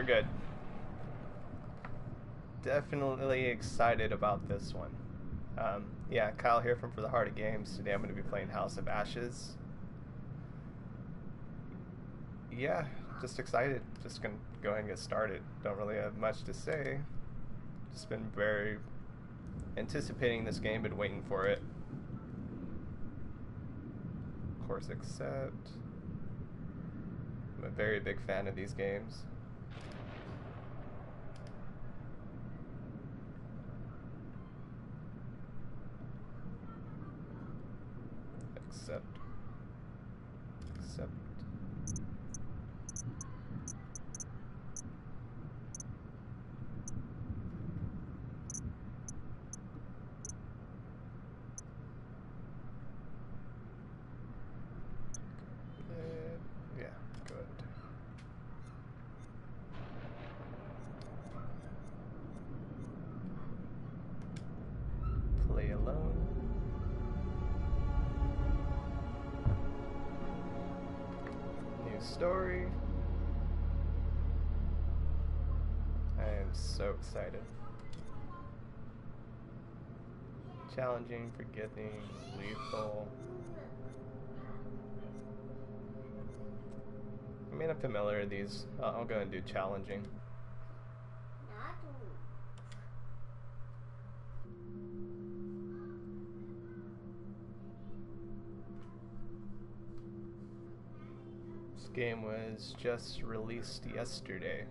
good. Definitely excited about this one. Yeah, Kyle here from For the Heart of Games. Today I'm going to be playing House of Ashes. Yeah, just excited. Just going to go ahead and get started. Don't really have much to say. Just been very anticipating this game, been waiting for it. Of course, accept. I'm a very big fan of these games. Accept. Accept. Yeah, good. Play alone. New story. I am so excited. Challenging, forgiving, lethal. I mean, I'm familiar with these. I'll go and do challenging. This game was just released yesterday.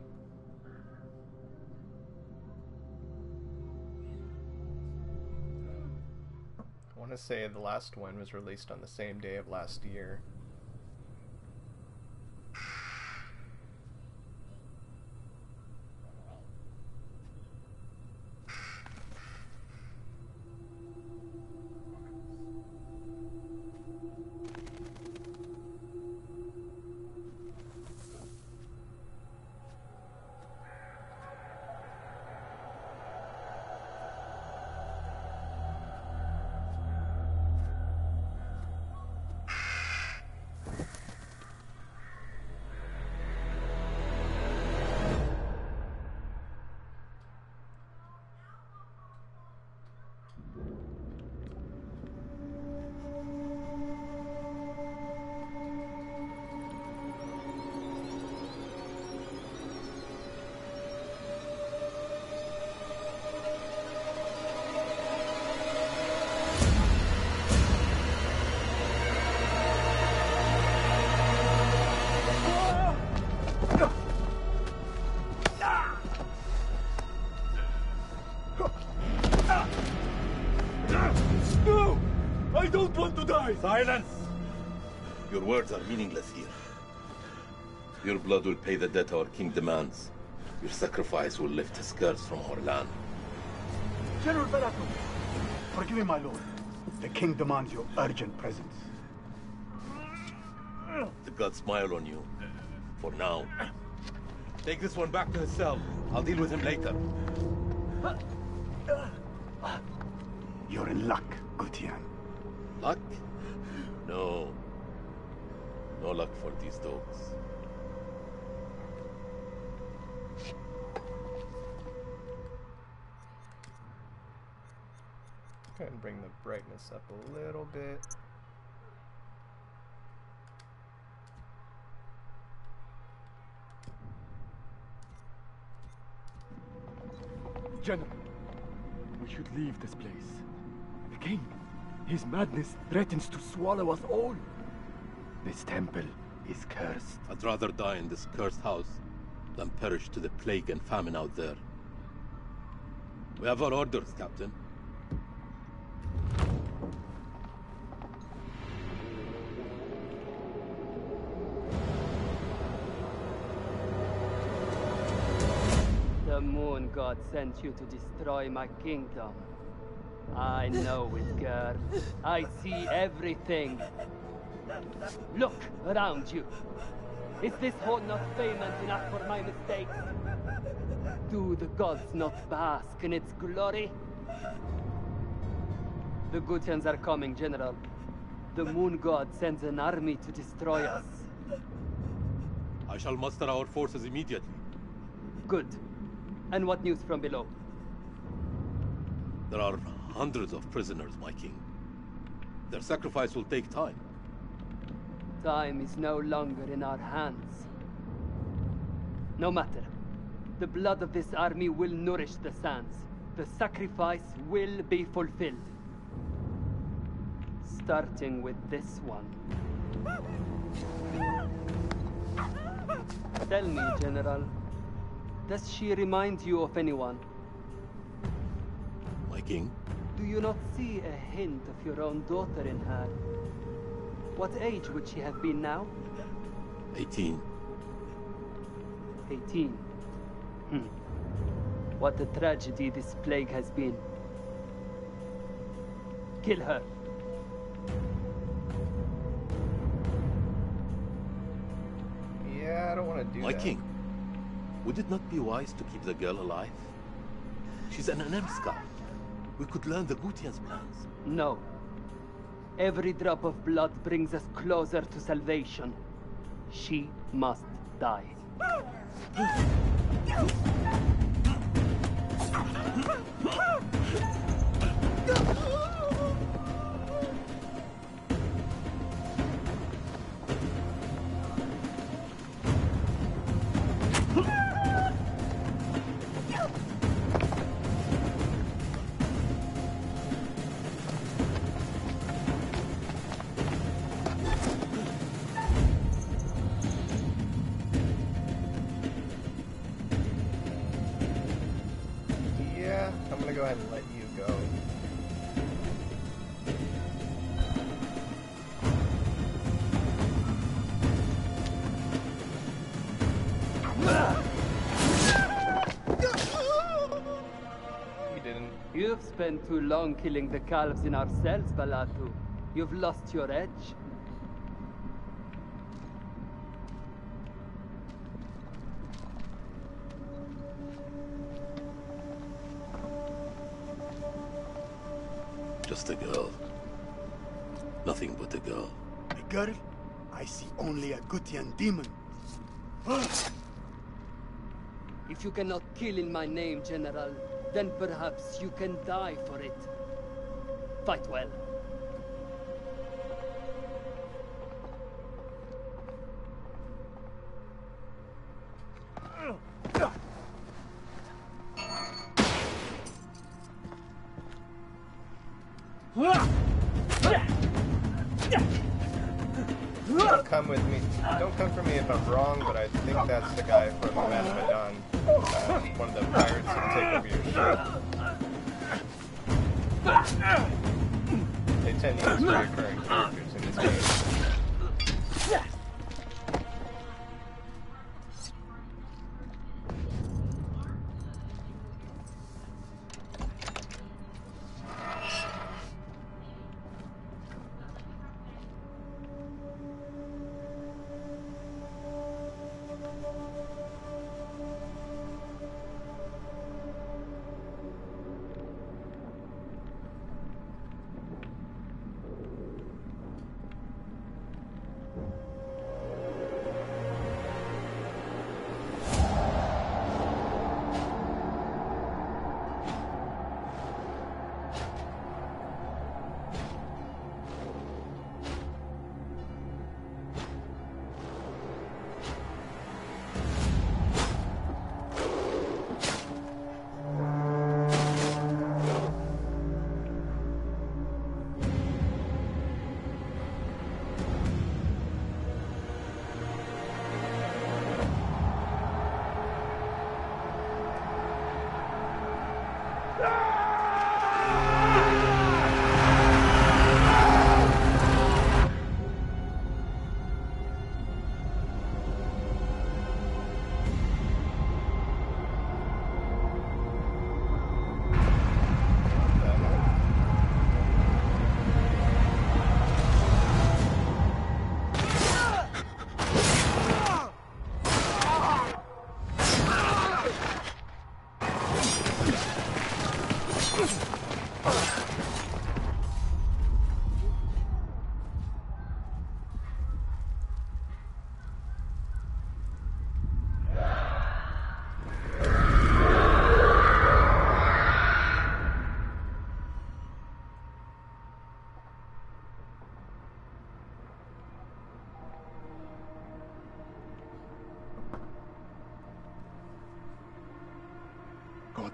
I want to say the last one was released on the same day of last year. No! I don't want to die! Silence! Your words are meaningless here. Your blood will pay the debt our king demands. Your sacrifice will lift his curse from our land. General Barato, forgive me, my lord. The king demands your urgent presence. The gods smile on you. For now. Take this one back to his cell. I'll deal with him later. You're in luck, Gutian. Luck? No. No luck for these dogs. Go ahead and bring the brightness up a little bit. General, we should leave this place. The king, his madness threatens to swallow us all. This temple is cursed. I'd rather die in this cursed house than perish to the plague and famine out there. We have our orders, Captain. The moon god sent you to destroy my kingdom. I know it, girl. I see everything. Look around you. Is this hall not famous enough for my mistakes? Do the gods not bask in its glory? The Gutians are coming, General. The moon god sends an army to destroy us. I shall muster our forces immediately. Good. And what news from below? There are hundreds of prisoners, my king. Their sacrifice will take time. Time is no longer in our hands. No matter. The blood of this army will nourish the sands. The sacrifice will be fulfilled. Starting with this one. Tell me, General, does she remind you of anyone? My king? Do you not see a hint of your own daughter in her? What age would she have been now? 18. 18. What a tragedy this plague has been. Kill her. Yeah, I don't want to do My that. king, would it not be wise to keep the girl alive? She's an Anemska. We could learn the Gutian's plans. No. Every drop of blood brings us closer to salvation. She must die. Yeah, I'm gonna go ahead and let you go. You didn't. You've spent too long killing the calves in our cells, Balatu. You've lost your edge. Just a girl. Nothing but a girl. A girl? I see only a Gutian demon. If you cannot kill in my name, General, then perhaps you can die for it. Fight well. Don't come with me. Don't come for me if I'm wrong, but I think that's the guy from Masmadon. One of the pirates that take over your ship. They tend to use recurring characters in this game.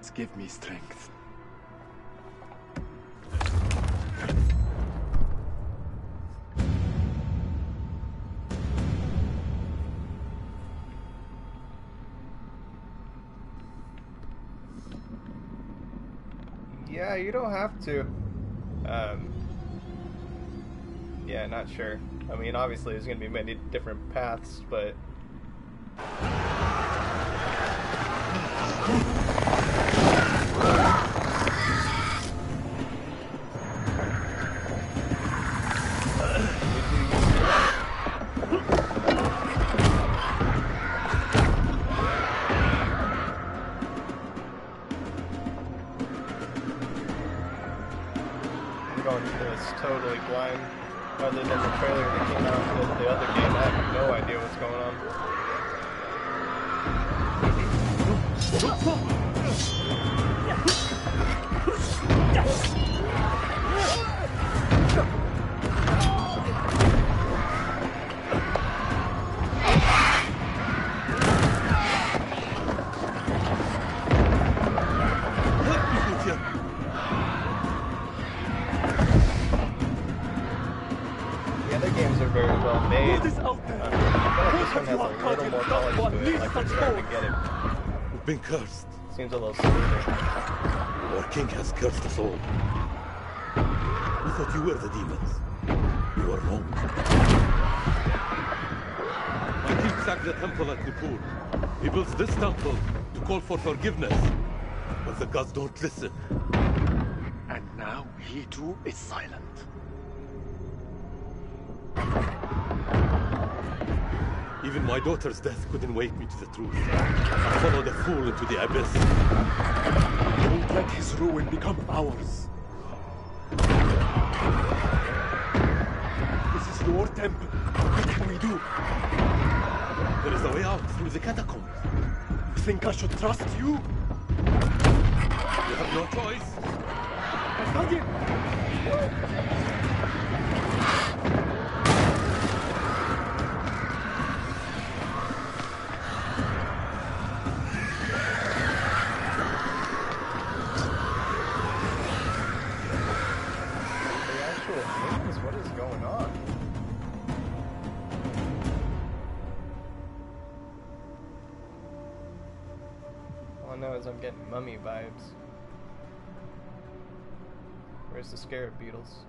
gods give me strength. Yeah, you don't have to. Yeah, not sure. I mean, obviously there's going to be many different paths, but... I'm going into this totally blind. Other than the trailer that came out with the other game, I have no idea what's going on. The other games are very well made. I feel like this one has a little more polish to it, like I'm starting to get it. We've been cursed. Seems a little smoother. Our king has cursed us all. We thought you were the demons. You were wrong. My king sacked the temple at Nippur. He builds this temple to call for forgiveness. But the gods don't listen. And now he too is silent. Even my daughter's death couldn't wake me to the truth. I followed a fool into the abyss. Don't let his ruin become ours. This is your temple. What can we do? There is a way out through the catacombs. You think I should trust you? You have no choice. What is going on? All I know is I'm getting mummy vibes. Where's the scarab beetles?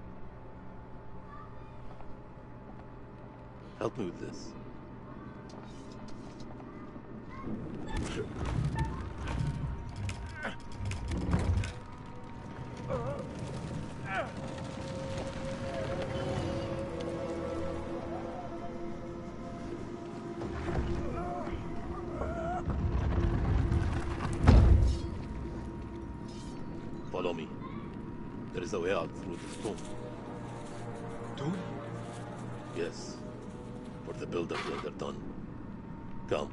Help me with this. Follow me. There is a way out through the stone. Tomb? Yes. For the build-up when they're done. Come.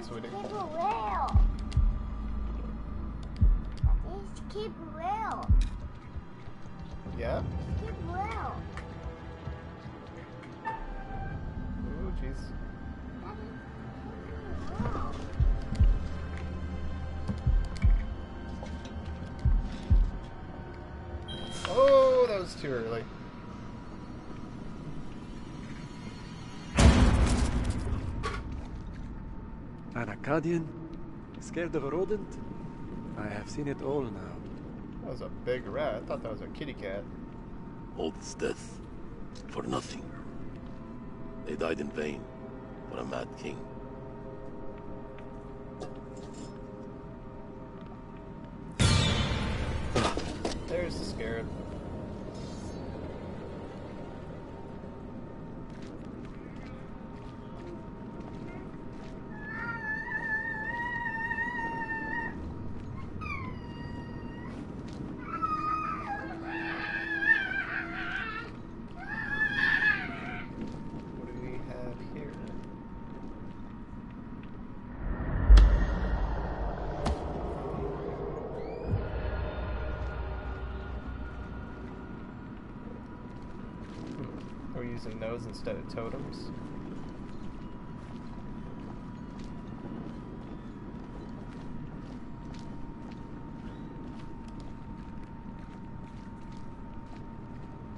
Sweetie. Keep it real. Just keep real. Yeah? Keep real. Ooh, jeez. Oh, that was too early. An Akkadian? Scared of a rodent? I have seen it all now. That was a big rat. I thought that was a kitty cat. All this death. For nothing. They died in vain. For a mad king. There's the scarab. We're using those instead of totems.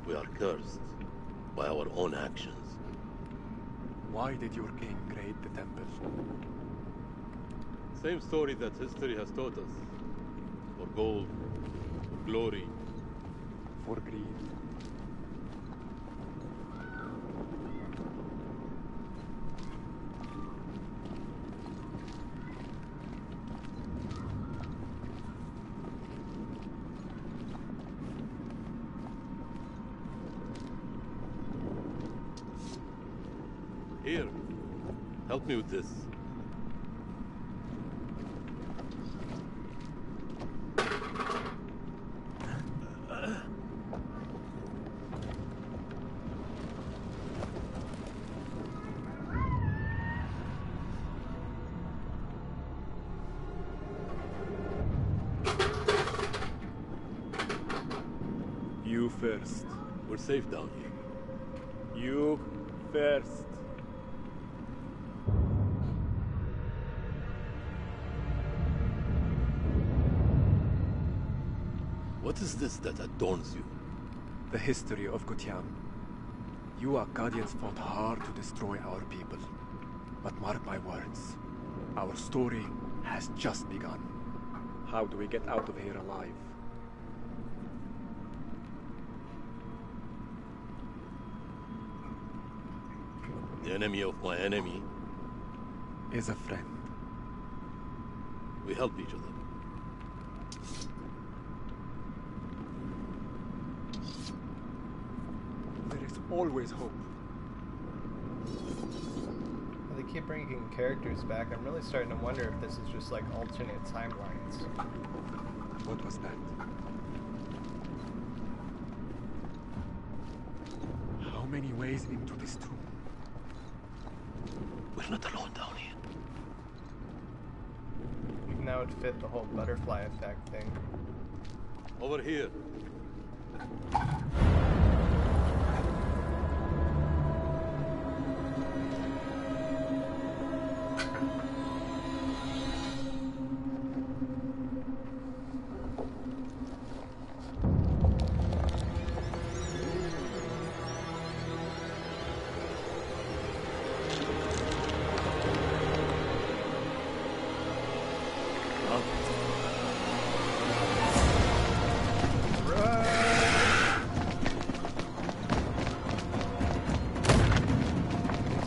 We are cursed by our own actions. Why did your king raid the temple? Same story that history has taught us. For gold, for glory. For greed. Here, help me with this. You first. We're safe down here. You first. What is this that adorns you? The history of Gutian. You Akkadians fought hard to destroy our people. But mark my words, our story has just begun. How do we get out of here alive? The enemy of my enemy. Is a friend. We help each other. There is always hope. They keep bringing characters back. I'm really starting to wonder if this is just like alternate timelines. What was that? How many ways into this tomb? We're not alone down here. Even that would fit the whole butterfly effect thing. Over here.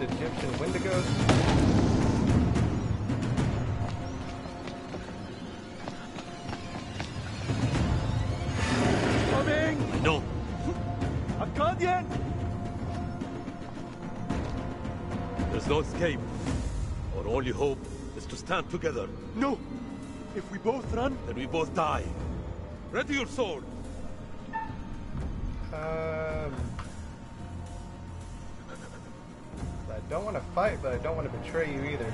Egyptian Wendigos. Coming! No! Akkadian! There's no escape. Our only hope is to stand together. No! If we both run, Then we both die. Ready your sword. I don't want to fight, but I don't want to betray you either.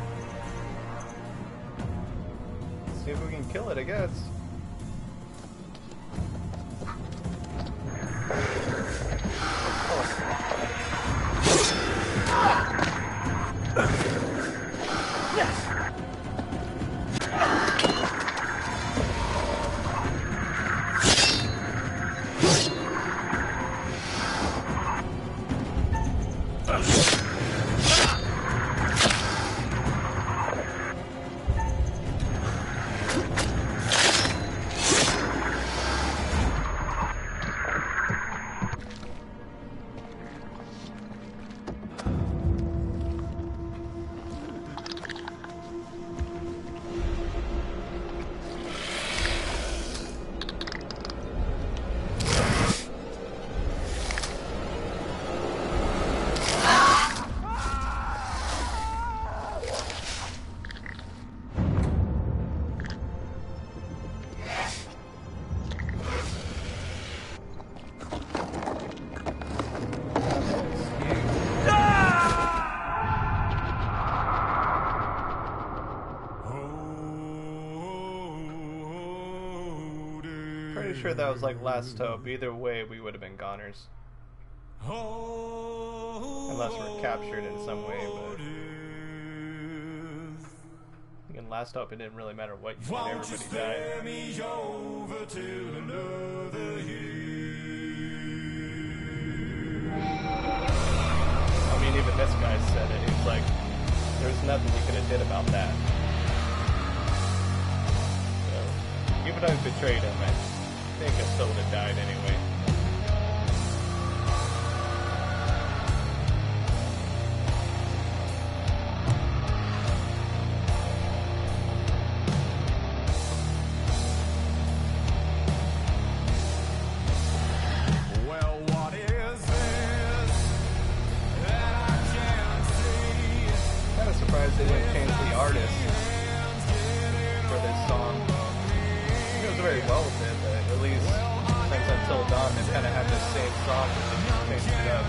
See if we can kill it, I guess. Pretty sure that was like last hope. Either way, we would have been goners. Unless we're captured in some way, but in Last Hope it didn't really matter what you did, everybody died. I mean, even this guy said it. He's like, there's nothing you could have did about that. So, even though I betrayed him, I think I still would have died anyway. They didn't change the artist for this song. It goes very well with it, but at least since Until Dawn, they kind of have the same song, but they just changed it up.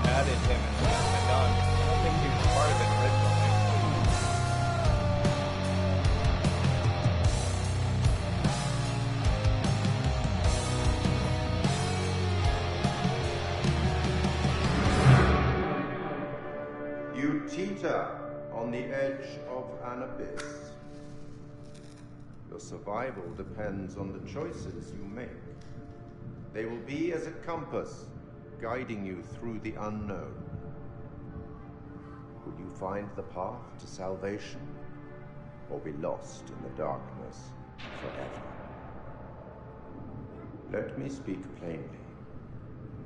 Added him and Dawn. I don't think he was part of it originally. You teeter on the edge of an abyss. Your survival depends on the choices you make. They will be as a compass, guiding you through the unknown. Will you find the path to salvation, or be lost in the darkness forever? Let me speak plainly.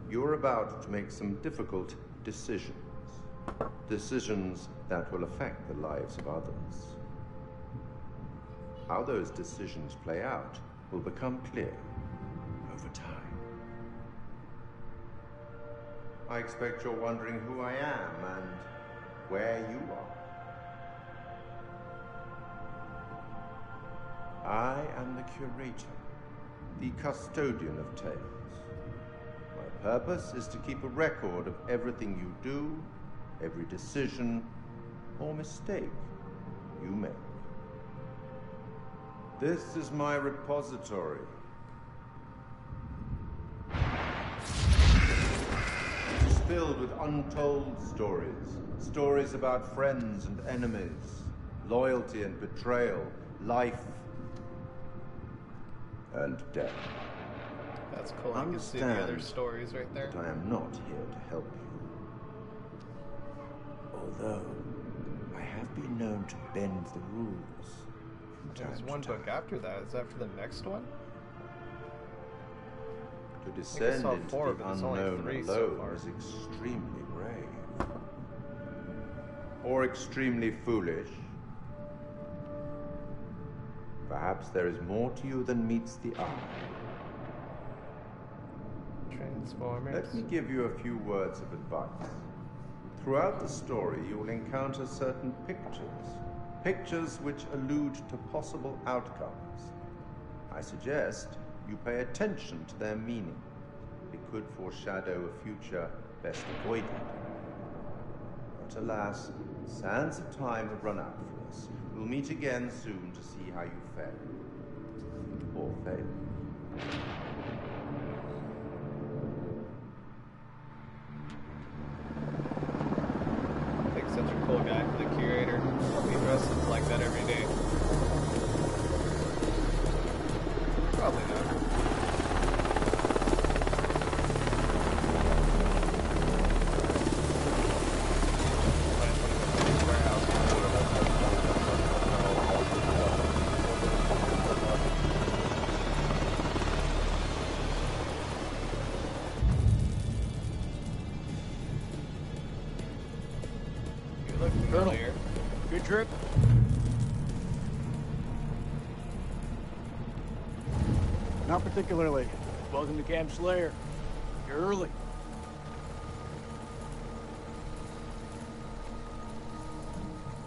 You're about to make some difficult decisions. Decisions that will affect the lives of others. How those decisions play out will become clear over time. I expect you're wondering who I am and where you are. I am the curator, the custodian of tales. My purpose is to keep a record of everything you do, every decision or mistake you make. This is my repository. Filled with untold stories. Stories about friends and enemies, loyalty and betrayal, life and death. That's cool. You can see the other stories right there. But I am not here to help you. Although I have been known to bend the rules from time There's to one time. book after that. Is that for the next one? To descend saw into 4, the but there's only unknown 3 so alone far. is extremely brave. Or extremely foolish. Perhaps there is more to you than meets the eye. Transformers. Let me give you a few words of advice. Throughout the story, you will encounter certain pictures. Pictures which allude to possible outcomes. I suggest you pay attention to their meaning. It could foreshadow a future best avoided. But alas, the sands of time have run out for us. We'll meet again soon to see how you fare. Or fail. I think such a cool guy for the curator. He dresses like that every day. Probably not. Good trip. Not particularly. Welcome to Camp Slayer. You're early.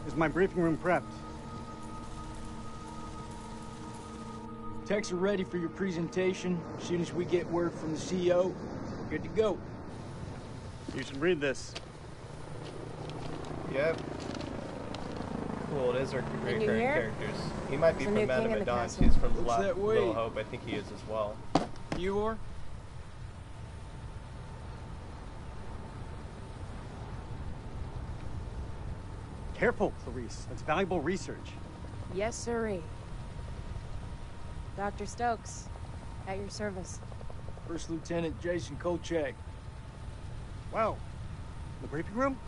Is my briefing room prepped? Techs are ready for your presentation. As soon as we get word from the CEO, we're good to go. You should read this. Yep. Cool, it is our great you current hear? characters. He might be There's a from new king in the Madame castle. He's from Looks that way. Little Hope. I think he is as well. You are? Careful, Clarice. That's valuable research. Yes, sirree. Dr. Stokes, at your service. First Lieutenant Jason Kolchak. Wow. The briefing room?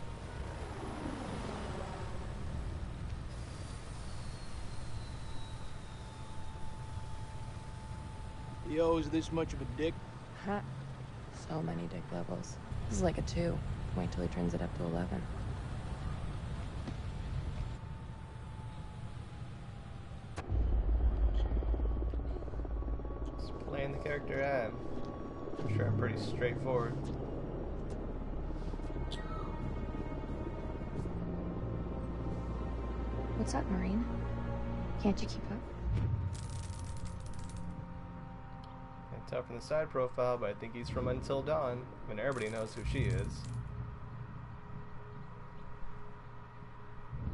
He always this much of a dick? Huh. So many dick levels. This is like a 2. Wait till he turns it up to 11. Just playing the character ad. I'm sure I'm pretty straightforward. What's up, Marine? Can't you keep up? Can't tell from the side profile, but I think he's from Until Dawn, when everybody knows who she is.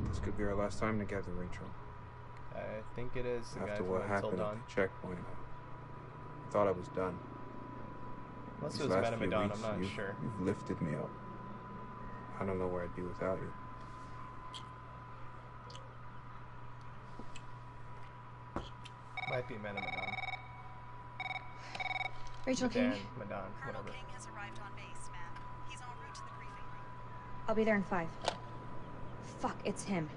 This could be our last time together, Rachel. I think it is the guy After from what Until happened Dawn. at the checkpoint, I thought I was done. Unless These it was last Madame few Dawn, weeks, I'm not you've- sure. You've lifted me up. I don't know where I'd be without you. Might be Madame Dawn. Rachel King, Madame, Colonel whatever. King has arrived on base, ma'am. He's en route to the briefing room. I'll be there in 5. Fuck, it's him.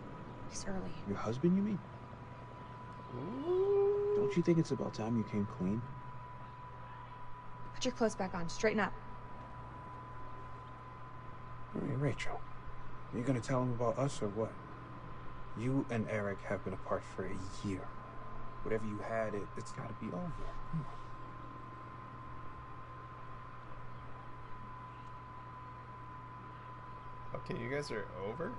He's early. Your husband, you mean? Don't you think it's about time you came clean? Put your clothes back on. Straighten up. Hey, Rachel, are you gonna tell him about us or what? You and Eric have been apart for a year. Whatever you had, it's gotta be over. Come on. Okay, you guys are over?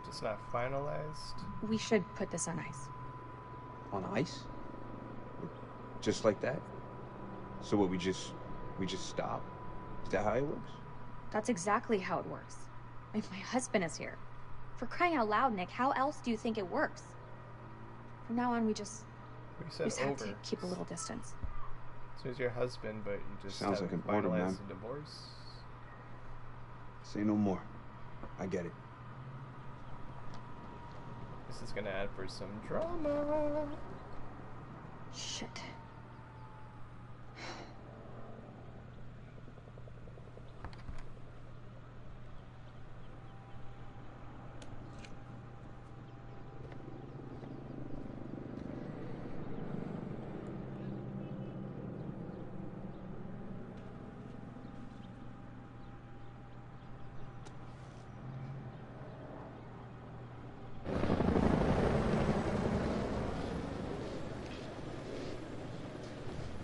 Just not finalized? We should put this on ice. On ice? Just like that? So what, we just stop? Is that how it works? That's exactly how it works. If my husband is here. For crying out loud, Nick, how else do you think it works? From now on, we just have over. to keep a little distance. So he's your husband, but you just Sounds haven't like an order, finalized ma'am. the divorce? Say no more. I get it. This is gonna add for some drama. Shit.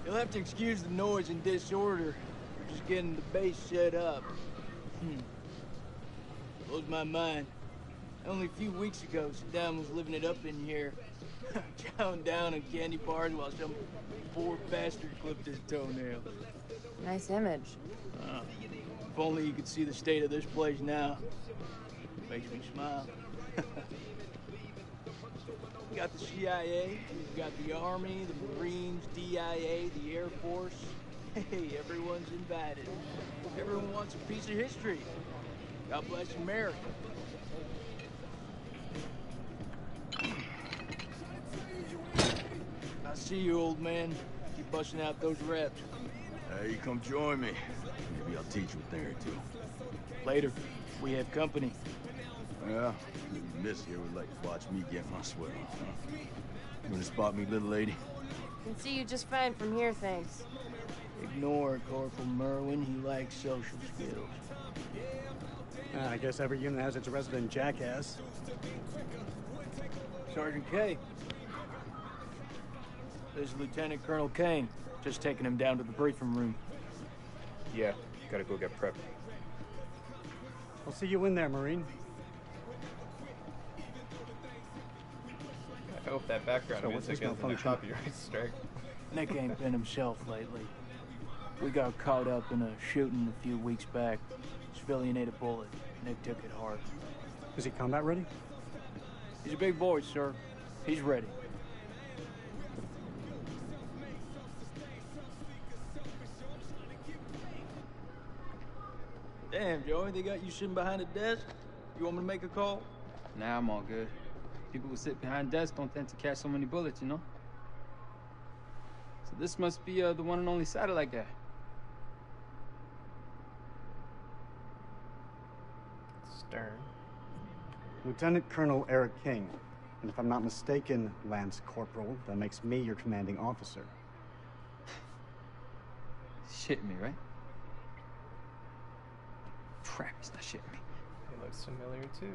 You'll have to excuse the noise and disorder. We're just getting the base set up. Blows my mind. Only a few weeks ago, Saddam was living it up in here. Chowing down on candy bars while some poor bastard clipped his toenail. Nice image. If only you could see the state of this place now. Makes me smile. We got the CIA, we've got the Army, the Marines, DIA, the Air Force. Hey, everyone's invited. Everyone wants a piece of history. God bless America. I see you, old man. Keep busting out those reps. Hey, you come join me. Maybe I'll teach you a thing or two. Later, we have company. Yeah, Miss here would like to watch me get my sweat on, huh? You wanna spot me, little lady? Can see you just fine from here, thanks. Ignore Corporal Merwin. He lacks social skills. I guess every unit has its resident jackass. Sergeant K. This is Lieutenant Colonel Kane. Just taking him down to the briefing room. Yeah, gotta go get prepped. I'll see you in there, Marine. I hope that background So what's music this isn't a malfunction? copyright strike. Nick ain't been himself lately. We got caught up in a shooting a few weeks back. Civilian ate a bullet. Nick took it hard. Is he combat ready? He's a big boy, sir. He's ready. Damn, Joey, they got you sitting behind a desk? You want me to make a call? Nah, I'm all good. People who sit behind desks don't tend to catch so many bullets, you know? So this must be the one and only satellite guy. Stern. Lieutenant Colonel Eric King. And if I'm not mistaken, Lance Corporal, that makes me your commanding officer. Shitting me, right? Crap, he's not shitting me. He looks familiar too.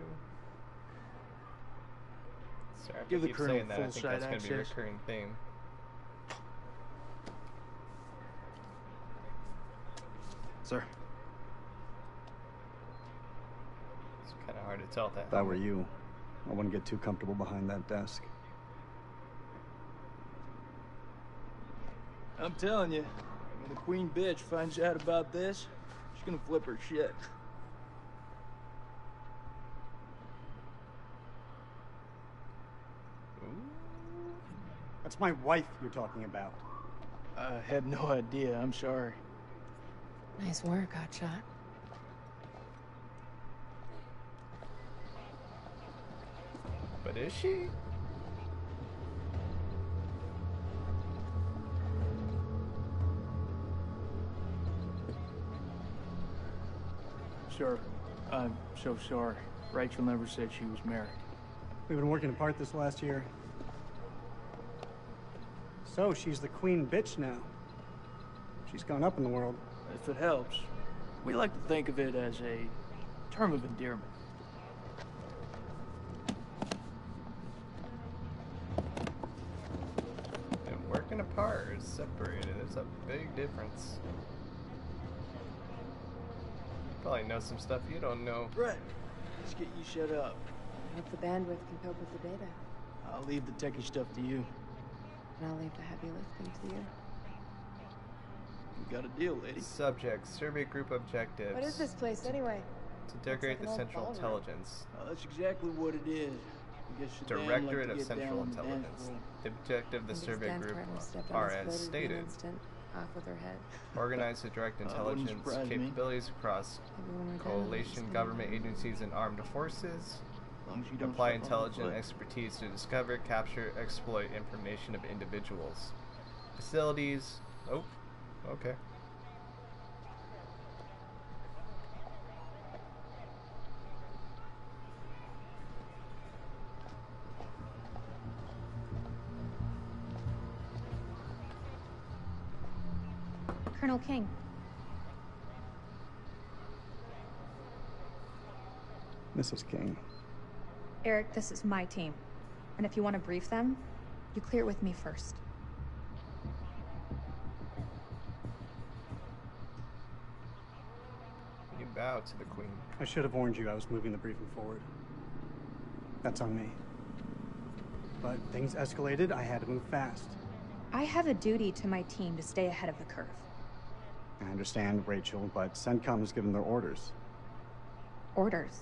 Sorry, if Give I the keep colonel saying that. I think full-sight that's going to be a access. recurring theme. Sir. It's kind of hard to tell that. If I were you, I wouldn't get too comfortable behind that desk. I'm telling you, when the queen bitch finds out about this, she's gonna flip her shit. That's my wife you're talking about. I had no idea. I'm sorry. Nice work, Hotshot. But is she? Sir, I'm so sorry. Rachel never said she was married. We've been working apart this last year. So, she's the queen bitch now. She's gone up in the world. If it helps, we like to think of it as a term of endearment. And working apart or separated, there's a big difference. Probably know some stuff you don't know. Brett, let's get you shut up. I hope the bandwidth can cope with the data. I'll leave the techie stuff to you. And I'll leave the heavy lifting to you. We got a deal, lady. Subject, survey group objectives. What is this place anyway? To decorate Looks the like an Central old ballroom. Intelligence. That's exactly what it is. I guess your dad Directorate liked to of get Central down on the dance Intelligence. floor. The objective of the survey Stand group firm and stepped on are his as floater for an stated. instant, off with her head. Organize to direct wouldn't intelligence surprise me. capabilities across Everyone were done, coalition, just government gonna- agencies, and armed forces. As long as you don't Apply step on the intelligent foot. expertise to discover, capture, exploit information of individuals. Facilities. Oh, okay. Colonel King. Mrs. King. Eric, this is my team. And if you want to brief them, you clear it with me first. You bow to the Queen. I should have warned you I was moving the briefing forward. That's on me. But things escalated, I had to move fast. I have a duty to my team to stay ahead of the curve. I understand, Rachel, but CENTCOM has given their orders. Orders.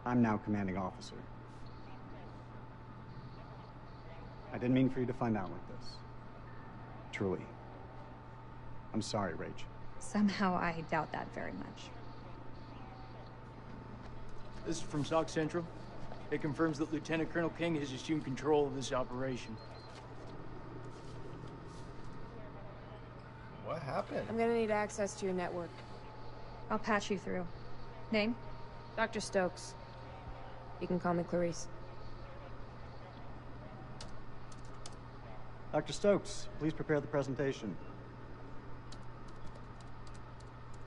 I'm now commanding officer. I didn't mean for you to find out like this. Truly. I'm sorry, Rach. Somehow I doubt that very much. This is from SOC Central. It confirms that Lieutenant Colonel King has assumed control of this operation. What happened? I'm gonna need access to your network. I'll patch you through. Name? Dr. Stokes. You can call me Clarice. Dr. Stokes, please prepare the presentation.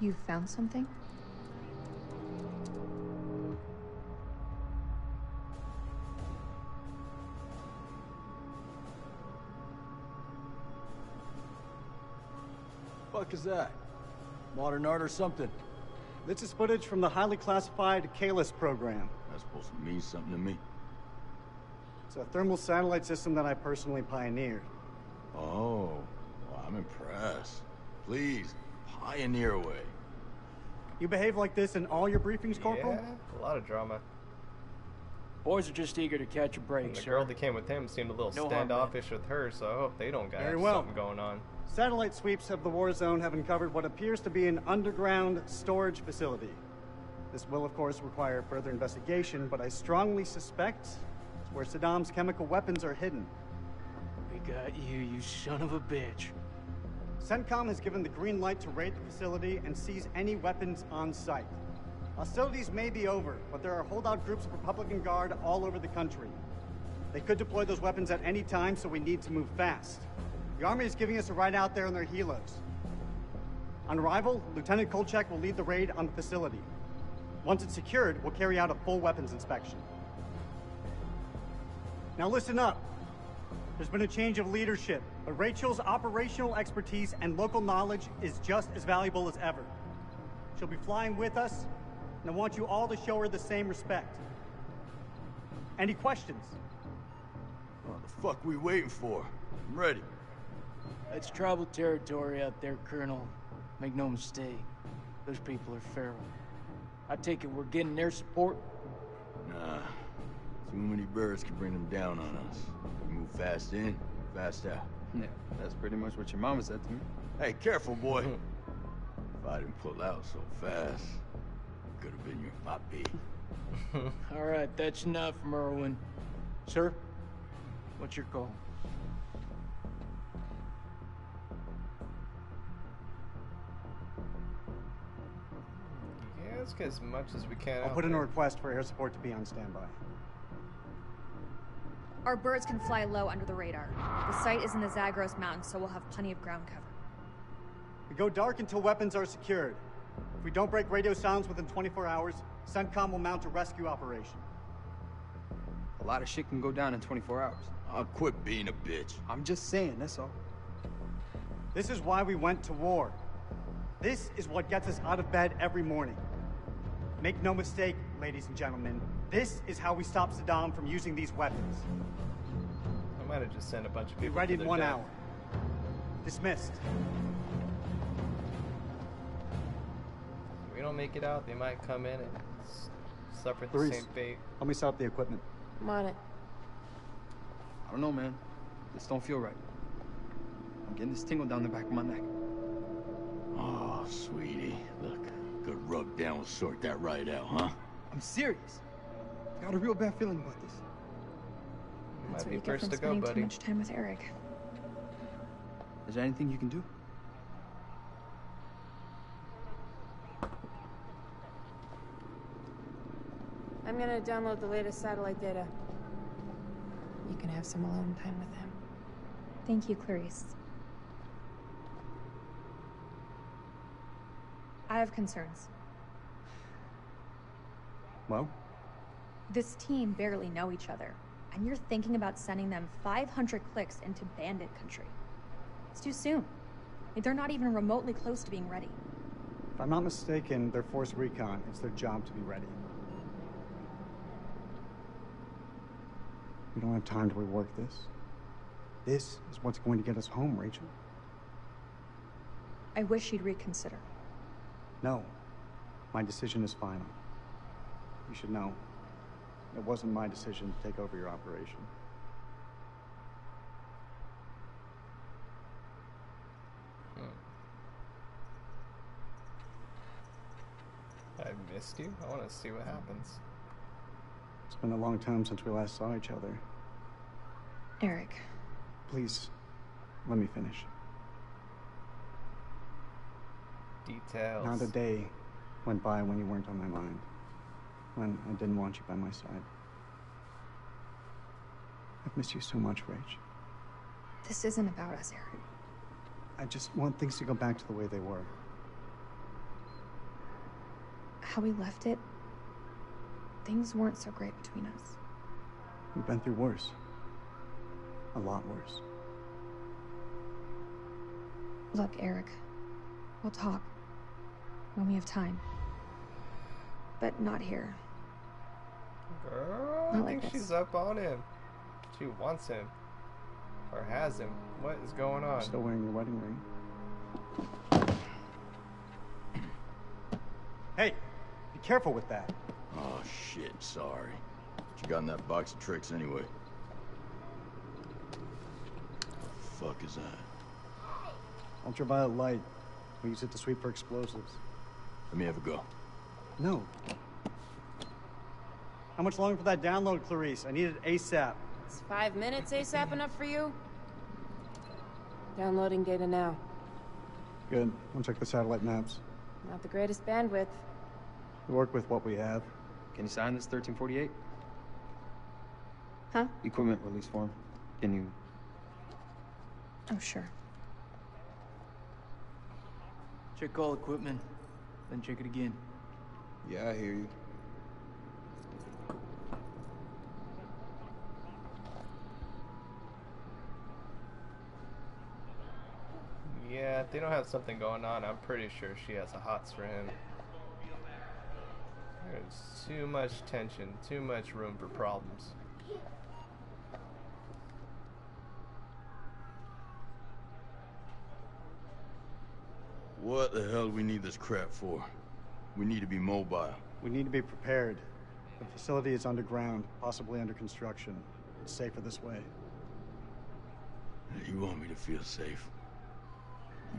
You found something? fuck is that? Modern art or something? This is footage from the highly classified Kalis program. That's supposed to mean something to me. It's a thermal satellite system that I personally pioneered. Oh, well, I'm impressed. Please, pioneer away. You behave like this in all your briefings, Corporal? Yeah, a lot of drama. Boys are just eager to catch a break, And the sir. girl that came with him seemed a little No harm, standoffish with her, so I hope they don't got Very well. something going on. Satellite sweeps of the war zone have uncovered what appears to be an underground storage facility. This will, of course, require further investigation, but I strongly suspect it's where Saddam's chemical weapons are hidden. We got you, you son of a bitch. CENTCOM has given the green light to raid the facility and seize any weapons on site. Hostilities may be over, but there are holdout groups of Republican Guard all over the country. They could deploy those weapons at any time, so we need to move fast. The Army is giving us a ride out there in their helos. On arrival, Lieutenant Kolchak will lead the raid on the facility. Once it's secured, we'll carry out a full weapons inspection. Now listen up. There's been a change of leadership, but Rachel's operational expertise and local knowledge is just as valuable as ever. She'll be flying with us, and I want you all to show her the same respect. Any questions? What the fuck we waiting for? I'm ready. That's tribal territory out there, Colonel. Make no mistake. Those people are feral. I take it we're getting their support? Nah. Too many birds can bring them down on us. We move fast in, fast out. Yeah, that's pretty much what your mama said to me. Hey, careful, boy. If I didn't pull out so fast, it could have been your papi. All right, that's enough, Merwin. Sir, what's your call? Yeah, let's get as much as we can. I'll out put in a there. request for air support to be on standby. Our birds can fly low under the radar. The site is in the Zagros Mountains, so we'll have plenty of ground cover. We go dark until weapons are secured. If we don't break radio silence within 24 hours, CENTCOM will mount a rescue operation. A lot of shit can go down in 24 hours. I'll quit being a bitch. I'm just saying, that's all. This is why we went to war. This is what gets us out of bed every morning. Make no mistake, ladies and gentlemen, this is how we stop Saddam from using these weapons. I might have just sent a bunch of Be people. ready to in their 1 death. hour. Dismissed. If we don't make it out, they might come in and suffer the Luis, same fate. help me set up the equipment. I'm on it. I don't know, man. This don't feel right. I'm getting this tingle down the back of my neck. Oh, sweetie. Look, good rub down will sort that right out, huh? I'm serious. I got a real bad feeling about this. That's Might what be you get first from to go, spending too buddy. much time with Eric. Is there anything you can do? I'm gonna download the latest satellite data. You can have some alone time with him. Thank you, Clarice. I have concerns. Well? This team barely know each other, and you're thinking about sending them 500 clicks into bandit country. It's too soon. They're not even remotely close to being ready. If I'm not mistaken, they're force recon. It's their job to be ready. We don't have time to rework this. This is what's going to get us home, Rachel. I wish you'd reconsider. No. My decision is final. You should know. It wasn't my decision to take over your operation. I missed you. I want to see what happens. It's been a long time since we last saw each other. Eric. Please, let me finish. Details. Not a day went by when you weren't on my mind. When I didn't want you by my side. I've missed you so much, Rach. This isn't about us, Eric. I just want things to go back to the way they were. How we left it, things weren't so great between us. We've been through worse. A lot worse. Look, Eric, We'll talk. When we have time. But not here. Girl, Not I think like this. she's up on him. She wants him. Or has him. What is going on? Still wearing your wedding ring. Hey, be careful with that. Oh, shit, sorry. What you got in that box of tricks anyway? The fuck is that? Ultraviolet light. We use it to sweep for explosives. Let me have a go. No. How much longer for that download, Clarice? I need it ASAP. Is 5 minutes ASAP enough for you? Downloading data now. Good. I'll check the satellite maps. Not the greatest bandwidth. We work with what we have. Can you sign this 1348? Huh? Equipment release form. Can you... Oh, sure. Check all equipment, then check it again. Yeah, I hear you. Yeah, if they don't have something going on, I'm pretty sure she has the hots for him. There's too much tension, too much room for problems. What the hell do we need this crap for? We need to be mobile. We need to be prepared. The facility is underground, possibly under construction. It's safer this way. You want me to feel safe?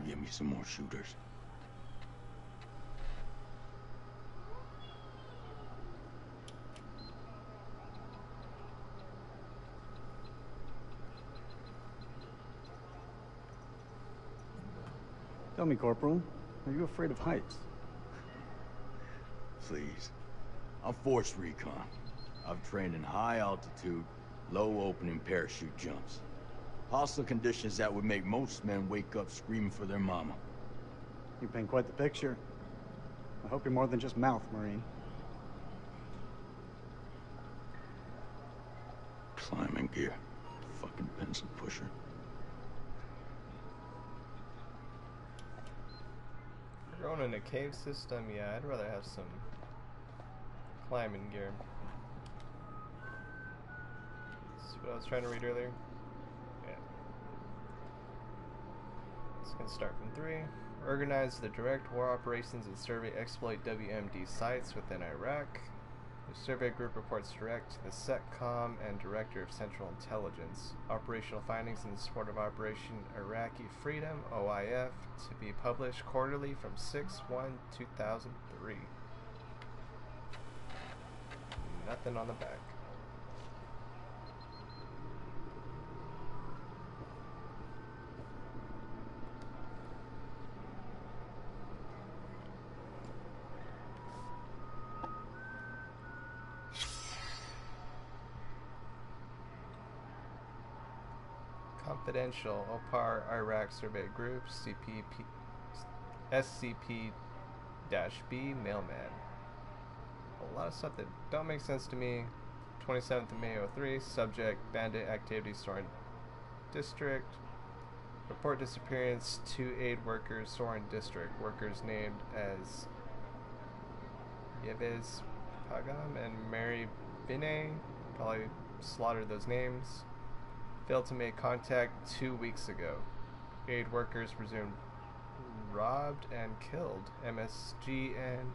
You give me some more shooters. Tell me, Corporal, are you afraid of heights? Please. I'm Force Recon. I've trained in high altitude, low opening parachute jumps. Hostile conditions that would make most men wake up screaming for their mama. You paint quite the picture. I hope you're more than just mouth, Marine. Climbing gear. Fucking pencil pusher. If we're going in a cave system, yeah, I'd rather have some climbing gear. That's what I was trying to read earlier. Yeah. It's gonna start from 3. Organize the direct war operations and survey exploit WMD sites within Iraq. The survey group reports direct to the SETCOM and Director of Central Intelligence. Operational findings in support of Operation Iraqi Freedom, OIF, to be published quarterly from 6/1/2003. Nothing on the back. Confidential OPAR Iraq Survey Group SCP-B Mailman. A lot of stuff that don't make sense to me. 27th of May 03. Subject Bandit Activity Soren District. Report disappearance 2 aid workers Soren District. Workers named as Yevez Pagam and Mary Binet. Probably slaughtered those names. Failed to make contact 2 weeks ago. Aid workers presumed robbed and killed. MSG and...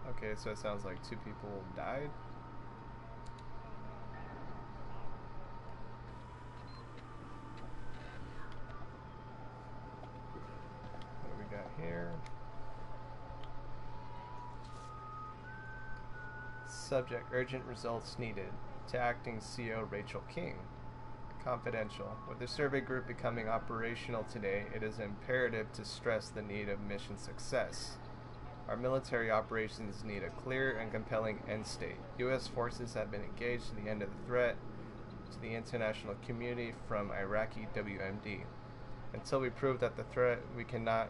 Okay, so it sounds like 2 people died. What do we got here? Subject, urgent results needed. To acting CO Rachel King. Confidential. With the survey group becoming operational today, it is imperative to stress the need of mission success. Our military operations need a clear and compelling end state. U.S. forces have been engaged in the end of the threat to the international community from Iraqi WMD. Until we prove that the threat, we cannot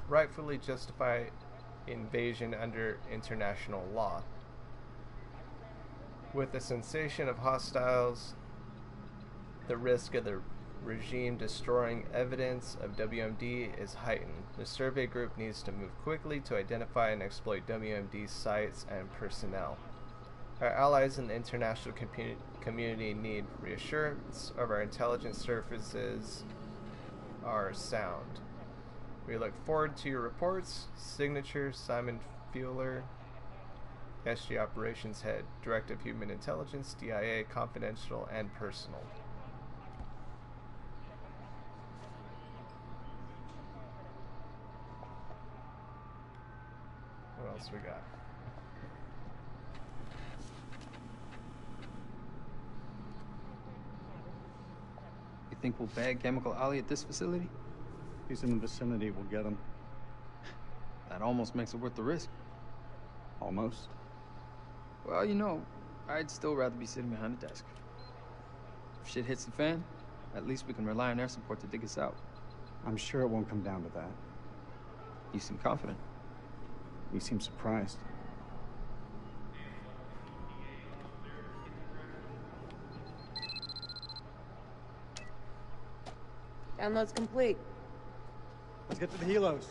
rightfully justify invasion under international law. With the sensation of hostiles, the risk of the regime destroying evidence of WMD is heightened. The survey group needs to move quickly to identify and exploit WMD sites and personnel. Our allies in the international community need reassurance of our intelligence services are sound. We look forward to your reports. Signature Simon Fueler, SG Operations Head, Director of Human Intelligence, DIA, Confidential and Personal. What else we got? You think we'll bag Chemical Ollie at this facility? If he's in the vicinity, we'll get him. That almost makes it worth the risk. Almost. Well, you know, I'd still rather be sitting behind a desk. If shit hits the fan, at least we can rely on air support to dig us out. I'm sure it won't come down to that. You seem confident. You seem surprised. Download's complete. Let's get to the helos.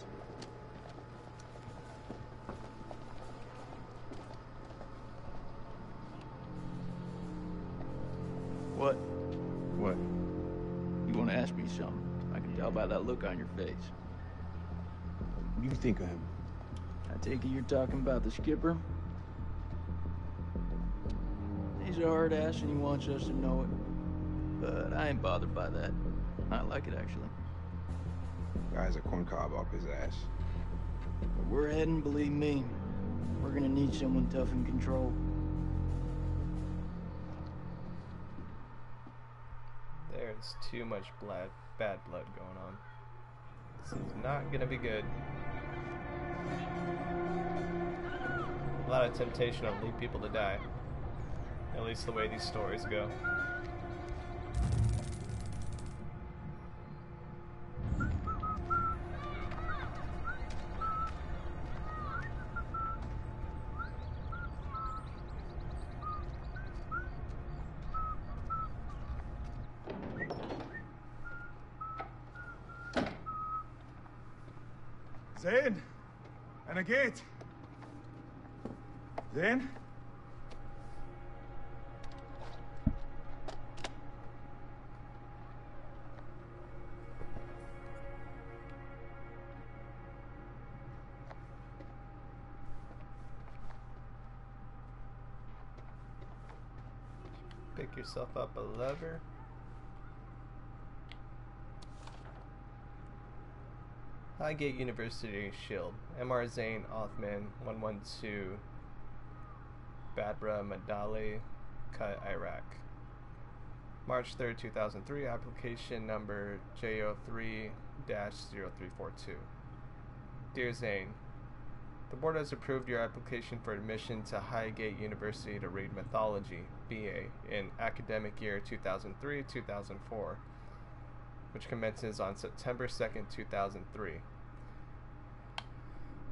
What? What? You want to ask me something? I can tell by that look on your face. What do you think of him? I take it you're talking about the skipper? He's a hard ass and he wants us to know it. But I ain't bothered by that. I like it, actually. Guy's a corncob off his ass. But we're heading, believe me. We're gonna need someone tough in control. There's too much bad blood going on. This is not gonna be good. A lot of temptation to leave people to die. At least the way these stories go. Zayn! And a gate! Zayn? Pick yourself up a lever. Highgate University Shield. MR Zayn Othman 112 Badra Madali Cut Iraq. March 3rd, 2003, application number J03-0342. Dear Zayn, the board has approved your application for admission to Highgate University to read Mythology, BA, in academic year 2003-2004, which commences on September 2nd, 2003.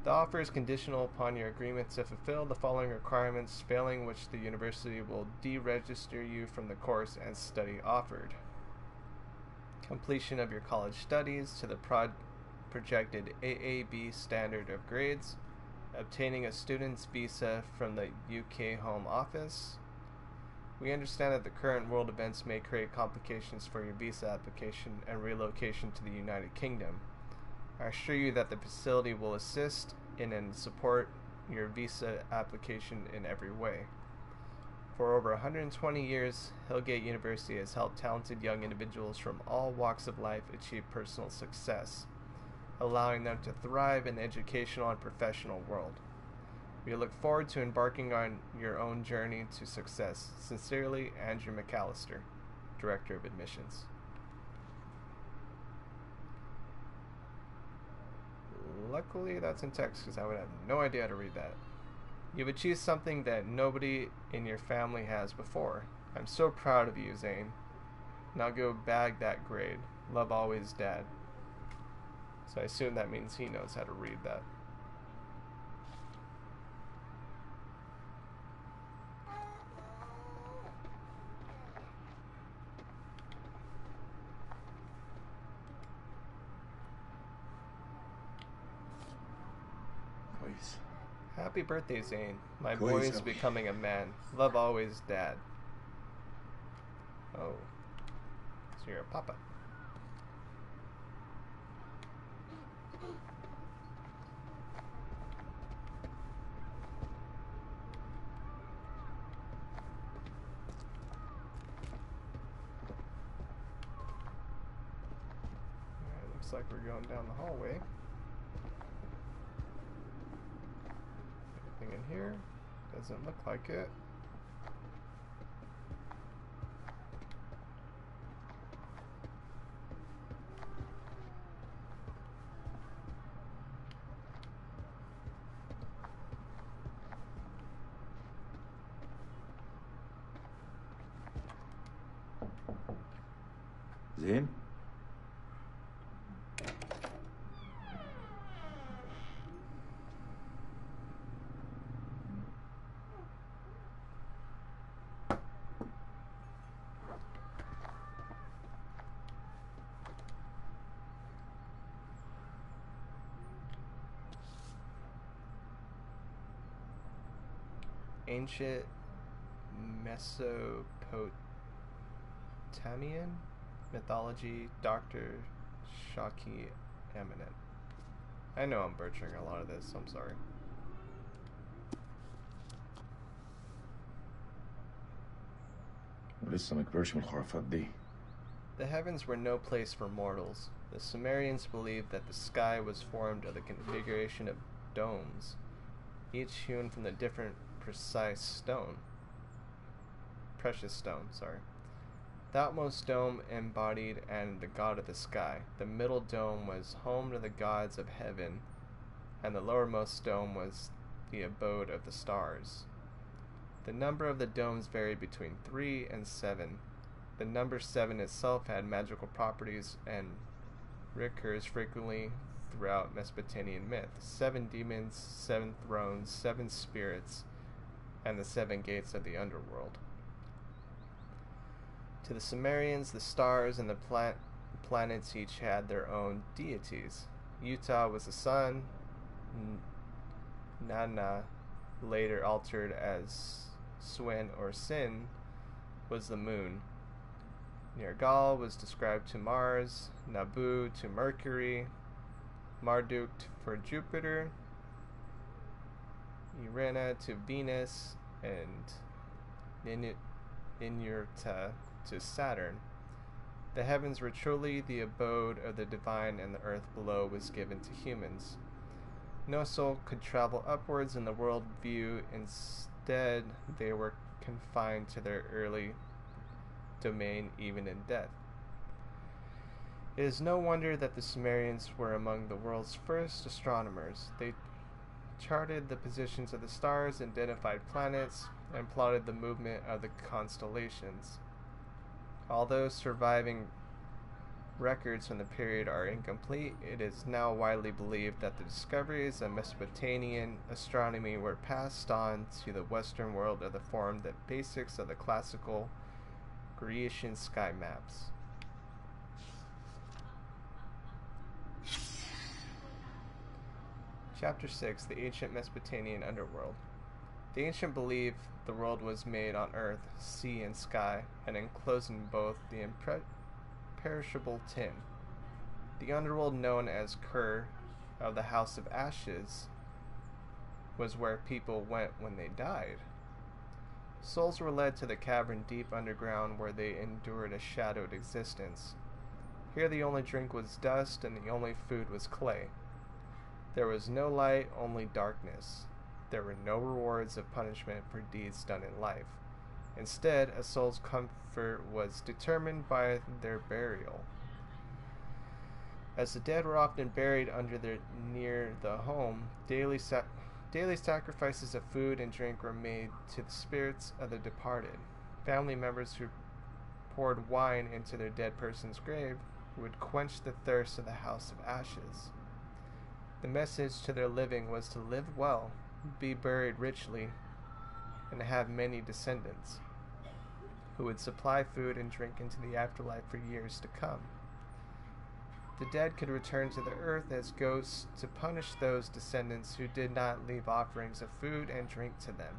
The offer is conditional upon your agreement to fulfill the following requirements, failing which the university will deregister you from the course and study offered. Completion of your college studies to the projected AAB standard of grades, obtaining a student's visa from the UK Home Office. We understand that the current world events may create complications for your visa application and relocation to the United Kingdom. I assure you that the facility will assist in and support your visa application in every way. For over 120 years, Hillgate University has helped talented young individuals from all walks of life achieve personal success, allowing them to thrive in the educational and professional world. We look forward to embarking on your own journey to success. Sincerely, Andrew McAllister, Director of Admissions. Luckily, that's in text because I would have no idea how to read that. You've achieved something that nobody in your family has before. I'm so proud of you, Zayn. Now go bag that grade. Love always, Dad. So I assume that means he knows how to read that. Happy birthday, Zane. My boy is becoming a man. Love always, Dad. Oh. So you're a papa. Alright, looks like we're going down the hallway. Anything in here? Doesn't look like it. Zane? Ancient Mesopotamian mythology, Dr. Shaki Eminent. I know I'm butchering a lot of this, I'm sorry. ولسه ما كبرش من الخرافات دي. The heavens were no place for mortals. The Sumerians believed that the sky was formed of the configuration of domes, each hewn from the different precious stone. The outmost dome embodied and the god of the sky. The middle dome was home to the gods of heaven, and the lowermost dome was the abode of the stars. The number of the domes varied between 3 and 7. The number 7 itself had magical properties and recurs frequently throughout Mesopotamian myth. 7 demons, 7 thrones, 7 spirits, and the 7 gates of the underworld. To the Sumerians, the stars and the planets each had their own deities. Utah was the sun. Nana, later altered as Swin or Sin, was the moon. Nergal was described to Mars, Nabu to Mercury, Marduk for Jupiter, Irena to Venus, and Ninurta to Saturn. The heavens were truly the abode of the divine, and the earth below was given to humans. No soul could travel upwards in the world view. Instead, they were confined to their early domain even in death. It is no wonder that the Sumerians were among the world's first astronomers. They charted the positions of the stars, identified planets, and plotted the movement of the constellations. Although surviving records from the period are incomplete, it is now widely believed that the discoveries of Mesopotamian astronomy were passed on to the Western world of the form the basics of the classical Grecian sky maps. Chapter 6: The Ancient Mesopotamian Underworld. The ancient believed the world was made on earth, sea, and sky, and enclosed in both the imperishable tin. The underworld, known as Kur of the House of Ashes, was where people went when they died. Souls were led to the cavern deep underground, where they endured a shadowed existence. Here the only drink was dust, and the only food was clay. There was no light, only darkness. There were no rewards of punishment for deeds done in life. Instead, a soul's comfort was determined by their burial. As the dead were often buried near the home, daily sacrifices of food and drink were made to the spirits of the departed. Family members who poured wine into their dead person's grave would quench the thirst of the House of Ashes. The message to their living was to live well, be buried richly, and have many descendants who would supply food and drink into the afterlife for years to come. The dead could return to the earth as ghosts to punish those descendants who did not leave offerings of food and drink to them.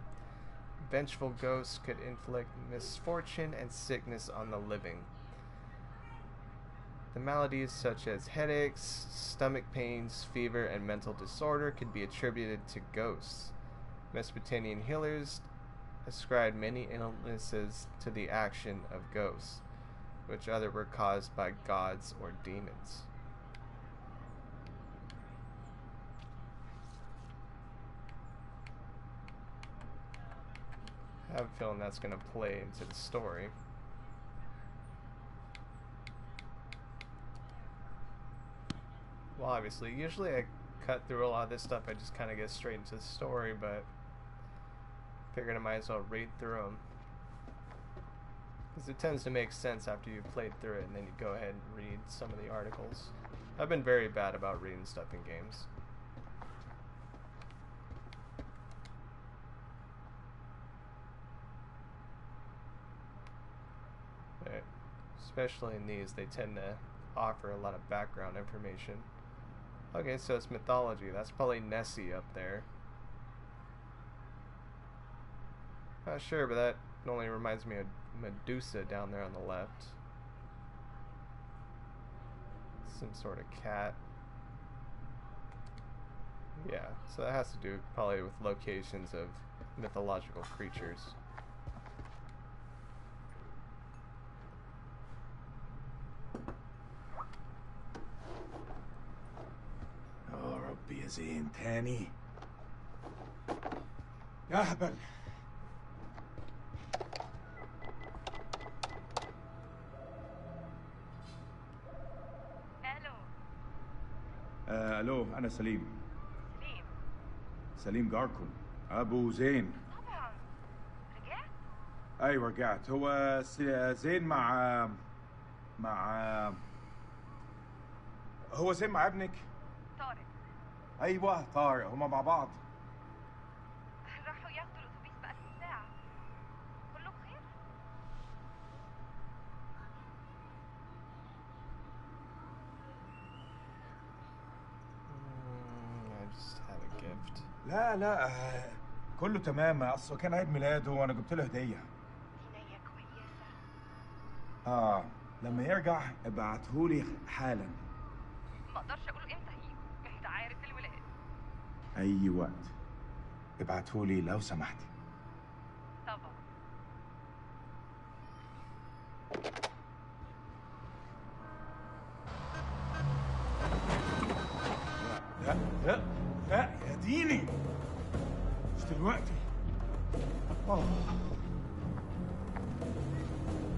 Vengeful ghosts could inflict misfortune and sickness on the living. The maladies such as headaches, stomach pains, fever, and mental disorder could be attributed to ghosts. Mesopotamian healers ascribed many illnesses to the action of ghosts, which other were caused by gods or demons. I have a feeling that's going to play into the story. Well, obviously, usually I cut through a lot of this stuff, I just kind of get straight into the story, but figured I might as well read through them. Because it tends to make sense after you've played through it, and then you go ahead and read some of the articles. I've been very bad about reading stuff in games. But especially in these, they tend to offer a lot of background information. Okay, so it's mythology. That's probably Nessie up there. Not sure, but that only reminds me of Medusa down there on the left. Some sort of cat. Yeah, so that has to do probably with locations of mythological creatures. ربي يا زين تاني. يا هبل. الو انا سليم. سليم. سليم جاركم ابو زين. طبعا. رجعت؟ ايوه رجعت. هو زين مع هو زين مع ابنك؟ طارق. ايوه طارق، هما مع بعض. راحوا ياخدوا الاتوبيس بقى ساعة. كله بخير؟ I just had a gift. لا كله تمام. اصله كان عيد ميلاده وانا جبت له هديه. هدية كويسة. لما يرجع ابعتهولي حالا. ما اقدرش اقول امتى هيجي. انت عارف الولاد. اي وقت ابعتهولي لو سمحتي. طبعا. لا يا ديني، مش دلوقتي.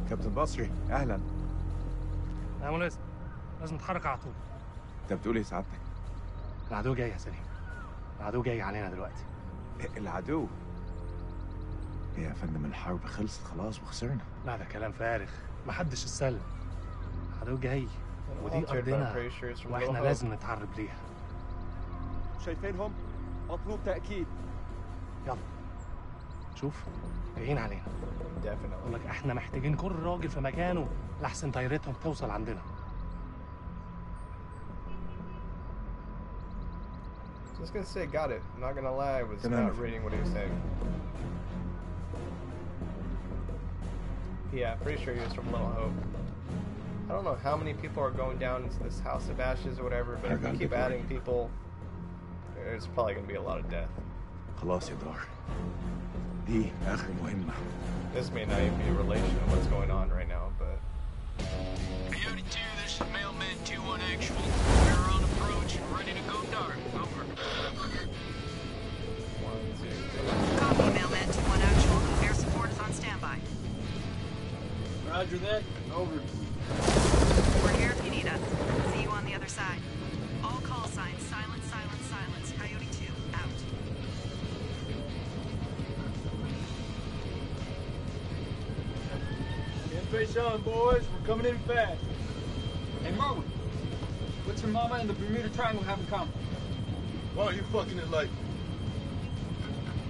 كابتن بصري اهلا. يا ملازم، لازم نتحرك على طول. انت بتقول ايه سعادتك؟ العدو جاي يا سليم. العدو جاي علينا دلوقتي. العدو؟ يا فندم الحرب خلصت خلاص وخسرنا. لا ده كلام فارغ، محدش اتسلم. العدو جاي ودي ارضنا واحنا لازم نتعرب ليها. شايفينهم؟ مطلوب تأكيد. يلا شوف جايين علينا. اقول لك احنا محتاجين كل راجل في مكانه لحسن طيارتهم توصل عندنا. I was gonna say, got it. I'm not gonna lie, I was not reading what he was saying. Yeah, pretty sure he was from Little Hope. I don't know how many people are going down into this House of Ashes or whatever, but if we keep adding people, there's probably gonna be a lot of death. خلاص يا دار. دي آخر مهمة. This may not even be a relation to what's going on right now, but... Coyote 2, this is Mailman 2-1 actual. We're on approach and ready to go dark. Over. 1, 2, 3. Copy, Mailman 2-1 actual. Air support is on standby. Roger that. Over. We're here if you need us. See you on the other side. All call signs, silence, silence, silence. Coyote 2, out. Get face on, boys. We're coming in fast. Hey, Merwin. What's your mama and the Bermuda Triangle have in common? Why are you fucking it like?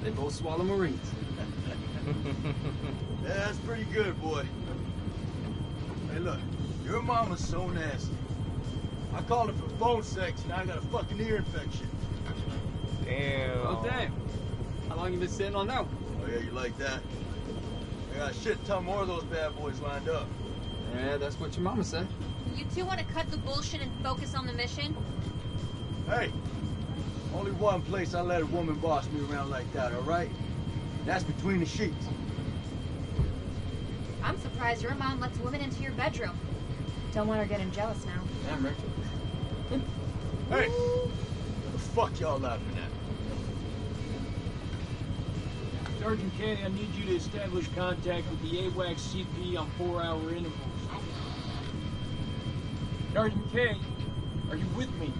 They both swallow Marines. Yeah, that's pretty good, boy. Hey, look. Your mama's so nasty. I called it for phone sex, and I got a fucking ear infection. Damn. Oh, damn. How long you been sitting on that one? Oh, yeah, you like that? I got a shit ton more of those bad boys lined up. Yeah, that's what your mama said. You two want to cut the bullshit and focus on the mission? Hey, only one place I let a woman boss me around like that, all right? That's between the sheets. I'm surprised your mom lets women into your bedroom. Don't want her getting jealous now. Damn, Rachel. Hey, what the fuck y'all laughing at? Sergeant K, I need you to establish contact with the AWACS CP on 4-hour intervals. Sergeant K, are you with me?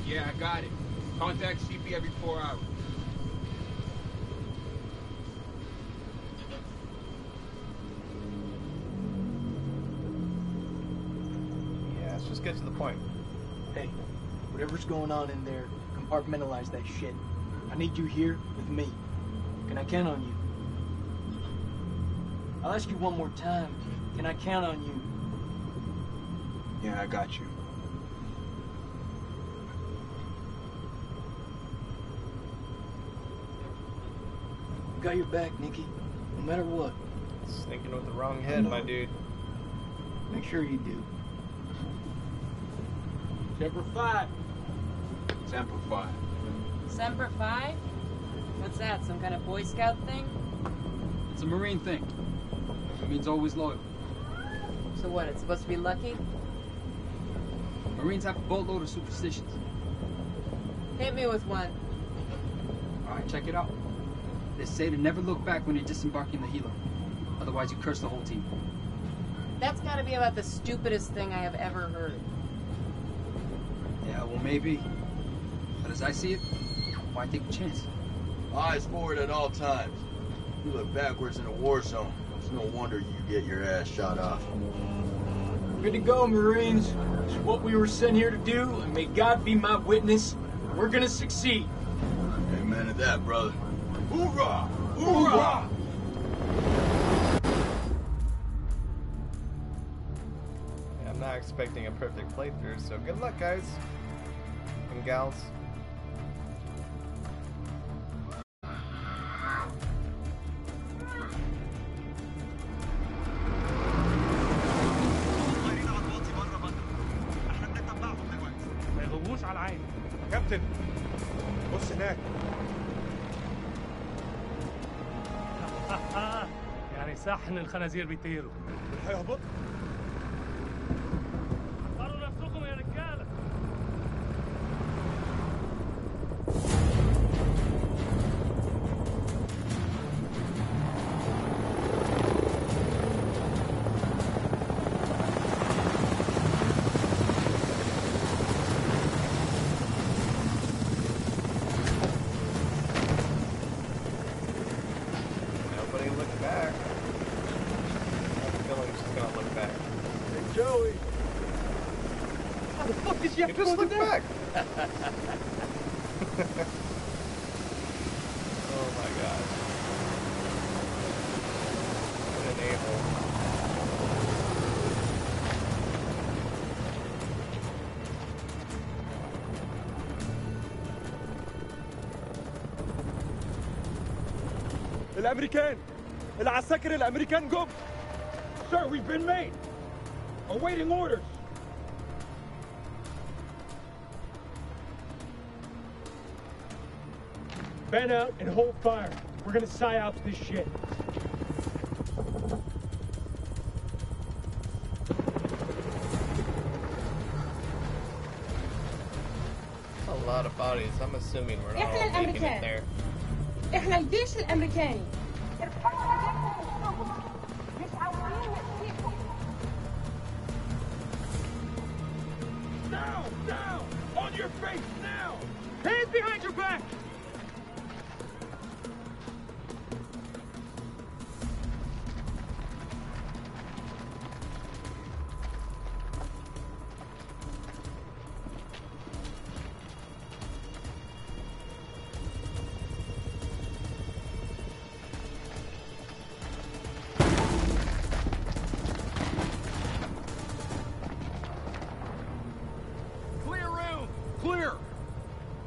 Yeah, I got it. Contact CP every 4 hours. Yeah, let's just get to the point. Hey, whatever's going on in there, compartmentalize that shit. I need you here with me. Can I count on you? I'll ask you one more time. Can I count on you? Yeah, I got you. Got your back, Nikki. No matter what. Thinking with the wrong head, my dude. Make sure you do. Semper Fi. Semper Fi. Semper Fi? What's that, some kind of Boy Scout thing? It's a Marine thing. It means always loyal. So what, it's supposed to be lucky? Marines have a boatload of superstitions. Hit me with one. Alright, check it out. They say to never look back when you're disembarking the helo. Otherwise you curse the whole team. That's gotta be about the stupidest thing I have ever heard. Yeah, well maybe. But as I see it, why take the chance? Eyes forward at all times. You look backwards in a war zone. It's no wonder you get your ass shot off. Good to go, Marines. It's what we were sent here to do, and may God be my witness. We're gonna succeed. Amen to that, brother. Hoorah! Hoorah! Yeah, I'm not expecting a perfect playthrough, so good luck, guys and gals. ما يغوموش على العين. كابتن بص هناك. يعني صحن الخنازير بيطيروا. هيهبط. حضروا نفسكم يا رجاله. Nobody look back. I have a feeling she's gonna look back. Hey, Joey. How the fuck did you have to just go look to that? back. Oh my gosh. What an a-hole. الامريكان العساكر الامريكان جم. Sir, we've been made. Awaiting orders. Fan out and hold fire. We're gonna psy-ops this shit. A lot of bodies. I'm assuming we're not إحنا all making it الأمريكان. there. احنا الجيش الامريكاني. Down! Down! On your face now! Hands behind your back!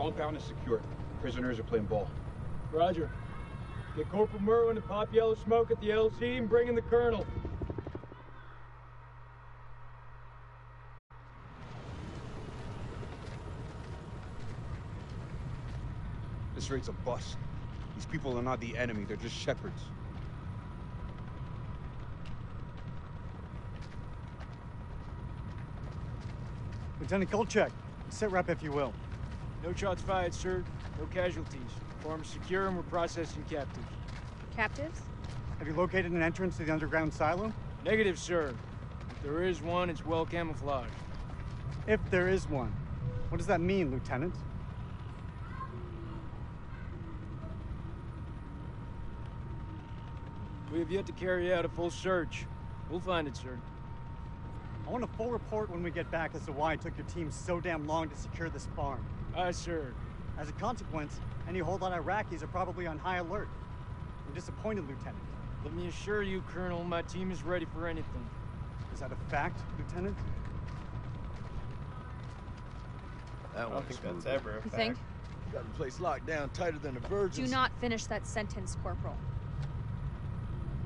Compound is secure. Prisoners are playing ball. Roger. Get Corporal Merwin to pop yellow smoke at the LZ and bring in the Colonel. This raid's a bust. These people are not the enemy, they're just shepherds. Lieutenant Kolchak, sit rep if you will. No shots fired, sir. No casualties. Farm is secure and we're processing captives. Captives? Have you located an entrance to the underground silo? Negative, sir. If there is one, it's well camouflaged. If there is one. What does that mean, Lieutenant? We have yet to carry out a full search. We'll find it, sir. I want a full report when we get back as to why it took your team so damn long to secure this farm. Aye, sir. As a consequence, any holdout Iraqis are probably on high alert. I'm disappointed, Lieutenant. Let me assure you, Colonel, my team is ready for anything. Is that a fact, Lieutenant? I don't think that's ever a You fact. think? Got the place locked down tighter than a virgin's. Do not finish that sentence, Corporal.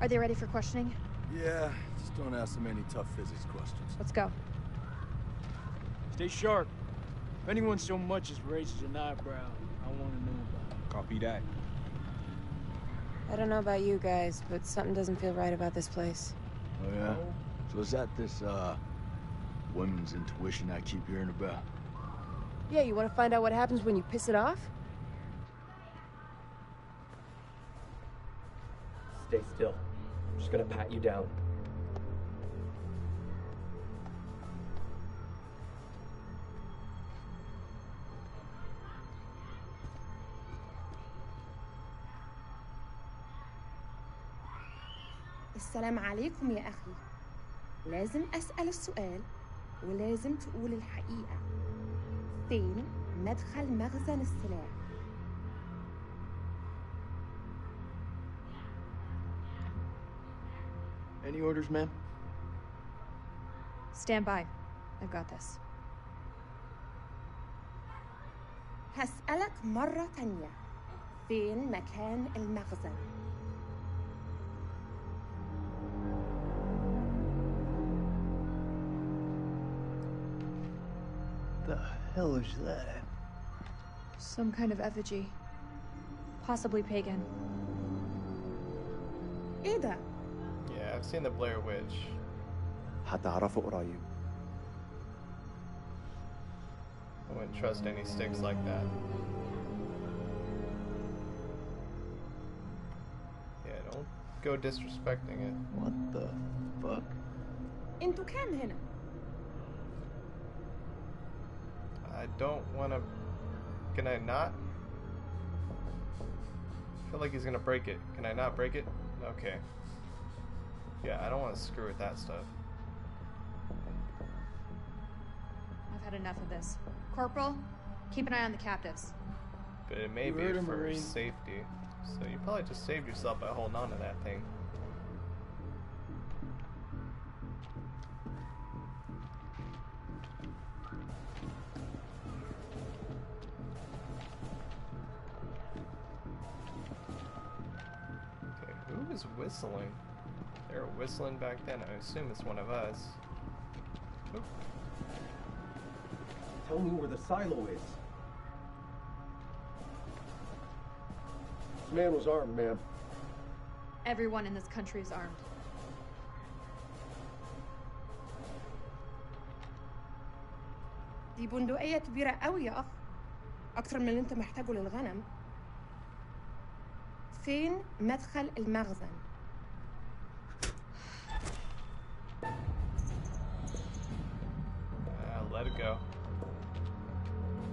Are they ready for questioning? Yeah, just don't ask them any tough physics questions. Let's go. Stay sharp. If anyone so much as raises an eyebrow, I want to know about it. Copy that. I don't know about you guys, but something doesn't feel right about this place. Oh, yeah? So is that this, women's intuition I keep hearing about? Yeah, you want to find out what happens when you piss it off? Stay still. I'm just gonna pat you down. السلام عليكم يا أخي. لازم أسأل السؤال ولازم تقول الحقيقة. فين مدخل مخزن السلاح؟ Any orders, ma'am? Stand by. I've got this. هسألك مرة تانية. فين مكان المخزن؟ The hell is that? Some kind of effigy. Possibly pagan. إيه ده؟ Yeah, I've seen the Blair Witch. هتعرفه قريب. I wouldn't trust any sticks like that. Yeah, don't go disrespecting it. What the fuck? انتوا كام هنا؟ I don't want to... Can I not? I feel like he's gonna break it. Can I not break it? Okay. Yeah, I don't want to screw with that stuff. I've had enough of this. Corporal, keep an eye on the captives. But it may You be heard him, for Marine. safety. So you probably just saved yourself by holding on to that thing. Okay, who is whistling? They were whistling back then. I assume it's one of us. Oop. Tell me where the silo is. This man was armed, ma'am. Everyone in this country is armed. دي بندقية كبيرة قوي يا أخ. أكتر من اللي أنت محتاجه للغنم. فين مدخل المخزن؟ Let it go.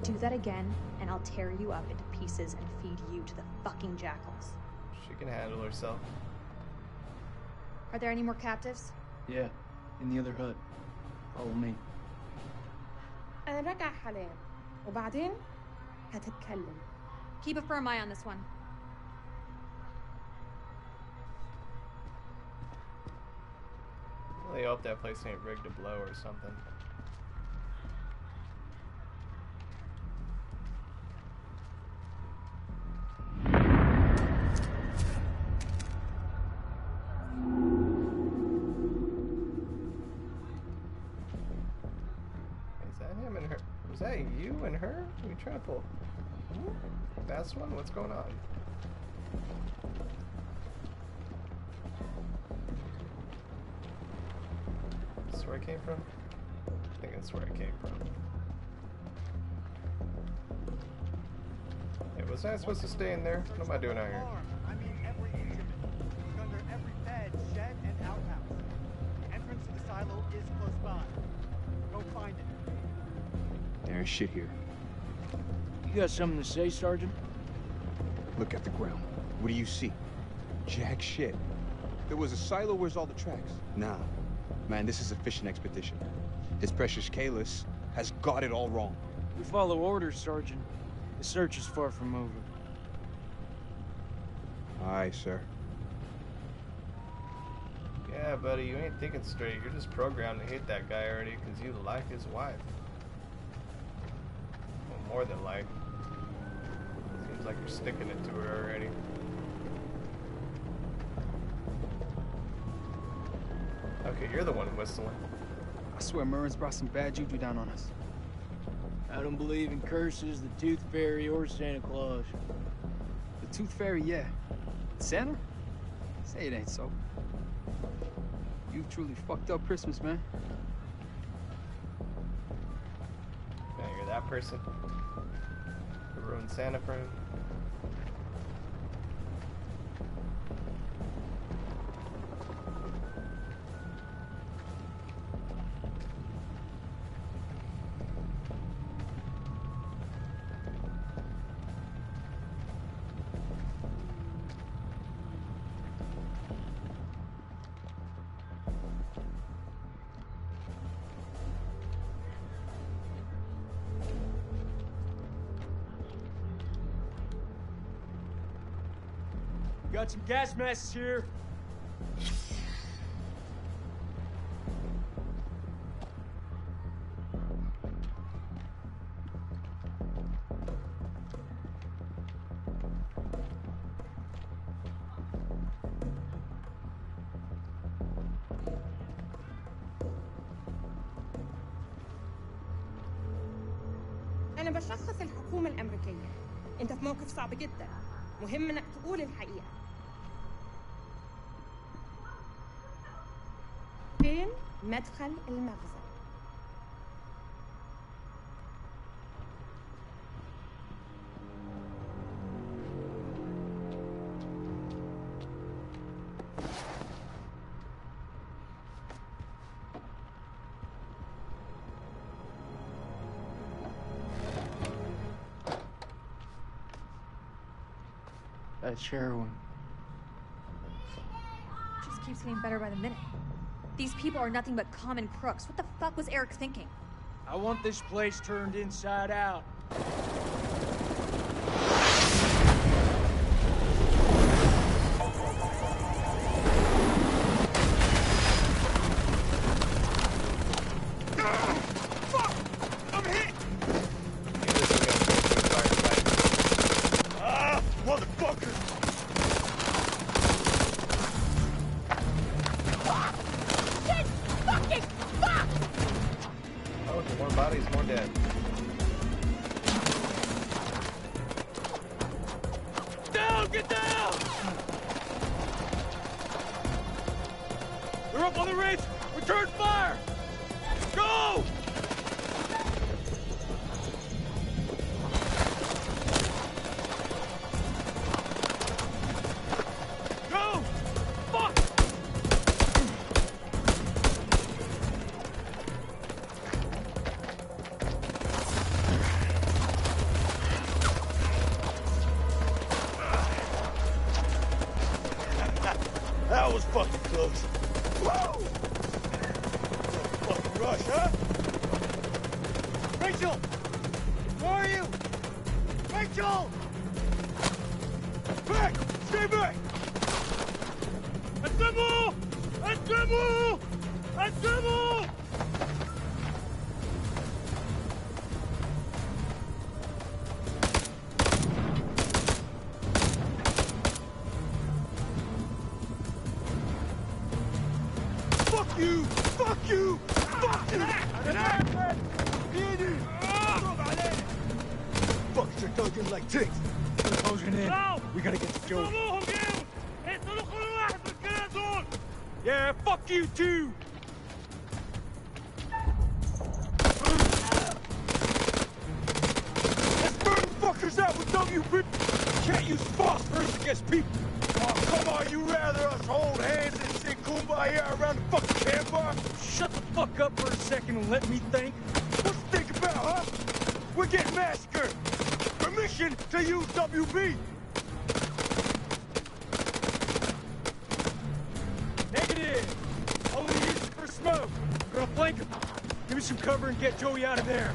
Do that again, and I'll tear you up into pieces and feed you to the fucking jackals. She can handle herself. Are there any more captives? Yeah, in the other hut. Follow me. أنا راجع حاليا. وبعدين هتتكلم. Keep a firm eye on this one. I really hope that place ain't rigged to blow or something. Is that you and her? Are you trying to pull? That's one? What's going on? Is this where I came from? I think that's where I came from. Hey, was I supposed to stay in there? What am I doing out here? I mean every inch of it. Look under every bed, shed, and outhouse. The entrance to the silo is close by. Go find it. There's shit here. You got something to say, Sergeant? Look at the ground. What do you see? Jack shit. There was a silo. Where's all the tracks? Nah. Man, this is a fishing expedition. His precious Kalis has got it all wrong. We follow orders, Sergeant. The search is far from over. Aye, sir. Yeah, buddy, you ain't thinking straight. You're just programmed to hate that guy already because you like his wife. Well, more than like. Seems like you're sticking it to her already. Okay, you're the one whistling. I swear Murren's brought some bad juju down on us. I don't believe in curses, the Tooth Fairy, or Santa Claus. The Tooth Fairy, yeah. Santa? Say it ain't so. You've truly fucked up Christmas, man. Man, you're that person who ruined Santa for him. Got some gas masks here. أنا بشخص الحكومة الأمريكية. أنت في موقف صعب جدا. مهم إنك تقول الحقيقة. فين مدخل المخزن؟ That's heroin. Just keeps getting better by the minute. These people are nothing but common crooks. What the fuck was Eric thinking? I want this place turned inside out. That was fucking close. Whoa! Fucking rush, huh? Rachel! Where are you? Rachel! Back! Stay back! Assemble! Assemble! Assemble! Fuck you! Fuck you! Fuck you! dug in like ticks. We're closing in. We gotta get to Joey. Yeah, fuck you too! Let's burn fuckers out with WP! Can't use phosphorus against people! Oh, come on, you rather us hold hands and sing Kumbaya around the fucking campfire? Shut the fuck up for a second and let me think. What you think about, huh? We're getting massacred! Permission to use WP! Negative! Only use it for smoke! I'm gonna flank him! Give me some cover and get Joey out of there!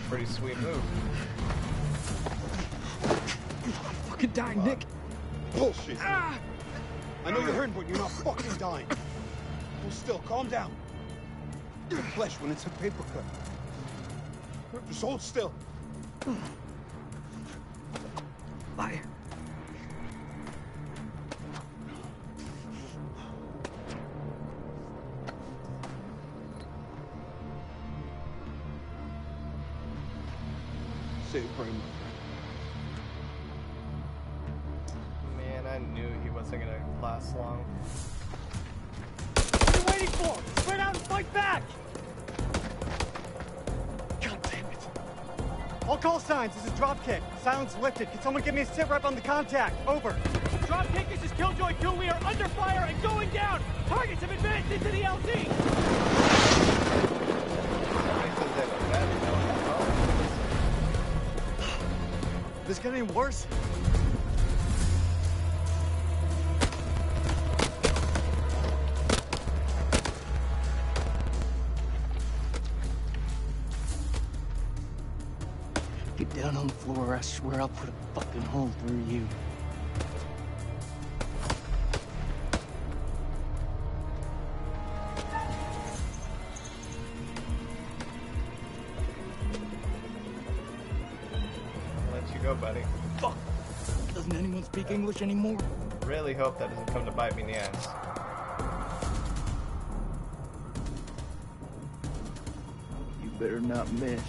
Pretty sweet move. Fucking dying, Nick. Bullshit. I know you're hurting, but you're not fucking dying. Hold still, calm down. It's flesh when it's a paper cut. Just hold still. Bye. Say a prayer, my friend. Man, I knew he wasn't gonna last long. What are you waiting for? Spread out and fight back! God damn it. All call signs, this is dropkick. Silence lifted. Can someone give me a sit rep on the contact? Over. Dropkick, this is Killjoy 2. We are under fire and going down. Targets have advanced into the LZ. This get any worse? Get down on the floor or I swear I'll put a fucking hole through you. Go, buddy. Fuck! Doesn't anyone speak English anymore? Really hope that doesn't come to bite me in the ass. You better not miss.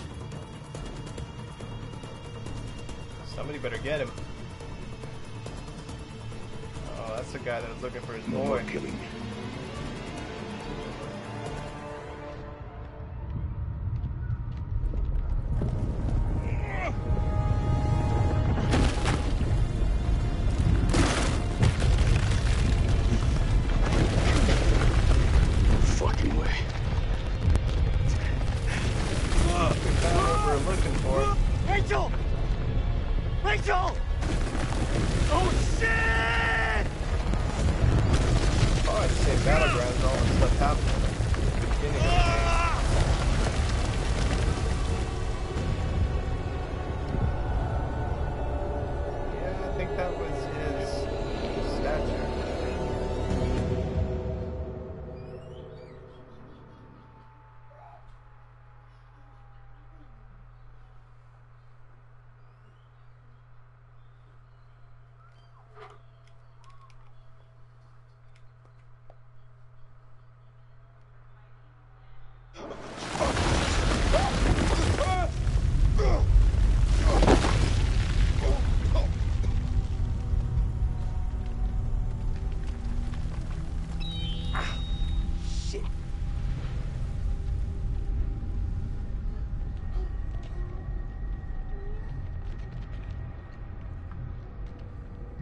Somebody better get him. Oh, that's the guy that was looking for his boy. More killing.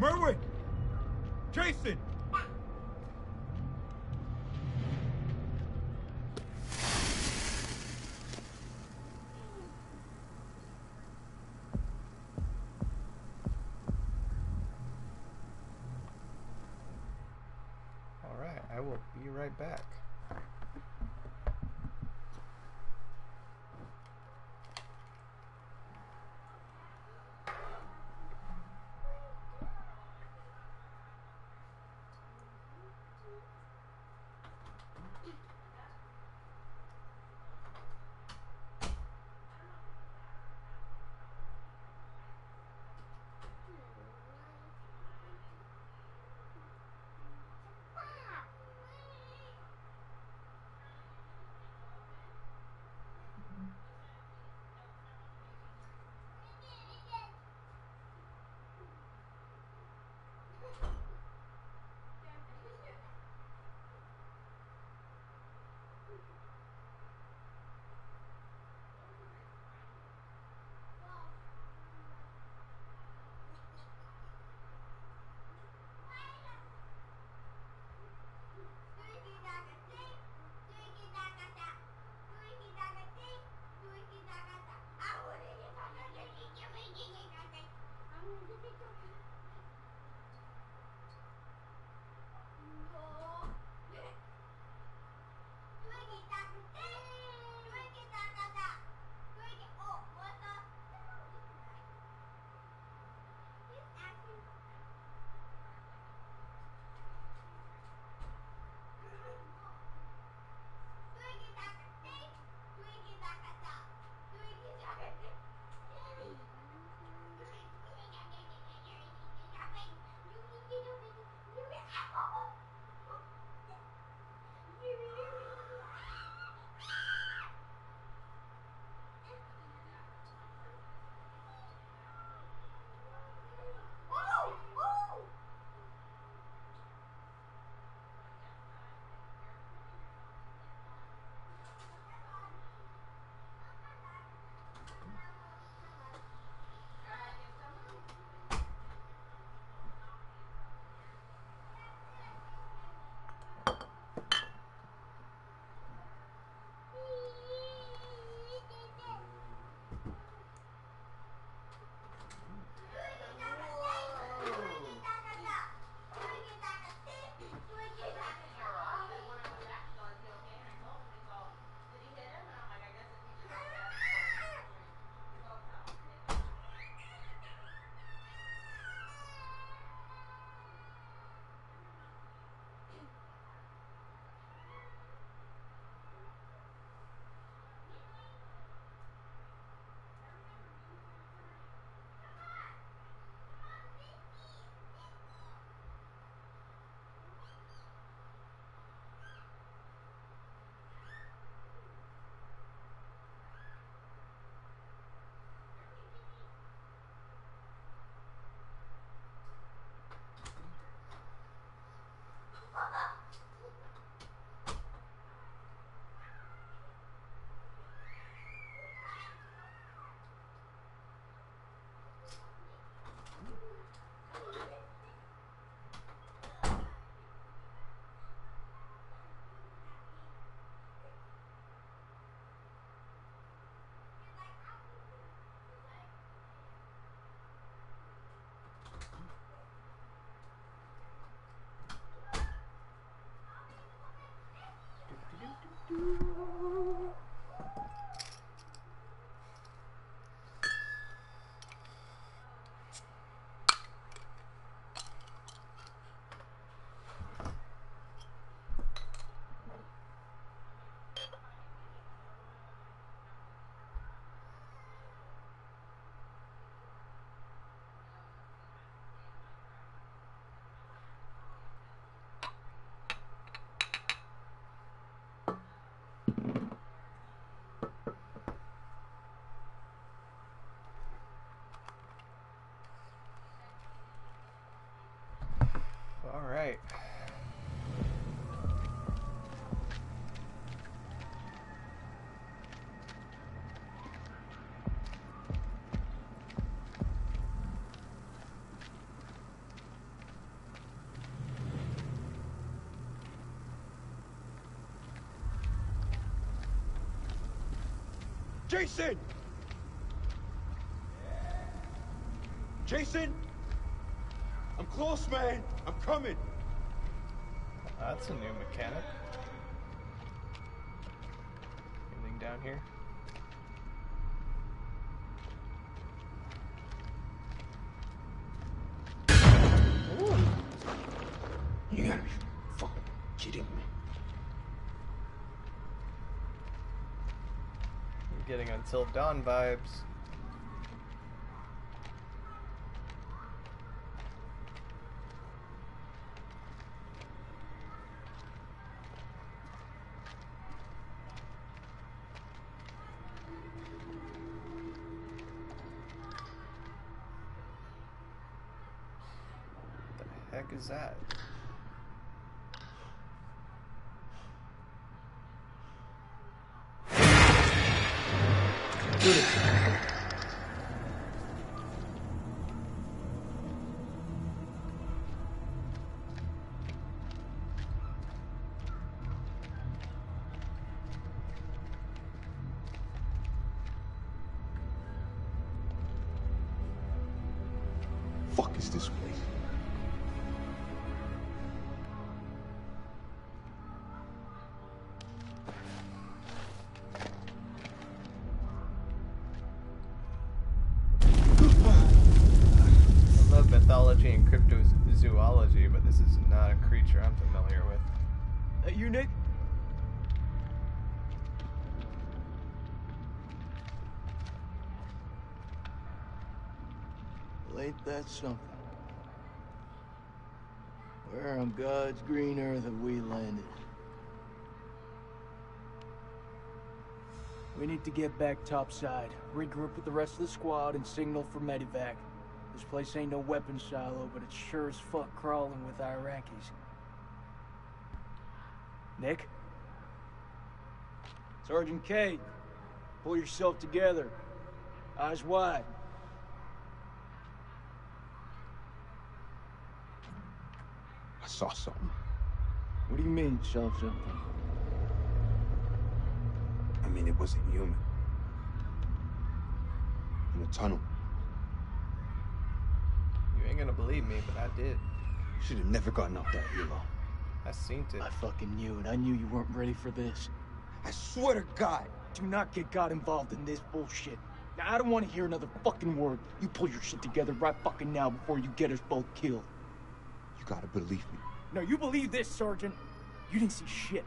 Merwin! Jason! Alright, I will be right back. Jason! Jason? I'm close, man. I'm coming. That's a new mechanic. Anything down here? Ooh. You gotta be fucking kidding me. I'm getting Until Dawn vibes. The heck is that? Fuck is this place? I love mythology and cryptozoology, but this is not a creature I'm familiar with. That you, Nick? Well, ain't that something? Where on God's green earth have we landed? We need to get back topside, regroup with the rest of the squad, and signal for medevac. This place ain't no weapons silo, but it's sure as fuck crawling with Iraqis. Nick? Sergeant K, pull yourself together. Eyes wide. I saw something. What do you mean, saw something? I mean, it wasn't human. In the tunnel. You ain't gonna believe me, but I did. You should have never gotten out that helo. I seen it. I fucking knew it. I knew you weren't ready for this. I swear to God. Do not get God involved in this bullshit. Now, I don't want to hear another fucking word. You pull your shit together right fucking now before you get us both killed. You gotta believe me. No, you believe this, Sergeant. You didn't see shit.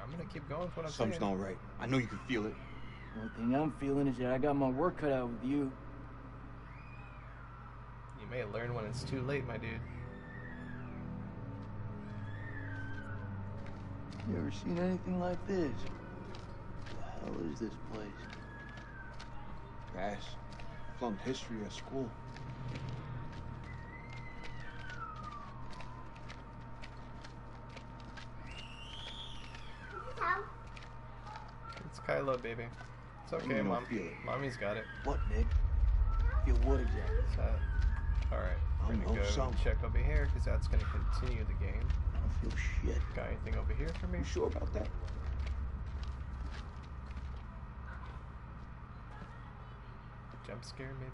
I'm gonna keep going with what I'm saying. Something's not right. I know you can feel it. One thing I'm feeling is that I got my work cut out with you. You may learn when it's too late, my dude. You ever seen anything like this? What the hell is this place? Grass. Flunked history at school. It's Kylo, baby. It's okay, Mom. Mommy's got it. What, Nick? Feel what exactly? Alright, we're gonna go and check over here, because that's gonna continue the game. I don't feel shit. Got anything over here for me? You sure about that? Jump scare, maybe?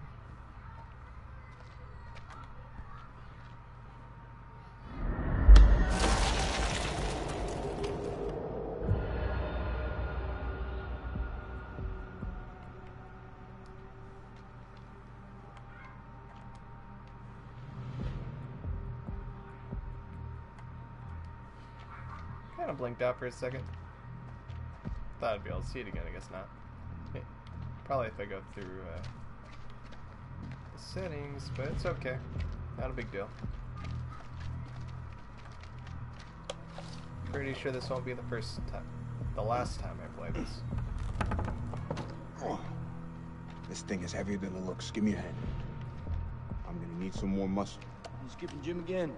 Kind of blinked out for a second. Thought I'd be able to see it again, I guess not. Probably if I go through the settings, but it's okay. Not a big deal. Pretty sure this won't be the last time I play this. Oh. This thing is heavier than it looks. Give me a hand. I'm gonna need some more muscle. He's skipping Jim again.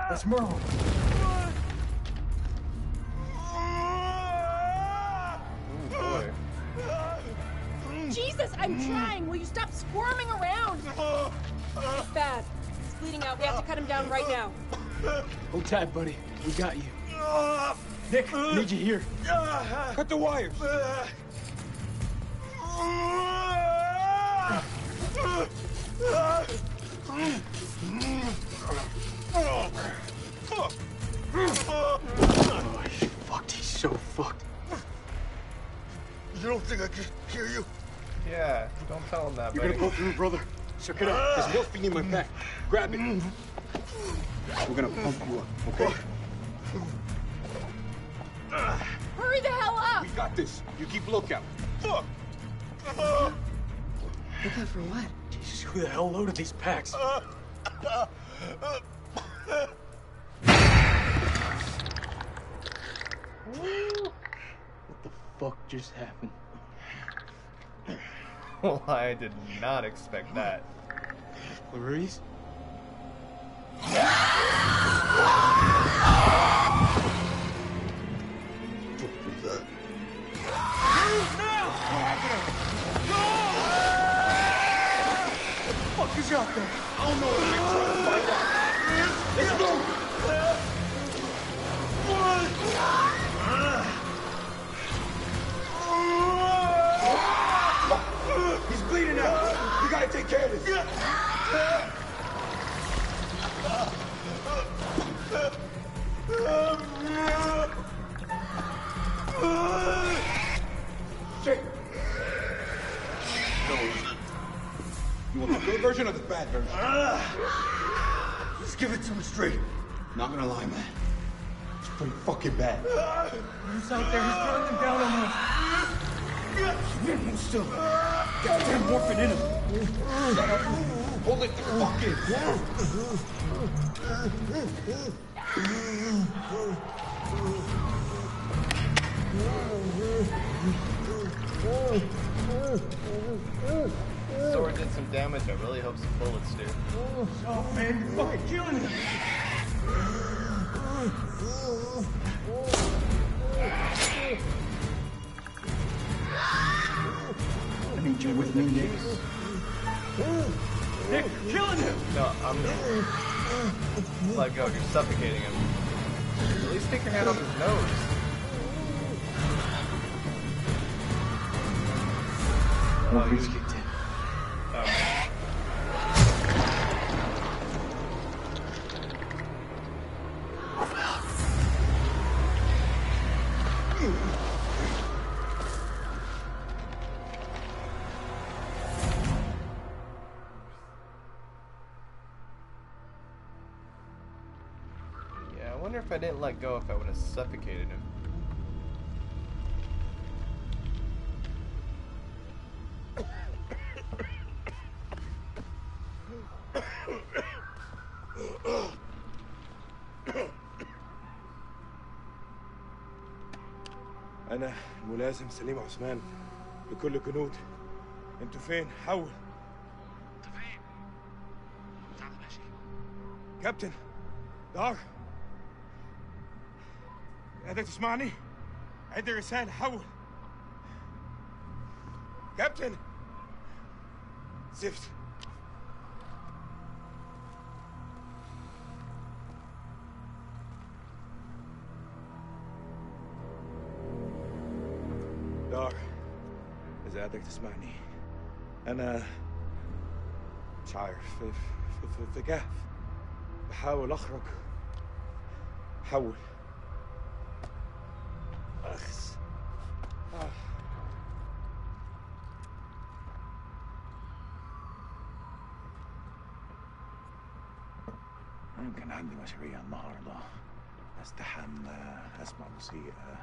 That's Merle. Boy. Jesus, I'm trying. Will you stop squirming around? bleeding out. We have to cut him down right now. Hold tight, buddy. We got you. Nick, I need you here. Cut the wires. Oh, he's fucked. He's so fucked. You don't think I can hear you? Yeah, don't tell him that, You're buddy. gonna pull through, brother. Check it out. There's morphine in my pack. Grab it. We're gonna pump you up, okay? Hurry the hell up! We got this. You keep lookout. Fuck! Looking for what? Jesus, who the hell loaded these packs? What the fuck just happened? Well, I did not expect that. Clarice? What the fuck is out there? I don't know what I'm trying to find out. Let's go! He's bleeding out. We gotta take care of this. Shit. You want the good version or the bad version? Just give it to me straight. Not gonna lie, man. It's pretty fucking bad. Who's out there? He's throwing them down on us. Man, move still. Got damn morphine in him. Hold it the fuck in. Sword did some damage. I really hope some bullets do. Oh, man, you're fucking killing him. I need you with me, Nick. Nick, you're killing him. No, I'm not. Let go. You're suffocating him. At least take your hand off his nose. Oh, He's kicked in. Oh. Yeah, I wonder if I didn't let go if I would have suffocated him. أنا الملازم سليم عثمان لكل الجنود. أنتوا فين؟ حول. أنت فين؟ تعال ماشي. كابتن دار. قادر تسمعني؟ عد الرسالة حول. كابتن. زفت. دار، إذا قادر تسمعني أنا مش عارف في كهف بحاول أخرج. حول. أخس. يمكن عندي مشاريع النهارده، استحمى، اسمع موسيقى،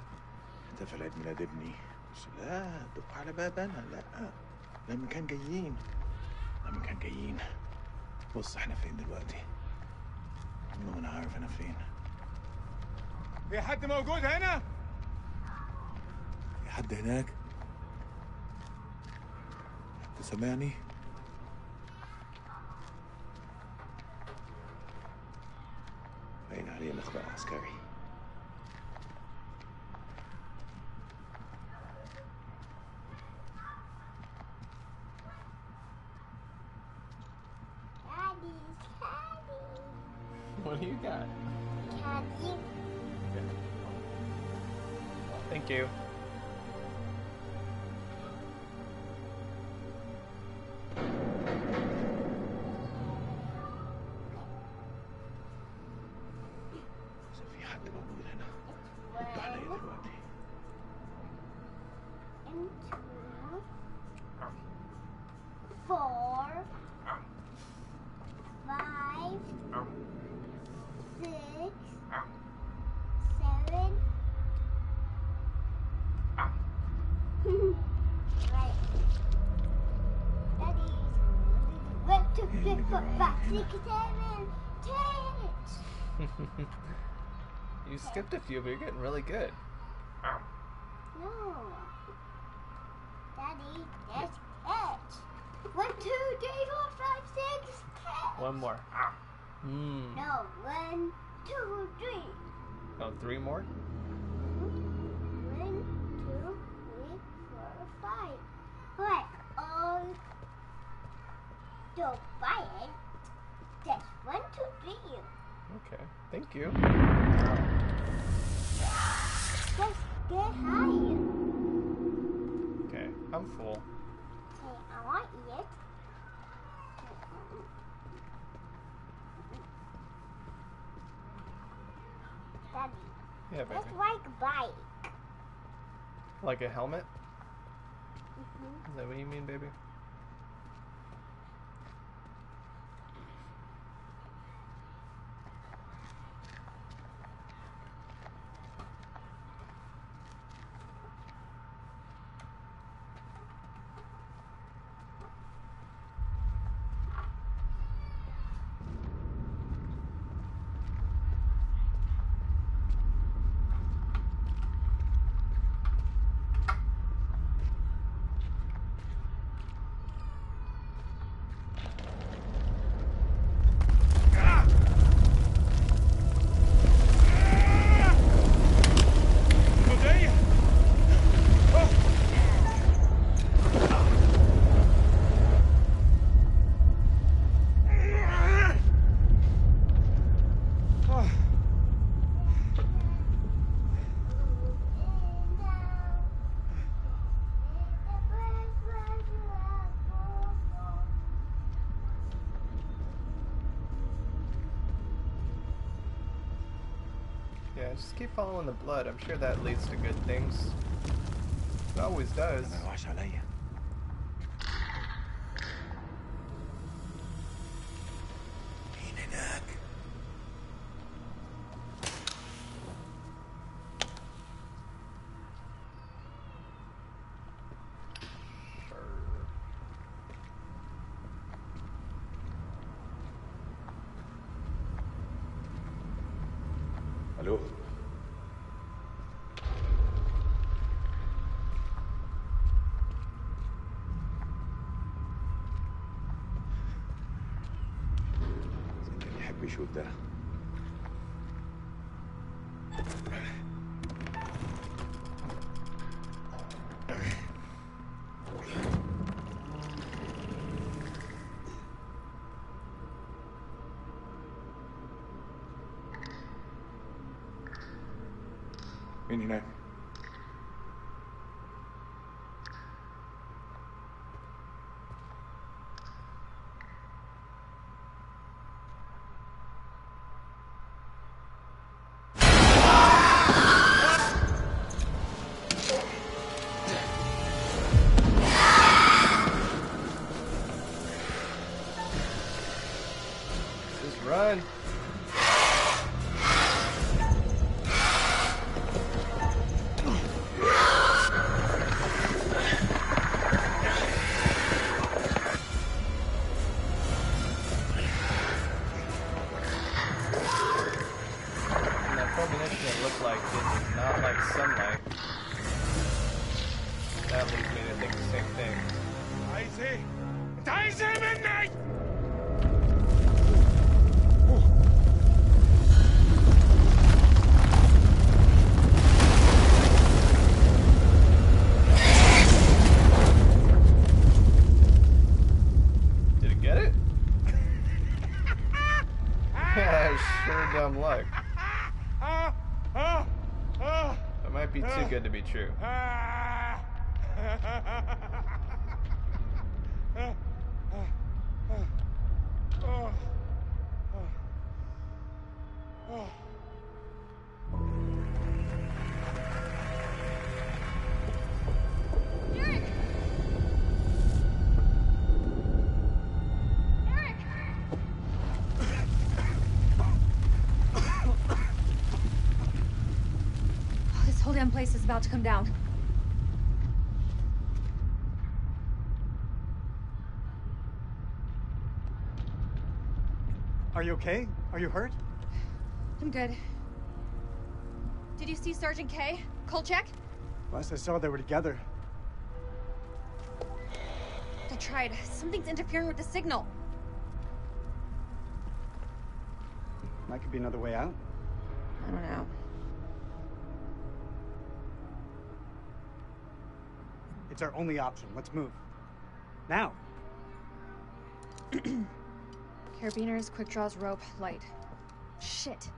احتفل عيد ميلاد ابني، بس لا دق على باب انا، لا لما كان جايين. بص احنا فين دلوقتي؟ والله انا عارف انا فين. في حد موجود هنا؟ في حد هناك؟ حد سامعني؟ باين عليه مخبأ عسكري. What do you got? Candy. Okay. Thank you. في حد موجود هنا رد عليا دلوقتي. And 2, 4, 5, 6, 7. Right. Daddy. 1, 2, 3, 4, 5, 6, 7, 10. You skipped a few, but you're getting really good. No. Daddy, that's catch. 1, 2, 3, 4, 5, 6, catch. One more. Mm. No, 1, 2, 3. Oh, 3 more? 1, 2, 3, 4, 5. Alright, don't buy it. Just 1, 2, 3. Okay, thank you. Just get higher. Okay, I'm full. Okay, I want it. Daddy, Yeah, baby. it's like a bike. Like a helmet? Mm-hmm. Is that what you mean, baby? Yeah, just keep following the blood. I'm sure that leads to good things. It always does. الو كان يحب يشوف ده. مين هناك؟ Just run. That leads me to think the same thing. عايز ايه؟ انت عايز ايه مني؟ is sure dumb luck. That might be too good to be true. This whole damn place is about to come down. Are you okay? Are you hurt? I'm good. Did you see Sergeant K? Kolchak? Last I saw, they were together. I tried. Something's interfering with the signal. Might could be another way out. I don't know. It's our only option. Let's move. Now. Carabiners, quick draws, rope, light. Shit.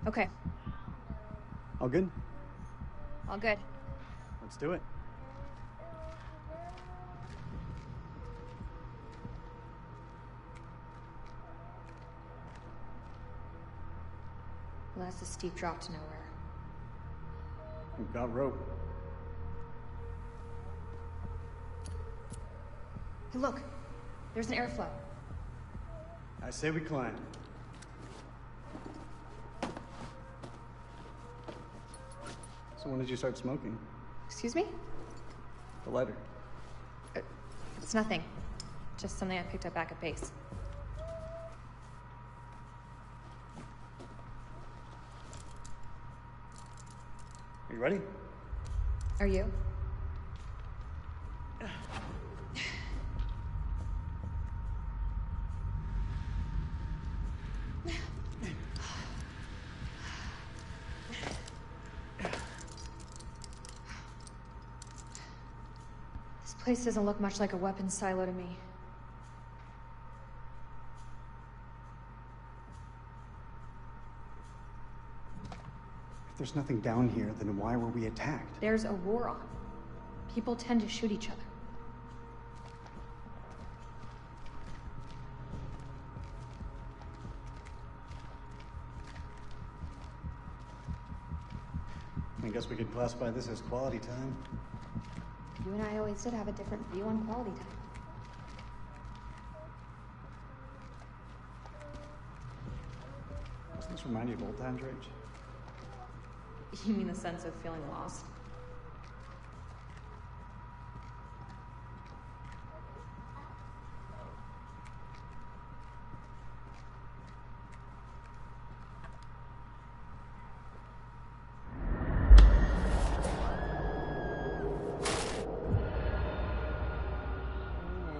Okay. All good? All good. Let's do it. Well, that's a steep drop to nowhere. We've got rope. Hey, look. There's an airflow. I say we climb. So when did you start smoking? Excuse me? The lighter. It's nothing. Just something I picked up back at base. Are you ready? Are you? This place doesn't look much like a weapons silo to me. If there's nothing down here, then why were we attacked? There's a war on. People tend to shoot each other. I guess we could classify this as quality time. You and I always did have a different view on quality time. Doesn't this remind you of old times, Rach? You mean the sense of feeling lost?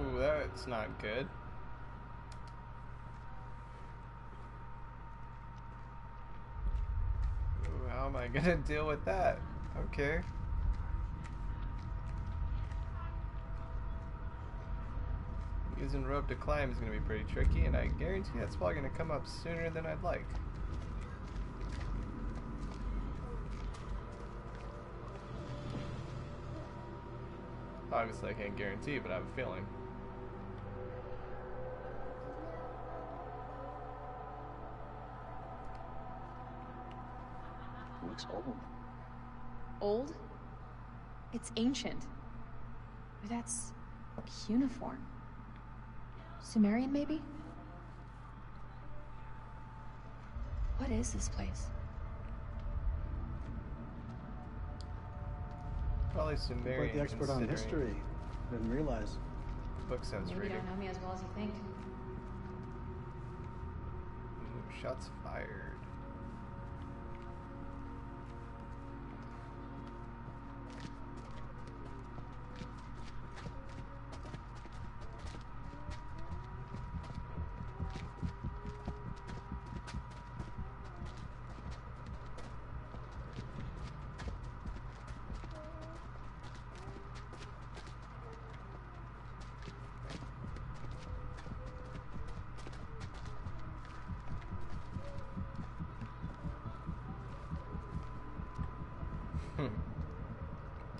Ooh, that's not good. Ooh, how am I gonna deal with that? Okay. Using rope to climb is gonna be pretty tricky, and I guarantee that's probably gonna come up sooner than I'd like. Obviously I can't guarantee, but I have a feeling. Looks old. Old? It's ancient. Or that's cuneiform. Sumerian, maybe? What is this place? Probably Sumerian. Quite the expert on history. Didn't realize. Book sense Maybe you reader. don't know me as well as you think. Ooh, shots fired.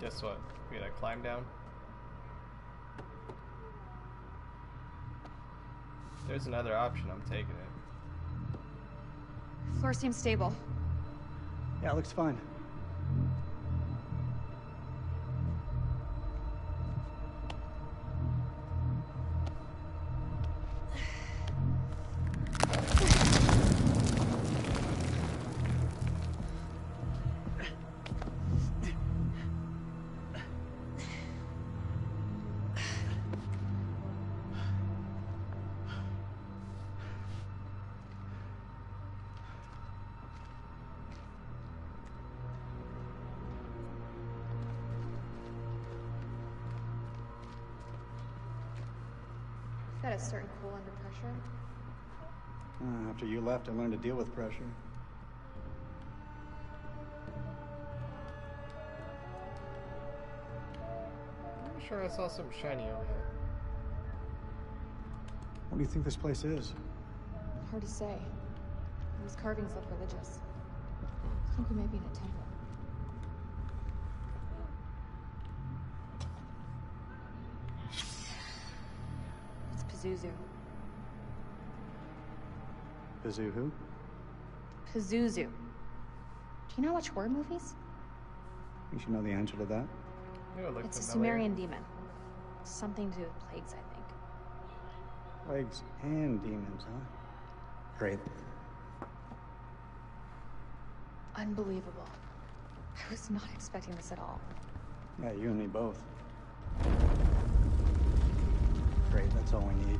Guess what? We gotta climb down. There's another option, I'm taking it. Floor seems stable. Yeah, it looks fine. Got a certain cool under pressure. After you left, I learned to deal with pressure. I'm sure I saw something shiny over here. What do you think this place is? Hard to say. These carvings look religious. I think we may be in a temple. It's Pazuzu. Pazuzu who? Pazuzu. Do you not watch horror movies? You should know the answer to that. It's a Sumerian demon. Something to do with plagues, I think. Plagues and demons, huh? Great. Unbelievable. I was not expecting this at all. Yeah, you and me both. Great, that's all we need.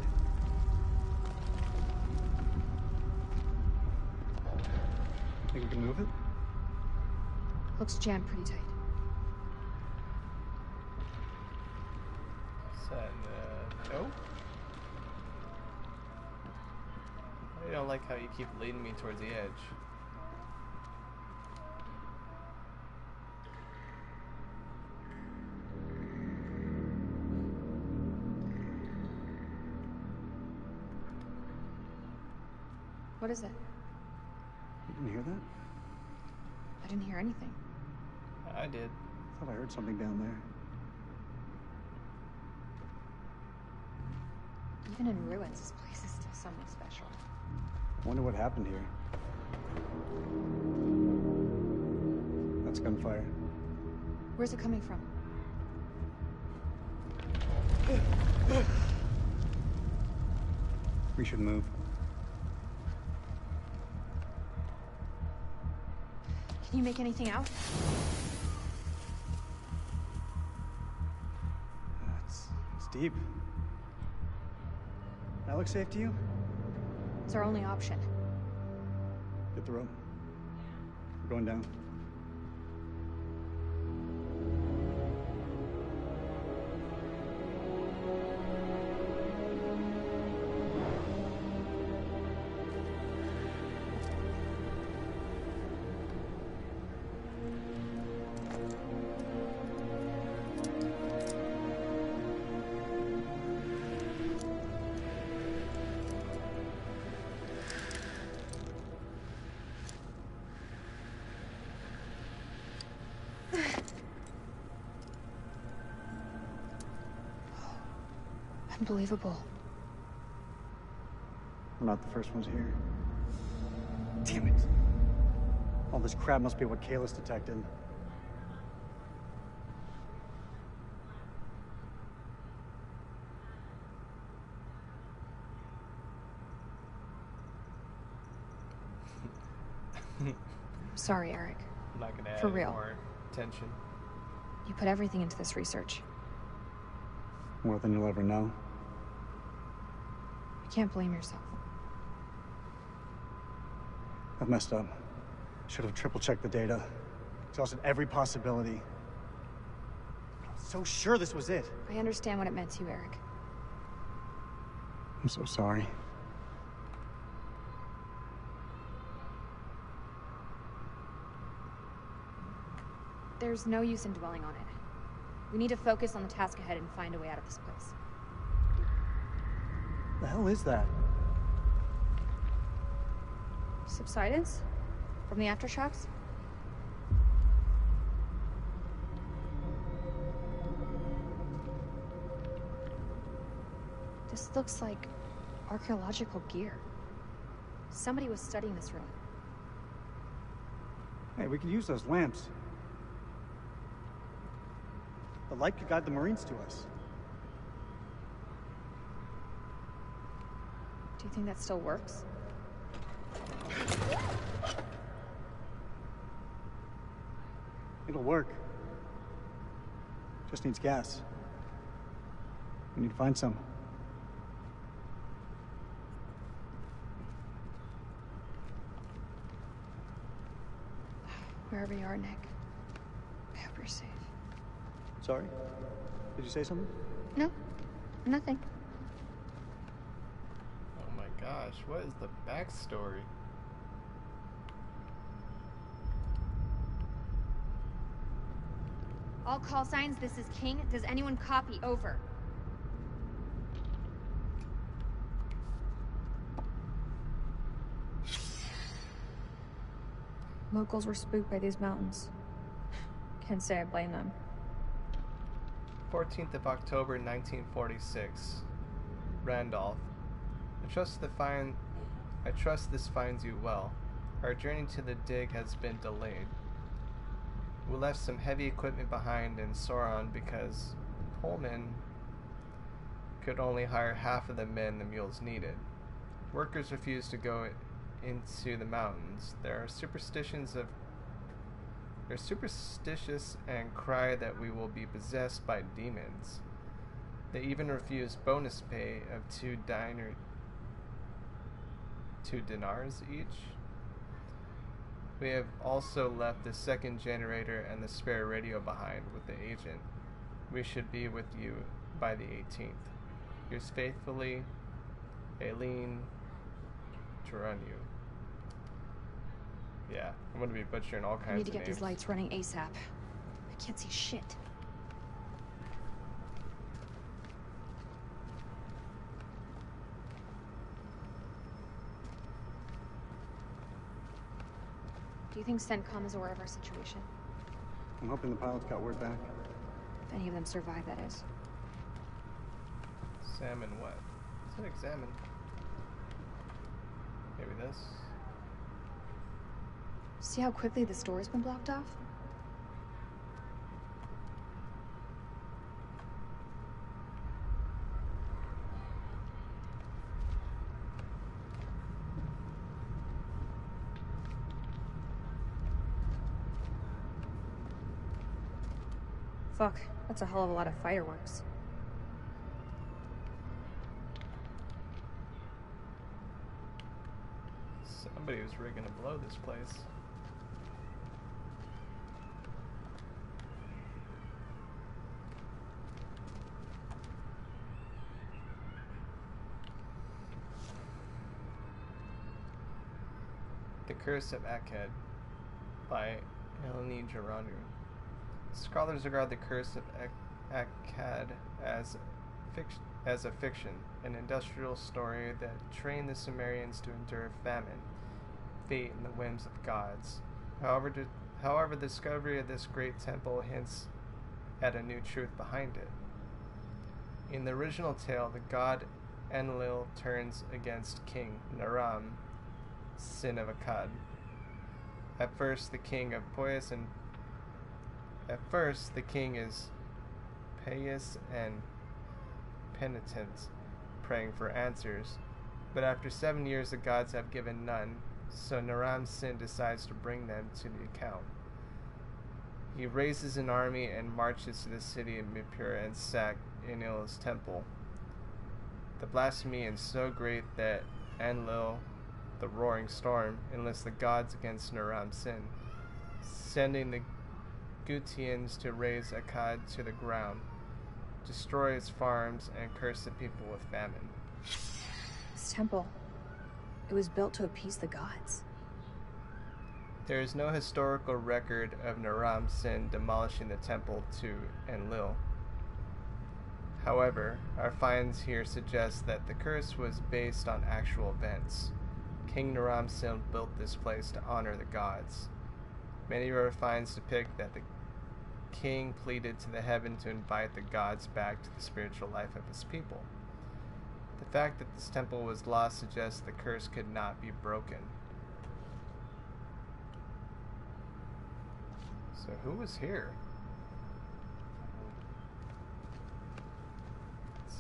Think we can move it? Looks jammed pretty tight. No? I don't like how you keep leading me towards the edge. What is it? You didn't hear that? I didn't hear anything. I did. I thought I heard something down there. Even in ruins, this place is still something special. I wonder what happened here. That's gunfire. Where's it coming from? We should move. Can you make anything out? It's deep. That looks safe to you? It's our only option. Get the rope. We're going down. Unbelievable. We're not the first ones here. Damn it! All this crap must be what Kalis detected. Sorry, Eric. I'm not gonna add For any real. more tension. You put everything into this research. More than you'll ever know. You can't blame yourself. I've messed up. Should have triple-checked the data. Exhausted every possibility. I'm so sure this was it. I understand what it meant to you, Eric. I'm so sorry. There's no use in dwelling on it. We need to focus on the task ahead and find a way out of this place. The hell is that? Subsidence? From the aftershocks? This looks like archaeological gear. Somebody was studying this room. Hey, we could use those lamps. The light could guide the Marines to us. Do you think that still works? It'll work. Just needs gas. We need to find some. Wherever you are, Nick, I hope you're safe. Sorry? Did you say something? No, nothing. Oh my gosh, what is the backstory? All call signs, this is King. Does anyone copy? Over. Locals were spooked by these mountains. Can't say I blame them. 14th of October, 1946. Randolph. I trust this finds you well. Our journey to the dig has been delayed. We left some heavy equipment behind in Sauron because Pullman could only hire half of the men the mules needed. Workers refused to go into the mountains. They're superstitious and cry that we will be possessed by demons. They even refuse bonus pay of 2 dinars each. We have also left the second generator and the spare radio behind with the agent. We should be with you by the 18th. Yours faithfully, Aileen Geronio. Yeah, I'm gonna be butchering all kinds of names. We need to get these lights running ASAP. I can't see shit. Do you think CENTCOM is aware of our situation? I'm hoping the pilots got word back. If any of them survive, that is. Salmon what? What's an examine? Maybe this? See how quickly this door's been blocked off? Fuck, that's a hell of a lot of fireworks. Somebody was rigging to blow this place. The Curse of Akkad by Eleni Geranu. Scholars regard the Curse of Akkad as a fiction, an industrial story that trained the Sumerians to endure famine, fate, and the whims of gods. However, the discovery of this great temple hints at a new truth behind it. In the original tale, the god Enlil turns against King Naram, sin of Akkad. At first, the king is pious and penitent, praying for answers. But after 7 years, the gods have given none, so Naram's sin decides to bring them to the account. He raises an army and marches to the city of Nippur and sack Enlil's temple. The blasphemy is so great that Enlil, the roaring storm, enlists the gods against Naram's sin, sending the Gutians to raze Akkad to the ground, destroy its farms, and curse the people with famine. This temple, it was built to appease the gods. There is no historical record of Naram's sin demolishing the temple to Enlil. However, our finds here suggest that the curse was based on actual events. King Naram's sin built this place to honor the gods. Many of our finds depict that the king pleaded to the heaven to invite the gods back to the spiritual life of his people. The fact that this temple was lost suggests the curse could not be broken. So who was here?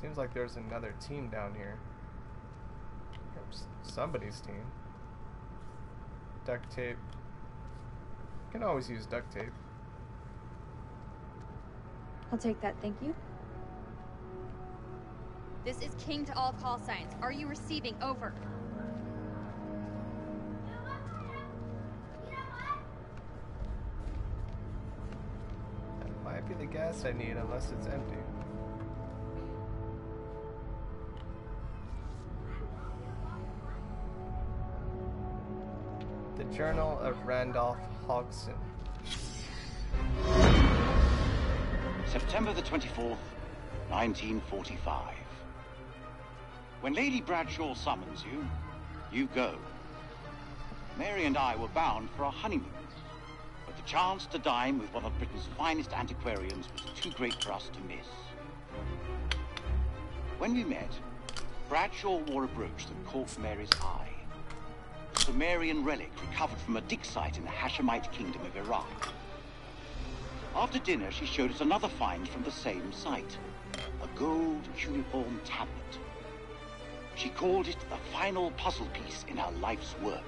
Seems like there's another team down here. Or somebody's team. Duct tape. Can always use duct tape. I'll take that, thank you. This is King to all call signs. Are you receiving? Over. That might be the gas I need unless it's empty. The Journal of Randolph Hodgson. September the 24th, 1945. When Lady Bradshaw summons you, you go. Mary and I were bound for a honeymoon, but the chance to dine with one of Britain's finest antiquarians was too great for us to miss. When we met, Bradshaw wore a brooch that caught Mary's eye. A Sumerian relic recovered from a dig site in the Hashemite kingdom of Iraq. After dinner, she showed us another find from the same site, a gold cuneiform tablet. She called it the final puzzle piece in her life's work,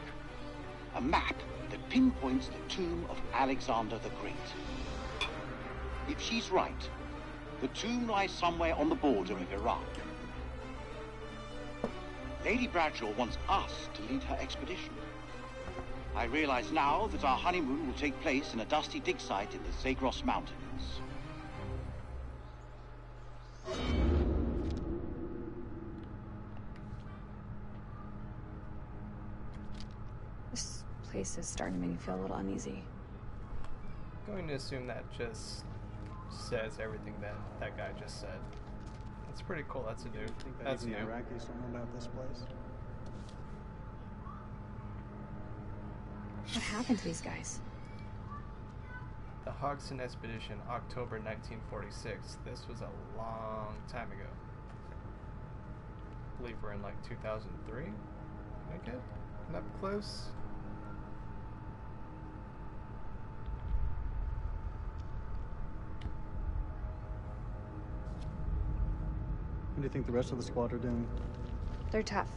a map that pinpoints the tomb of Alexander the Great. If she's right, the tomb lies somewhere on the border of Iraq. Lady Bradshaw wants us to lead her expedition. I realize now that our honeymoon will take place in a dusty dig site in the Zagros Mountains. This place is starting to make me feel a little uneasy. I'm going to assume that just says everything that that guy just said. That's pretty cool. That's a dude. That's new. Even the Iraqis don't know about this place. What happened to these guys? The Hodgson Expedition, October 1946. This was a long time ago. I believe we're in like 2003. Okay, up close. What do you think the rest of the squad are doing? They're tough.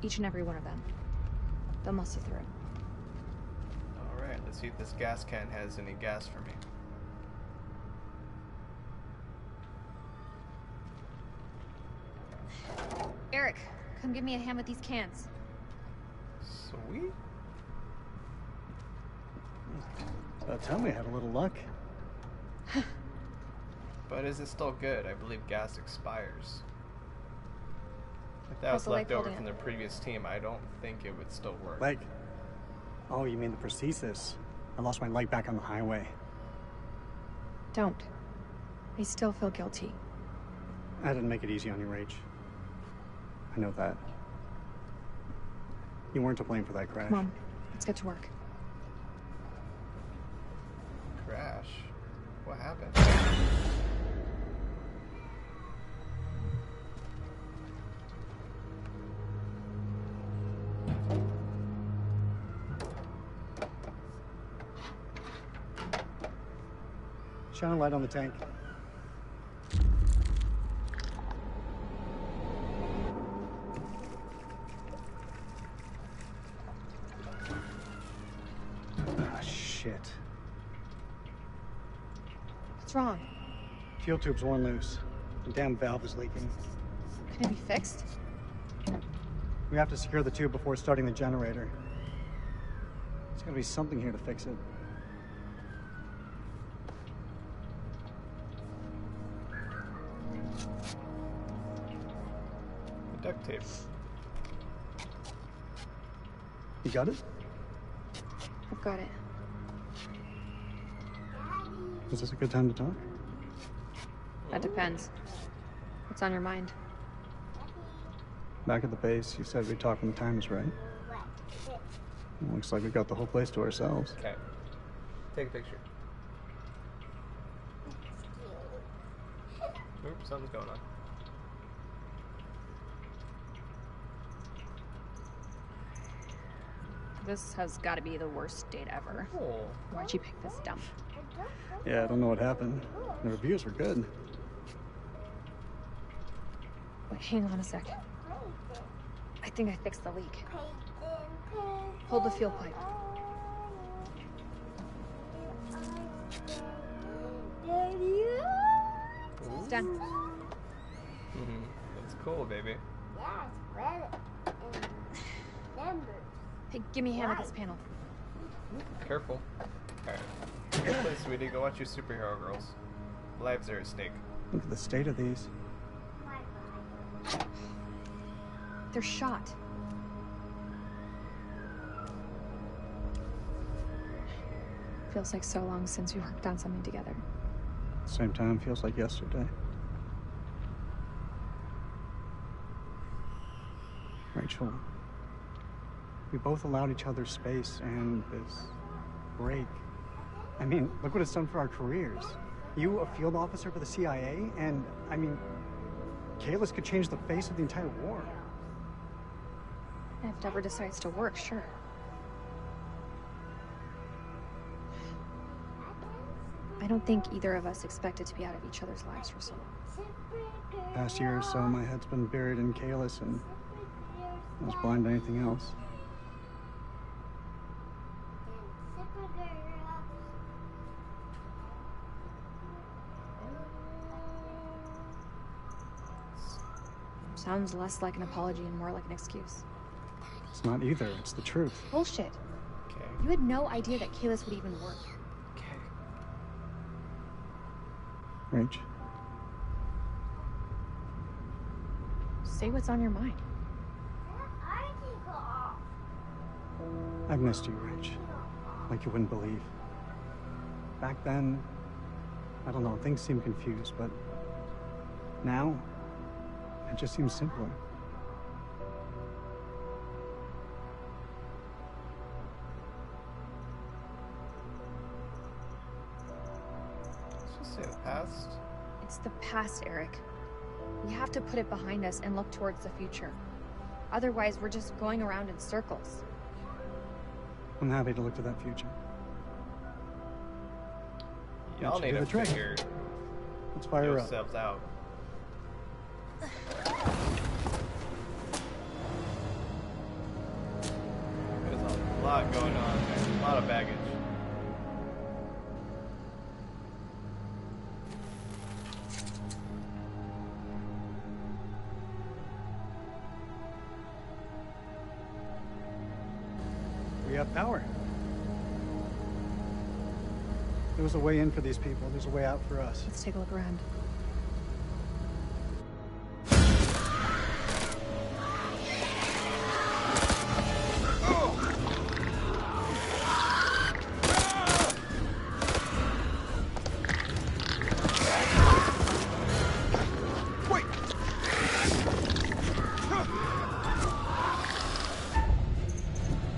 Each and every one of them. They'll muscle through. Alright, let's see if this gas can has any gas for me. Eric, come give me a hand with these cans. Sweet. About time we had a little luck. But is it still good? I believe gas expires. If that was left over from the previous team, I don't think it would still work. Leg? Oh, you mean the prosthesis? I lost my leg back on the highway. Don't. I still feel guilty. I didn't make it easy on you, Rach. I know that. You weren't to blame for that crash. Come on, let's get to work. Crash? What happened? Shine a light on the tank. Ah, shit. What's wrong? Fuel tube's worn loose. The damn valve is leaking. Can it be fixed? We have to secure the tube before starting the generator. There's gotta be something here to fix it. Duct tape. You got it? I've got it. Is this a good time to talk? That depends. What's on your mind? Back at the base, you said we'd talk when the time is right. Looks like we got the whole place to ourselves. Okay. Take a picture. Oops, something's going on. This has got to be the worst date ever. Oh. Why'd you pick this dump? Yeah, I don't know what happened. The reviews were good. Wait, hang on a sec. I think I fixed the leak. Hold the fuel pipe. It's done. That's cool, baby. Hey, give me a hand with this panel. Careful. Alright. Good place, sweetie. Go watch your superhero girls. Lives are at stake. Look at the state of these. They're shot. Feels like so long since we worked on something together. Same time, feels like yesterday. Rachel, we both allowed each other space and this break. I mean, look what it's done for our careers. You, a field officer for the CIA, and, I mean, Kalis could change the face of the entire war. If it ever decides to work, sure. I don't think either of us expected to be out of each other's lives for so long. Past year or so, my head's been buried in Kalis, and I was blind to anything else. Sounds less like an apology and more like an excuse. It's not either, it's the truth. Bullshit. Okay. You had no idea that Kalis would even work. Rach. Say what's on your mind. I've missed you, Rach. Like you wouldn't believe. Back then, I don't know, things seemed confused, but now, it just seems simpler. Let's just say the past. It's the past, Eric. We have to put it behind us and look towards the future. Otherwise, we're just going around in circles. I'm happy to look to that future. Y'all need to figure Let's fire up. yourselves out. There's a lot going on there. A lot of baggage. We have power. There was a way in for these people. There's a way out for us. Let's take a look around.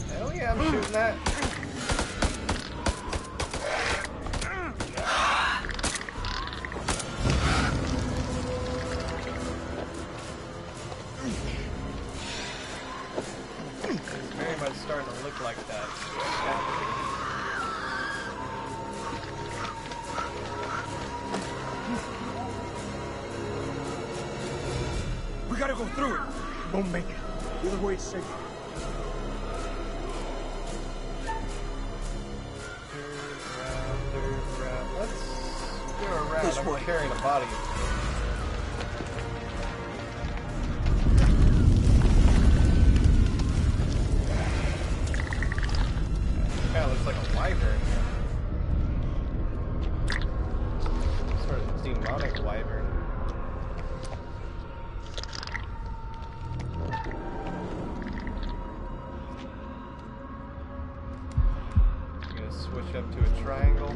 Hell yeah, I'm shooting that. It's very much starting to look like that. We gotta go through it. Won't make it. The other way's safe. Let's go around. This I'm way. carrying a body. Kind of looks like a wyvern. Sort of demonic wyvern. I'm gonna switch up to a triangle.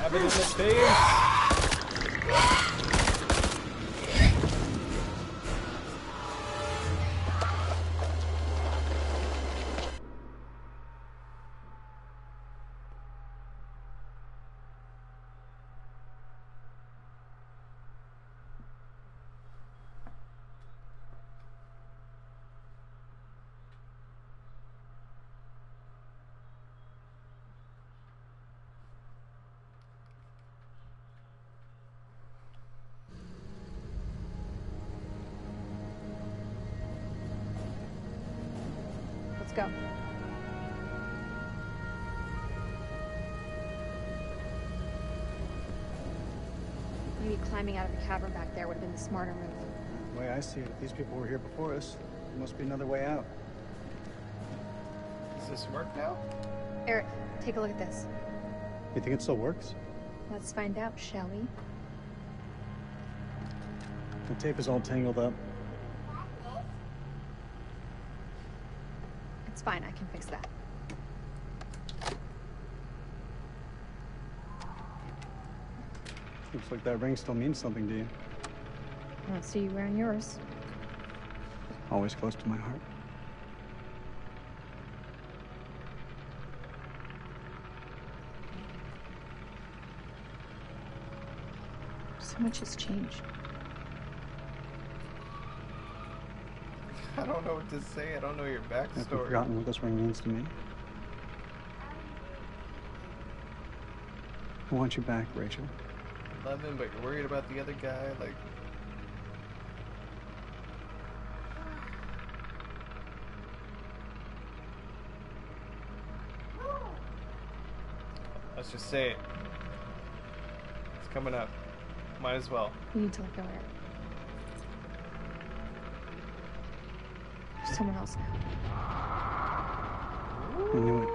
Stab it in the face! Let's go. Maybe climbing out of the cavern back there would have been the smarter move. The way I see it, if these people were here before us, there must be another way out. Does this work now? Eric, take a look at this. You think it still works? Let's find out, shall we? The tape is all tangled up. It's fine, I can fix that. Looks like that ring still means something to you. I don't see you wearing yours. Always close to my heart. So much has changed. I don't know what to say. I don't know your Have you backstory. forgotten what this ring means to me? I want you back, Rachel. Love him, but you're worried about the other guy. Like, let's just say it. It's coming up. Might as well. You need to let go, Eric. There's someone else now. I knew it.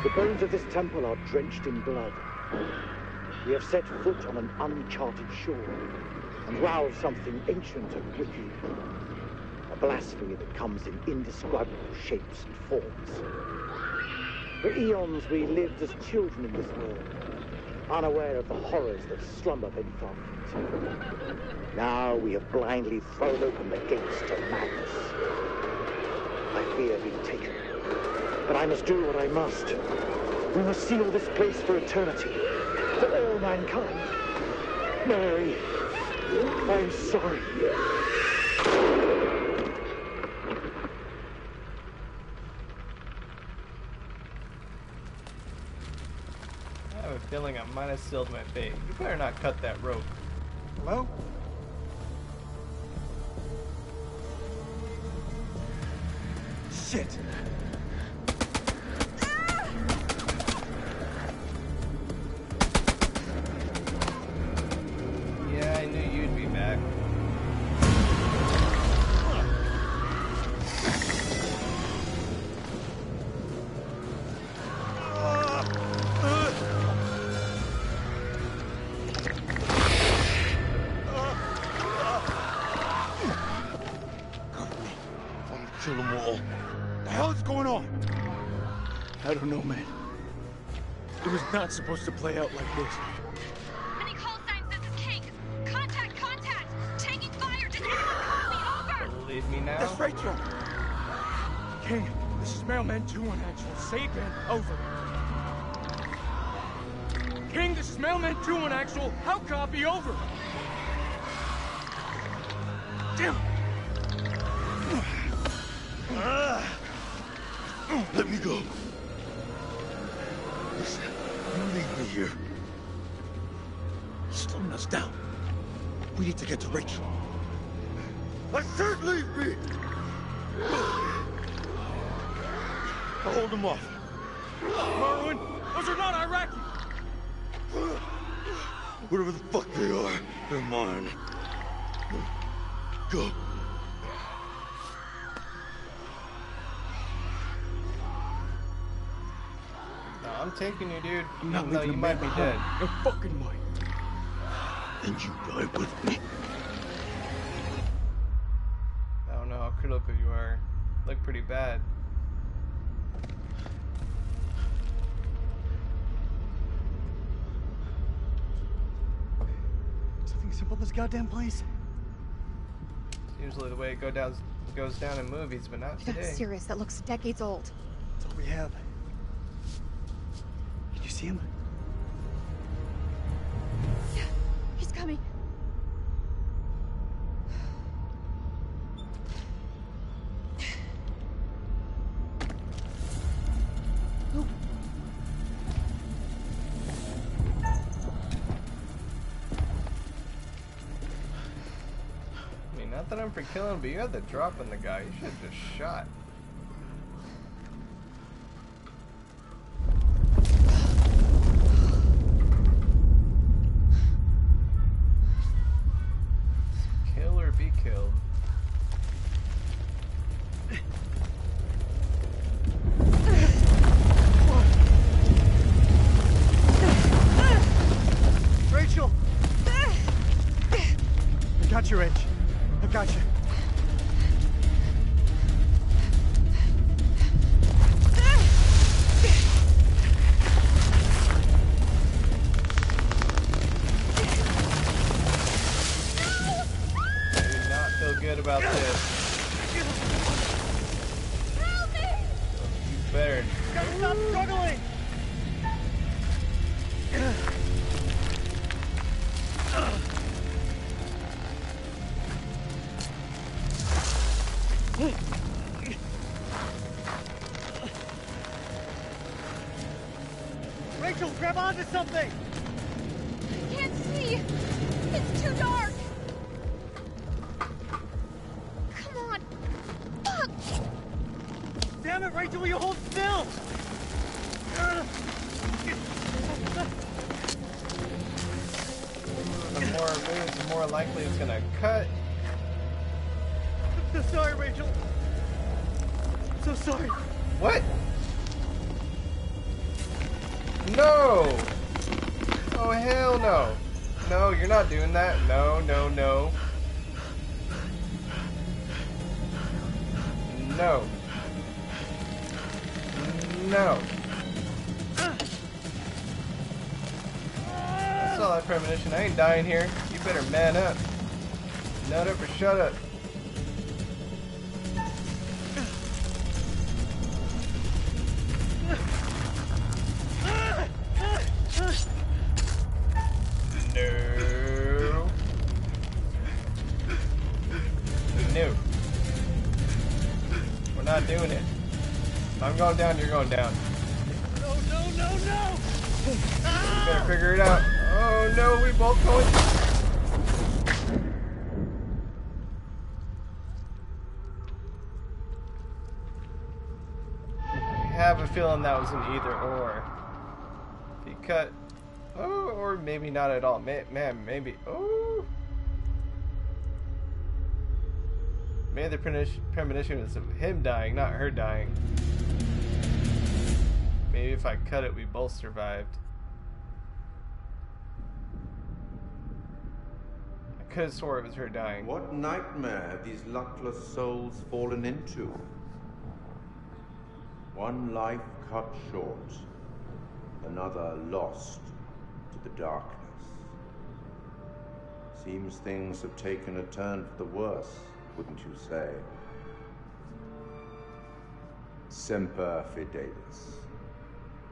The bones of this temple are drenched in blood. We have set foot on an uncharted shore and roused something ancient and wicked. A blasphemy that comes in indescribable shapes and forms. For eons we lived as children in this world, unaware of the horrors that slumber beneath our feet. Now we have blindly thrown open the gates to madness. I fear being taken, but I must do what I must. We must seal this place for eternity, for all mankind. Mary, I'm sorry. I have a feeling I might have sealed my fate. You better not cut that rope. Hello? Shit! Yeah, I knew you'd be back. Kill them all. The hell is going on? I don't know, man. It was not supposed to play out like this. Many call signs, this is King. Contact, contact! Taking fire! Did anyone call me? Over! Believe me now? That's Rachel! King, this is Mailman 2-1 actual. Say again. Over. King, this is Mailman 2-1 actual. How copy? Over. Damn. Let me go. Listen, you leave me here. You're slowing us down. We need to get to Rachel. I said leave me! I'll hold them off. Marwin, those are not Iraqi! Whatever the fuck they are, they're mine. Go. No, I'm taking you, dude. I'm not No, leaving you a might man be behind. dead. No fucking way. And you die with me. I don't know how critical you are. Look pretty bad. simple this goddamn place? It's usually the way it goes down in movies, but not No, today. serious. That looks decades old. That's all we have. Can you see him? Yeah, he's coming. Not that I'm for killing, but you had the drop on the guy. You should have just shot. Kill or be killed. Rachel! I got you, Rach. I got you. I do not feel good about this. Help me! You better. Gotta stop struggling! Rachel, grab onto something! I can't see! It's too dark! Come on! Fuck! Damn it, Rachel, will you hold still? The more it moves, the more likely it's gonna cut. I'm so sorry, Rachel. I'm so sorry. What? No! Oh, hell no. No, you're not doing that. No, no, no. No. No. I saw that premonition. I ain't dying here. You better man up. Nut up or shut up. No. No. We're not doing it. If I'm going down, you're going down. No, no, no, no! You better figure it out. Oh no, we both going. I have a feeling that was an either or. If he cut. Oh, or maybe not at all. Man, maybe. Oh. Maybe the premonition was of him dying, not her dying. Maybe if I cut it, we both survived. I could have swore it was her dying. What nightmare have these luckless souls fallen into? One life cut short, another lost to the darkness. Seems things have taken a turn for the worse, wouldn't you say? Semper Fidelis.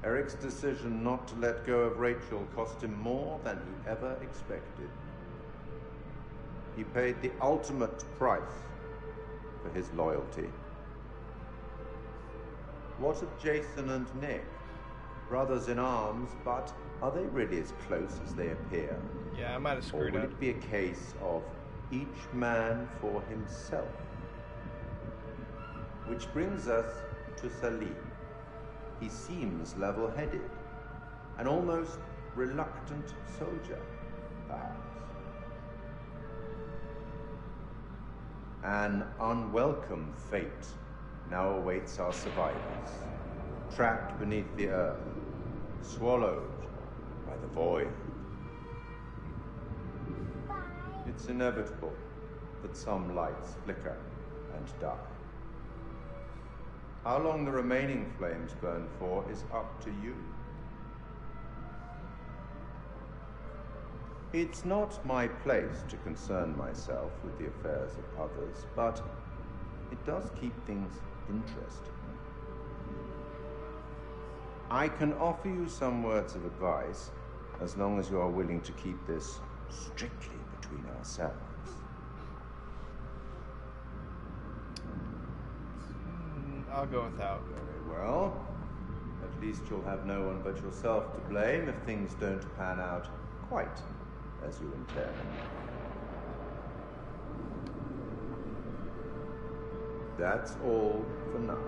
Eric's decision not to let go of Rachel cost him more than he ever expected. He paid the ultimate price for his loyalty. What of Jason and Nick? Brothers in arms, but are they really as close as they appear? Yeah, I might have screwed or up. would it be a case of each man for himself? Which brings us to Salim. He seems level-headed, an almost reluctant soldier, perhaps. An unwelcome fate now awaits our survivors, trapped beneath the earth, swallowed by the void. It's inevitable that some lights flicker and die. How long the remaining flames burn for is up to you. It's not my place to concern myself with the affairs of others, but it does keep things interesting. I can offer you some words of advice, as long as you are willing to keep this strictly between ourselves. I'll go without. Very well. At least you'll have no one but yourself to blame if things don't pan out quite as you intend. That's all for now.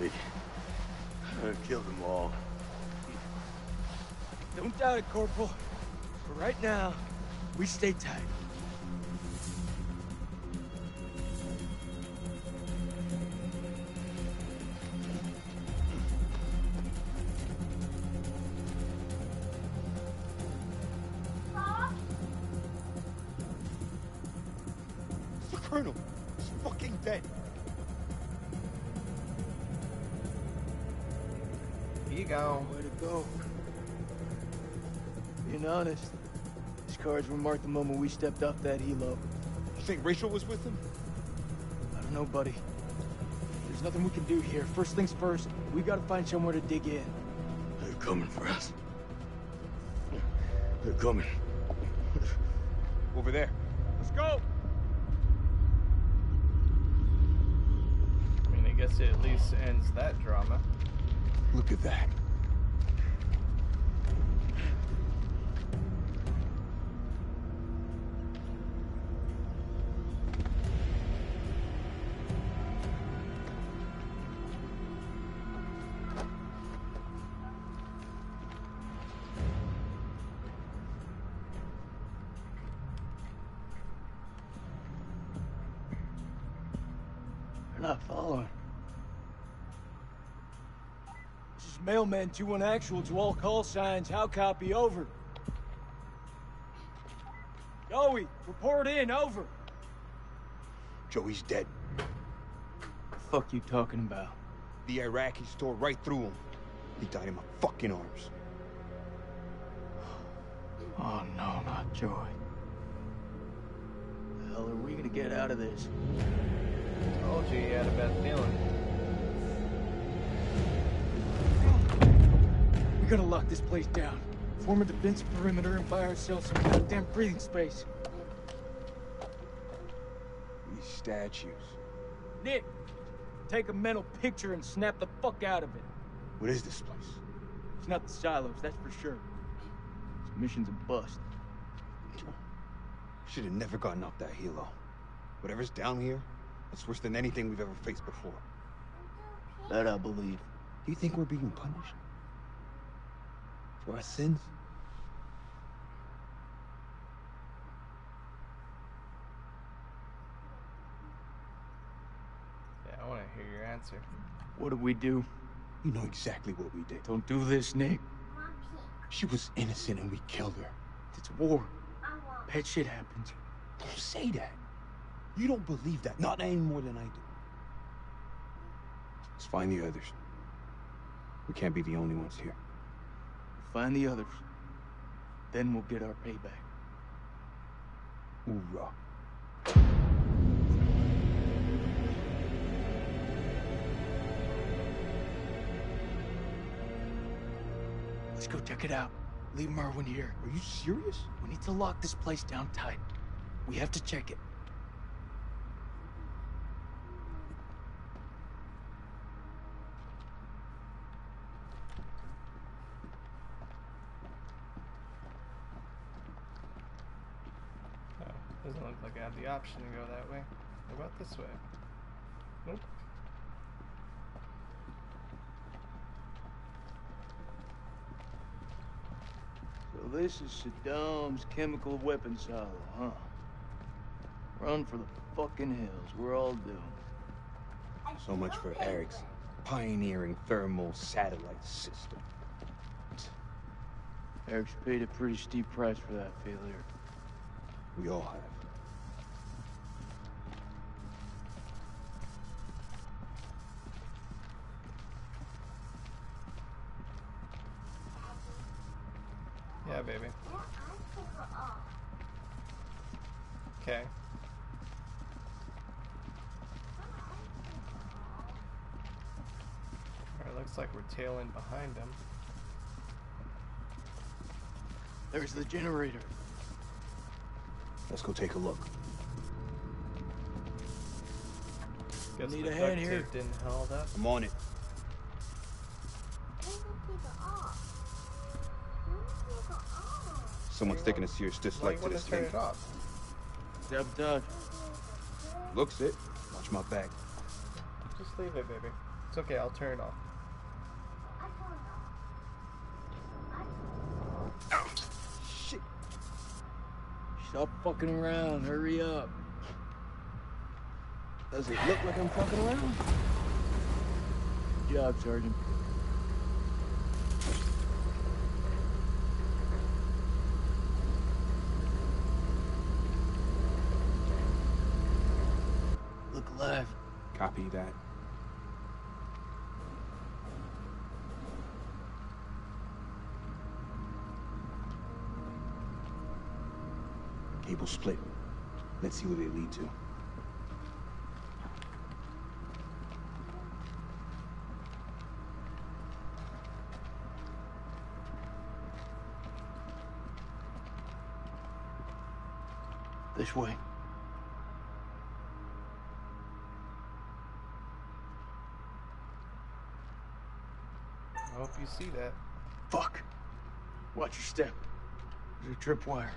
Me. I killed them all. Don't doubt it, Corporal. But right now, we stay tight. The Colonel is fucking dead. Here you go. Way to go. Being honest, these cars were marked the moment we stepped off that helo. You think Rachel was with him? I don't know, buddy. There's nothing we can do here. First things first, we gotta find somewhere to dig in. They're coming for us. They're coming. Over there. Let's go! I mean, I guess it at least ends that drama. Look at that. They're not following. Mailman 2-1 actual to all call signs. How copy? Over. Joey, report in. Over. Joey's dead. The fuck you talking about? The Iraqis tore right through him. He died in my fucking arms. Oh no, not Joey. The hell are we gonna get out of this? Told you had a bad feeling. We gotta lock this place down. Form a defense perimeter and buy ourselves some goddamn breathing space. These statues. Nick, take a mental picture and snap the fuck out of it. What is this place? It's not the silos, that's for sure. This mission's a bust. Should have never gotten off that helo. Whatever's down here, it's worse than anything we've ever faced before. That I believe. Do you think we're being punished? For our sins? Yeah, I want to hear your answer. What did we do? You know exactly what we did. Don't do this, Nick. She was innocent and we killed her. It's war. Bad shit happens. Don't say that. You don't believe that. Not any more than I do. Let's find the others. We can't be the only ones here. Find the others. Then we'll get our payback. Hoorah. Let's go check it out. Leave Merwin here. Are you serious? We need to lock this place down tight. We have to check it. Doesn't look like I have the option to go that way. What about this way? Nope. So this is Saddam's chemical weapon silo, huh? Run for the fucking hills. We're all doomed. So much for Eric's pioneering thermal satellite system. Eric's paid a pretty steep price for that failure. We all have. Yeah, baby. Okay. Alright, looks like we're tailing behind him. There's the generator. Let's go take a look. Guess Need the a hand duct here. tape didn't hold up. I'm on it. Someone's taking a serious dislike to this turn thing. it off. Sabotage. Looks it. Watch my back. Just leave it, baby. It's okay, I'll turn it off. Shit. Stop fucking around. Hurry up. Does it look like I'm fucking around? Good job, Sergeant. Look alive. Copy that. Cable split. Let's see where they lead to. This way. I hope you see that. Fuck. Watch your step. There's a tripwire.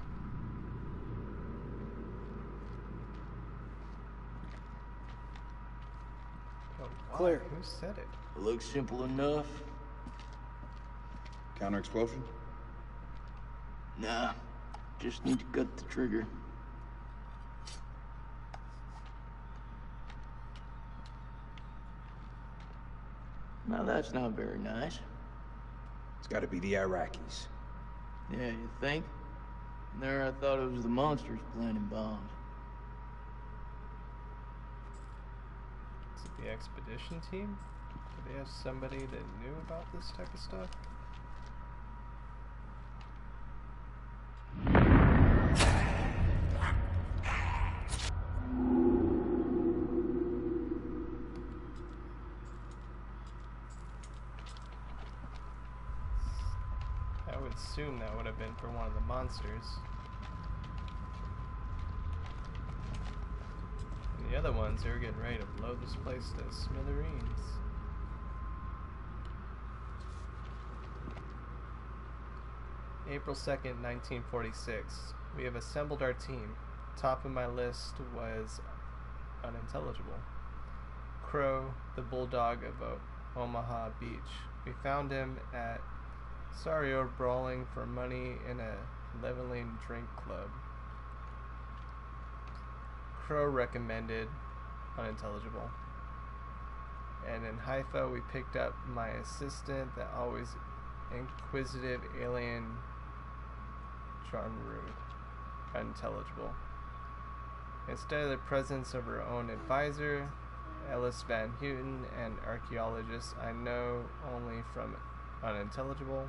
Oh, wow. Clear. Who said it? It looks simple enough. Counter explosion? Nah. Just need to cut the trigger. Now that's not very nice. It's gotta be the Iraqis. Yeah, you think? There I thought it was the monsters planting bombs. Is it the expedition team? Do they have somebody that knew about this type of stuff? I would assume that would have been for one of the monsters. And the other ones, they were getting ready to blow this place to smithereens. April 2nd, 1946. We have assembled our team. Top of my list was unintelligible. Crow, the bulldog of Omaha Beach. We found him at Sario brawling for money in a leveling drink club. Crow recommended unintelligible. And in Haifa we picked up my assistant, the always inquisitive alien Janru, unintelligible. Instead of the presence of her own advisor, Ellis Van Houten, and archaeologist I know only from unintelligible.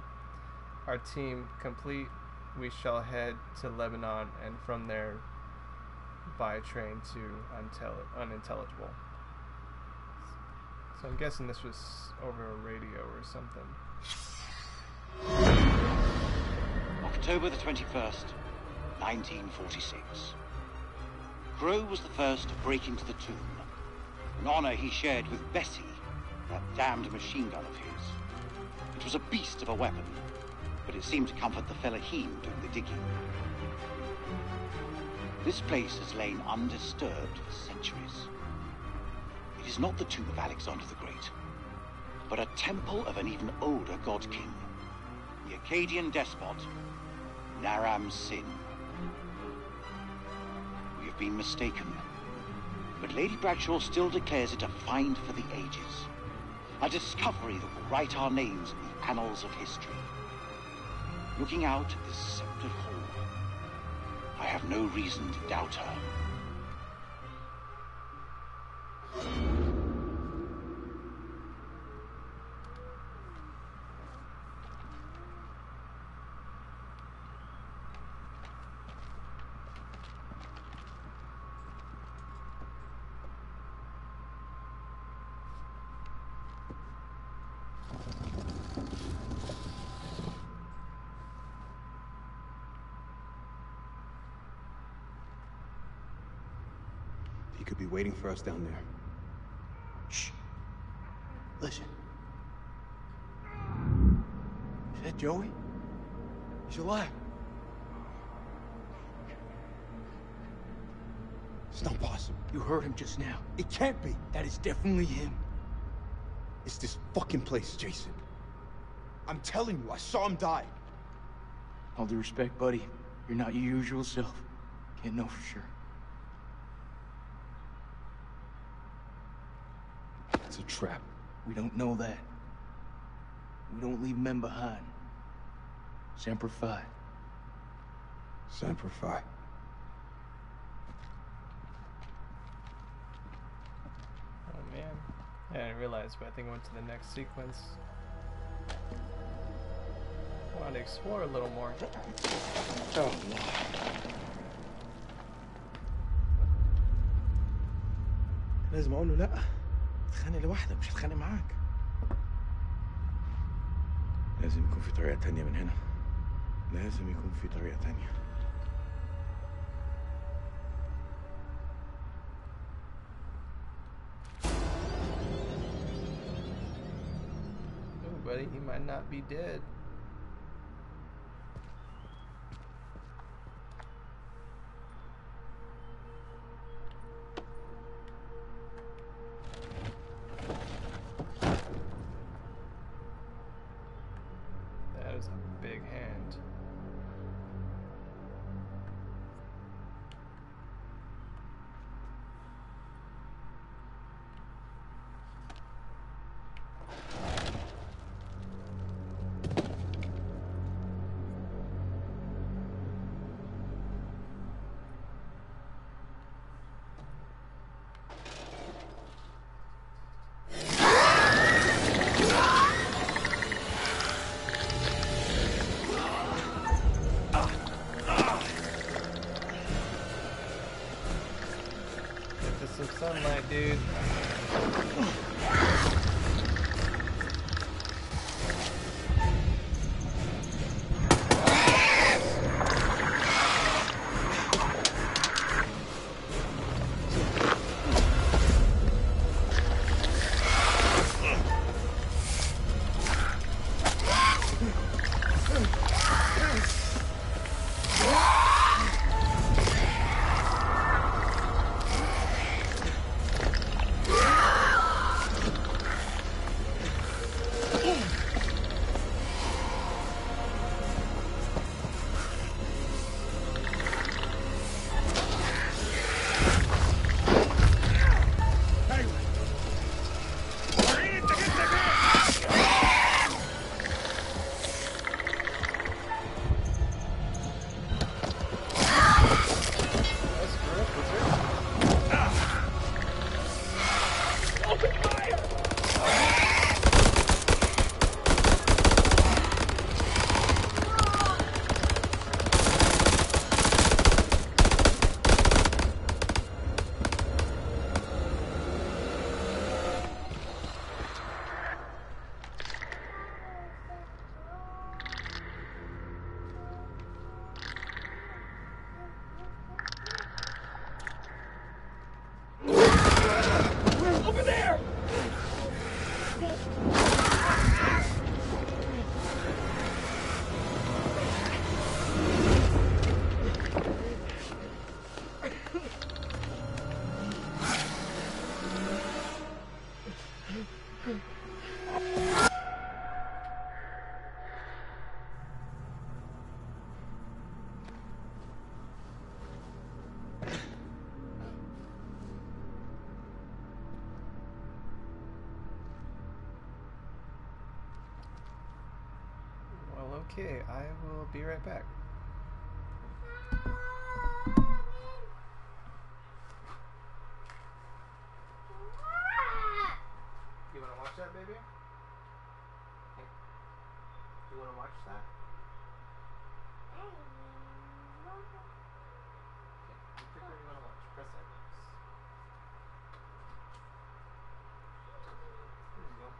Our team complete, we shall head to Lebanon and from there by train to unintelligible. So I'm guessing this was over a radio or something. October the 21st, 1946. Crow was the first to break into the tomb, an honor he shared with Bessie, that damned machine gun of his. It was a beast of a weapon, but it seemed to comfort the fellaheen doing the digging. This place has lain undisturbed for centuries. It is not the tomb of Alexander the Great, but a temple of an even older god king, the Akkadian despot, Naram Sin. We have been mistaken, but Lady Bradshaw still declares it a find for the ages. A discovery that will write our names in the annals of history. Looking out at this sceptred hall, I have no reason to doubt her. He could be waiting for us down there. Shh. Listen. Is that Joey? He's alive. It's not possible. You heard him just now. It can't be. That is definitely him. It's this fucking place, Jason. I'm telling you, I saw him die. All due respect, buddy. You're not your usual self. Can't know for sure. It's a trap. We don't know that. We don't leave men behind. Semper Fi. Semper Fi. Oh man. I didn't realize, but I think I went to the next sequence. I wanted to explore a little more. Oh, لازم اقول له لا تتخانق لوحدك مش هتخانق معاك. لازم يكون في طريقة تانية من هنا. لازم يكون في طريقة تانية. Oh, buddy, he might not be dead. That is a big hand. Some sunlight, dude. Okay, I will be right back. You want to watch that, baby? Hey. You want to watch that? Okay. You pick what you want to watch. Press X. There you go.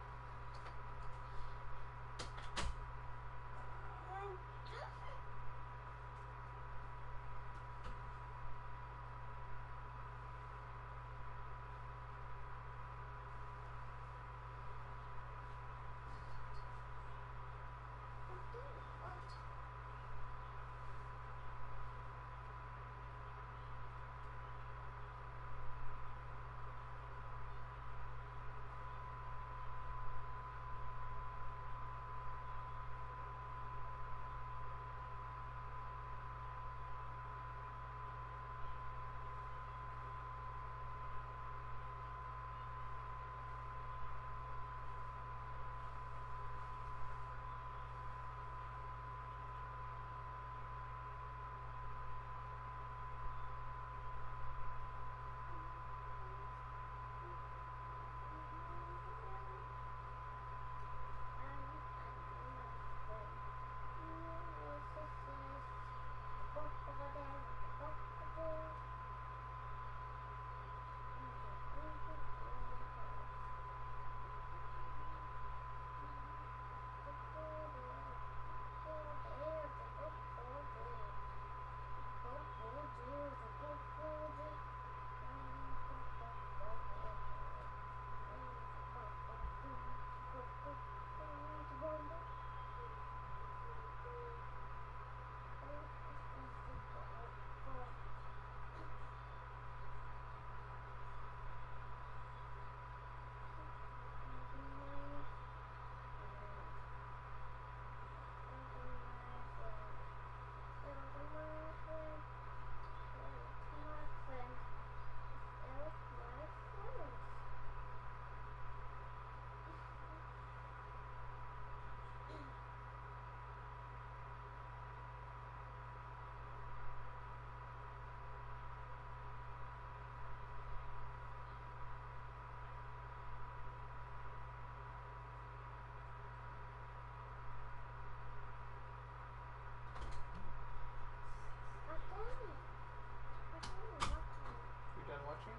You done watching?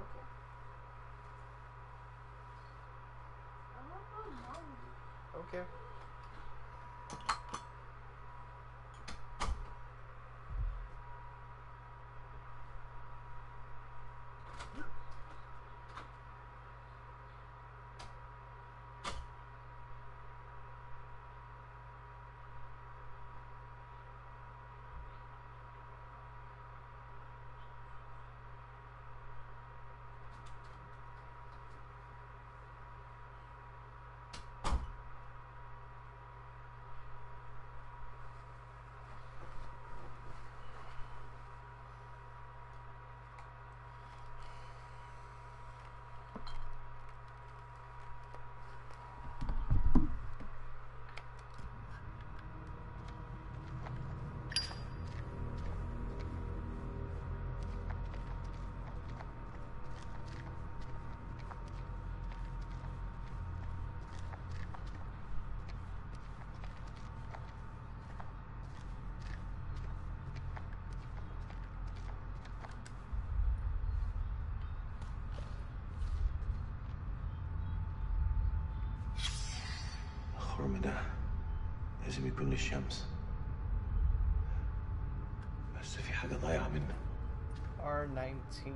Okay. Okay. الخرم ده لازم يكون للشمس، بس في حاجة ضايعة منه. R19.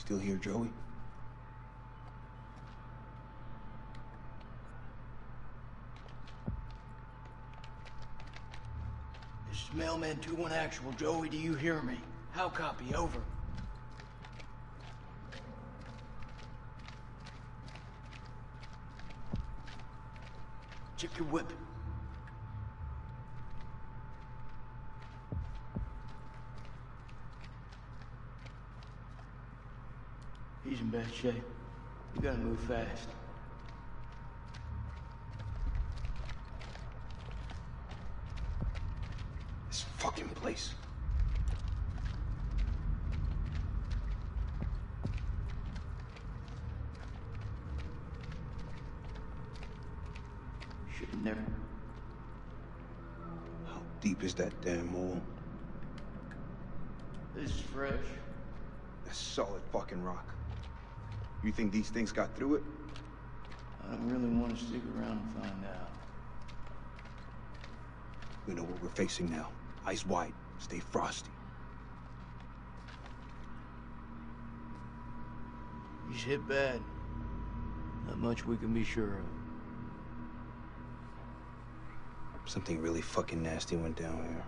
Still here, Joey? This is Mailman 2-1 Actual. Joey, do you hear me? How copy? Over. Check your weapon. He's in bad shape. You gotta move fast. This fucking place. Should've never. How deep is that damn hole? This is fresh. That's solid fucking rock. You think these things got through it? I don't really want to stick around and find out. We know what we're facing now. Eyes wide. Stay frosty. He's hit bad. Not much we can be sure of. Something really fucking nasty went down here.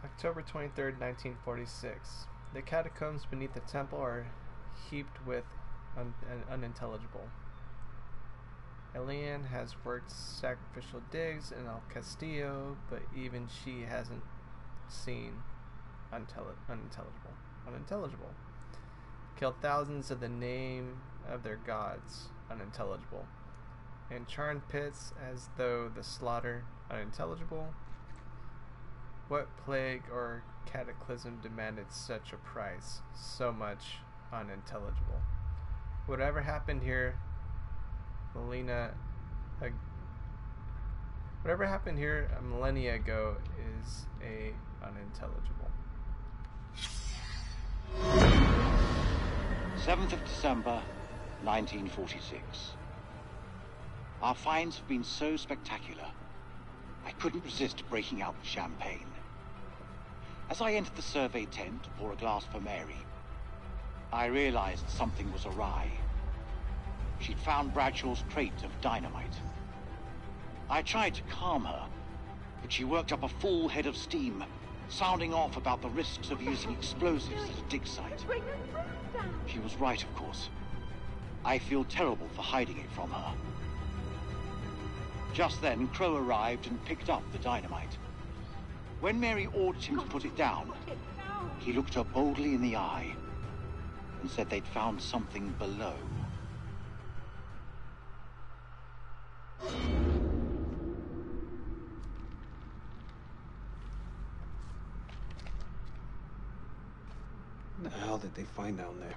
October 23rd, 1946. The catacombs beneath the temple are heaped with unintelligible. Eliane has worked sacrificial digs in El Castillo, but even she hasn't seen unintelligible. Killed thousands of the name of their gods, unintelligible. And charned pits as though the slaughter, unintelligible. What plague or cataclysm demanded such a price? So much unintelligible. Whatever happened here, a millennia ago is unintelligible. 7th of December, 1946. Our finds have been so spectacular, I couldn't resist breaking out with champagne. As I entered the survey tent to pour a glass for Mary, I realized something was awry. She'd found Bradshaw's crate of dynamite. I tried to calm her, but she worked up a full head of steam, sounding off about the risks of using explosives at a dig site. She was right, of course. I feel terrible for hiding it from her. Just then, Crow arrived and picked up the dynamite. When Mary ordered him to put it down, he looked her boldly in the eye and said they'd found something below. What the hell did they find down there?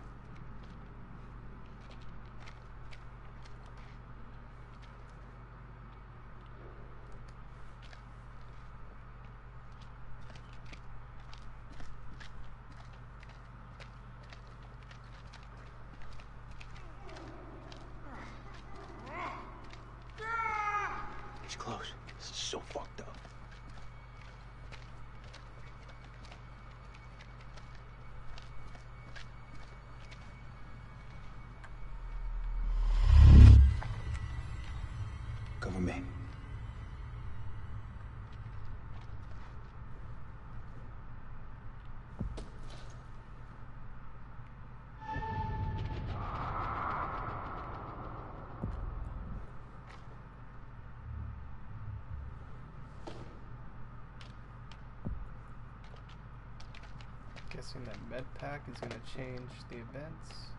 He's close. This is so fucked up. Cover me. Guessing that med pack is going to change the events.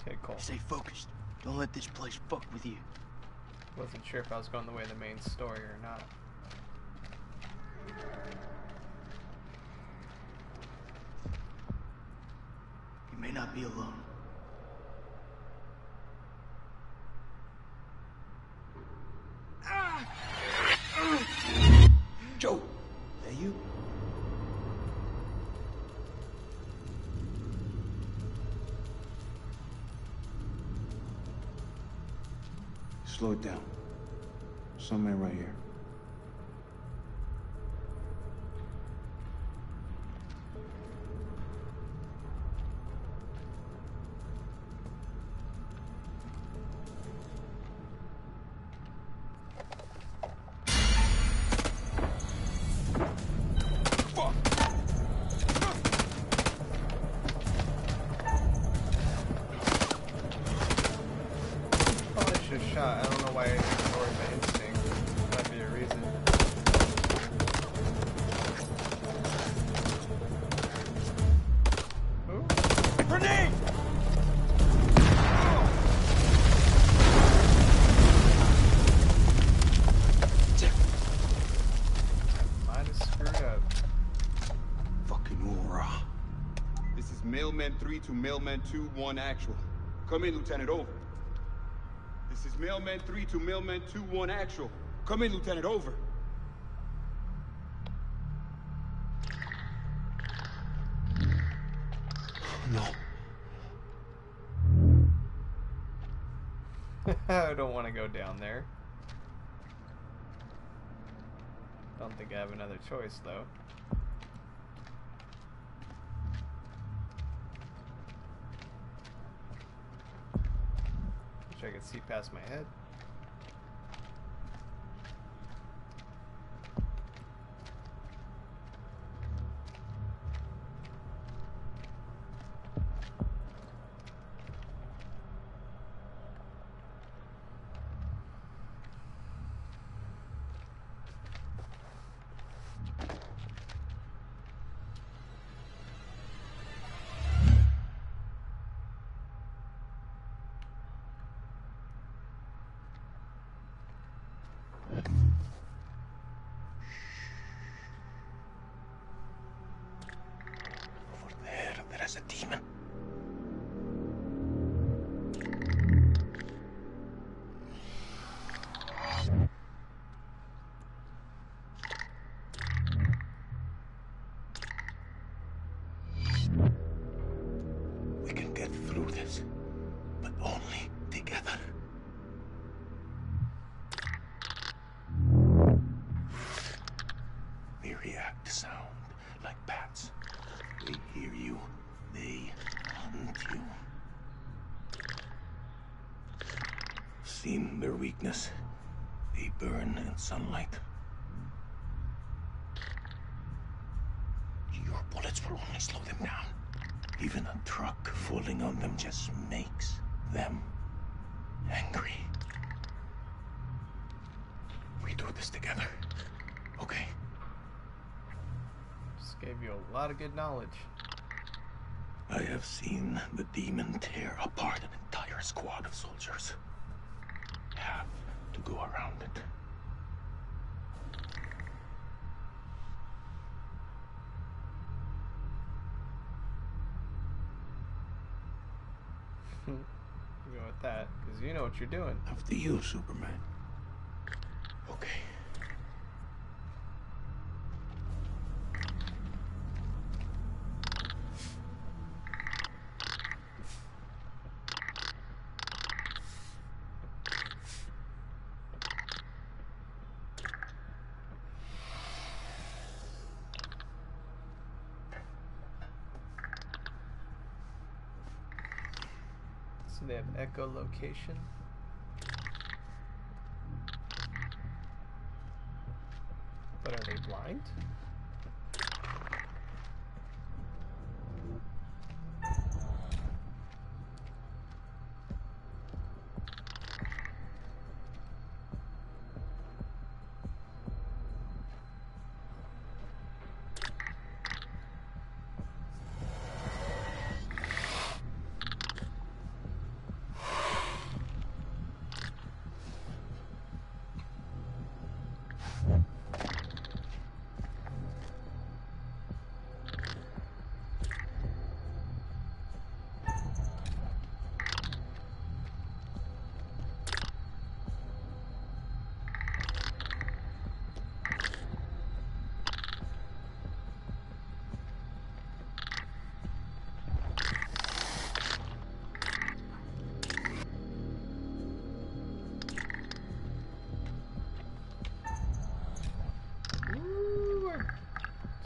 Okay, cool. Stay focused. Don't let this place fuck with you. Wasn't sure if I was going the way of the main story or not. You may not be alone. Joe! That you? Slow it down. Somewhere right here. Shot. I don't know why I ignored my instinct. Might be a reason. Ooh. Grenade! Mine is screwed up. Fucking hoorah. This is Mailman 3 to Mailman 2-1 actual. Come in, Lieutenant, over. This is Mailman 3 to Mailman 2-1 actual. Come in, Lieutenant, over. No. I don't want to go down there. Don't think I have another choice, though. Wish I could see past my head. There is a demon. We can get through this, but only together. They react to sound like bats. They hear you. They hunt you. Seen their weakness. They burn in sunlight. Your bullets will only slow them down. Even a truck falling on them just makes them angry. We do this together, okay? Just gave you a lot of good knowledge. I have seen the demon tear apart an entire squad of soldiers. Have to go around it. Go with that, because you know what you're doing. After you, Superman. Okay. So they have echolocation. But are they blind?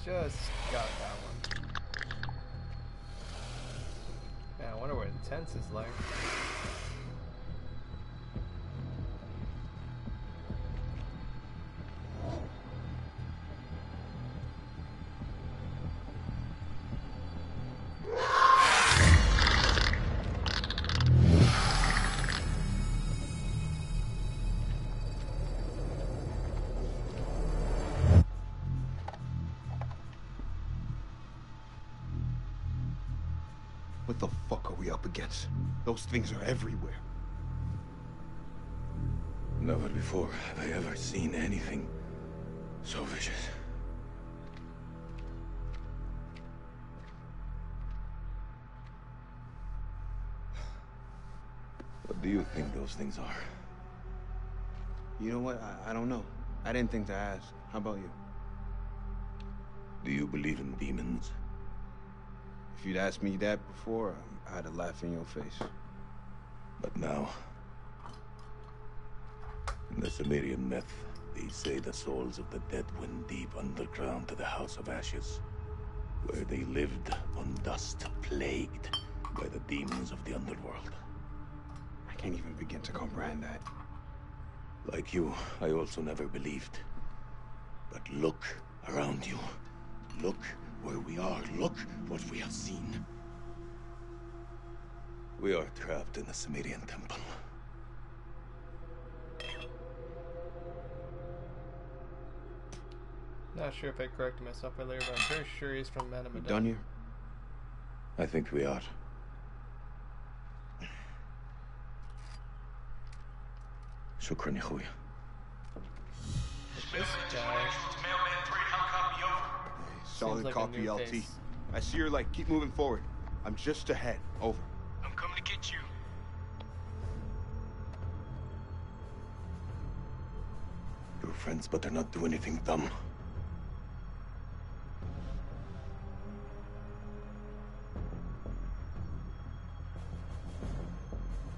just got that one. Yeah, I wonder what intense is like. What the fuck are we up against? Those things are everywhere. Never before have I ever seen anything so vicious. What do you think those things are? You know what? I don't know. I didn't think to ask. How about you? Do you believe in demons? If you'd asked me that before, I'd have laughed in your face. But now, in the Sumerian myth, they say the souls of the dead went deep underground to the House of Ashes, where they lived on dust, plagued by the demons of the underworld. I can't even begin to comprehend that. Like you, I also never believed. But look around you. Look where we are. Look what we have seen. We are trapped in the Sumerian temple. Not sure if I corrected myself earlier, but I'm pretty sure he's from Madame. We done here? I think we are. Shukran, ya khoya. This guy. Solid like copy, LT. face. I see your light. Keep moving forward. I'm just ahead. Over. I'm coming to get you. You're friends, but they're not doing anything dumb.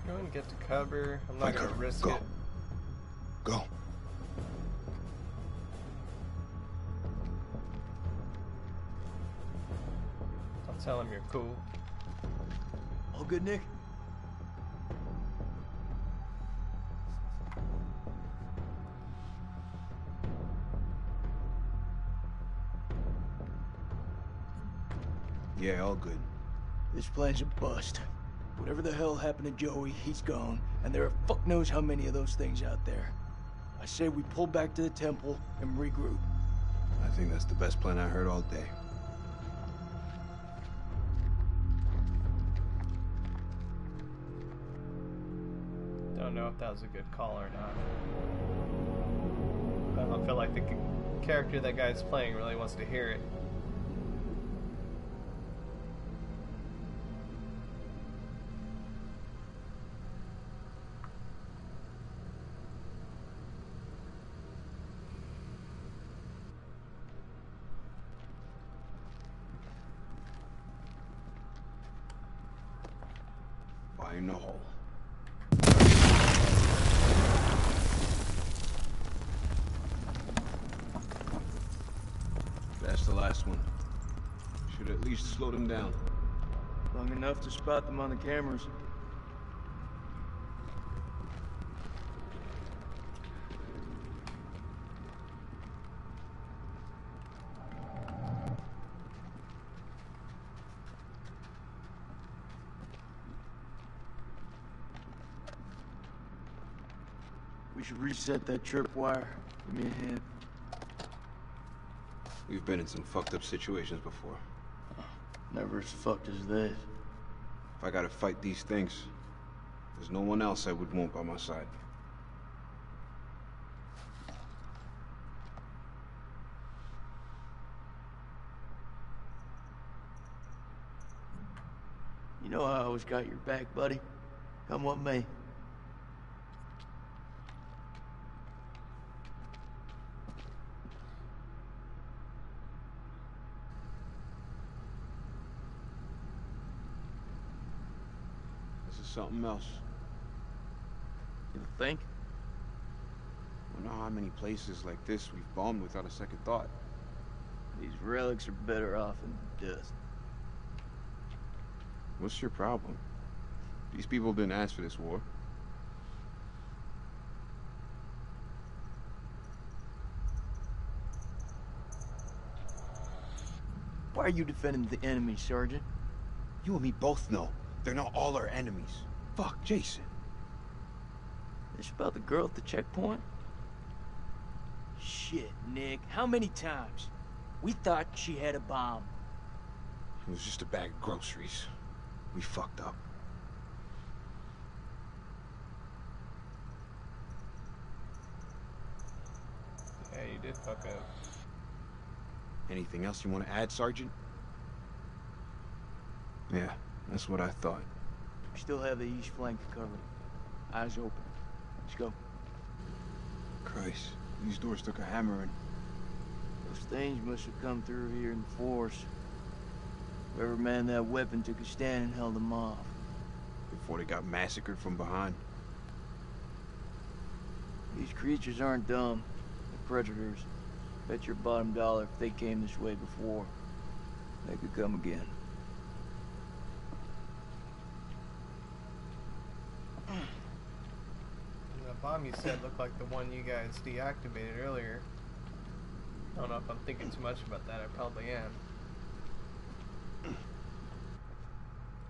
Go and get to cover. I'm not gonna risk it. Go. I'll tell him you're cool. All good, Nick? Yeah, all good. This plan's a bust. Whatever the hell happened to Joey, he's gone, and there are fuck knows how many of those things out there. I say we pull back to the temple and regroup. I think that's the best plan I heard all day. Don't know if that was a good call or not. I don't feel like the character that guy's playing really wants to hear it. In the hole. That's the last one. Should at least slow them down. Long enough to spot them on the cameras. We should reset that tripwire. Give me a hand. We've been in some fucked up situations before. Never as fucked as this. If I gotta fight these things, there's no one else I would want by my side. You know I always got your back, buddy. Come with me. Something else. You think? I wonder how many places like this we've bombed without a second thought. These relics are better off in dust. What's your problem? These people didn't ask for this war. Why are you defending the enemy, Sergeant? You and me both know they're not all our enemies. Fuck, Jason. It's about the girl at the checkpoint? Shit, Nick. How many times? We thought she had a bomb. It was just a bag of groceries. We fucked up. Yeah, you did fuck up. Anything else you want to add, Sergeant? Yeah, that's what I thought. We still have the east flank covered. Eyes open. Let's go. Christ, these doors took a hammering. Those things must have come through here in force. Whoever manned that weapon took a stand and held them off. Before they got massacred from behind. These creatures aren't dumb. They're predators. Bet your bottom dollar if they came this way before, they could come again. The bomb you said looked like the one you guys deactivated earlier. I don't know if I'm thinking too much about that. I probably am.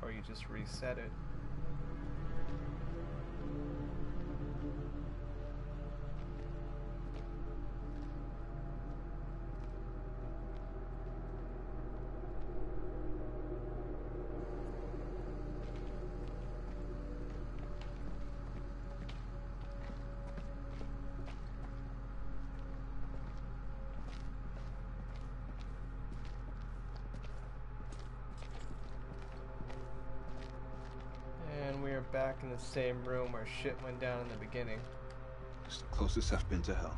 Or you just reset it. Back in the same room where shit went down in the beginning. It's the closest I've been to hell.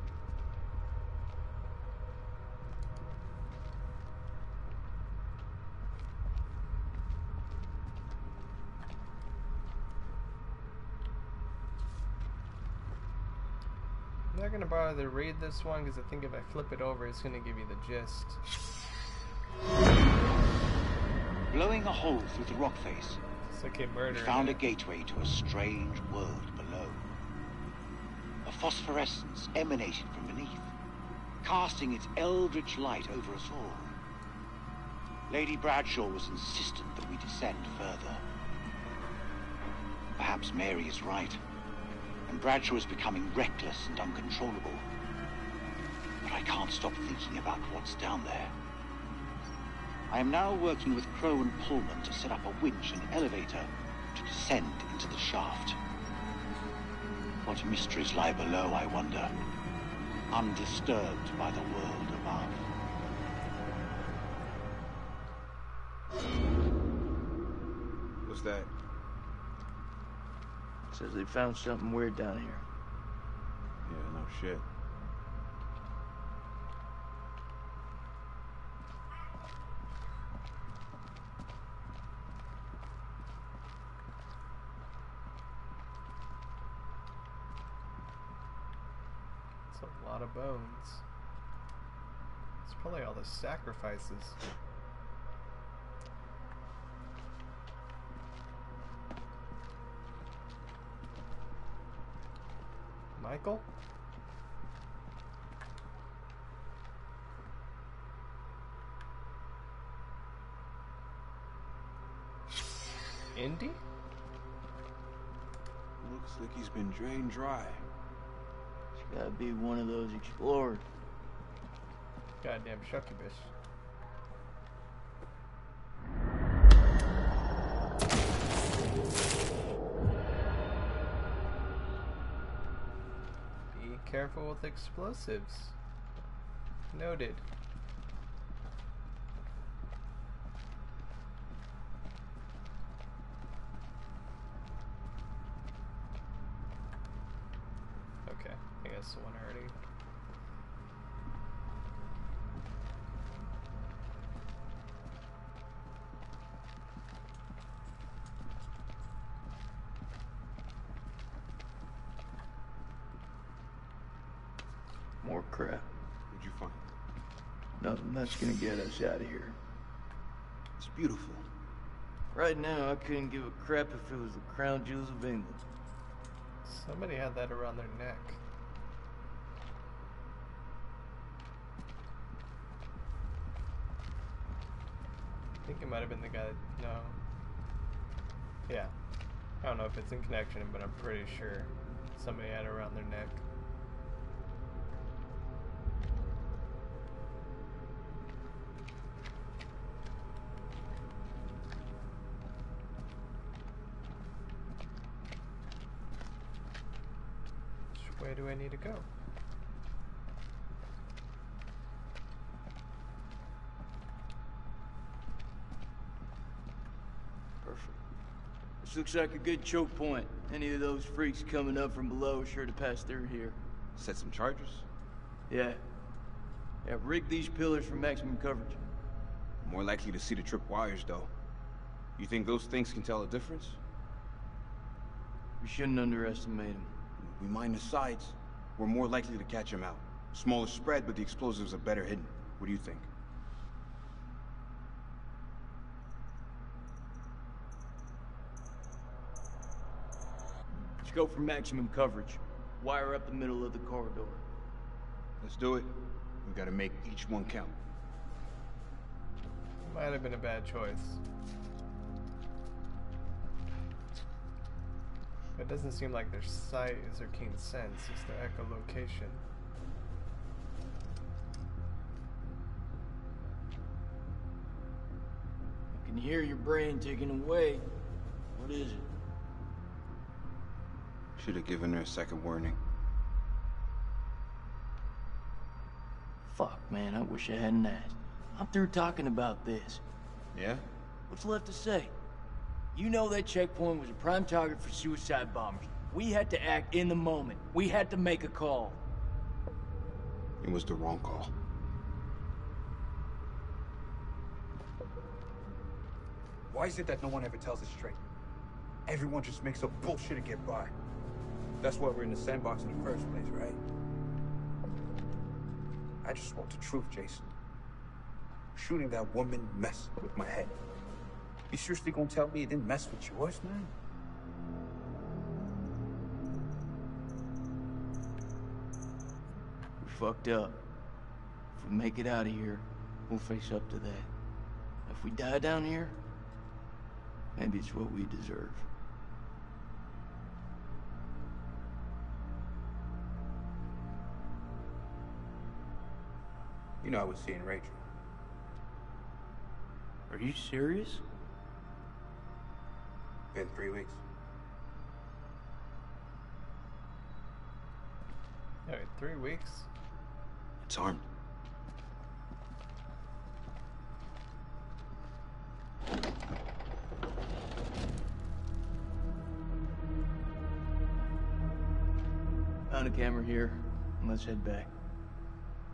I'm not gonna bother to read this one because I think if I flip it over, it's gonna give you the gist. Blowing a hole through the rock face, we found a gateway to a strange world below. A phosphorescence emanated from beneath, casting its eldritch light over us all. Lady Bradshaw was insistent that we descend further. Perhaps Mary is right, and Bradshaw is becoming reckless and uncontrollable. But I can't stop thinking about what's down there. I am now working with Crow and Pullman to set up a winch and elevator to descend into the shaft. What mysteries lie below, I wonder, undisturbed by the world above. What's that? Says they found something weird down here. Yeah, no shit. A lot of bones. It's probably all the sacrifices. Michael? Indy? Looks like he's been drained dry. Gotta be one of those explorers. Goddamn succubus. Be careful with explosives. Noted. The one already. More crap. What'd you find? Nothing that's gonna get us out of here. It's beautiful. Right now, I couldn't give a crap if it was the crown jewels of England. Somebody had that around their neck. I think it might have been the guy that, no. Yeah. I don't know if it's in connection, but I'm pretty sure somebody had it around their neck. Which way do I need to go? This looks like a good choke point. Any of those freaks coming up from below are sure to pass through here. Set some charges? Yeah, rig these pillars for maximum coverage. More likely to see the trip wires, though. You think those things can tell a difference? We shouldn't underestimate them. We mine the sides. We're more likely to catch them out. Smaller spread, but the explosives are better hidden. What do you think? Let's go for maximum coverage. Wire up the middle of the corridor. Let's do it. We gotta make each one count. Might have been a bad choice. It doesn't seem like their sight is their keen sense, it's their echolocation. I can hear your brain taking away. What is it? Should have given her a second warning. Fuck, man, I wish I hadn't asked. I'm through talking about this. Yeah? What's left to say? You know that checkpoint was a prime target for suicide bombers. We had to act in the moment. We had to make a call. It was the wrong call. Why is it that no one ever tells us straight? Everyone just makes up bullshit to get by. That's why we're in the sandbox in the first place, right? I just want the truth, Jason. Shooting that woman messed with my head. You seriously gonna tell me it didn't mess with yours, man? We fucked up. If we make it out of here, we'll face up to that. If we die down here, maybe it's what we deserve. You know I was seeing Rachel. Are you serious? Been 3 weeks. Alright, 3 weeks? It's armed. Found a camera here. Let's head back.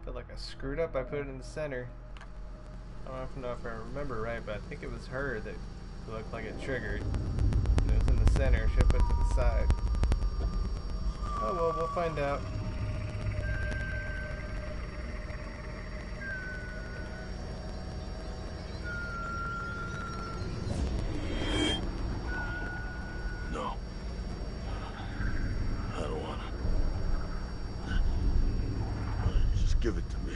Feel like I screwed up. I put it in the center. I don't know if I remember right, but I think it was her that looked like it triggered. It was in the center. Should have put it to the side. Oh well, we'll find out. No. I don't wanna. Just give it to me.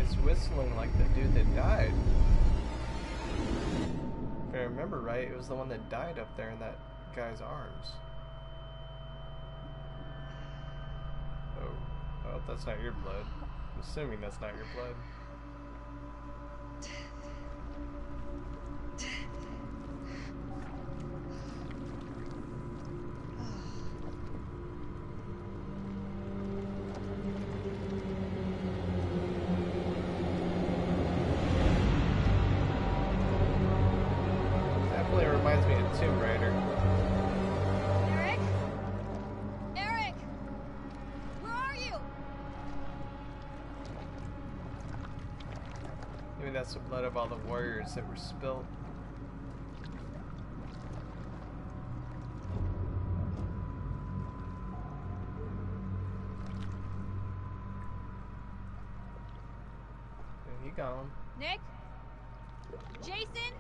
It's whistling like the dude that died. If I remember right, it was the one that died up there in that guy's arms. Oh, I hope that's not your blood. I'm assuming that's not your blood. Definitely reminds me of Tomb Raider. Eric? Eric! Where are you? Maybe that's the blood of all the warriors that were spilt. He gone. Nick? Jason?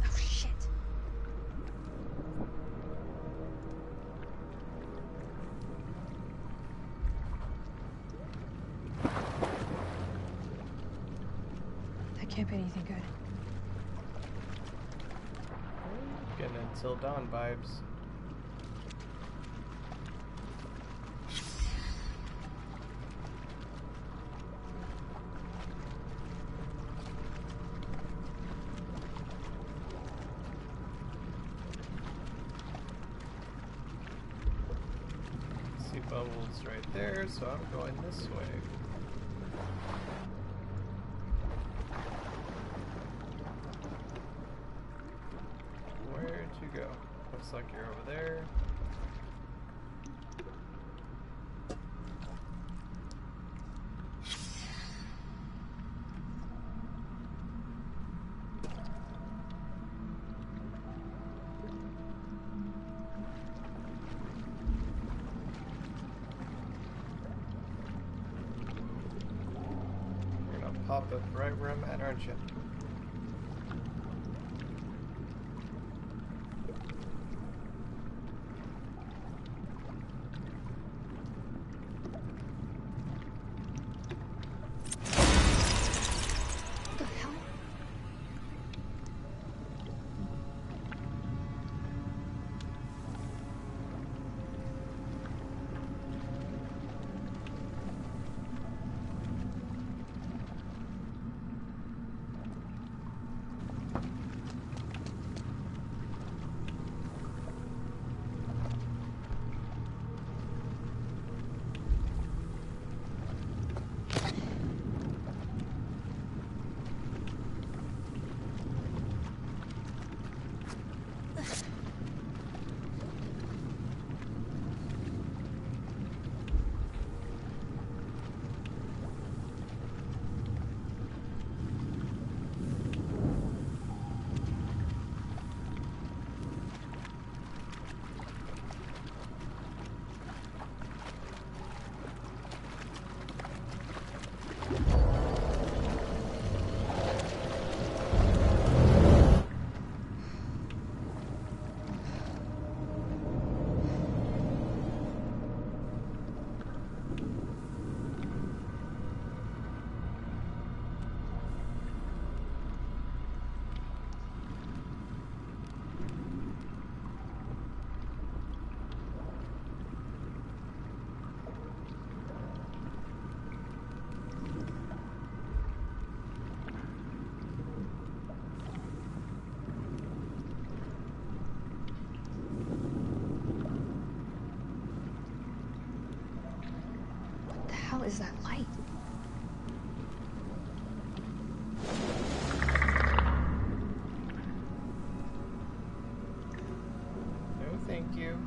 Oh, shit. That can't be anything good. Getting Until Dawn vibes. See bubbles right there, so I'm going this way. Where'd you go? Looks like you're over there. You're gonna pop up right where I'm at, aren't you? What is that light? No, thank you.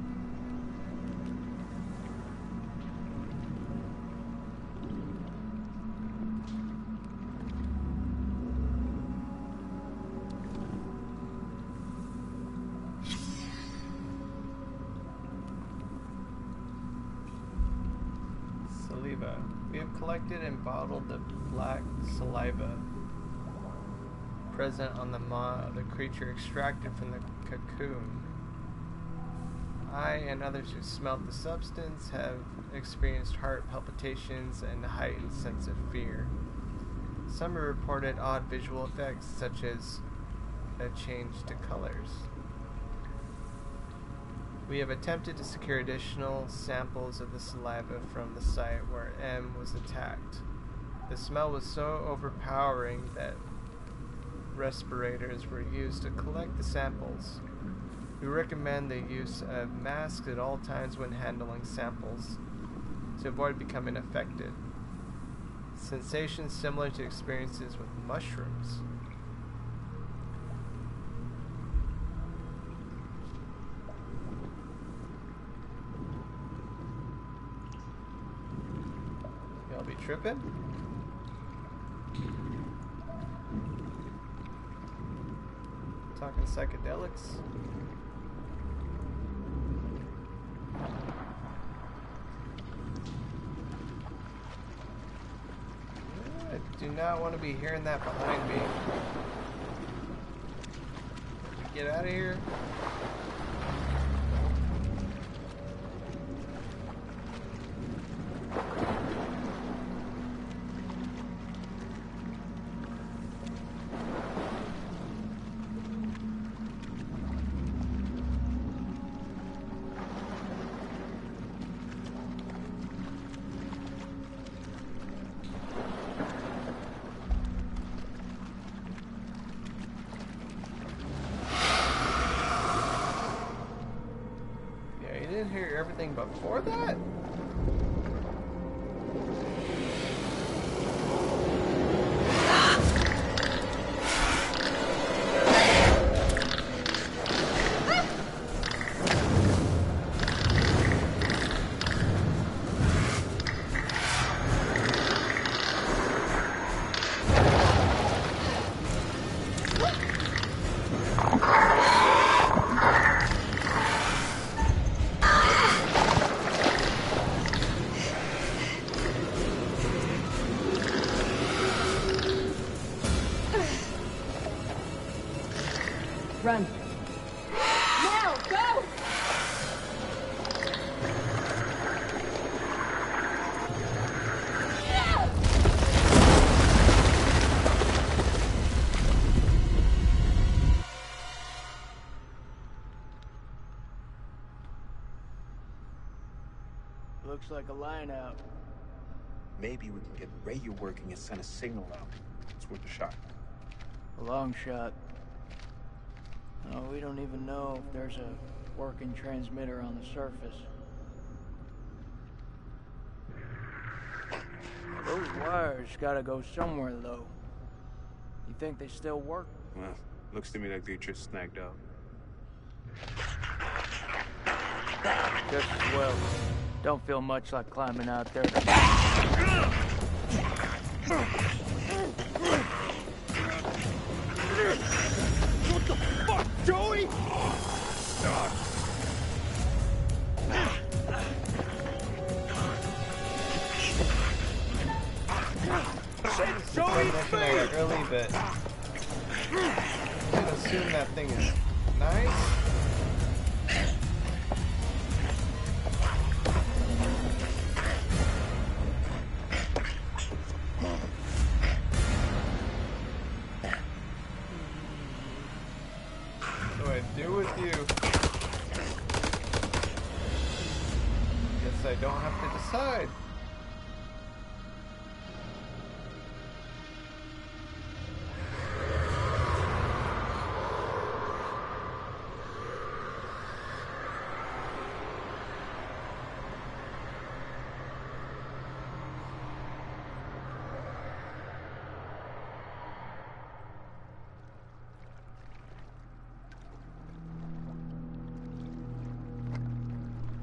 Saliva. We have collected and bottled the black saliva present on the maw of the creature extracted from the cocoon. I and others who smelt the substance have experienced heart palpitations and a heightened sense of fear. Some have reported odd visual effects, such as a change to colors. We have attempted to secure additional samples of the saliva from the site where M was attacked. The smell was so overpowering that respirators were used to collect the samples. We recommend the use of masks at all times when handling samples to avoid becoming affected. Sensations similar to experiences with mushrooms. Y'all be tripping? Talking psychedelics. I do not want to be hearing that behind me. Get out of here. Hear everything before that? Run. Now, go! Looks like a line out. Maybe we can get radio working and send a signal out. It's worth a shot. A long shot. No, we don't even know if there's a working transmitter on the surface. Those wires gotta go somewhere, though. You think they still work? Well, looks to me like they just snagged out. Just as well. Don't feel much like climbing out there. What the fuck, Joey? I mentioned that early, but I assume that thing is nice. What do I do with you? Guess I don't have to decide.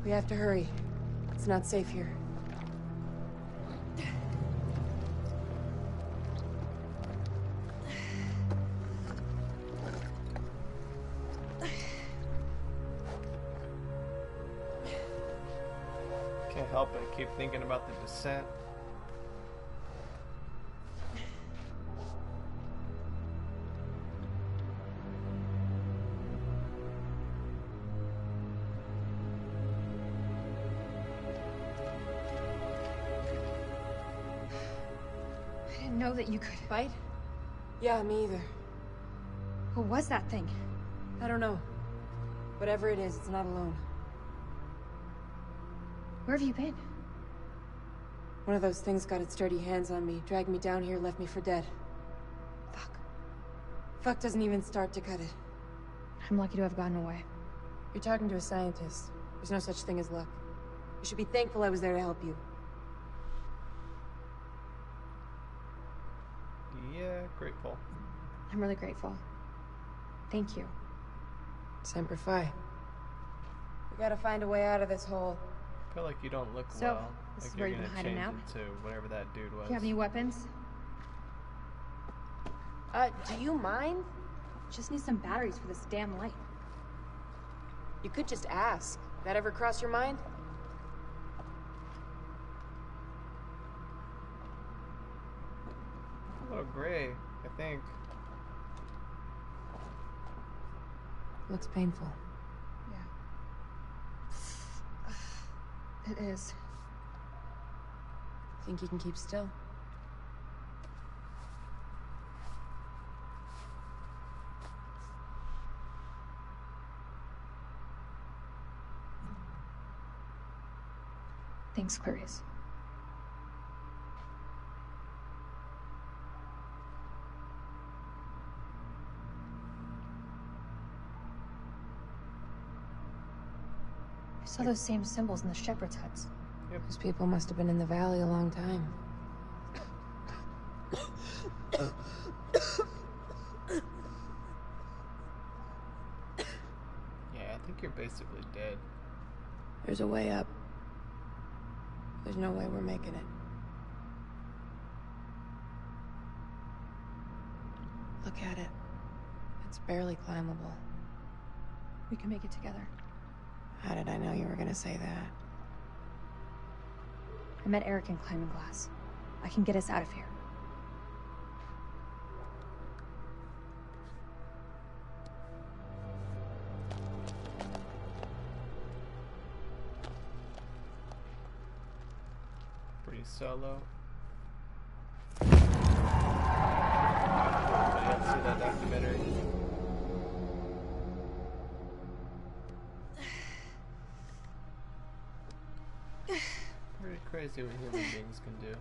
We have to hurry. It's not safe here. Can't help it. Keep thinking about the descent. Know that you could fight? Yeah, me either. What was that thing? I don't know. Whatever it is, it's not alone. Where have you been? One of those things got its dirty hands on me, dragged me down here, left me for dead. Fuck. Fuck doesn't even start to cut it. I'm lucky to have gotten away. You're talking to a scientist. There's no such thing as luck. You should be thankful I was there to help you. Yeah, grateful. I'm really grateful. Thank you. Semper Fi. We gotta find a way out of this hole. I feel like you don't look So, well. this Like is where you're you've gonna been hiding change out? it to whatever that dude was. Do you have any weapons? Do you mind? Just need some batteries for this damn light. You could just ask. That ever cross your mind? A little gray, I think. Looks painful. It is. Think you can keep still? Thanks, Clarice. I saw those same symbols in the shepherd's huts. Yep. Those people must have been in the valley a long time. Yeah, I think you're basically dead. There's a way up. There's no way we're making it. Look at it. It's barely climbable. We can make it together. How did I know you were gonna say that? I met Eric in climbing class. I can get us out of here. Pretty solo. I didn't see that documentary. Pretty crazy what human beings can do.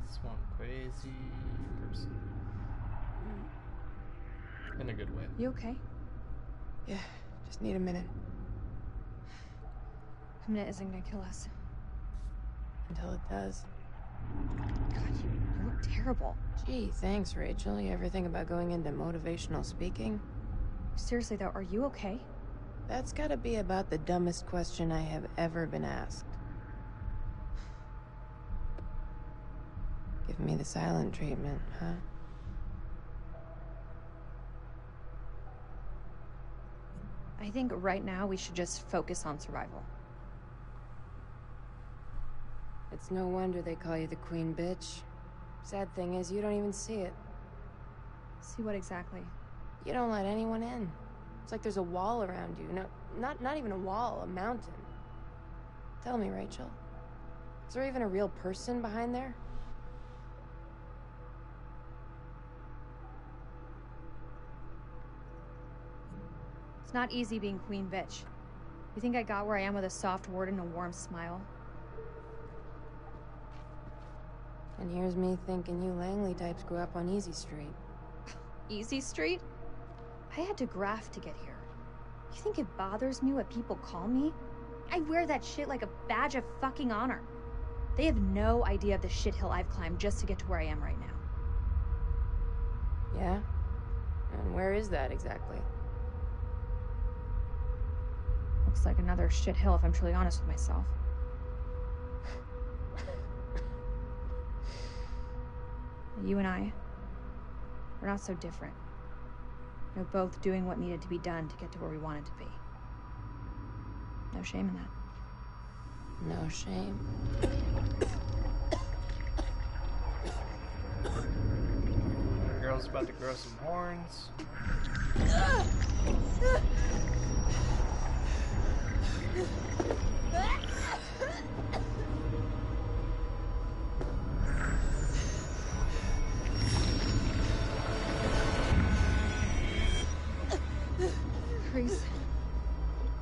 It's one crazy person. In a good way. You okay? Yeah, just need a minute. A minute isn't gonna kill us. Until it does. God, you look terrible. Gee, thanks, Rachel. You ever think about going into motivational speaking? Seriously, though, are you okay? That's gotta be about the dumbest question I have ever been asked. Give me the silent treatment, huh? I think right now we should just focus on survival. It's no wonder they call you the Queen Bitch. Sad thing is, you don't even see it. See what exactly? You don't let anyone in. It's like there's a wall around you. No, not even a wall, a mountain. Tell me, Rachel. Is there even a real person behind there? It's not easy being Queen Bitch. You think I got where I am with a soft word and a warm smile? And here's me thinking you Langley types grew up on Easy Street. Easy Street? I had to graft to get here. You think it bothers me what people call me? I wear that shit like a badge of fucking honor. They have no idea of the shithill I've climbed just to get to where I am right now. Yeah? And where is that exactly? Looks like another shithill if I'm truly honest with myself. You and I, we're not so different. We're both doing what needed to be done to get to where we wanted to be. No shame in that. No shame. The girl's about to grow some horns. Reese,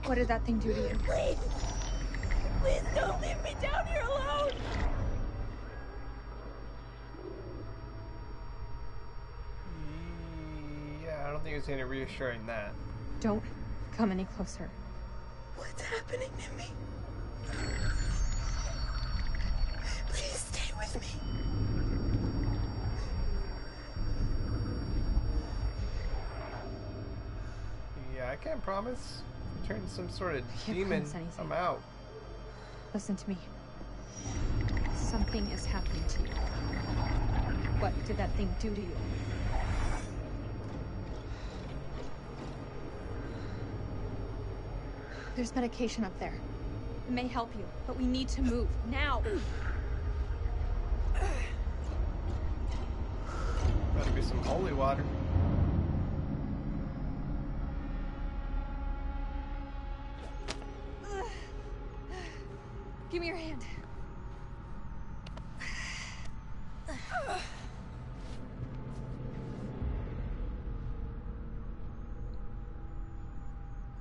what did that thing do to you? Please! Please don't leave me down here alone! Yeah, I don't think it's any reassuring that. Don't come any closer. What's happening to me? Please stay with me. Yeah, I can't promise. You turn some sort of demon, I'm out. Listen to me. Something is happening to you. What did that thing do to you? There's medication up there. It may help you, but we need to move, now! Better be some holy water. Give me your hand.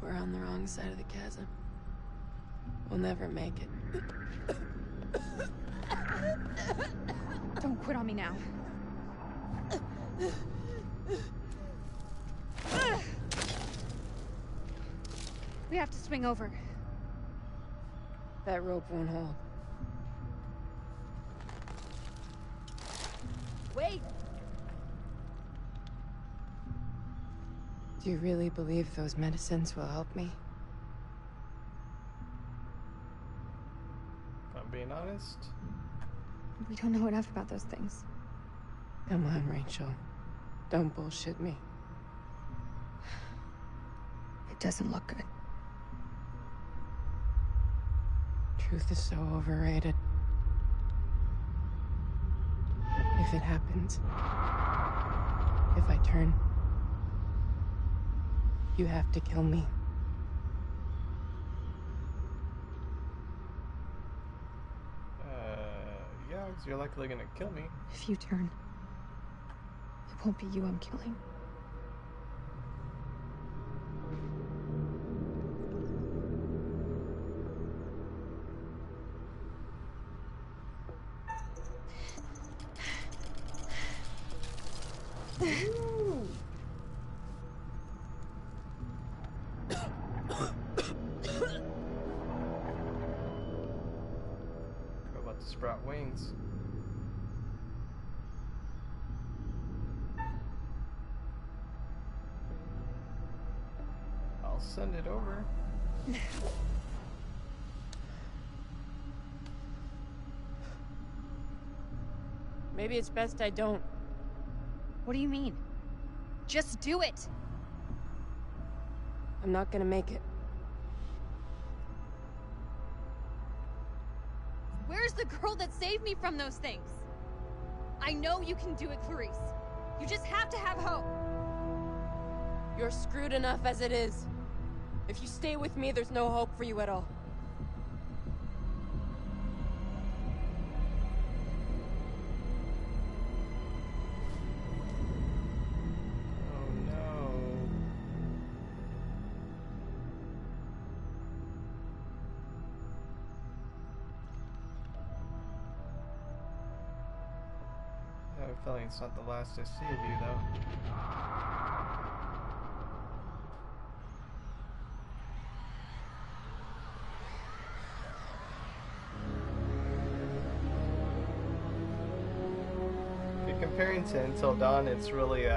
We're on the wrong side of the chasm. We'll never make it. Don't quit on me now. We have to swing over. That rope won't hold. Wait! Do you really believe those medicines will help me? If I'm being honest. We don't know enough about those things. Come on, Rachel. Don't bullshit me. It doesn't look good. Truth is so overrated. If it happens, if I turn, you have to kill me. Yeah, because you're likely gonna kill me. If you turn, it won't be you I'm killing. About to sprout wings. I'll send it over. Maybe it's best I don't. What do you mean? Just do it! I'm not gonna make it. Where's the girl that saved me from those things? I know you can do it, Clarice. You just have to have hope. You're screwed enough as it is. If you stay with me, there's no hope for you at all. I have a feeling it's not the last I see of you, though. If you're comparing to Until Dawn, it's really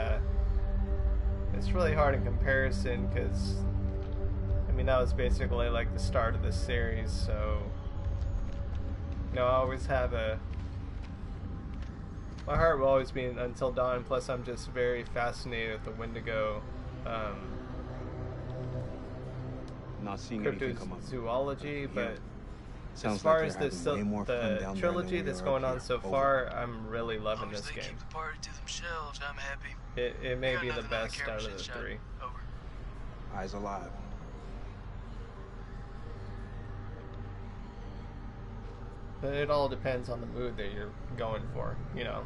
hard in comparison because, I mean, that was basically like the start of the series, so, you know, I always have my heart will always be in Until Dawn, plus I'm just very fascinated with the Wendigo not seeing anything come up. Cryptozoology, but Sounds as far like as the trilogy that's going on so far, I'm really loving this game. Keep the party to themselves, I'm happy. It may be the best out of the three. Over. Eyes alive. But it all depends on the mood that you're going for, you know.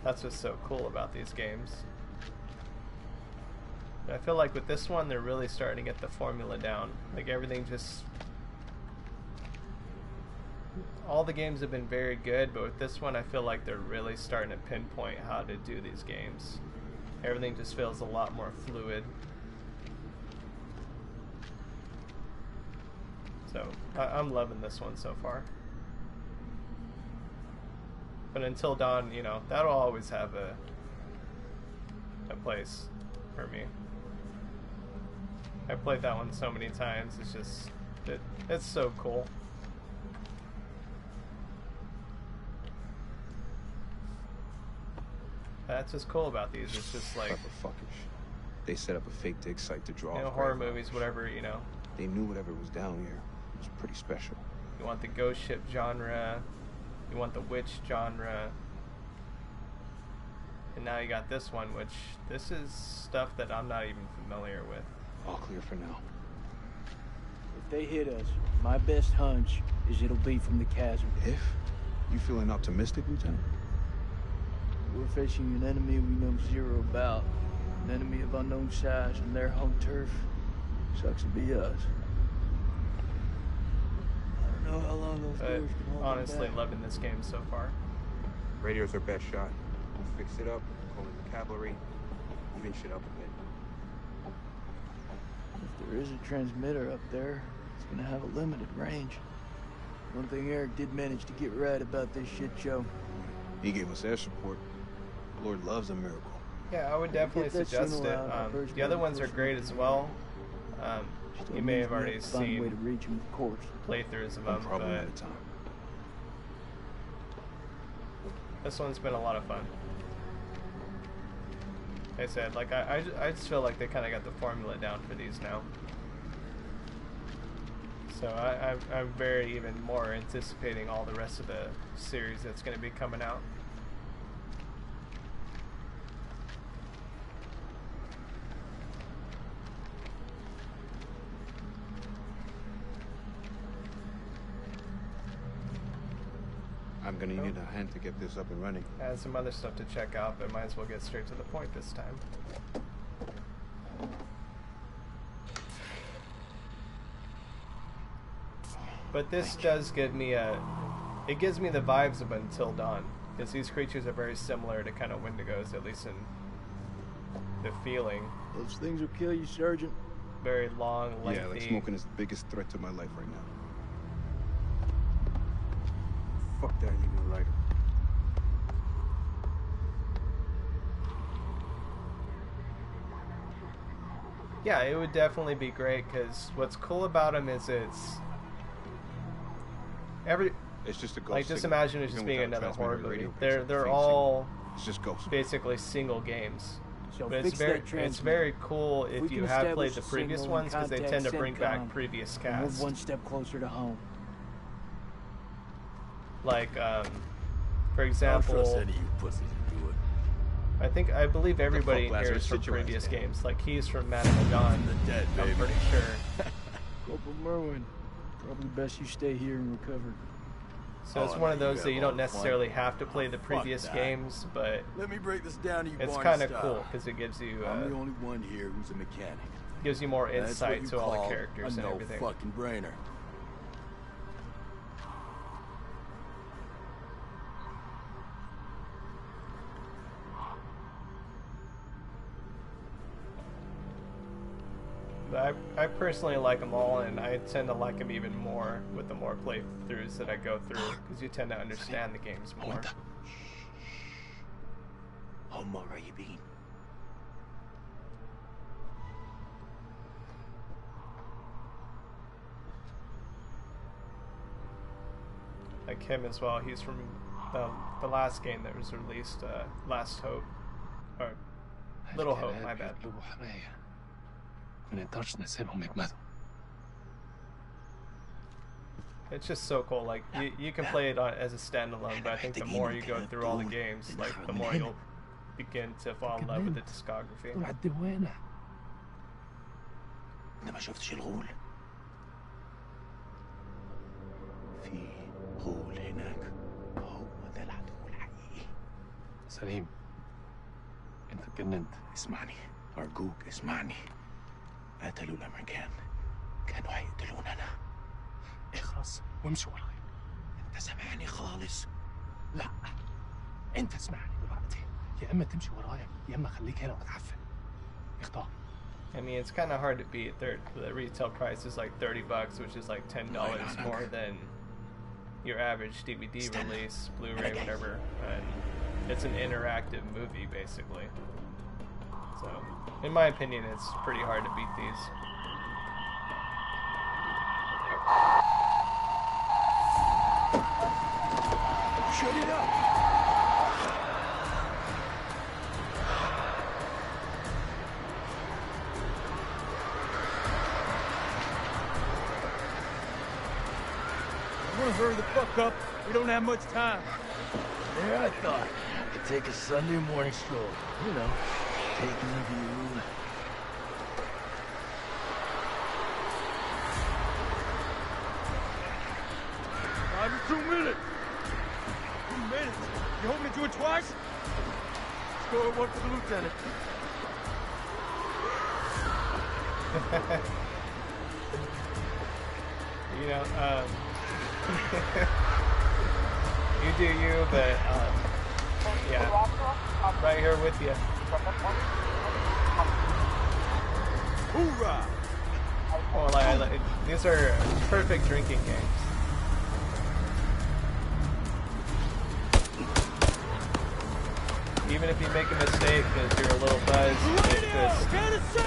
That's what's so cool about these games. But I feel like with this one, they're really starting to get the formula down. Like everything just... All the games have been very good, but with this one, I feel like they're really starting to pinpoint how to do these games. Everything just feels a lot more fluid. So, I'm loving this one so far. But Until Dawn, you know, that'll always have a place for me. I played that one so many times, it's just It's so cool. That's what's cool about these. It's just like fuckers. They set up a fake dig site to draw. You know, horror movies, whatever. You know. They knew whatever was down here was pretty special. You want the ghost ship genre. You want the witch genre. And now you got this one, which this is stuff that I'm not even familiar with. All clear for now. If they hit us, my best hunch is it'll be from the chasm. If? You feeling optimistic, Lieutenant? We're facing an enemy we know zero about. An enemy of unknown size and their home turf. Sucks to be us. I don't know how long those doors can hold Honestly, them back. loving this game so far. Radio's our best shot. We'll fix it up, call in the cavalry, even shit up a bit. If there is a transmitter up there, it's gonna have a limited range. One thing Eric did manage to get right about this shit show. He gave us air support. The Lord loves a miracle. Yeah, I would definitely Get that suggest signal it. out, The other ones are great as well. Still You may means have we already to find a way to seen reach him, of course. playthroughs of One them, problem but at a time. this one's been a lot of fun. Like I said, like I just feel like they kind of got the formula down for these now. So I'm very even more anticipating all the rest of the series that's going to be coming out. I'm gonna need a hand to get this up and running. I had some other stuff to check out, but might as well get straight to the point this time. But this does give me it gives me the vibes of Until Dawn, because these creatures are very similar to kind of Wendigos, at least in the feeling. Those things will kill you, Sergeant. Very long, lengthy. Yeah, like smoking is the biggest threat to my life right now. Fuck that, I need a lighter. Yeah, it would definitely be great, because what's cool about them is it's just a ghost like, just signal. imagine it just Even being without another transmitter, horror the movie. radio picks They're up the they're faint all signal. It's just ghosts. basically single games. So But fix that transmitter. it's very cool If if we you can have establish played a the previous signal and ones, because they contact tend to bring back CENTCOM, previous and we're casts. one step closer to home. Like, for I don't example, trust any of you pussies to do it. I believe everybody in fuck, here Lazarus? is from Sit your ass previous down. games. Like, he's from Madame Madon. The dead, I'm baby. pretty sure. Corporal Merwin, probably best you stay here and recover. So it's Oh, one no, of you those got that you a don't lot of fun. necessarily have to play the Fuck previous that. games, but Let me break this down to you, it's Barney kind of style. cool because it gives you I'm the only one here who's a mechanic. more That's insight what you to all the call characters a and no everything. fucking brainer. But I personally like them all, and I tend to like them even more with the more playthroughs that I go through, because you tend to understand the games more. هم قريبين. Like him as well. He's from the last game that was released, Last Hope, or Little Hope. My bad. ما نقدرش نسيبهم يجمدوا. It's just so cool. Like you can play it as a standalone, but I think the more you go through all the games, like the more you'll begin to fall in love with the discography. دول على الدوانة. أنت ما شفتش الغول؟ في غول هناك. هو ده العدو الحقيقي. سليم. أنت اتجننت. اسمعني أرجوك اسمعني. قتلوا الأمريكان. كانوا هيقتلوننا. اخرس وامشي ورايا. أنت سامعني خالص؟ لا. أنت اسمعني دلوقتي. يا إما تمشي ورايا يا إما خليك هنا وتعفن. اختار. I mean, it's kind of hard to beat. The retail price is like $30, which is like $10 more than your average DVD release, Blu-ray, whatever. And it's an interactive movie, basically. So, in my opinion, it's pretty hard to beat these. Shut it up! I wanna hurry the fuck up. We don't have much time. There I thought I could take a Sunday morning stroll. You know, taking a view. Five or 2 minutes. 2 minutes? You hoping to do it twice? Let's go at one for the lieutenant. You know, you do you, but yeah, right here with you. Hoorah! Well, these are perfect drinking games. Even if you make a mistake because you're a little buzzed,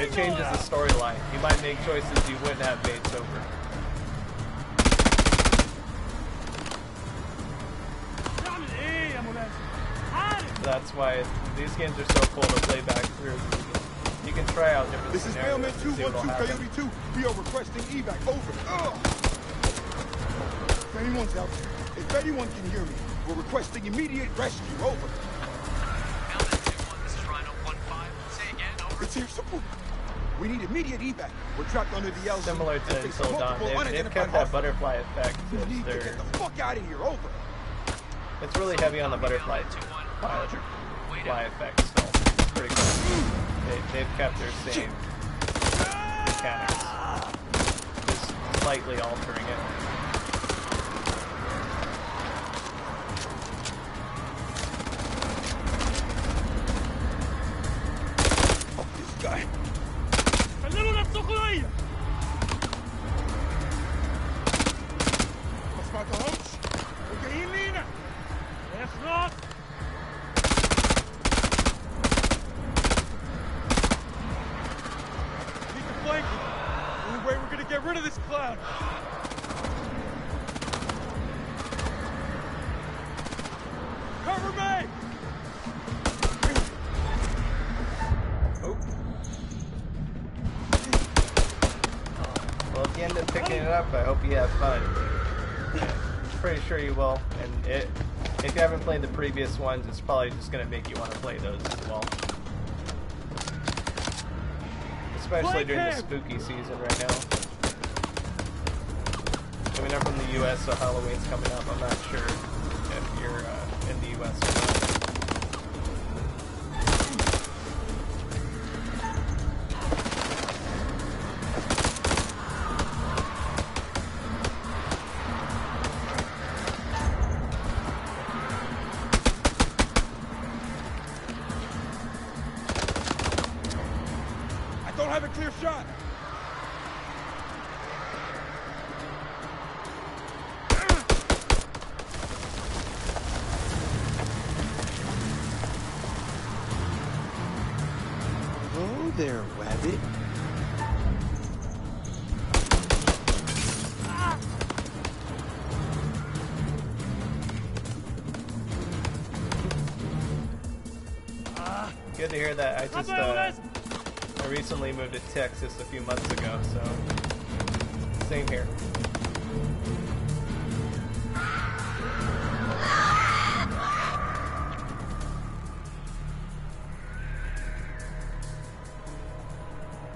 it changes the storyline. You might make choices you wouldn't have made sober. That's why these games are so cool to play back through. You can try out different This is scenarios. Mailman 212, Coyote 2. We are requesting evac. Over. If anyone's out there, if anyone can hear me, we're requesting immediate rescue. Over. Mailman 2-1, this is Rhino 1-5. Say again, over. It's here support. We need immediate evac. We're trapped under the LZ. Similar to Until Dawn, they've kept that butterfly effect. We need to get the fuck out of here. Over. It's really heavy on the butterfly effect still. It's pretty cool. They've kept their same mechanics, just slightly altering it. Fuck this guy. ما سمعتهمش؟ وجايين لينا. اخلص. Only way we're gonna get rid of this cloud. Cover me! Oh. Well, if you end up picking it up, I hope you have fun. Pretty sure you will. And if you haven't played the previous ones, it's probably just going to make you want to play those as well. Especially during the spooky season right now. I mean, I'm from the US, so Halloween's coming up. I'm not sure if you're in the US or not. I don't have a clear shot. Hello there, Rabbit. Good to hear that. I recently moved to Texas a few months ago, so same here.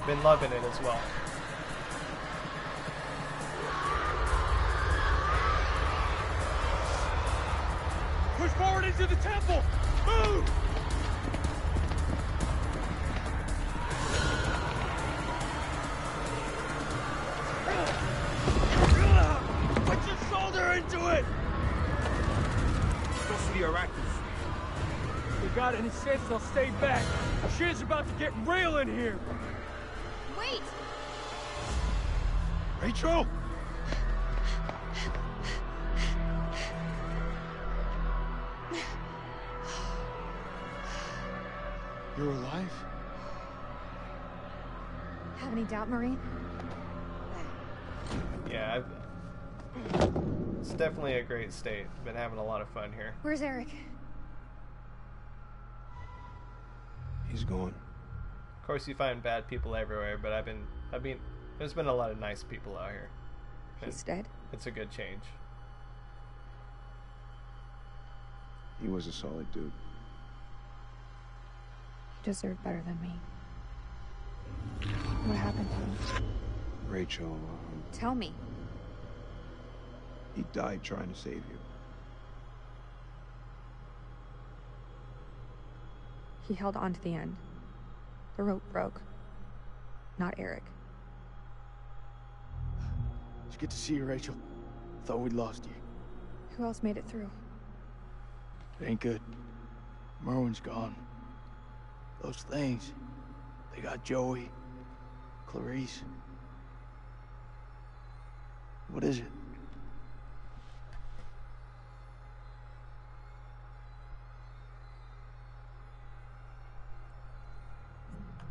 Been loving it as well. Push forward into the temple! Move! Put your shoulder into it! Supposed to be Iraqis. If they got any sense, they'll stay back. Shit's about to get real in here. Wait! Rachel? You're alive? Have any doubt, Marine? Yeah, It's definitely a great state. Been having a lot of fun here. Where's Eric? He's gone. Of course, you find bad people everywhere, but there's been a lot of nice people out here. He's dead? It's a good change. He was a solid dude. He deserved better than me. What happened to him? Rachel, Tell me. he died trying to save you. He held on to the end. The rope broke. Not Eric. It's good to see you, Rachel. Thought we'd lost you. Who else made it through? It ain't good. Merwin's gone. Those things, they got Joey, Clarice. What is it?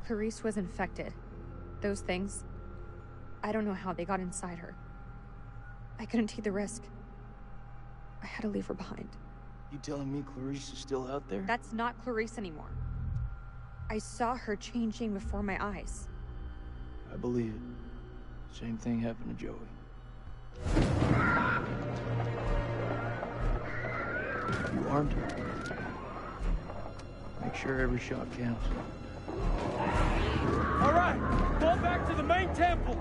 Clarice was infected. Those things, I don't know how they got inside her. I couldn't take the risk. I had to leave her behind. You telling me Clarice is still out there? That's not Clarice anymore. I saw her changing before my eyes. I believe it. Same thing happened to Joey. You armed? Make sure every shot counts. All right, fall back to the main temple.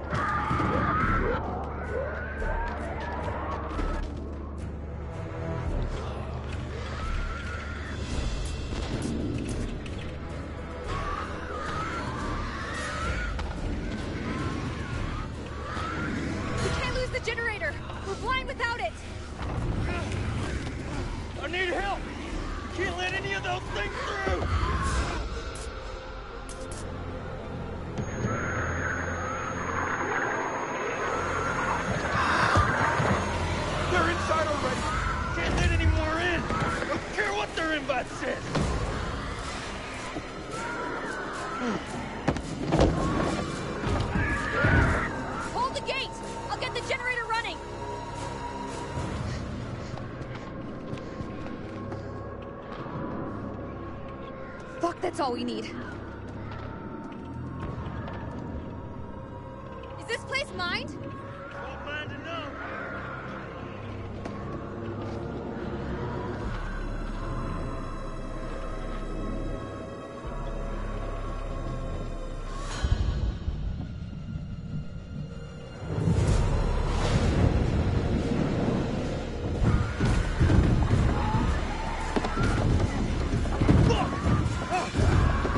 We can't lose the generator. We're blind without it. I need help. You can't let any of those things through. They're inside already. Can't let any more in. Don't care what their invite says. Hold the gate. I'll get the generator running. Fuck, that's all we need. Is this place mined? Won't mind enough.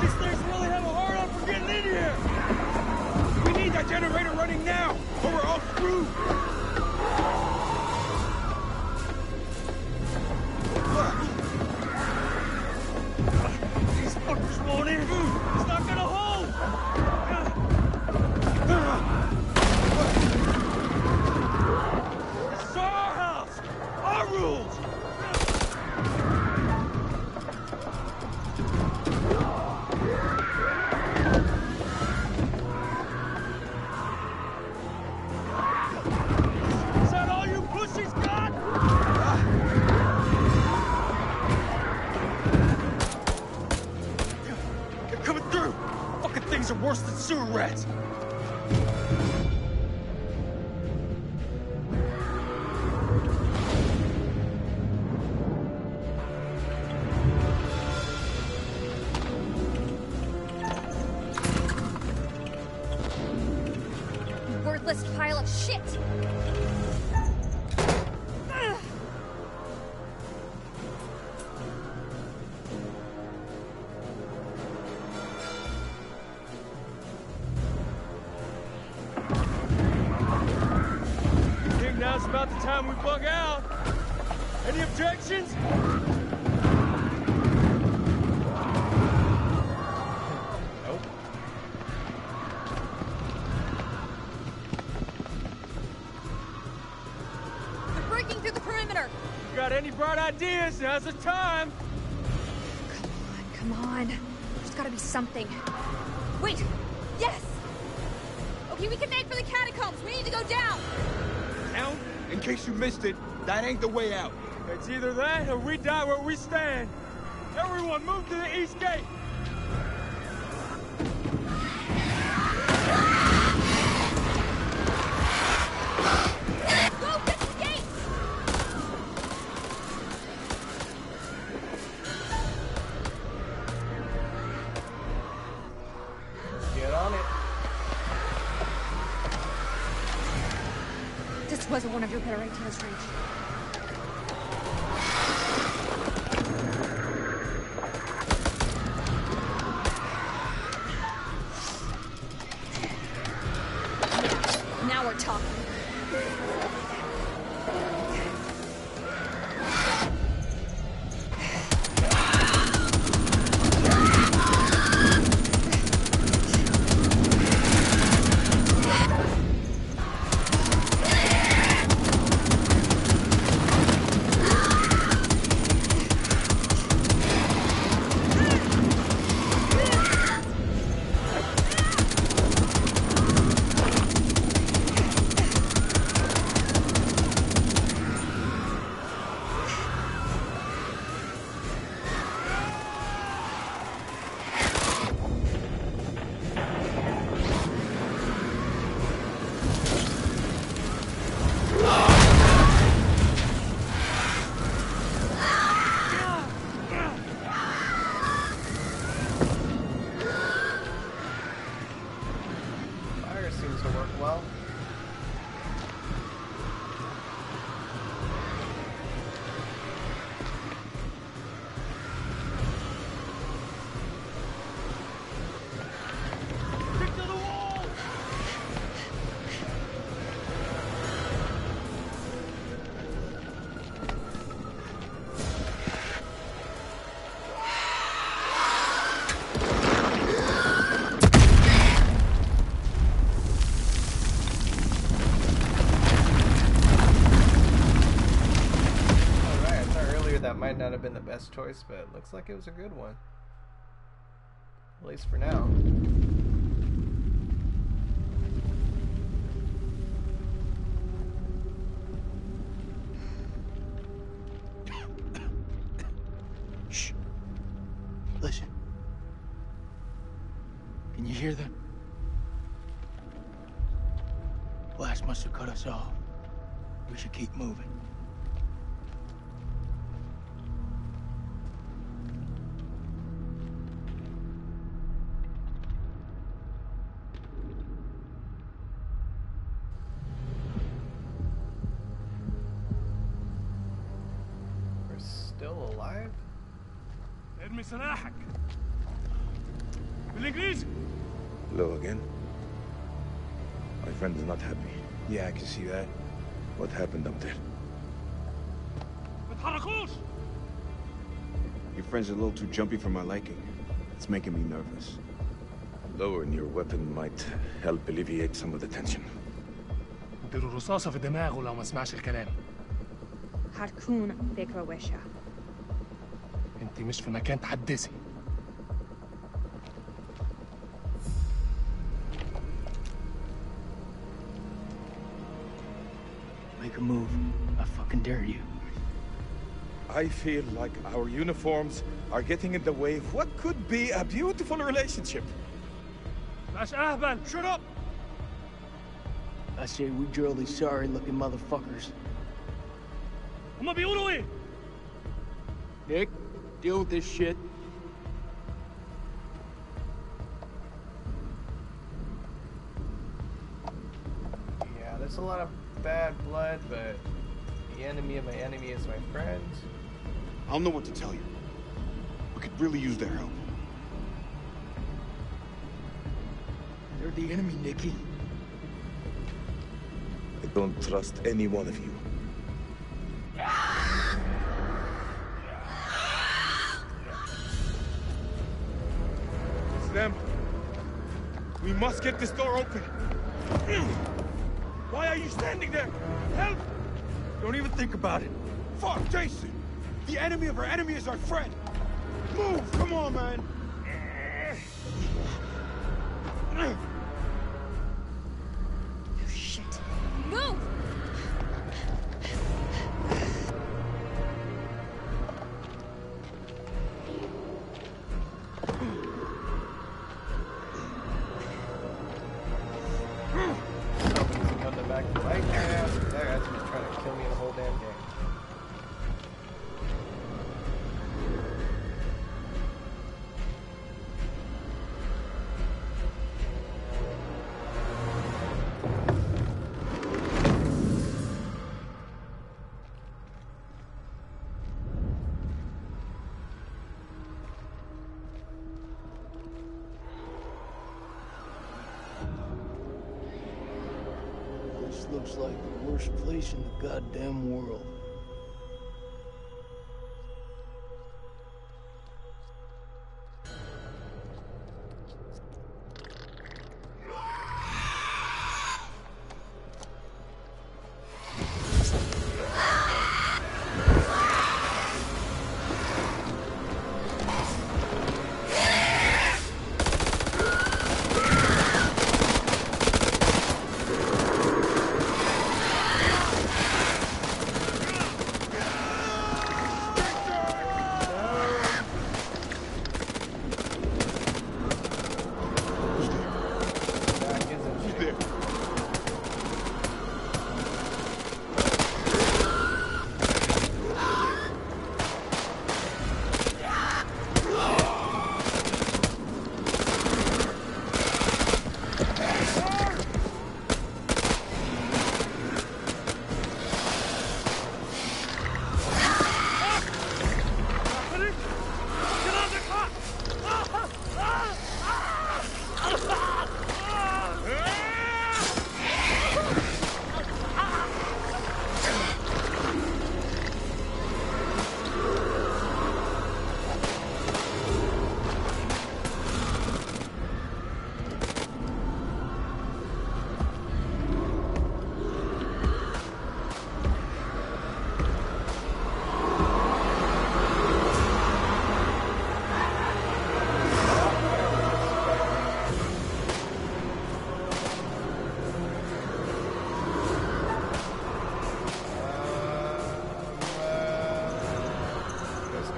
These things really have a hard on for getting in here. We need that generator running now, or we're all screwed. These fuckers won't in. It's not gonna hold. This is our house, our rules. Is that all you pussies got? They're coming through. Fucking things are worse than sewer rats. You worthless pile of shit. Ugh. I think now's about the time we bug out. Any objections? Nope. They're breaking through the perimeter. You got any bright ideas? Now's the time. Come on. There's gotta be something. Wait! Yes! Okay, we can make for the catacombs. We need to go down. Down? In case you missed it, that ain't the way out. It's either that or we die where we stand. Everyone move to the east gate. Go get the gate! Get on it. This wasn't one of your better ideas, Rach. Now we're talking. Fire seems to work well. Stick to the wall! Alright, I thought earlier that might not have been the best choice, but it looks like it was a good one. At least for now. Shh. Listen. Can you hear them? Blast must have cut us off. We should keep moving. We're still alive? ارمي سلاحك. بالانجليزي. Hello again. My friend is not happy. Yeah, I can see that. What happened up there? ما تحركوش. Your friend's a little too jumpy for my liking. It's making me nervous. Lowering your weapon might help alleviate some of the tension. اديله رصاصة في دماغه لو ما سمعش الكلام. هتكون فكرة وحشة. انت مش في مكان تحدثي. Make a move. I fucking dare you. I feel like our uniforms are getting in the way of what could be a beautiful relationship. مش اهبل. Shut up. I say we drill these sorry-looking motherfuckers. هما بيقولوا ايه؟ Nick, deal with this shit. Yeah, there's a lot of bad blood, but the enemy of my enemy is my friend. I don't know what to tell you. We could really use their help. They're the enemy, Nicky. I don't trust any one of you. It's them. We must get this door open. Why are you standing there? Help! Don't even think about it. Fuck, Jason! The enemy of our enemy is our friend! Move! Come on, man! Shit. Move! looks like the worst place in the goddamn world.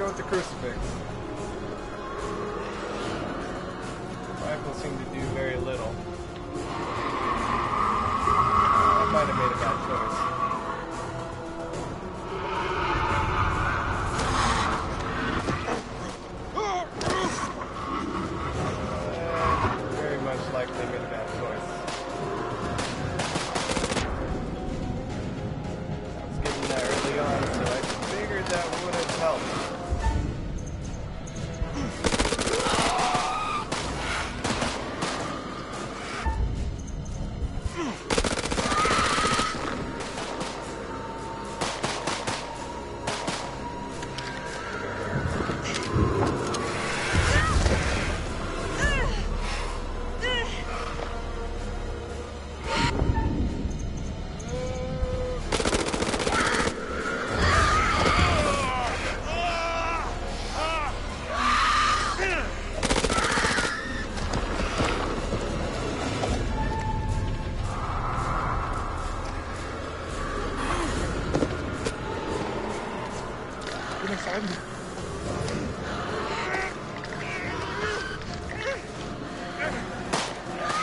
With the crucifix. Rifles seem to do very little. I might have made a bad choice. Very much likely made a bad choice. I was getting that early on, so I figured that would have helped.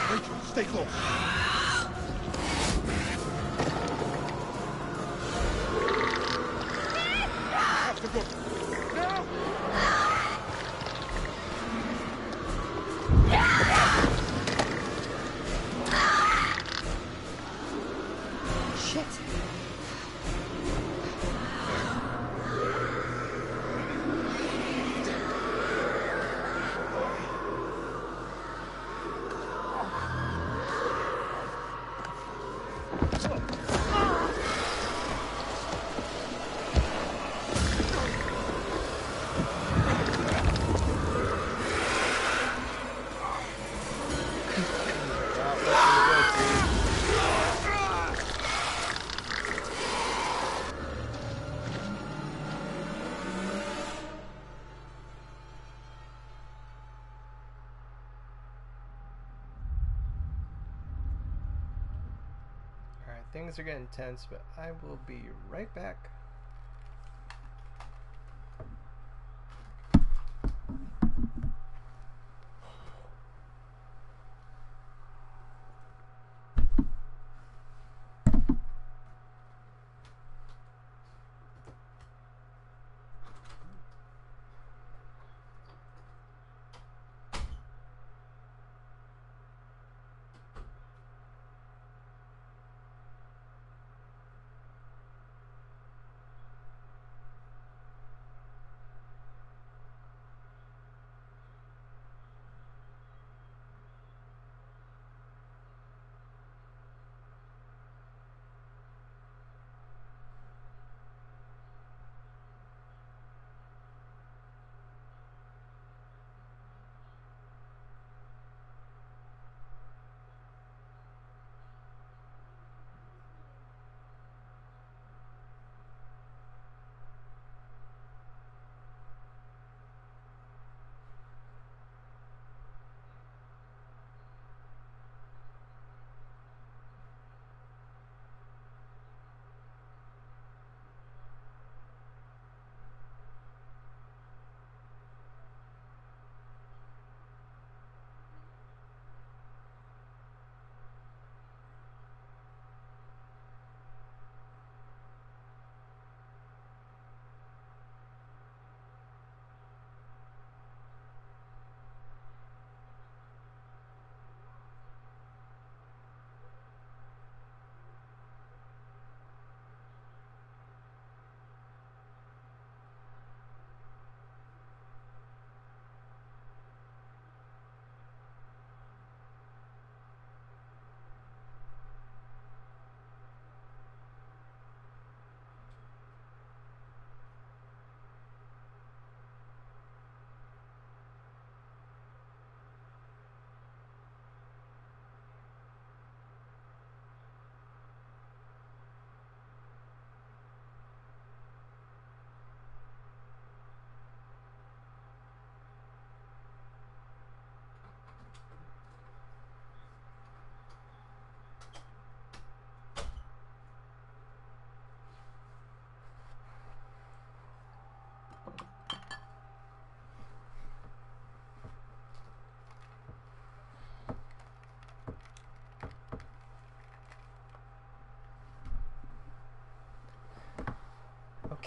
Rachel, stay close. Have to go. Now! Shit. Things are getting tense, but I will be right back.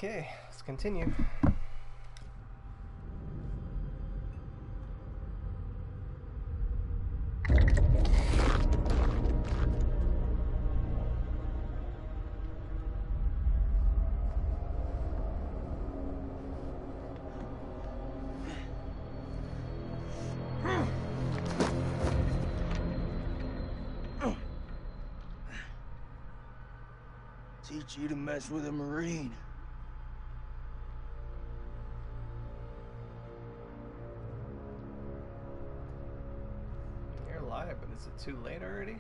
Okay, let's continue. Teach you to mess with a Marine. You're alive, but is it too late already?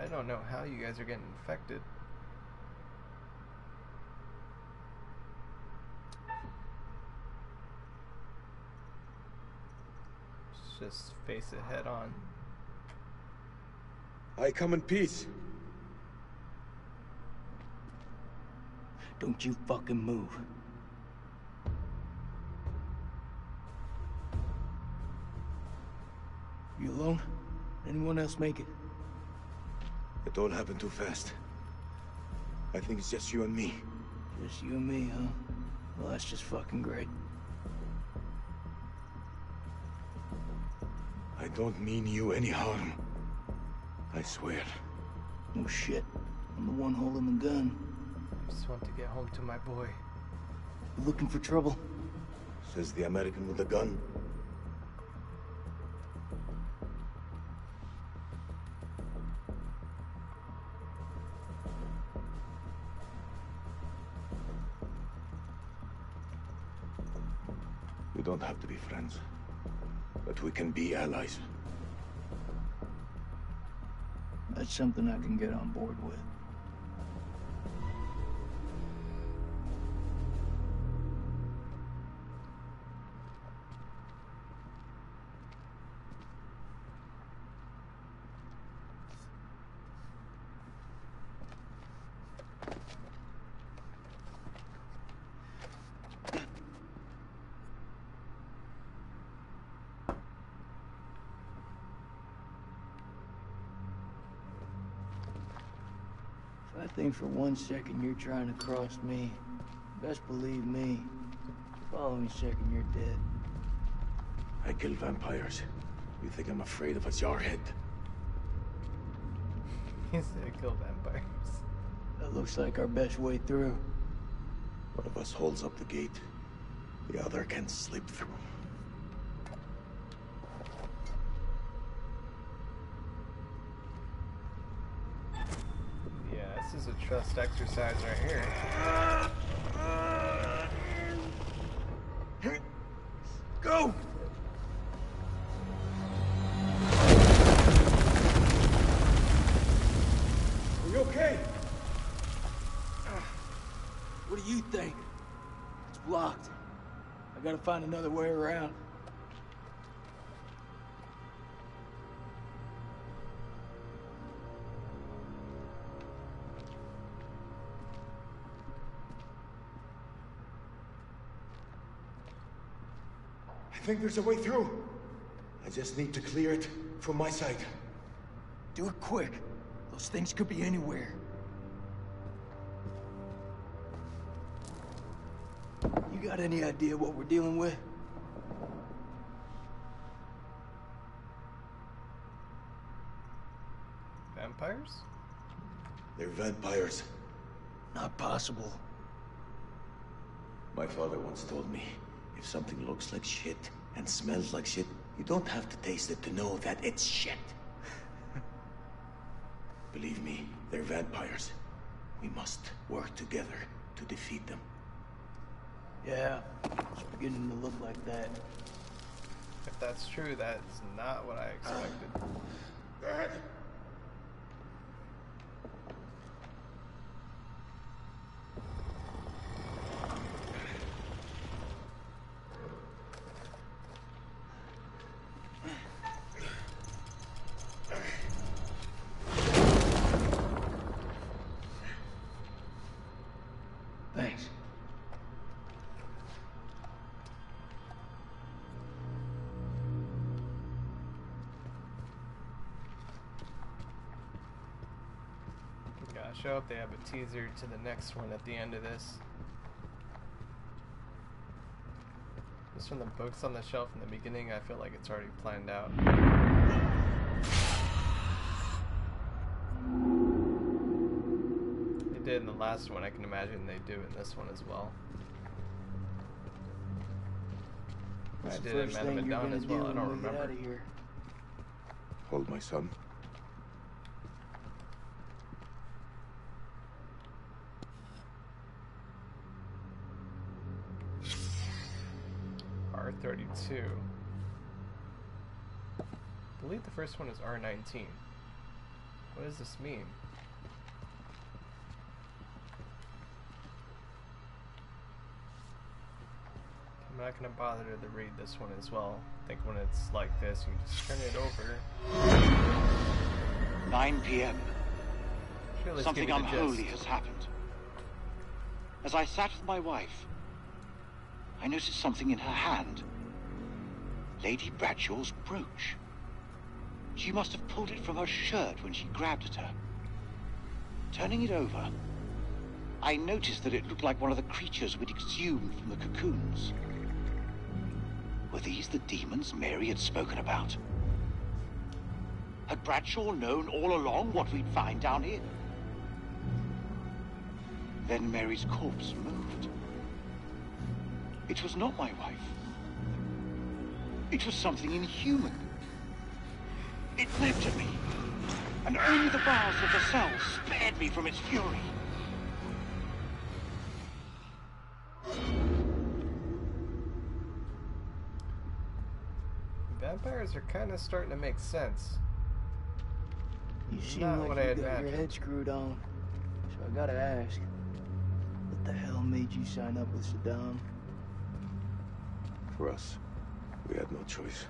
I don't know how you guys are getting infected. Let's just face it head on. I come in peace. Don't you fucking move. You alone? Anyone else make it? It all happened too fast. I think it's just you and me. Just you and me, huh? Well, that's just fucking great. I don't mean you any harm. I swear. No shit. I'm the one holding the gun. I just want to get home to my boy. You looking for trouble? Says the American with the gun. We don't have to be friends, but we can be allies. That's something I can get on board with. If I think for 1 second you're trying to cross me, best believe me, the following second you're dead. I kill vampires. You think I'm afraid of a jarhead? He said kill vampires. That looks like our best way through. One of us holds up the gate. The other can slip through. Yeah, this is a trust exercise right here. Go! Are you okay? What do you think? It's blocked. I gotta find another way around. I think there's a way through. I just need to clear it from my side. Do it quick. Those things could be anywhere. You got any idea what we're dealing with? Vampires? They're vampires. Not possible. My father once told me, if something looks like shit and smells like shit, you don't have to taste it to know that it's shit. Believe me, they're vampires. We must work together to defeat them. Yeah, it's beginning to look like that. If that's true, that's not what I expected. Dad! Thanks. Gosh, I hope they have a teaser to the next one at the end of this. Just from the books on the shelf in the beginning, I feel like it's already planned out. They did in the last one, I can imagine they do in this one as well. I did in Man of Medan as well, I don't remember. Hold my son. R32. I believe the first one is R19. What does this mean? I'm not gonna bother to read this one as well. I think when it's like this, you just turn it over. 9 p.m. Sure, Something unholy has happened. As I sat with my wife, I noticed something in her hand. Lady Bradshaw's brooch. She must have pulled it from her shirt when she grabbed at her. Turning it over, I noticed that it looked like one of the creatures we'd exhumed from the cocoons. Were these the demons Mary had spoken about? Had Bradshaw known all along what we'd find down here? Then Mary's corpse moved. It was not my wife. It was something inhuman. It leapt at me, and only the bars of the cell spared me from its fury. Vampires are kind of starting to make sense. You seem Not like what you I got your imagined. head screwed on. So I gotta ask, what the hell made you sign up with Saddam? For us, we had no choice.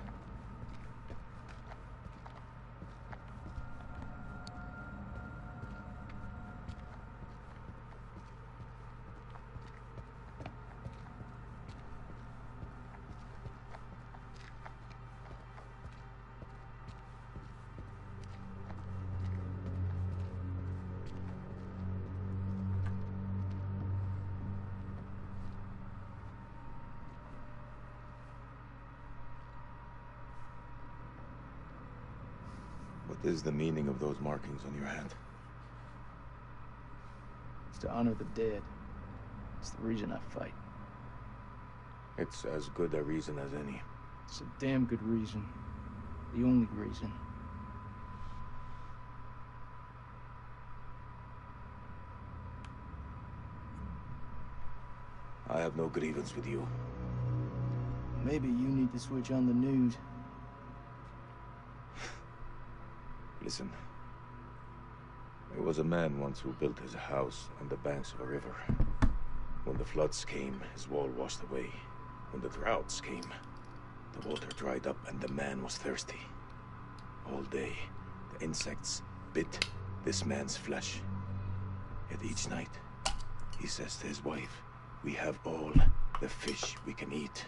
What is the meaning of those markings on your hand? It's to honor the dead. It's the reason I fight. It's as good a reason as any. It's a damn good reason. The only reason. I have no grievance with you. Maybe you need to switch on the news. Listen. There was a man once who built his house on the banks of a river. When the floods came, his wall washed away. When the droughts came, the water dried up and the man was thirsty. All day, the insects bit this man's flesh. Yet each night, he says to his wife, "We have all the fish we can eat."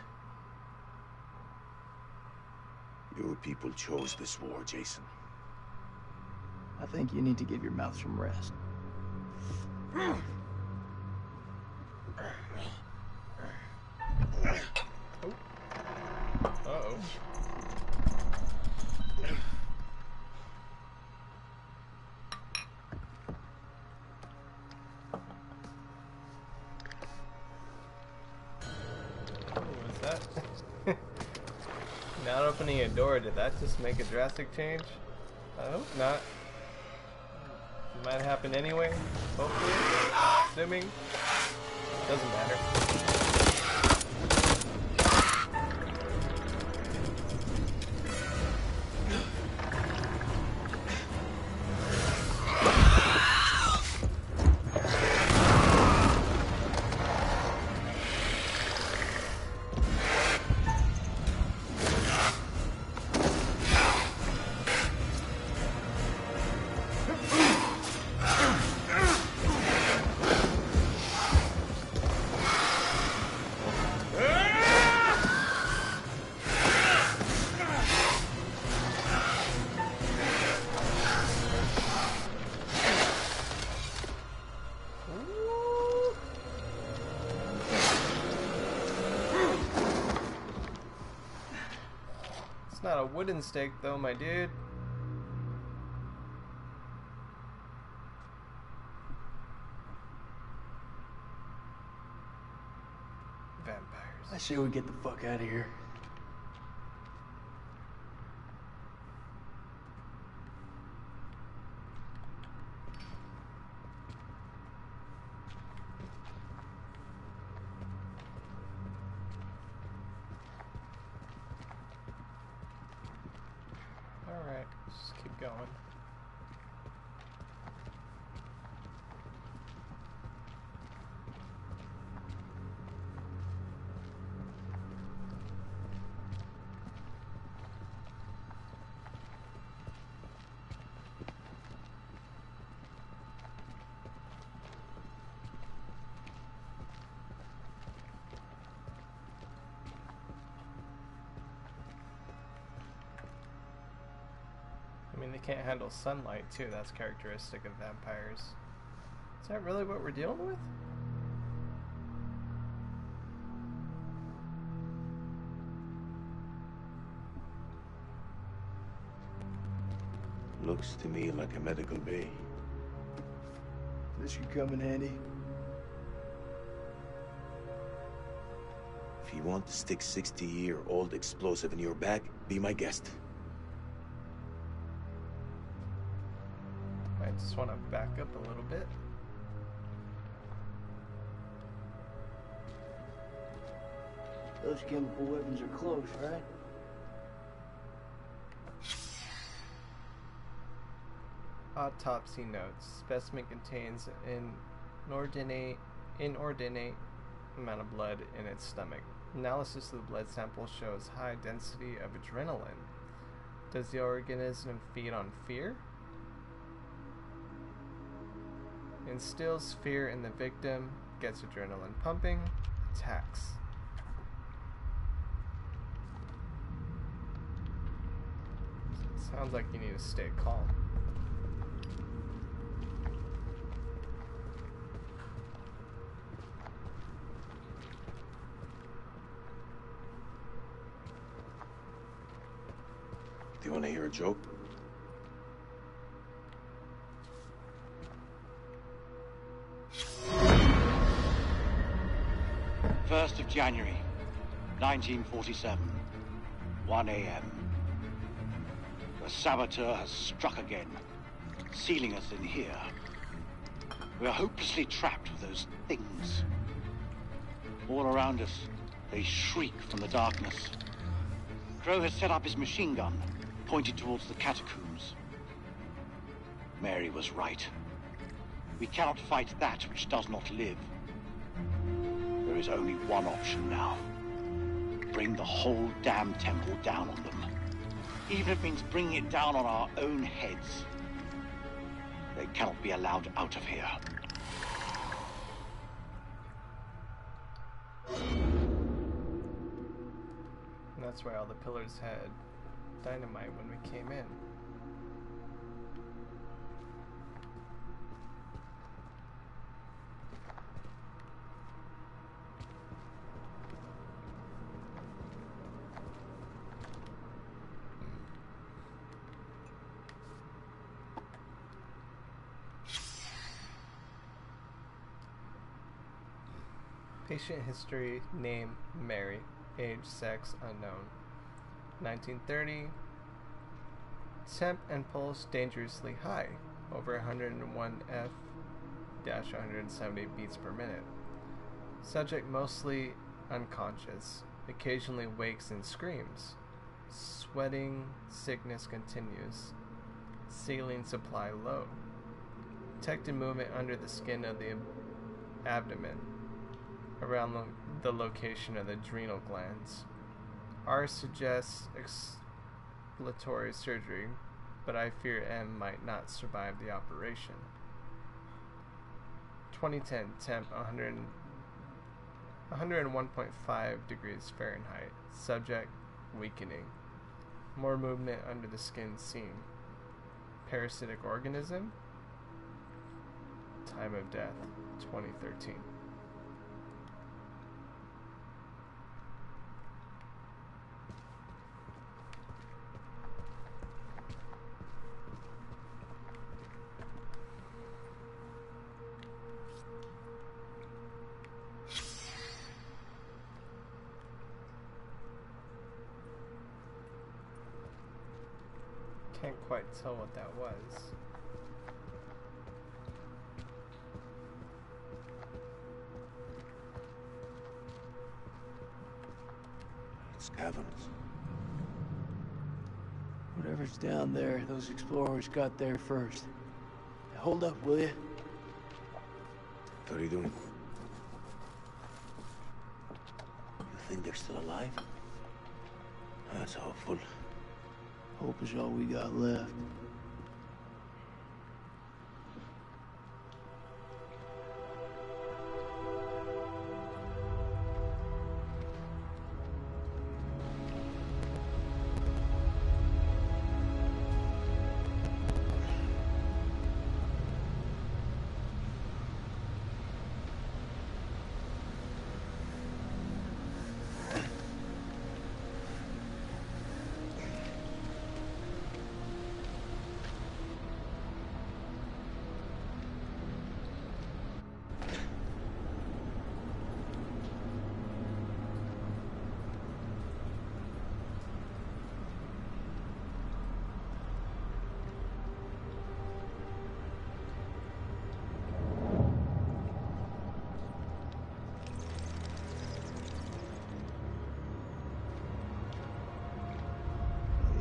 Your people chose this war, Jason. I think you need to give your mouth some rest. Uh-oh. What was that? Not opening a door, did that just make a drastic change? I hope not. It might happen anyway, hopefully, assuming. Doesn't matter. It's not a wooden stake though, my dude. Vampires. I say we get the fuck out of here. Alright, just keep going. I mean, they can't handle sunlight, too. That's characteristic of vampires. Is that really what we're dealing with? Looks to me like a medical bay. This could come in handy. If you want to stick 60-year-old explosive in your back, be my guest. I just want to back up a little bit. Those chemical weapons are close, right? Autopsy notes. Specimen contains an inordinate amount of blood in its stomach. Analysis of the blood sample shows high density of adrenaline. Does the organism feed on fear? Instills fear in the victim, gets adrenaline pumping, attacks. Sounds like you need to stay calm. Do you want to hear a joke? 1st of January, 1947, 1 a.m. The saboteur has struck again, sealing us in here. We are hopelessly trapped with those things. All around us, they shriek from the darkness. Crow has set up his machine gun, pointed towards the catacombs. Mary was right. We cannot fight that which does not live. There is only one option now. Bring the whole damn temple down on them. Even if it means bringing it down on our own heads. They cannot be allowed out of here. And that's why all the pillars had dynamite when we came in. Patient history, name, Mary, age, sex, unknown. 1930, temp and pulse dangerously high, over 101 F-170 beats per minute. Subject mostly unconscious, occasionally wakes and screams. Sweating, sickness continues. Saline supply low. Detected movement under the skin of the abdomen, around the location of the adrenal glands. R suggests exploratory surgery, but I fear M might not survive the operation. 2010, temp 101.5 degrees Fahrenheit. Subject weakening. More movement under the skin seen. Parasitic organism. Time of death 2013. Can't quite tell what that was. It's caverns. Whatever's down there, those explorers got there first. Now hold up, will you? What are you doing? You think they're still alive? That's hopeful. Hope is all we got left.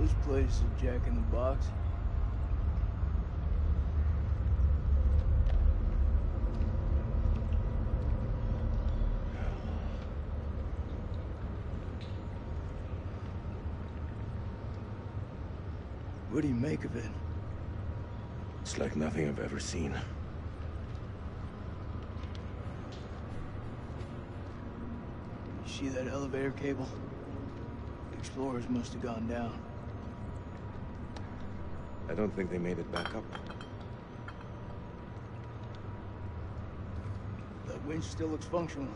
This place is a Jack in the Box. What do you make of it? It's like nothing I've ever seen. You see that elevator cable? The explorers must have gone down. I don't think they made it back up. That winch still looks functional.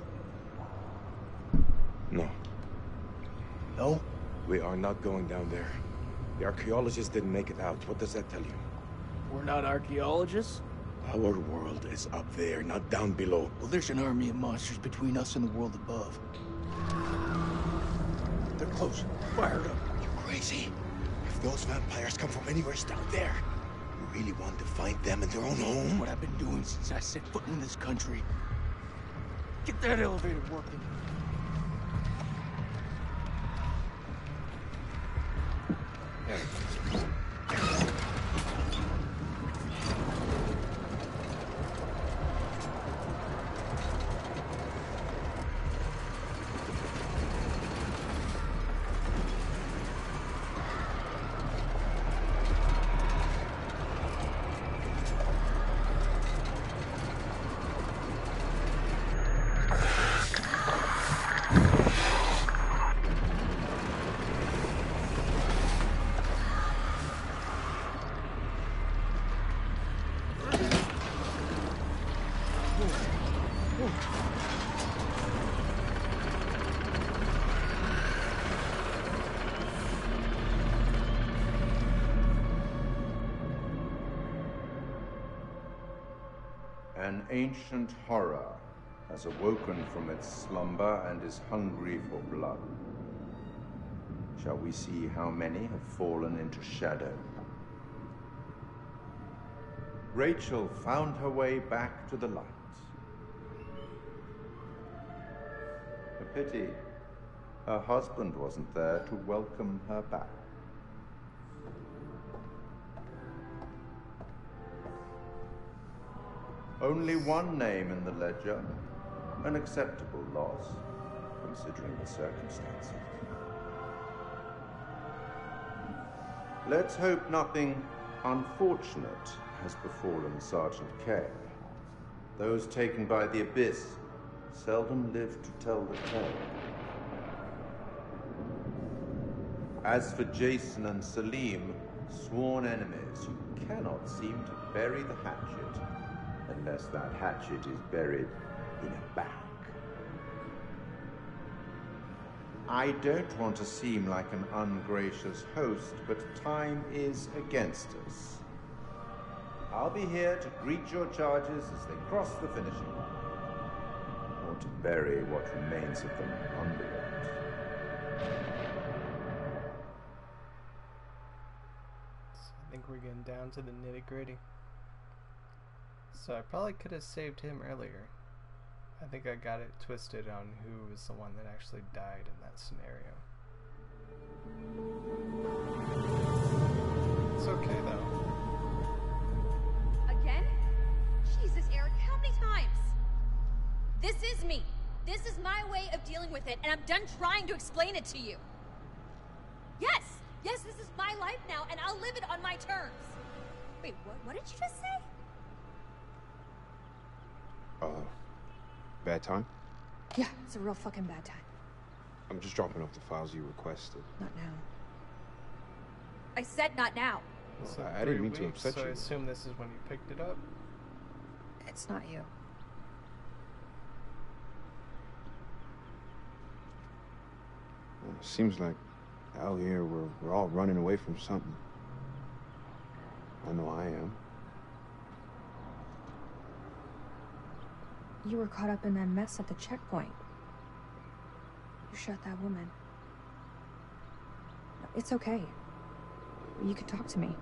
No. No? We are not going down there. The archaeologists didn't make it out. What does that tell you? We're not archaeologists? Our world is up there, not down below. Well, there's an army of monsters between us and the world above. They're close. Fired up. You crazy? If those vampires come from anywhere down there, you really want to find them in their own home? That's what I've been doing since I set foot in this country. Get that elevator working. An ancient horror has awoken from its slumber and is hungry for blood. Shall we see how many have fallen into shadow? Rachel found her way back to the light. A pity her husband wasn't there to welcome her back. Only one name in the ledger, an acceptable loss, considering the circumstances. Let's hope nothing unfortunate has befallen Sergeant K. Those taken by the Abyss seldom live to tell the tale. As for Jason and Salim, sworn enemies who cannot seem to bury the hatchet, unless that hatchet is buried in a bag. I don't want to seem like an ungracious host, but time is against us. I'll be here to greet your charges as they cross the finishing line, or to bury what remains of them under it. think we're getting down to the nitty-gritty. So I probably could have saved him earlier. I think I got it twisted on who was the one that actually died in that scenario. It's okay though. Again? Jesus, Eric, how many times? This is me. This is my way of dealing with it, and I'm done trying to explain it to you. Yes! Yes, this is my life now, and I'll live it on my terms. Wait, what did you just say? Bad time? Yeah, it's a real fucking bad time. I'm just dropping off the files you requested. Not now. I said not now. So I didn't mean 3 to weeks, upset so you. I assume this is when you picked it up. It's not you. Well, it seems like out here we're all running away from something. I know I am. You were caught up in that mess at the checkpoint. You shot that woman. It's okay. You can talk to me.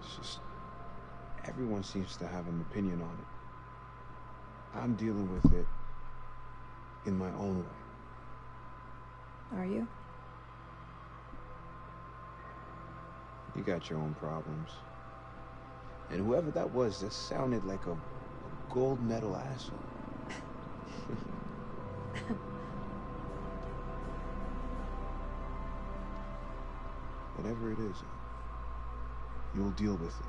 It's just everyone seems to have an opinion on it. I'm dealing with it in my own way. Are you? You got your own problems. And whoever that was, that sounded like a gold medal asshole. Whatever it is, you'll deal with it.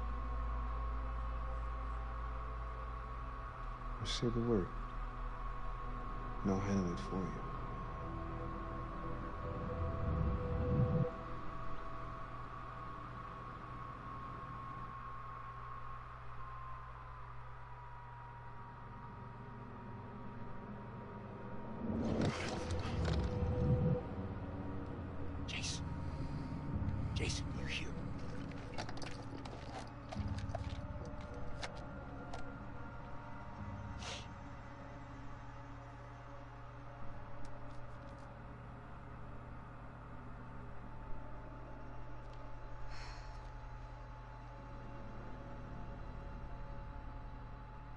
Just say the word, and I'll handle it for you. Jason, you here?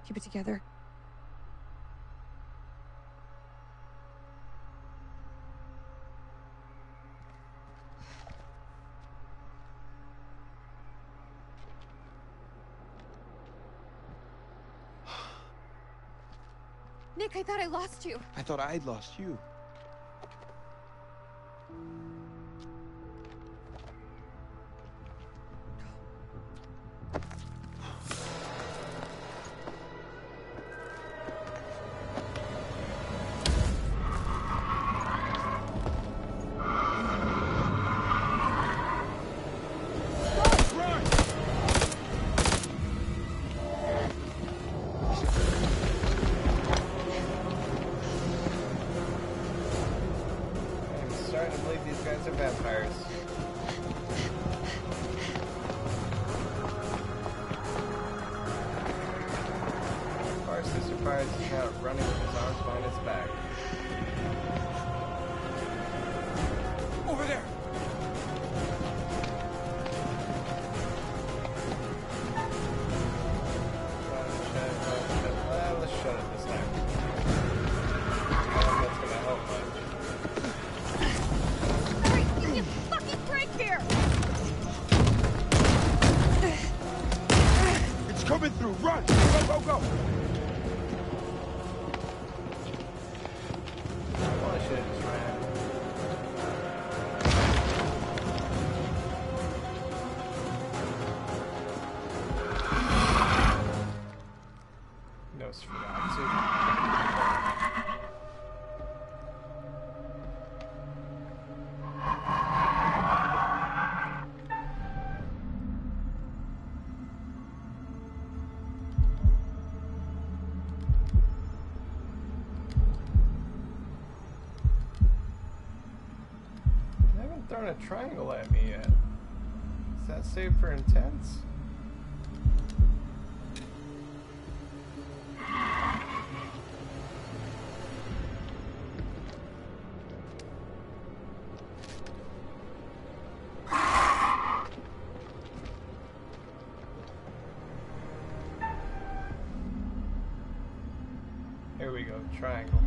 Keep it together. Nick, I thought I lost you. I thought I'd lost you. Throwing a triangle at me yet. Is that saved for intense? Here we go, triangle.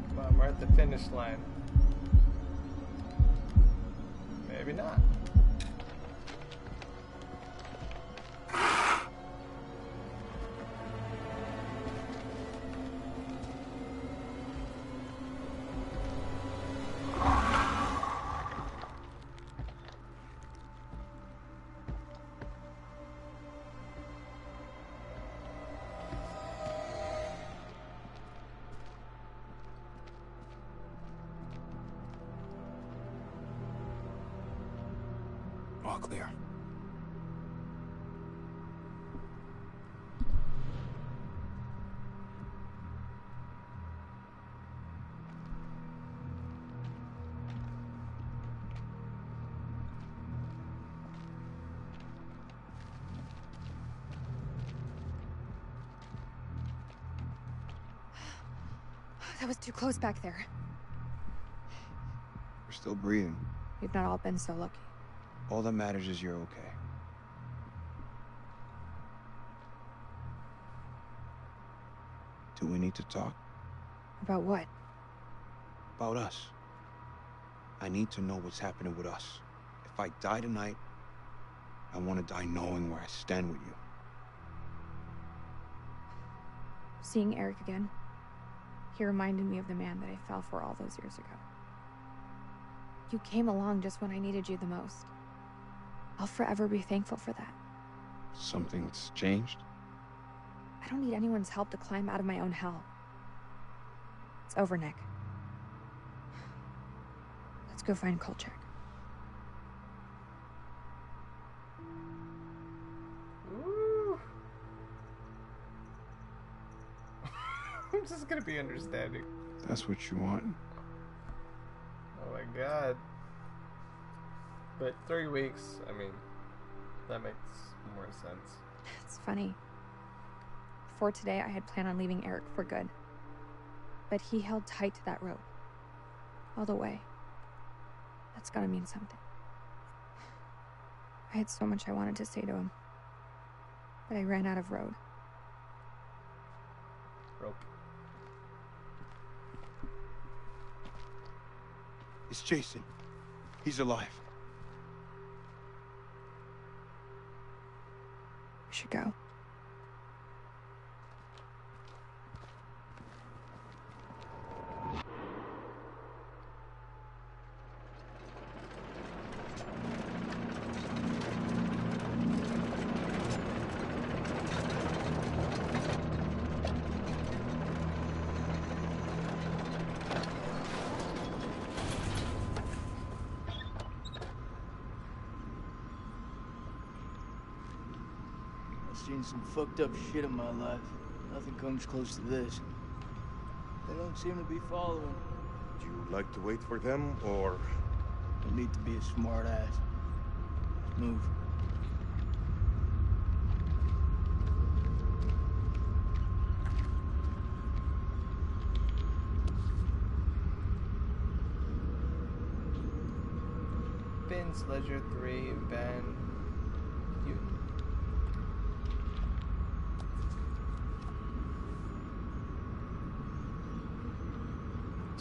Come on, we're at the finish line. Maybe not. All clear. That was too close back there. We're still breathing. We've not all been so lucky. All that matters is you're okay. Do we need to talk? About what? About us. I need to know what's happening with us. If I die tonight, I want to die knowing where I stand with you. Seeing Eric again, he reminded me of the man that I fell for all those years ago. You came along just when I needed you the most. I'll forever be thankful for that. Something's changed? I don't need anyone's help to climb out of my own hell. It's over, Nick. Let's go find Kolchak. Ooh. I'm just gonna be understanding. That's what you want. Oh my god. But 3 weeks, I mean, that makes more sense. It's funny. Before today, I had planned on leaving Eric for good. But he held tight to that rope. All the way. That's gotta mean something. I had so much I wanted to say to him. But I ran out of road. Rope. It's Jason. He's alive. We should go. I've seen some fucked up shit in my life. Nothing comes close to this. They don't seem to be following. Would you like to wait for them, or...? Don't need to be a smart ass. Move. Ben's Ledger 3, Ben. You.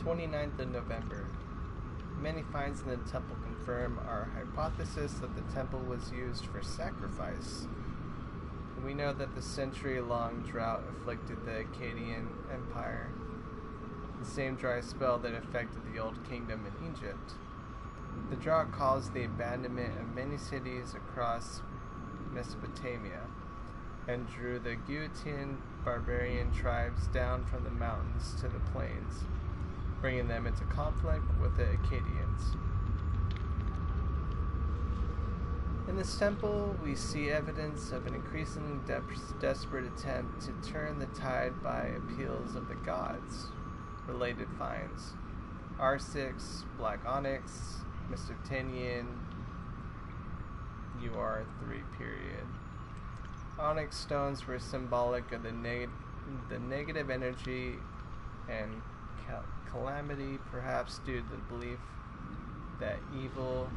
29th of November. Many finds in the temple confirm our hypothesis that the temple was used for sacrifice. And we know that the century-long drought afflicted the Akkadian Empire, the same dry spell that affected the Old Kingdom in Egypt. The drought caused the abandonment of many cities across Mesopotamia and drew the Guillotin barbarian tribes down from the mountains to the plains, bringing them into conflict with the Akkadians. In this temple, we see evidence of an increasingly desperate attempt to turn the tide by appeals of the gods. Related finds: R6, Black Onyx, Mr. Tenyin, UR3 period. Onyx stones were symbolic of the negative energy and calamity, perhaps due to the belief that evil,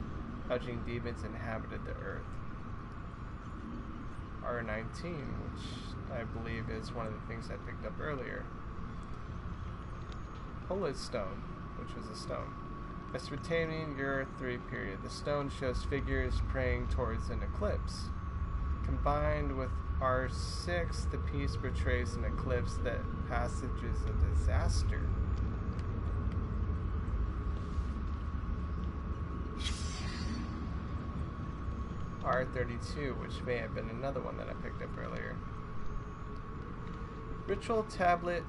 purging demons inhabited the earth. R19, which I believe is one of the things I picked up earlier. Holy stone, which was a stone. Mesopotamian Ur 3 period. The stone shows figures praying towards an eclipse. Combined with R6, the piece portrays an eclipse that passages a disaster. R32, which may have been another one that I picked up earlier. Ritual tablet,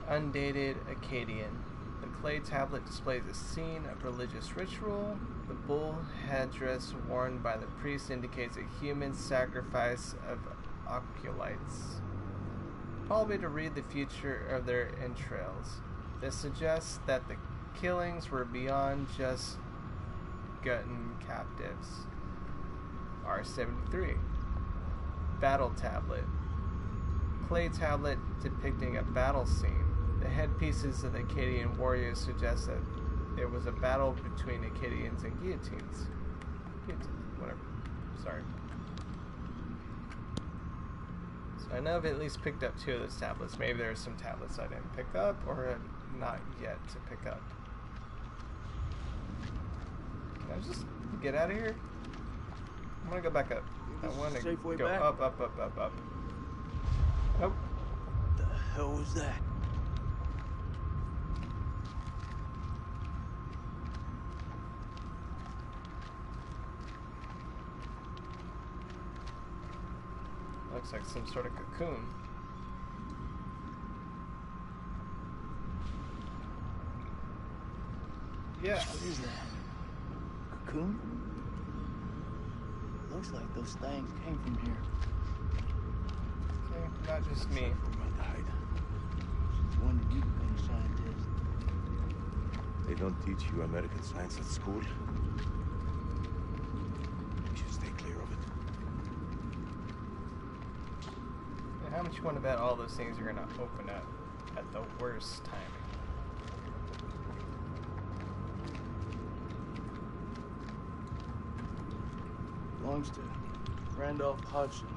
undated Akkadian. The clay tablet displays a scene of religious ritual. The bull headdress worn by the priest indicates a human sacrifice of oculites, probably to read the future of their entrails. This suggests that the killings were beyond just gutting captives. R73. Battle tablet. Clay tablet depicting a battle scene. The headpieces of the Akkadian warriors suggest that it was a battle between Akkadians and guillotines. Whatever. Sorry. So I know I've at least picked up 2 of those tablets. Maybe there are some tablets I didn't pick up or have not yet to pick up. Can I just get out of here? I'm gonna go back up. I want to go up. Nope. What the hell was that? Looks like some sort of cocoon. Yeah. What is that? Cocoon? Looks like those things came from here. Okay, not just me. We're about to hide. Since when did you become a scientist? They don't teach you American science at school. We should stay clear of it. How much you want to bet all those things are gonna open up at the worst timing? Belongs to Randolph Hodgson.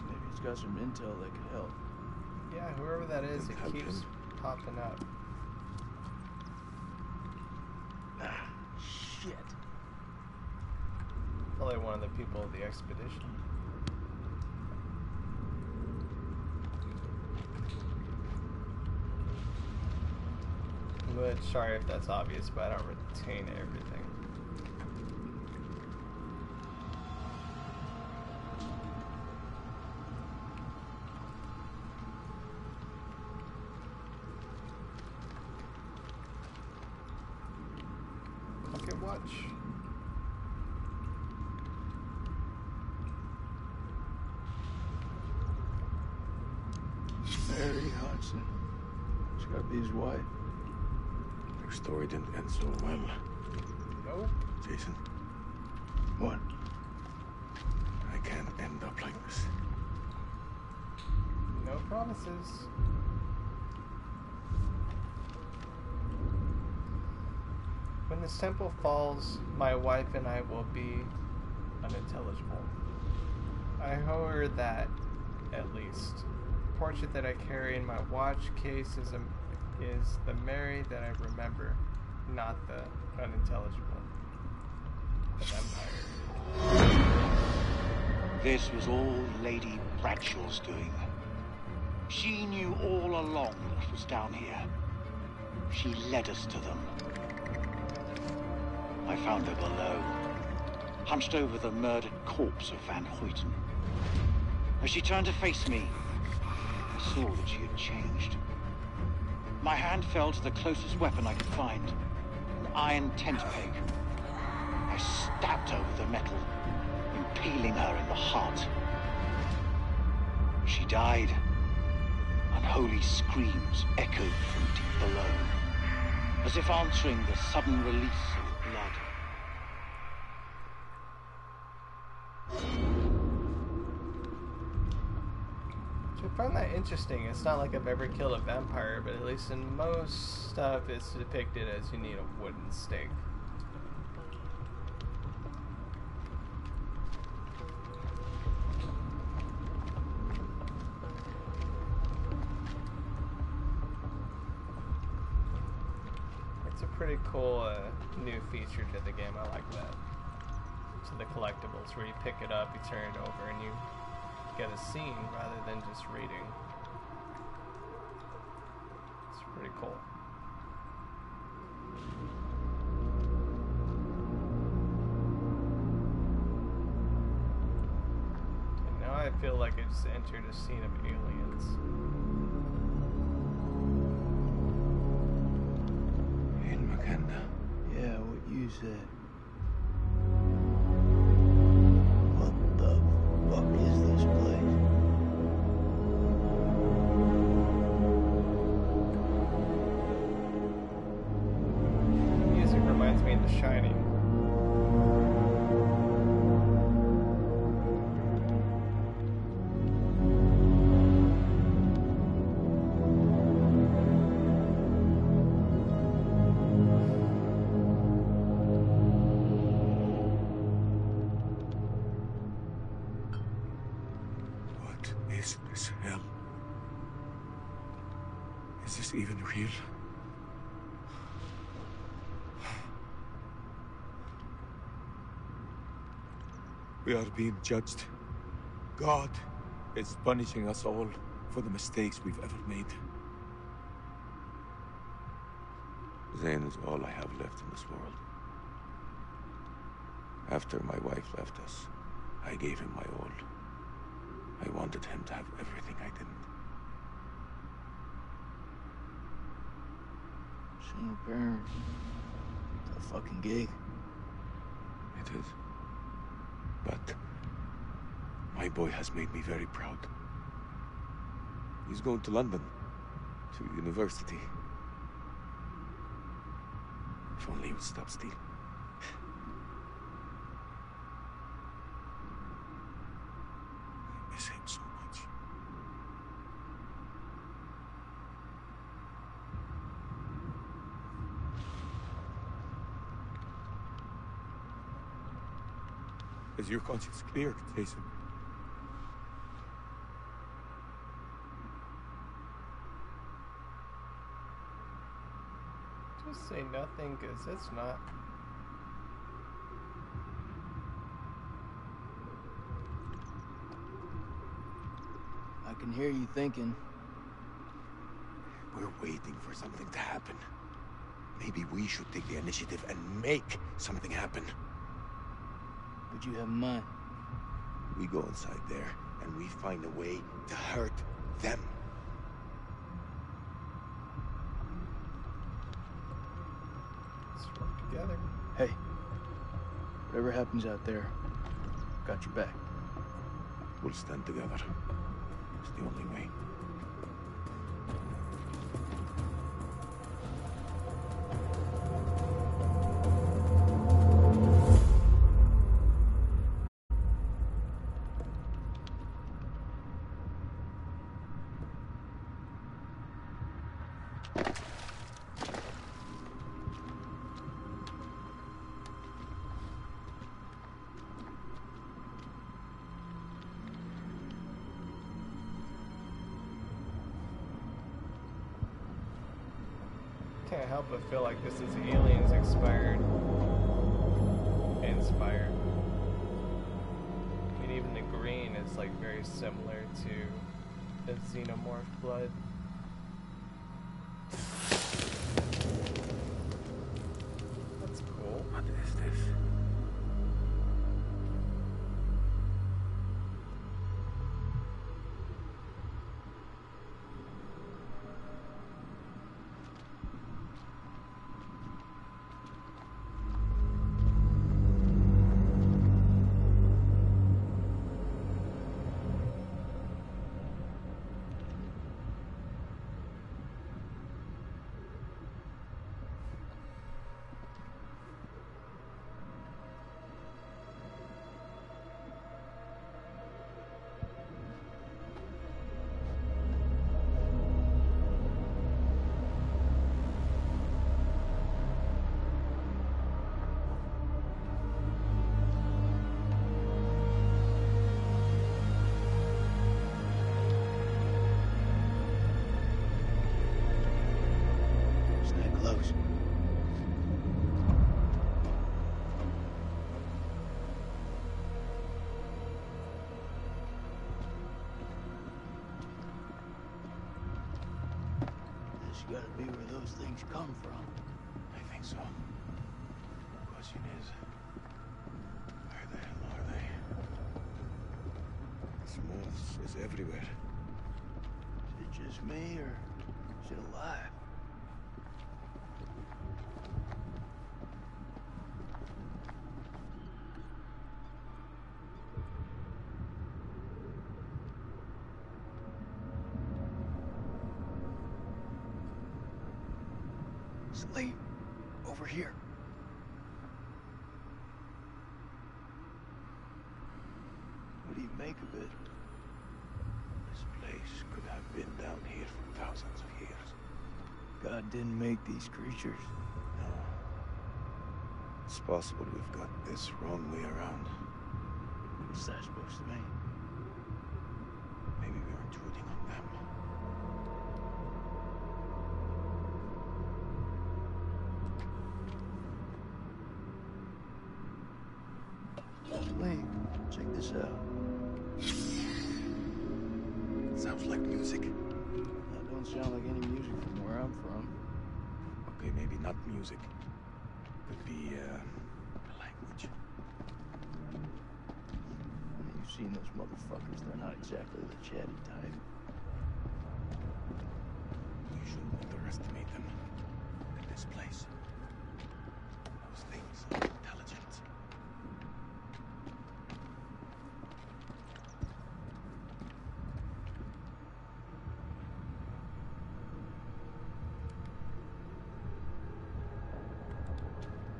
Maybe he's got some intel that could help. Yeah, whoever that is, it keeps popping up. Ah, shit. Probably one of the people of the expedition. But sorry if that's obvious, but I don't retain everything. Okay, watch. Mary Hodgson. She's gotta be his wife. Their story didn't end so well. Nope. Jason. What? I can't end up like this. No promises. When this temple falls, my wife and I will be unintelligible. I owe her that, at least. The portrait that I carry in my watch case is the Mary that I remember, not the unintelligible. The vampire. This was all Lady Bradshaw's doing. She knew all along what was down here. She led us to them. I found her below, hunched over the murdered corpse of Van Hoyten. As she turned to face me, I saw that she had changed. My hand fell to the closest weapon I could find, an iron tent peg. I stabbed her with the metal, impaling her in the heart. She died. Unholy screams echoed from deep below, as if answering the sudden release of blood. I find that interesting. It's not like I've ever killed a vampire, but at least in most stuff it's depicted as you need a wooden stake. pretty cool new feature to the game. I like that. To the collectibles, where you pick it up, you turn it over, and you get a scene rather than just reading. It's pretty cool. And now I feel like I just entered a scene of aliens. Yeah, what you said. What the fuck is this place? The music reminds me of The Shining. Is this hell? Is this even real? We are being judged. God is punishing us all for the mistakes we've ever made. Zane is all I have left in this world. After my wife left us, I gave him my all. I wanted him to have everything I didn't. Single parent. It's a fucking gig. It is. But my boy has made me very proud. He's going to London, to university. If only he would stop stealing. I miss him so much. Is your conscience clear, Jason? Just say nothing, because it's not. I can hear you thinking. We're waiting for something to happen. Maybe we should take the initiative and make something happen. What you have in mind? We go inside there, and we find a way to hurt them. Let's work together. Hey, whatever happens out there, got your back. We'll stand together. It's the only way. Can't help but feel like this is Aliens inspired. I mean, even the green is like very similar to the xenomorph blood. That's cool. What is this? Stay close. gotta be where those things come from. I think so. The question is, where the hell are they? This moths is everywhere. Is it just me, or is it alive? Sleep. Over here. What do you make of it? This place could have been down here for thousands of years. God didn't make these creatures. No. It's possible we've got this wrong way around. What's that supposed to mean? Maybe we're intruding on them. Wait, check this out. It sounds like music. That don't sound like any music from where I'm from. Okay, maybe not music. Could be, a language. You've seen those motherfuckers. They're not exactly the chatty type. We shouldn't underestimate them. In this place. Those things are intelligent.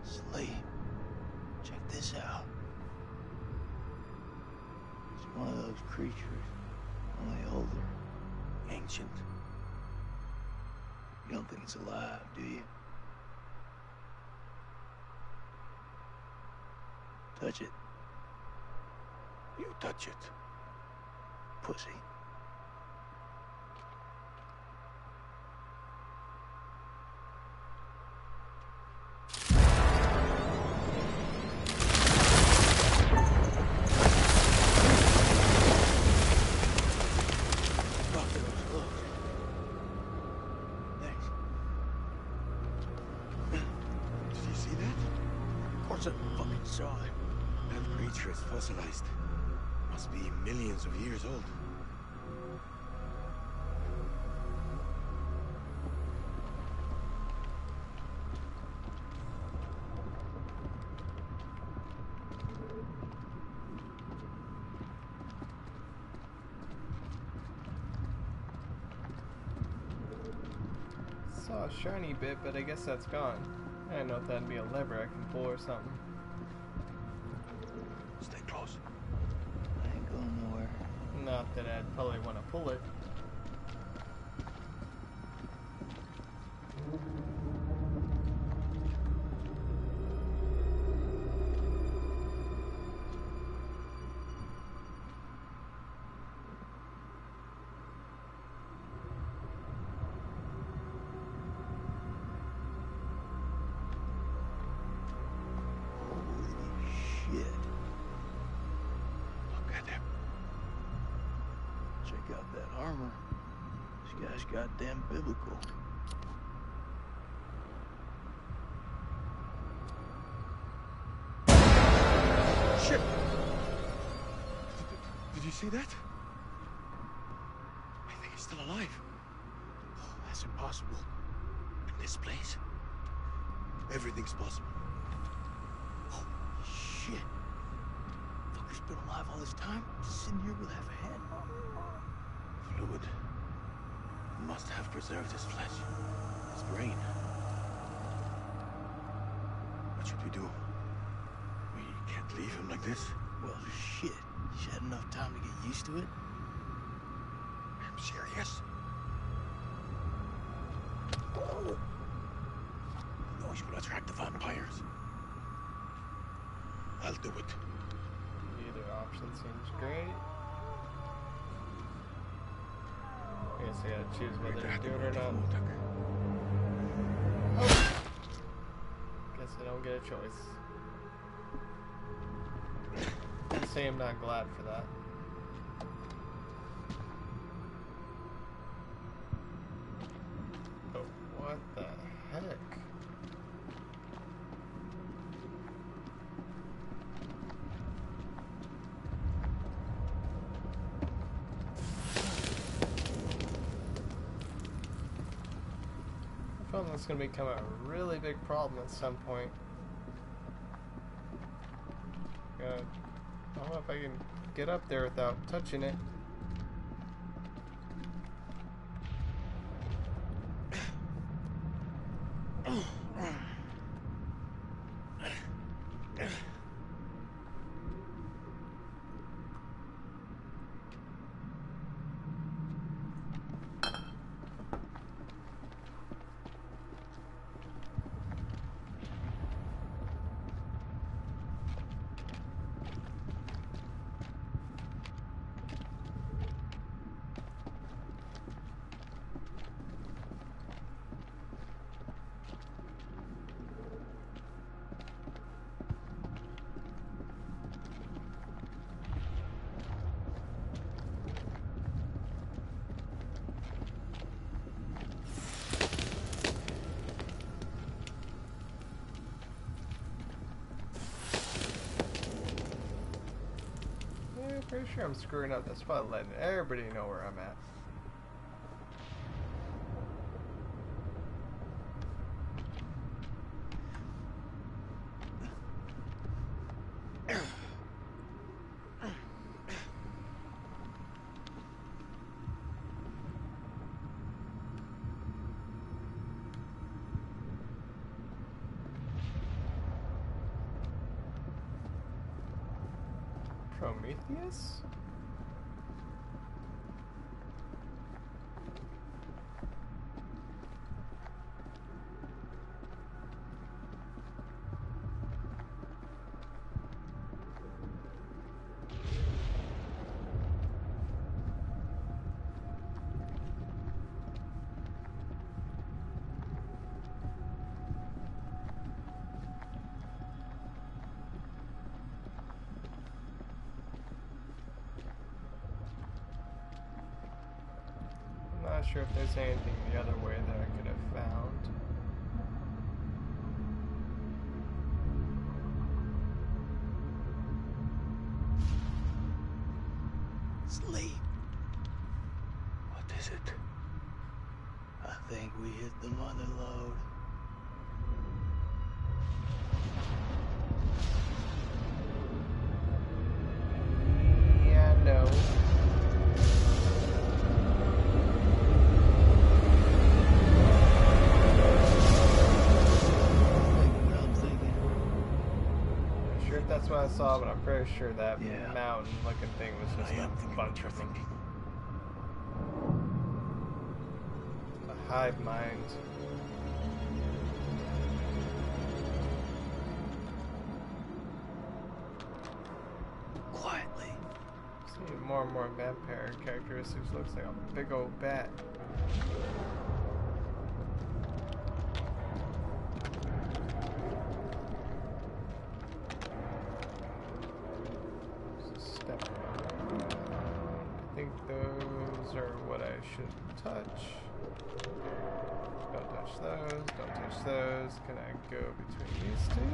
Sleep. Check this out. It's one of those creatures, only older. Ancient. You don't think it's alive, do you? Touch it. You touch it. Pussy. Saw it. That creature is fossilized. Must be millions of years old. Saw a shiny bit, but I guess that's gone. I don't know if that'd be a lever I can pull or something. Stay close. I ain't going nowhere. Not that I'd probably want to pull it. Goddamn biblical. Shit! Did you see that? I think he's still alive. Oh, that's impossible. In this place, everything's possible. Oh, shit. Fucker's been alive all this time? Sitting here with half a head. Fluid. Must have preserved his flesh, his brain. What should we do? We can't leave him like this. Well, shit. You had enough time to get used to it? I'm serious. The noise will attract the vampires. I'll do it. Either option seems great. I guess I gotta choose whether to do it or not. Oh! Guess I don't get a choice. I'd say I'm not glad for that. Oh. feel that's going to become a really big problem at some point. I don't know if I can get up there without touching it. Pretty sure I'm screwing up. That's probably letting everybody know where I'm at. Prometheus? Not sure if there's anything the other way that I could have found. Sleep. What is it? I think we hit the mother lode. Yeah, no. That's what I saw, but I'm pretty sure that mountain-looking thing was just a bunch of them. A hive mind. Quietly. See more and more vampire characteristics. Looks like a big old bat. Touch. Don't touch those. Don't touch those. Can I go between these two?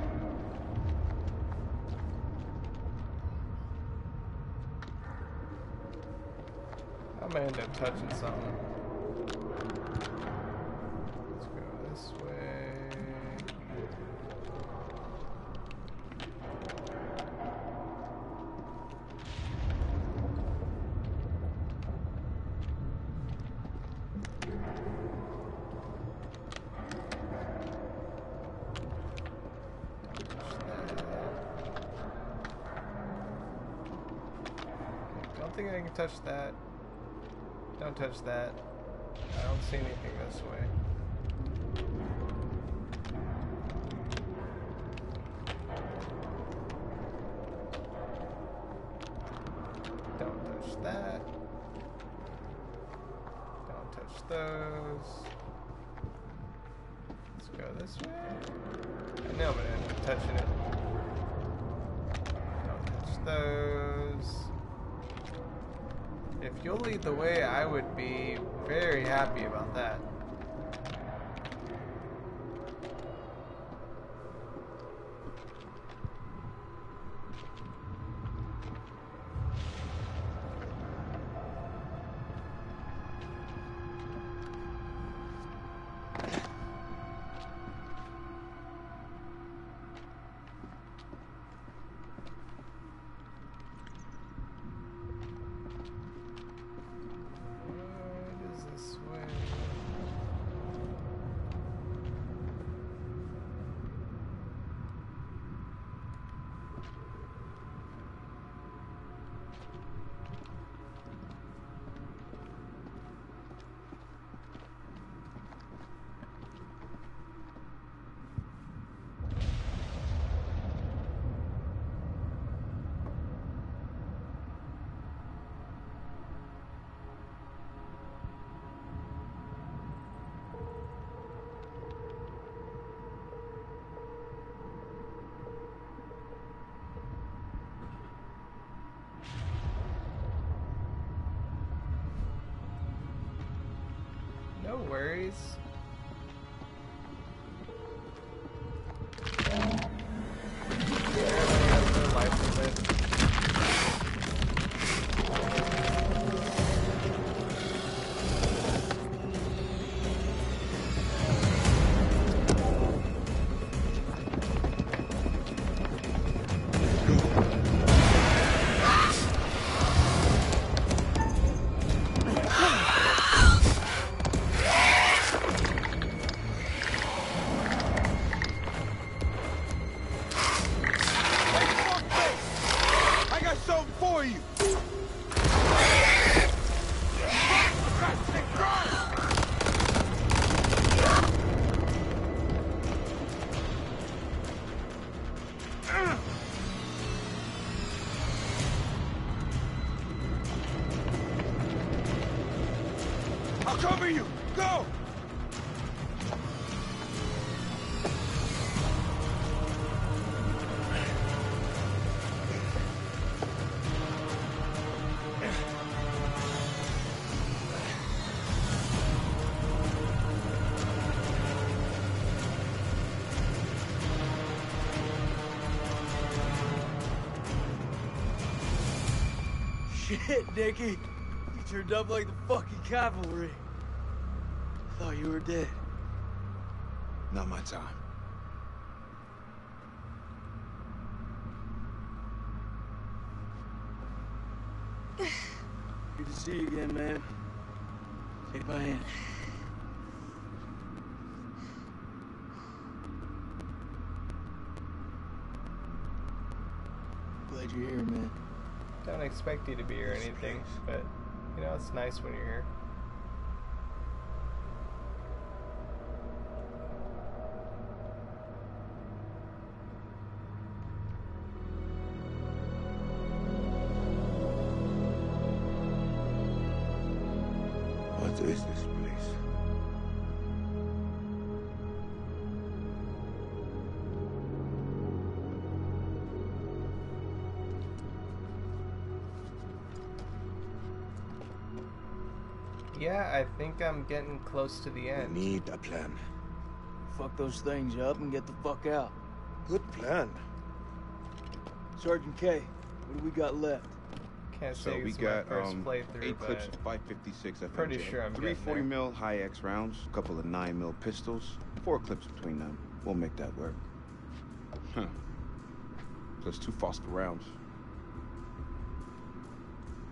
I'm gonna end up touching something. Let's go this way. I can touch that. Don't touch that. I don't see anything this way. Don't touch that. Don't touch those. Let's go this way. I know I'm gonna end up touching it. Don't touch those. If you'll lead the way, I would be very happy about that. No worries. I'll cover you! Go! Shit, Dickie. You turned up like the fucking cavalry. Thought you were dead. Not my time. Good to see you again, man. Take my hand. Glad you're here, man. Don't expect you to be here or anything, but you know, it's nice when you're here. What is this place? Yeah, I think I'm getting close to the end. We need a plan. Fuck those things up and get the fuck out. Good plan. Sergeant K, what do we got left? Can't So say we it's my got first playthrough, 8 clips of but 556 FMJ, pretty sure I'm 3 getting there. 40 mil high X rounds, a couple of 9 mil pistols, 4 clips between them. We'll make that work. Huh. Plus 2 Foster rounds.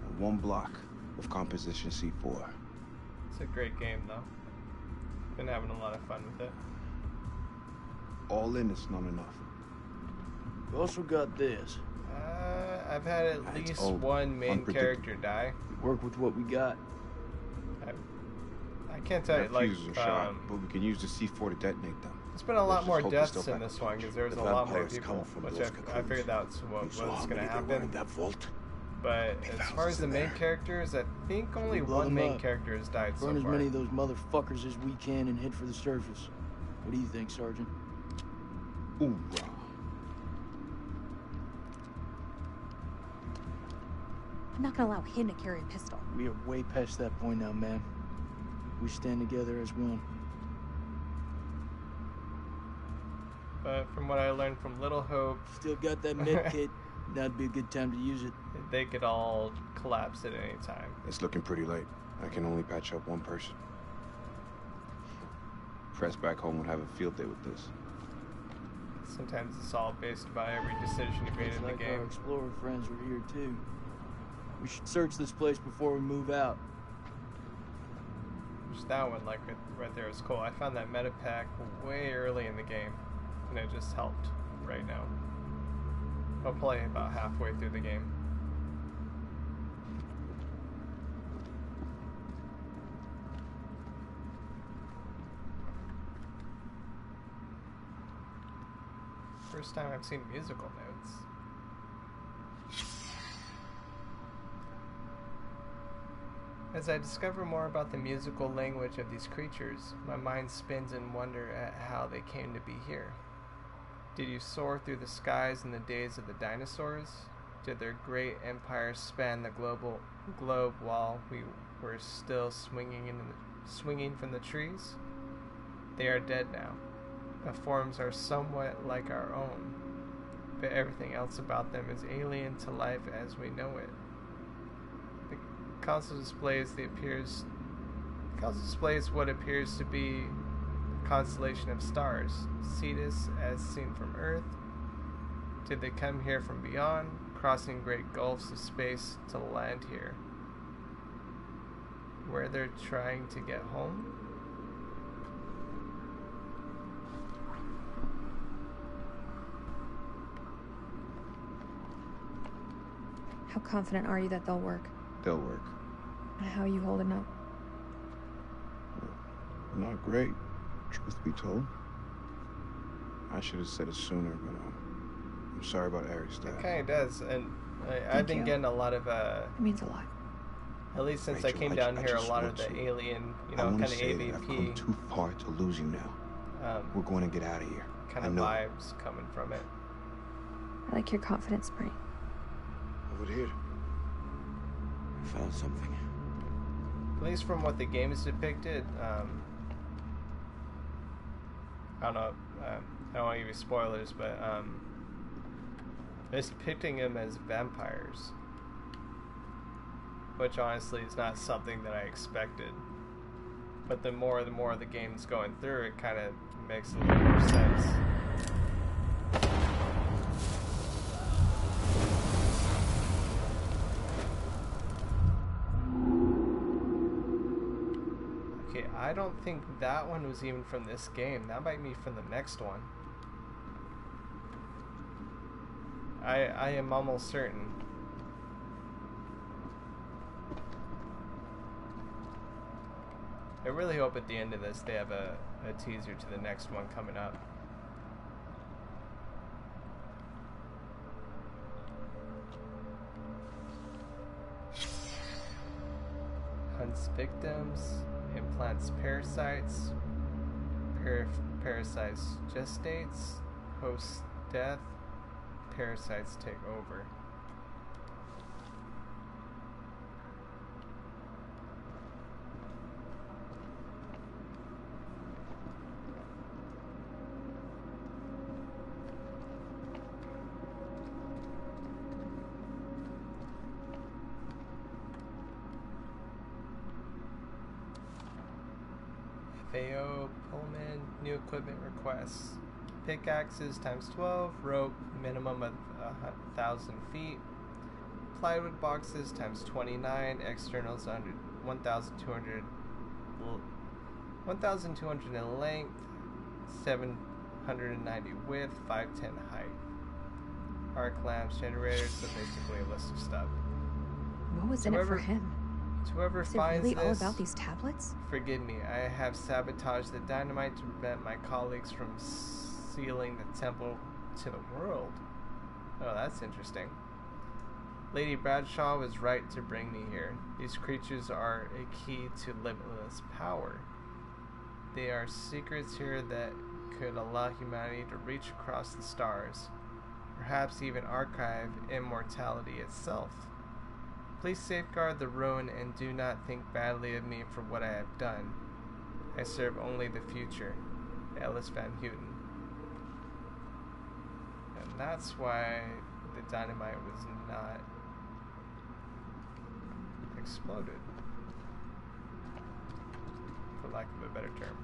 And 1 block of composition C4. It's a great game, though. Been having a lot of fun with it. All in is not enough. We also got this. I've had at least one main character die. We work with what we got. I can't tell you, like, Fuses are shot, but we can use the C4 to detonate them. there's been a lot Let's more just hope they deaths still in back this the one because there's The a lot more vampires people, come from which those I cocoons. figured that's what You was saw how going to many there were in happen. that vault? But as far as the main characters, I think only Blow one them main up. character has died Burn so as far. many of those motherfuckers as we can and head for the surface. What do you think, Sergeant? Ooh. I'm not gonna allow him to carry a pistol. We are way past that point now, man. We stand together as one. But from what I learned from Little Hope, Still got that med kit. That'd be a good time to use it. they could all collapse at any time. It's looking pretty late. I can only patch up one person. Press back home would have a field day with this. Sometimes it's all based by every decision you made Looks in the like our game. explorer friends were here too. We should search this place before we move out. Just that one, like right there, is cool. I found that meta pack way early in the game, and it just helped right now. I'll play about halfway through the game. First time I've seen musical notes. As I discover more about the musical language of these creatures, my mind spins in wonder at how they came to be here. Did you soar through the skies in the days of the dinosaurs? Did their great empire span the globe while we were still swinging from the trees. They are dead now. The forms are somewhat like our own, but everything else about them is alien to life as we know it. The console displays what appears to be a constellation of stars. Cetus, as seen from Earth. Did they come here from beyond, crossing great gulfs of space to land here? Where they're trying to get home? How confident are you that they'll work? They'll work. How are you holding up? Not great, truth be told. I should have said it sooner, but I'm sorry about Eric's death. It kind of does, and I've been getting a lot of It means a lot. At least since Rachel, I came down here, a lot of the alien, I kind want of to say that I've come AVP too far to lose you now. We're going to get out of here. kind I of know. vibes coming from it. I like your confidence, Bree. Over here. I found something. At least from what the game is depicted, I don't know, I don't want to give you spoilers, but it's depicting them as vampires, which honestly is not something that I expected. But the more the game's going through, it kind of makes a little more sense. Okay, I don't think that one was even from this game. That might be from the next one. I am almost certain. I really hope at the end of this they have a teaser to the next one coming up. Hunts victims, implants parasites, parasites gestates, hosts death, parasites take over. FAO, Pullman, new equipment requests. Pickaxes times 12, rope minimum of 1,000 feet. Plywood boxes times 29, externals under 1,200 in length, 790 width, 510 height. Arc lamps, generators, so basically a list of stuff. What was in it for him? Whoever Is it finds really all this, about these tablets? forgive me, I have sabotaged the dynamite to prevent my colleagues from sealing the temple to the world. Oh, that's interesting. Lady Bradshaw was right to bring me here. These creatures are a key to limitless power. They are secrets here that could allow humanity to reach across the stars, perhaps even archive immortality itself. Please safeguard the ruin and do not think badly of me for what I have done. I serve only the future. Ellis Van Houten. And that's why the dynamite was not exploded, for lack of a better term.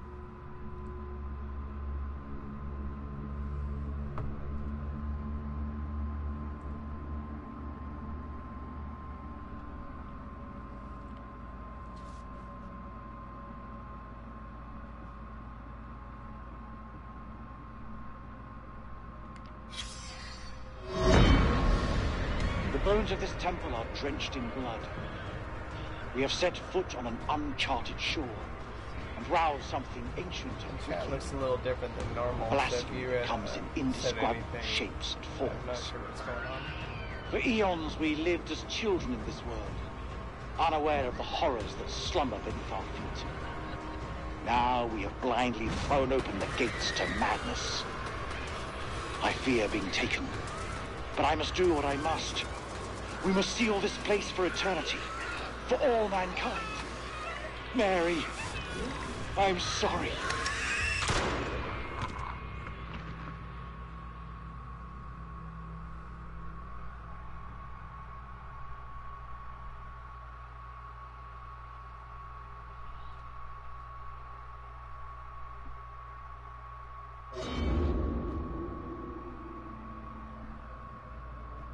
The bones of this temple are drenched in blood. We have set foot on an uncharted shore and roused something ancient and Yeah, it looks a little different than normal. Blasphemy So if you comes in said indescribable anything, shapes and I'm not forms. sure what's going on. For eons we lived as children in this world, unaware of the horrors that slumber beneath our feet. Now we have blindly thrown open the gates to madness. I fear being taken, but I must do what I must. We must seal this place for eternity, for all mankind. Mary, I'm sorry.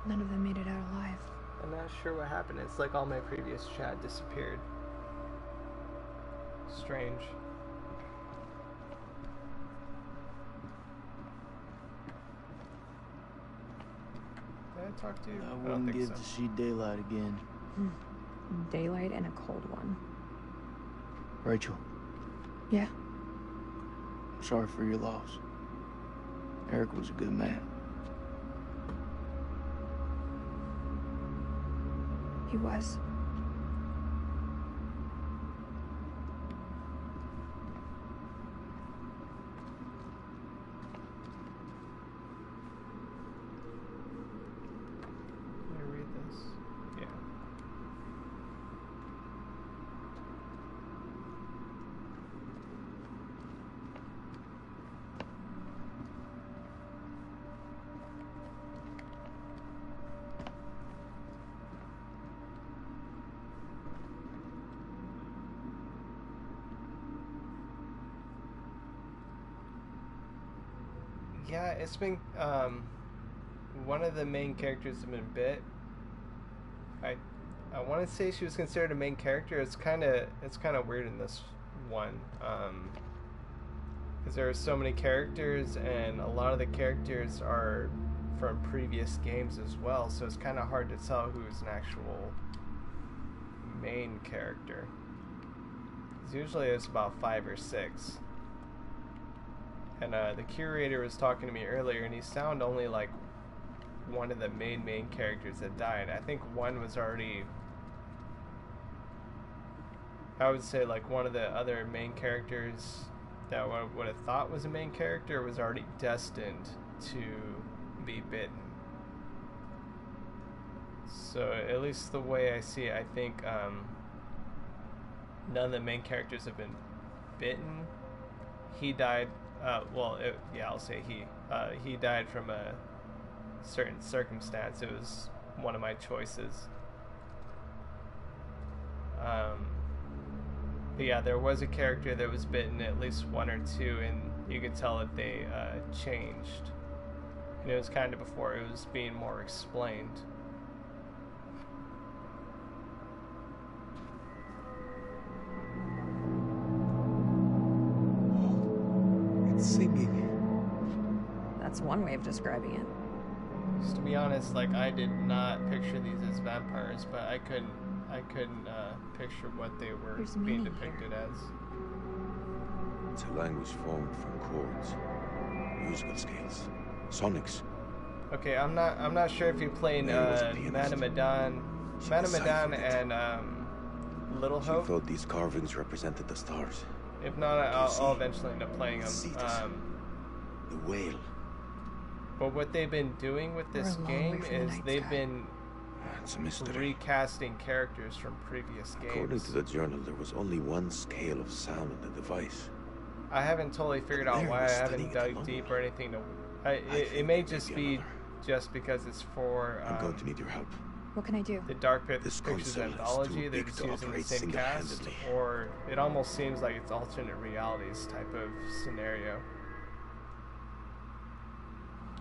None of them made it out alive. I'm not sure what happened. It's like all my previous chat disappeared. Strange. Did I talk to you? I don't wouldn't think give so. to see daylight again. Daylight and a cold one. Rachel, Yeah. I'm sorry for your loss. Eric was a good man. He was. Can I read this? Yeah. Yeah, it's been one of the main characters have been bit. I want to say she was considered a main character. It's kind of weird in this one because there are so many characters and a lot of the characters are from previous games as well, so it's kind of hard to tell who's an actual main character. 'Cause usually it's about 5 or 6. And the curator was talking to me earlier, and he sounded only like one of the main characters that died. I think one was already, I would say, like one of the other main characters that I would have thought was a main character was already destined to be bitten. So at least the way I see it, I think none of the main characters have been bitten. He died. I'll say he died from a certain circumstance. It was one of my choices. But yeah, there was a character that was bitten, at least 1 or 2, and you could tell that they changed. And it was kind of before it was being more explained. Singing. That's one way of describing it. Just to be honest, like I did not picture these as vampires, but I couldn't picture what they were There's being meaning depicted as. It's a language formed from chords, musical scales, sonics. Okay, I'm not sure if you're playing Madame Medan and Little She Hope. thought these carvings represented the stars. If not, I'll eventually end up playing them. The whale. But what they've been doing with this game is they've been It's a mystery. recasting characters from previous games. According to the journal, there was only one scale of sound in the device. I haven't totally figured out why. I haven't dug deep or anything. It may just be just because it's for. I'm going to need your help. What can I do? The Dark This Pictures console is anthology. too They're big just to using the operate same cast, single-handedly. or it almost seems like it's alternate realities type of scenario.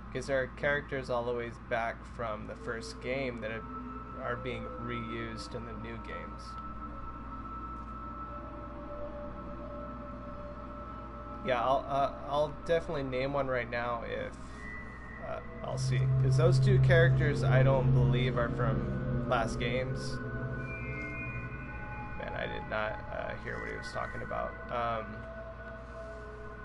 Because there are characters all the way back from the first game that are being reused in the new games. Yeah, I'll definitely name one right now if I'll see, because those 2 characters I don't believe are from last games. Man, I did not hear what he was talking about.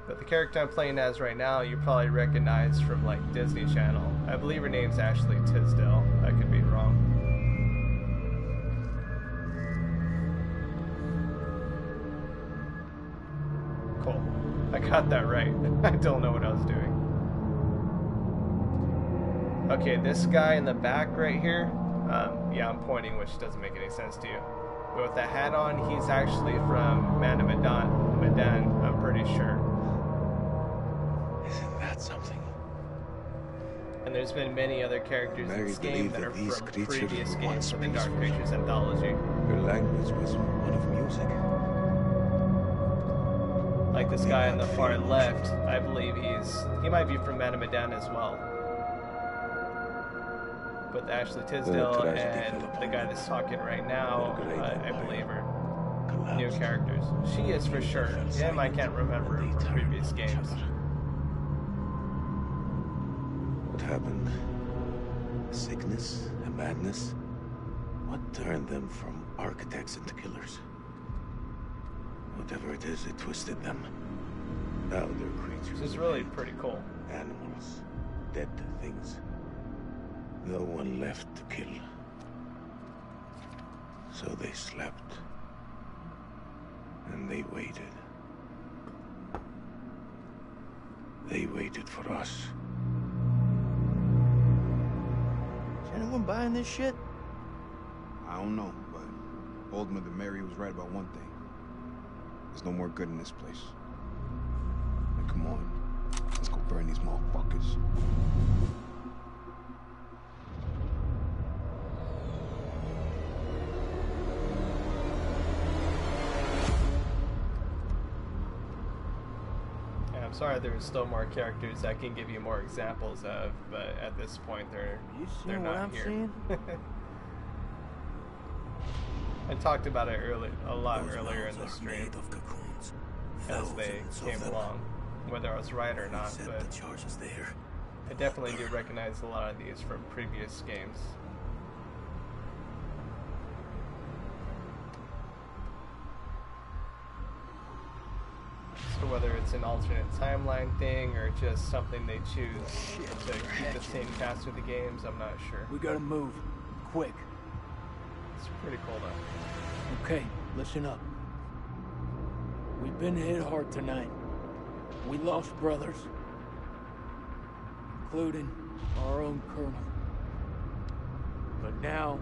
But the character I'm playing as right now, you probably recognize from like Disney Channel. I believe her name's Ashley Tisdale. I could be wrong. Cool. I got that right. I don't know what I was doing. Okay, this guy in the back right here. Yeah, I'm pointing, which doesn't make any sense to you. But with the hat on, he's actually from Medan, I'm pretty sure. Isn't that something? And there's been many other characters in this game that are from previous games of the Dark Pictures anthology. Her language was one of music. Like this guy on the far left, I believe he might be from Medan as well. But Ashley Tisdale and the guy that's talking right now, I believe are new characters. She is for sure. Him, I can't remember from previous games. What happened? A sickness? A madness? What turned them from architects into killers? Whatever it is, it twisted them. Now they're creatures. This is really pretty cool. Animals. Dead things. No one left to kill. So they slept. And they waited. They waited for us. Is anyone buying this shit? I don't know, but Old Mother Mary was right about one thing. There's no more good in this place. Now, come on. Let's go burn these motherfuckers. And I'm sorry there's still more characters I can give you more examples of, but at this point they're not here. I talked about it a lot earlier in the stream as they came along, whether I was right or not, but I definitely do recognize a lot of these from previous games. So whether it's an alternate timeline thing or just something they choose to keep the same cast of the games, I'm not sure. We gotta move. Quick. It's pretty cool though. Okay, listen up. We've been hit hard tonight. We lost brothers, including our own colonel. But now,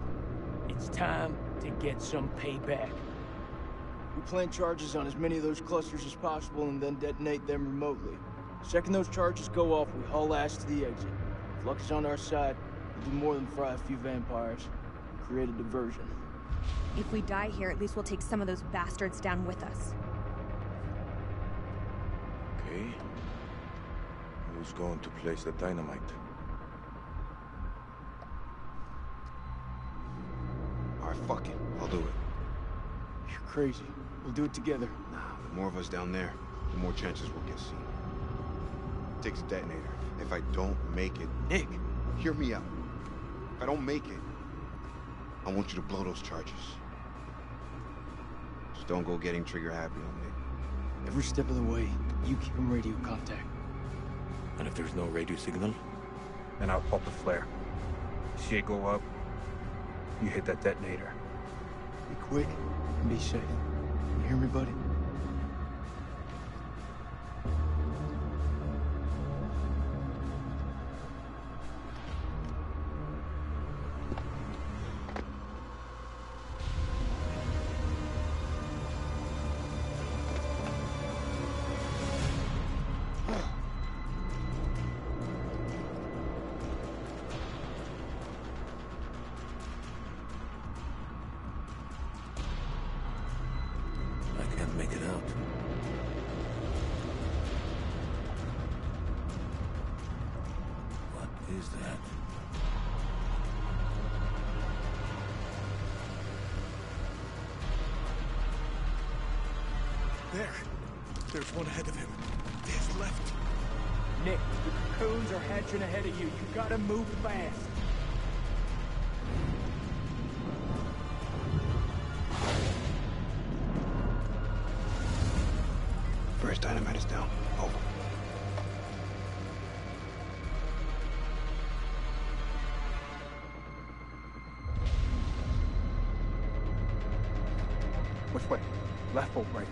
it's time to get some payback. We plant charges on as many of those clusters as possible and then detonate them remotely. The second those charges go off, we haul ass to the exit. If luck is on our side, we'll do more than fry a few vampires. Create a diversion. If we die here, at least we'll take some of those bastards down with us. Okay. Who's going to place the dynamite? Alright, fuck it. I'll do it. You're crazy. We'll do it together. Nah, the more of us down there, the more chances we'll get seen. Takes a detonator. If I don't make it... Nick! Hear me out. If I don't make it, I want you to blow those charges. Just don't go getting trigger happy on me. Every step of the way, you keep him radio contact. And if there's no radio signal? Then I'll pop the flare. Shit go up, you hit that detonator. Be quick and be safe. You hear me, buddy? Make it out. What is that? There. There's one ahead of him. To his left. Nick, the cocoons are hatching ahead of you. You gotta move fast. First dynamite is down. Over. Which way? Left or right?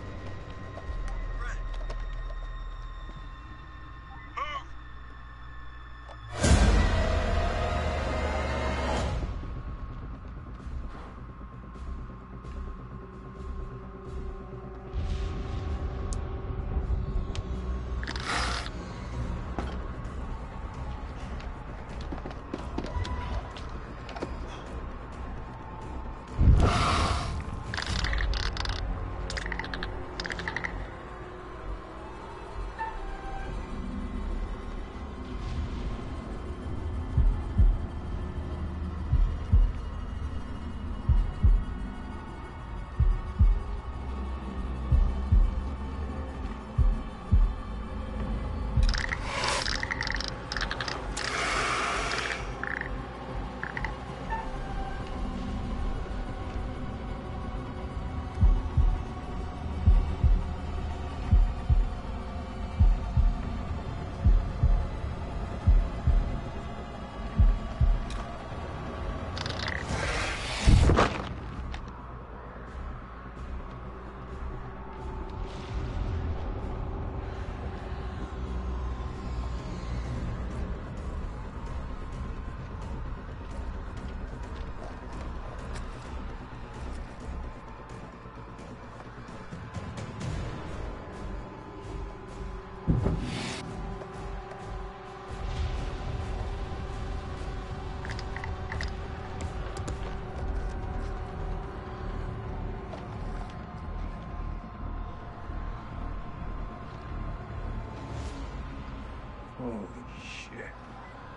Holy shit.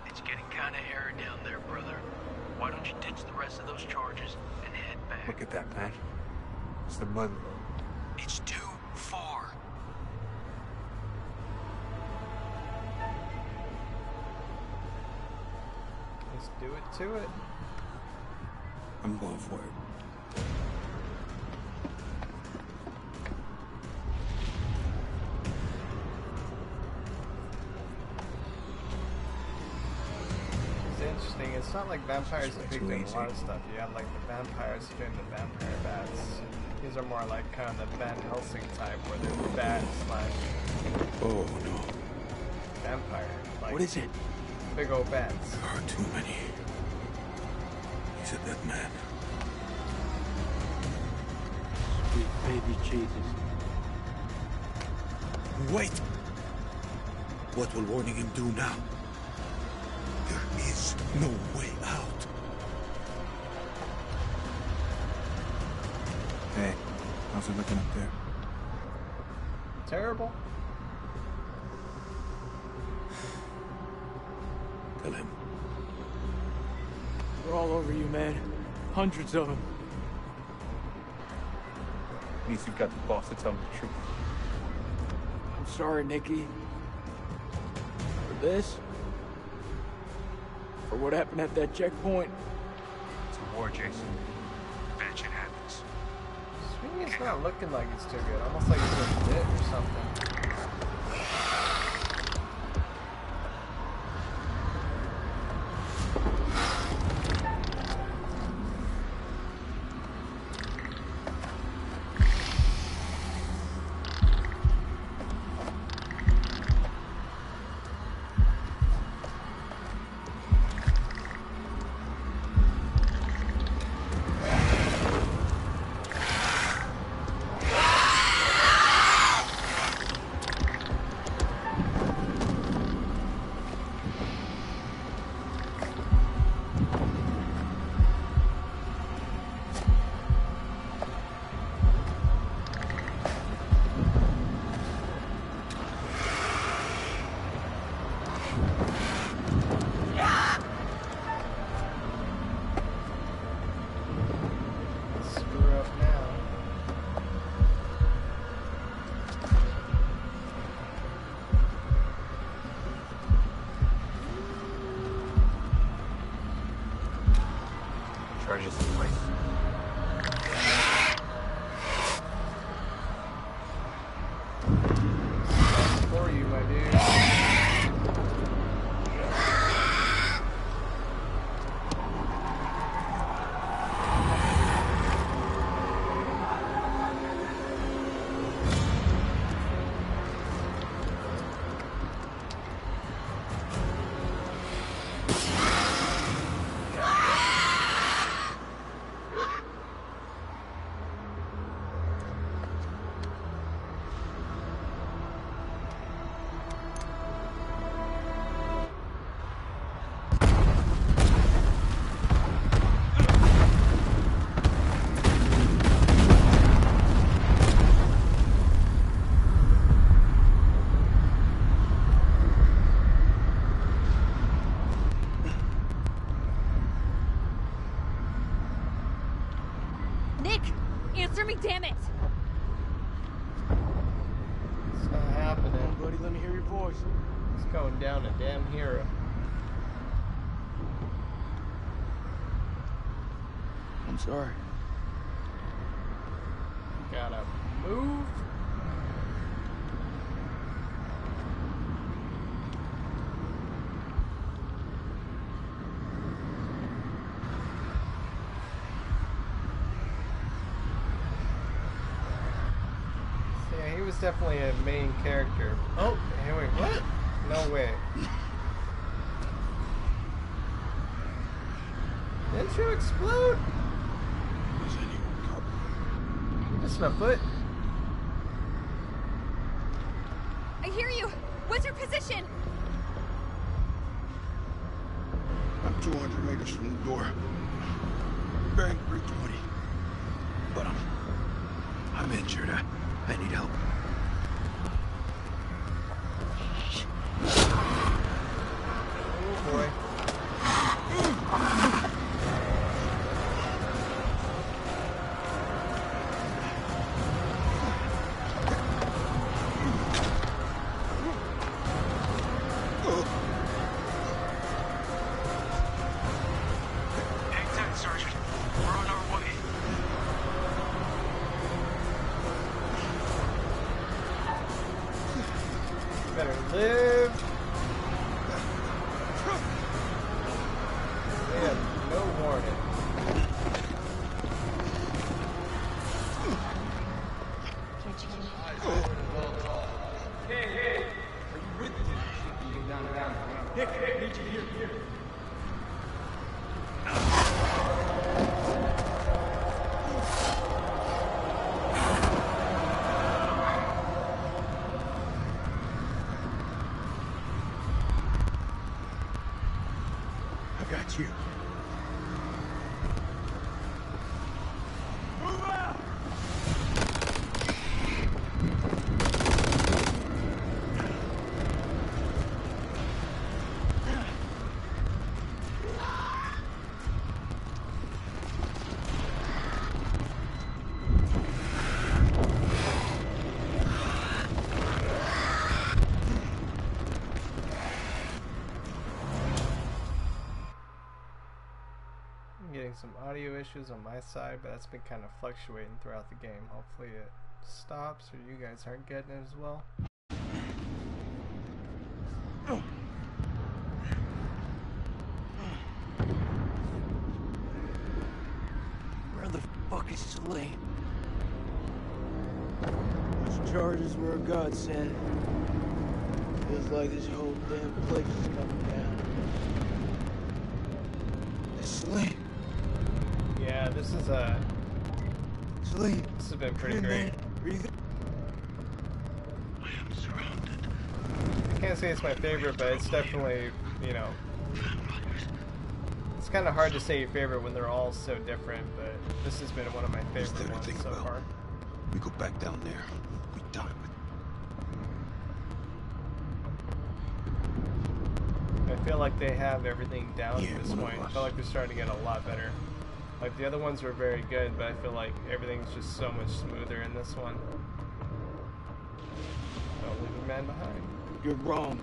It's getting kinda hairy down there, brother. Why don't you ditch the rest of those charges and head back? Look at that, man. It's the mud. It's too far. Let's do it to it. I'm going for it. It's interesting. It's not like vampires depict in a lot of stuff. You have like the vampires spin the vampire bats. These are more like kind of the Van Helsing type, where they're bat / Oh no. vampire. Like What is it? big old bats. There are too many. He's a dead man. Sweet baby Jesus. Wait! What will warning him do now? There is no way out. Hey, how's it looking up there? Terrible. Tell him. They're all over you, man. Hundreds of them. At least you've got the boss to tell me the truth. I'm sorry, Nikki. For this? For what happened at that checkpoint? It's a war, Jason. Bad shit happens. Swing is not looking like it's too good. Almost like it's a bit or something. Charges in place. For you, my dude. Nick! Answer me, damn it! It's not happening. Come on, buddy, let me hear your voice. It's going down a damn hero. I'm sorry. Gotta move. Yeah, he was definitely a main character. Oh, hey, wait, what? No way. Didn't you explode? Is anyone coming? That's my foot. I hear you! What's your position? I'm 200 meters from the door. Bearing 320. But I'm injured. I need help. Better live. They have no warning. Hey, are you with me? Down. Nick, I need you here. I got you. Move out! Getting some audio issues on my side, but that's been kind of fluctuating throughout the game. Hopefully it stops or you guys aren't getting it as well. Where the fuck is Celine? Those charges were a godsend. Feels like this whole damn place is coming down. It's Celine. Yeah, this is Celine. This has been pretty great. I am surrounded. I can't say it's my favorite, but it's definitely, you know, it's kind of hard to say your favorite when they're all so different, but this has been one of my favorite ones so far. We go back down there. We die with. I feel like they have everything down at this point. I feel like they're starting to get a lot better. Like, the other ones were very good, but I feel like everything's just so much smoother in this one. Don't leave a man behind. You're wrong.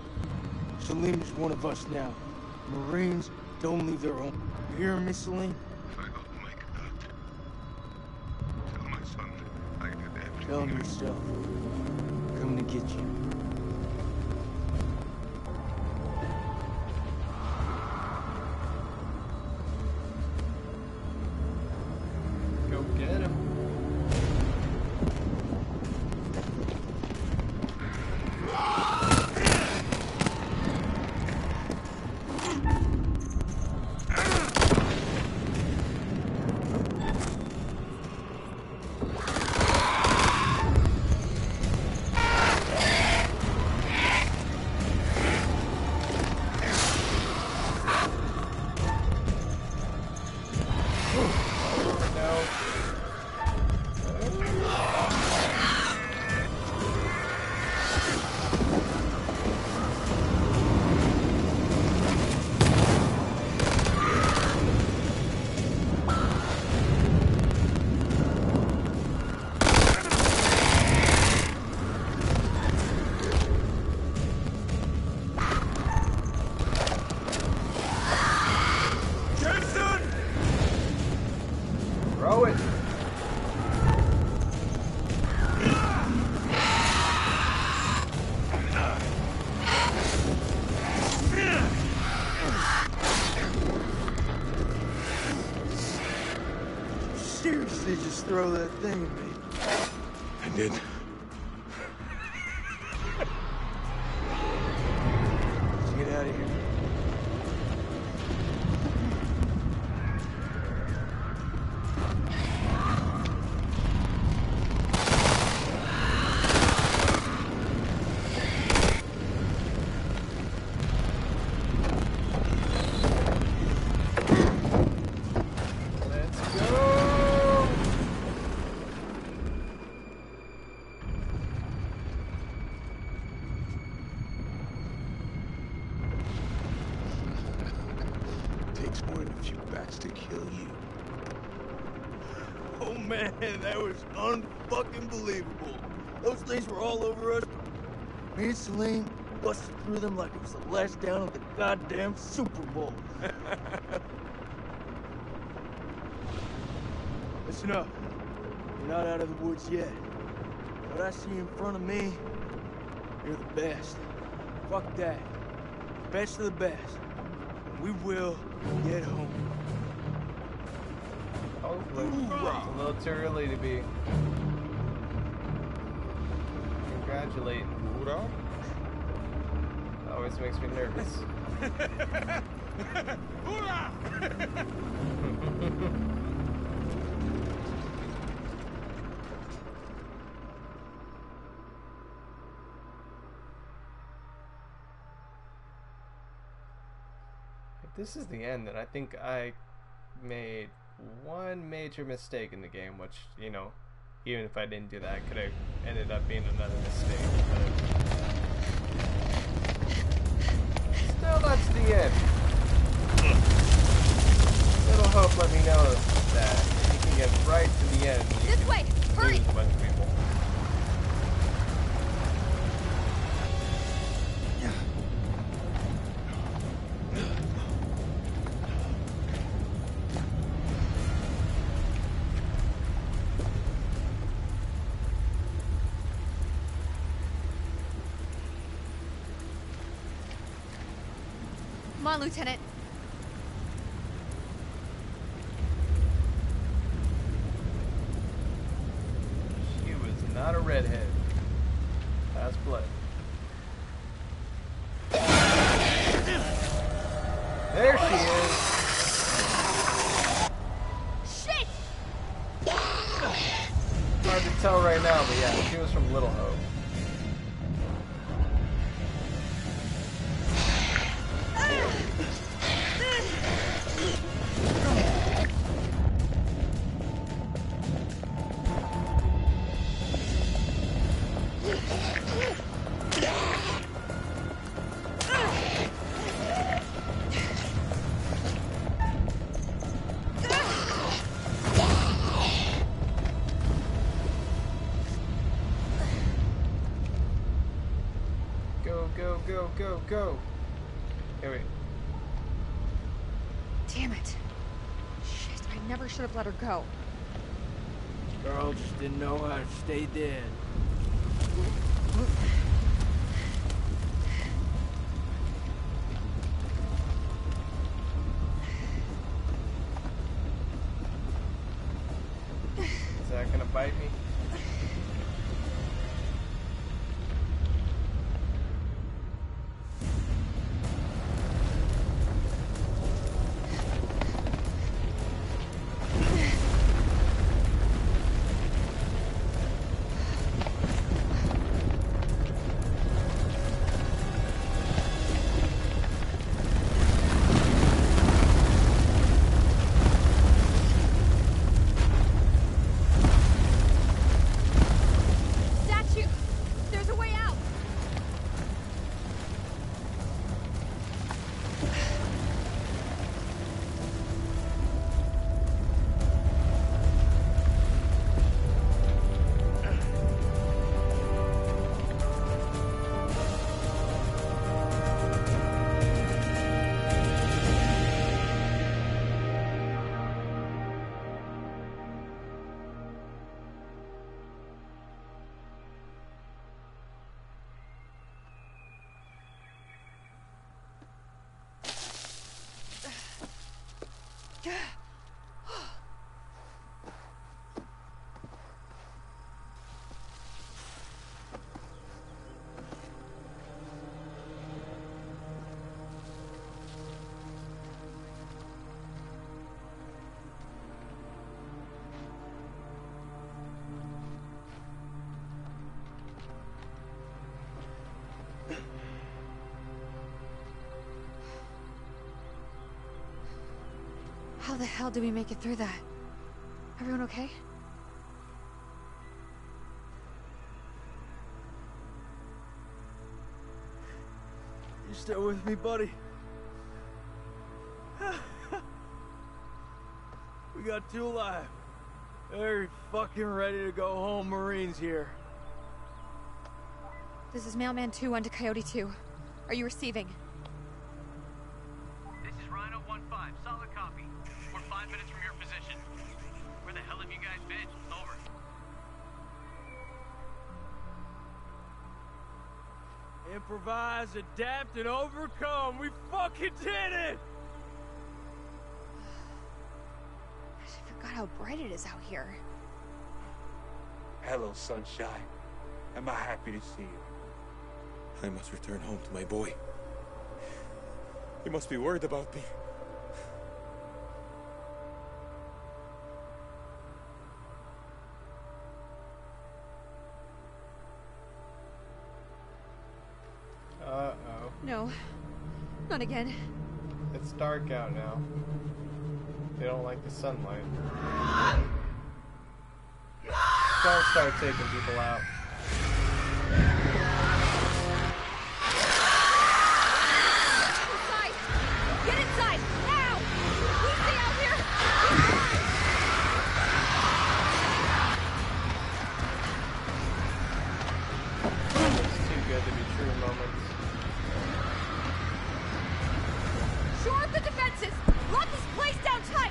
Celine is one of us now. Marines don't leave their own. You hear me, Celine? If I don't make that, tell my son I did everything. Tell him yourself. Coming to get you. Go get him. Throw it. Seriously, just throw that thing at me. I did. Let's get out of here. Takes more than a few bats to kill you. Oh man, that was unfucking believable. Those things were all over us. Me and Celine busted through them like it was the last down of the goddamn Super Bowl. Listen up. You're not out of the woods yet. What I see in front of me, you're the best. Fuck that. Best of the best. We will get home. Hopefully. It's a little too early to be congratulating. Always makes me nervous. If this is the end, then I think I made one major mistake in the game, which, you know, even if I didn't do that, could have ended up being another mistake. But still, that's the end. Little hope let me know that if you can get right to the end, you This way! Hurry! lose a bunch of people. Come on, Lieutenant. She was not a redhead. That's blood. There she is. Shit! Hard to tell right now, but yeah, she was from Little Hope. Go. Hey, wait. Damn it. Shit, I never should have let her go. Girl just didn't know how to stay dead. Is that gonna bite me? How the hell did we make it through that? Everyone okay? You still with me, buddy? We got two alive. Very fucking ready to go home, Marines here. This is Mailman 2 on to Coyote 2. Are you receiving? This is Rhino 1-5. Solid copy. We're 5 minutes from your position. Where the hell have you guys been? Over. Improvise, adapt, and overcome. We fucking did it! I forgot how bright it is out here. Hello, sunshine. Am I happy to see you? I must return home to my boy. He must be worried about me. Uh-oh. No. Not again. It's dark out now. They don't like the sunlight. Don't start taking people out. Inside! Get inside! Now! We stay out here! It's too good to be true moments. Shore up the defenses! Lock this place down tight!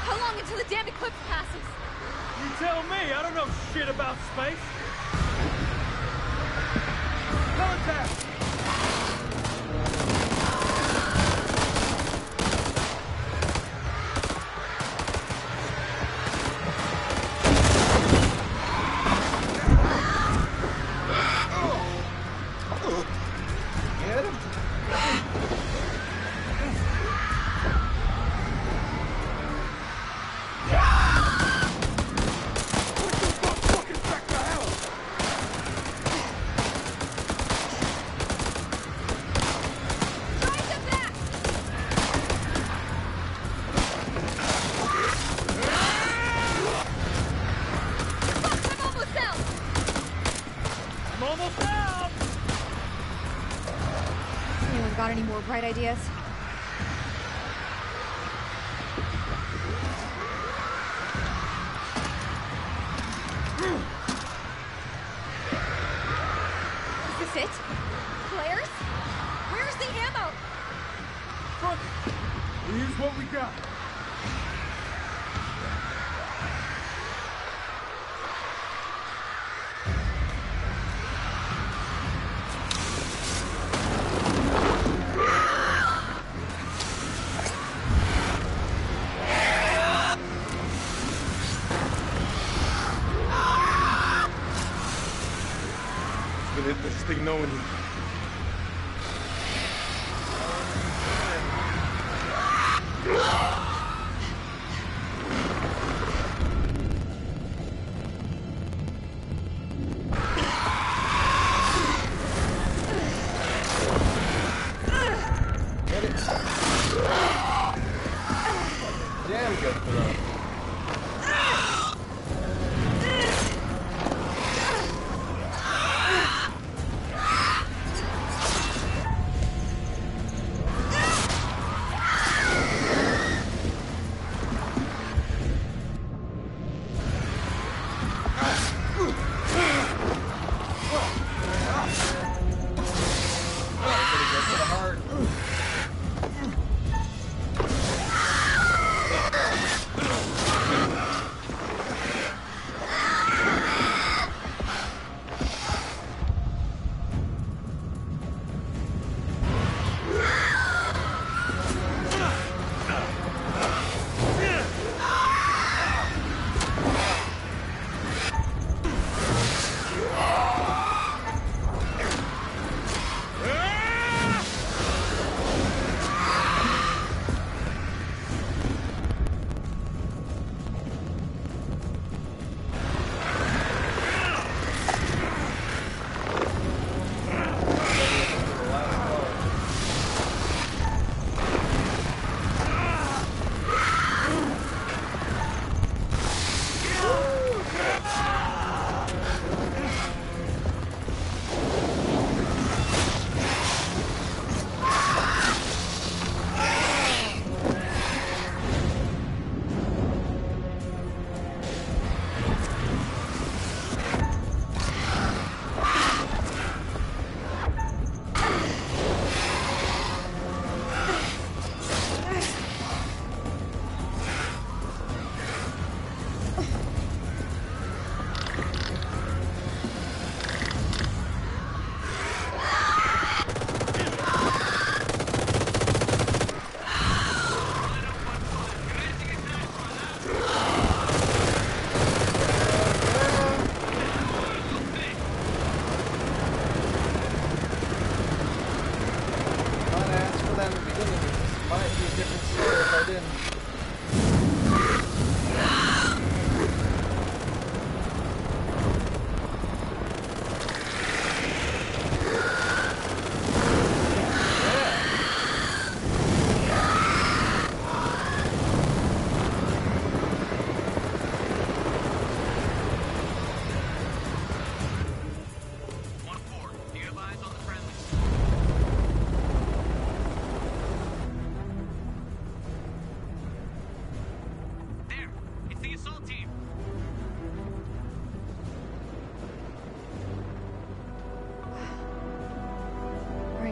How long until the damn eclipse passes? You tell me, I don't know shit about space. Contact! Get him. I'm almost out! I'm almost out! Anyone got any more bright ideas? Is this it? Flares? Where's the ammo? Fuck it. We'll use what we got. It's been interesting knowing you. Get it. Damn good throw.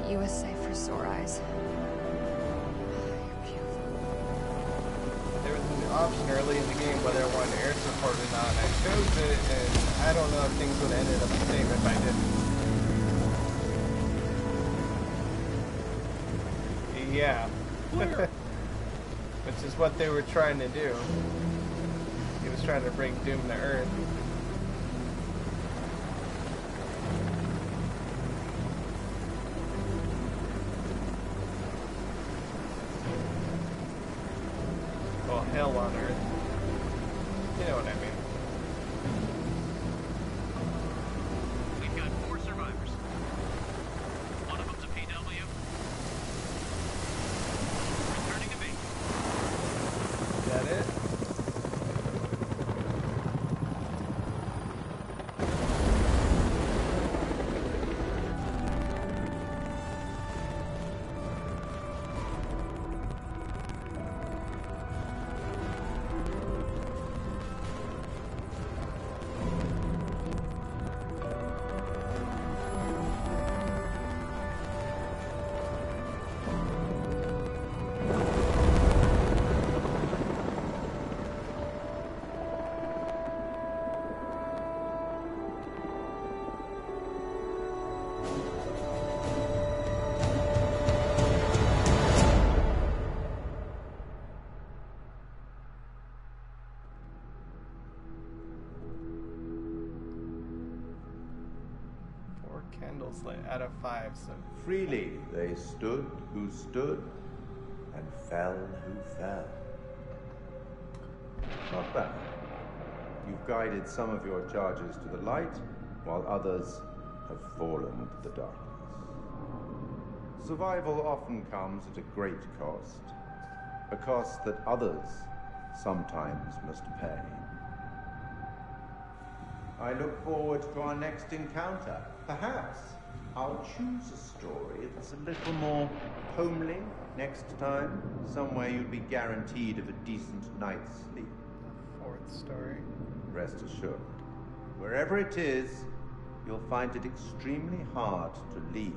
USA for sore eyes. There was an option early in the game whether I wanted to air support or not, and I chose it, and I don't know if things would have ended up the same if I didn't. Yeah. Which is what they were trying to do. He was trying to bring Doom to Earth. Well, hell on Earth. You know what I mean. We've got 4 survivors. One of them's a PW. Returning to base. Is that it? Candles lit out of 5, so Freely they stood who stood, and fell who fell. Not bad. You've guided some of your charges to the light, while others have fallen to the darkness. Survival often comes at a great cost, a cost that others sometimes must pay. I look forward to our next encounter. Perhaps I'll choose a story that's a little more homely next time. Somewhere you'll be guaranteed of a decent night's sleep. the 4th story. Rest assured, wherever it is, you'll find it extremely hard to leave.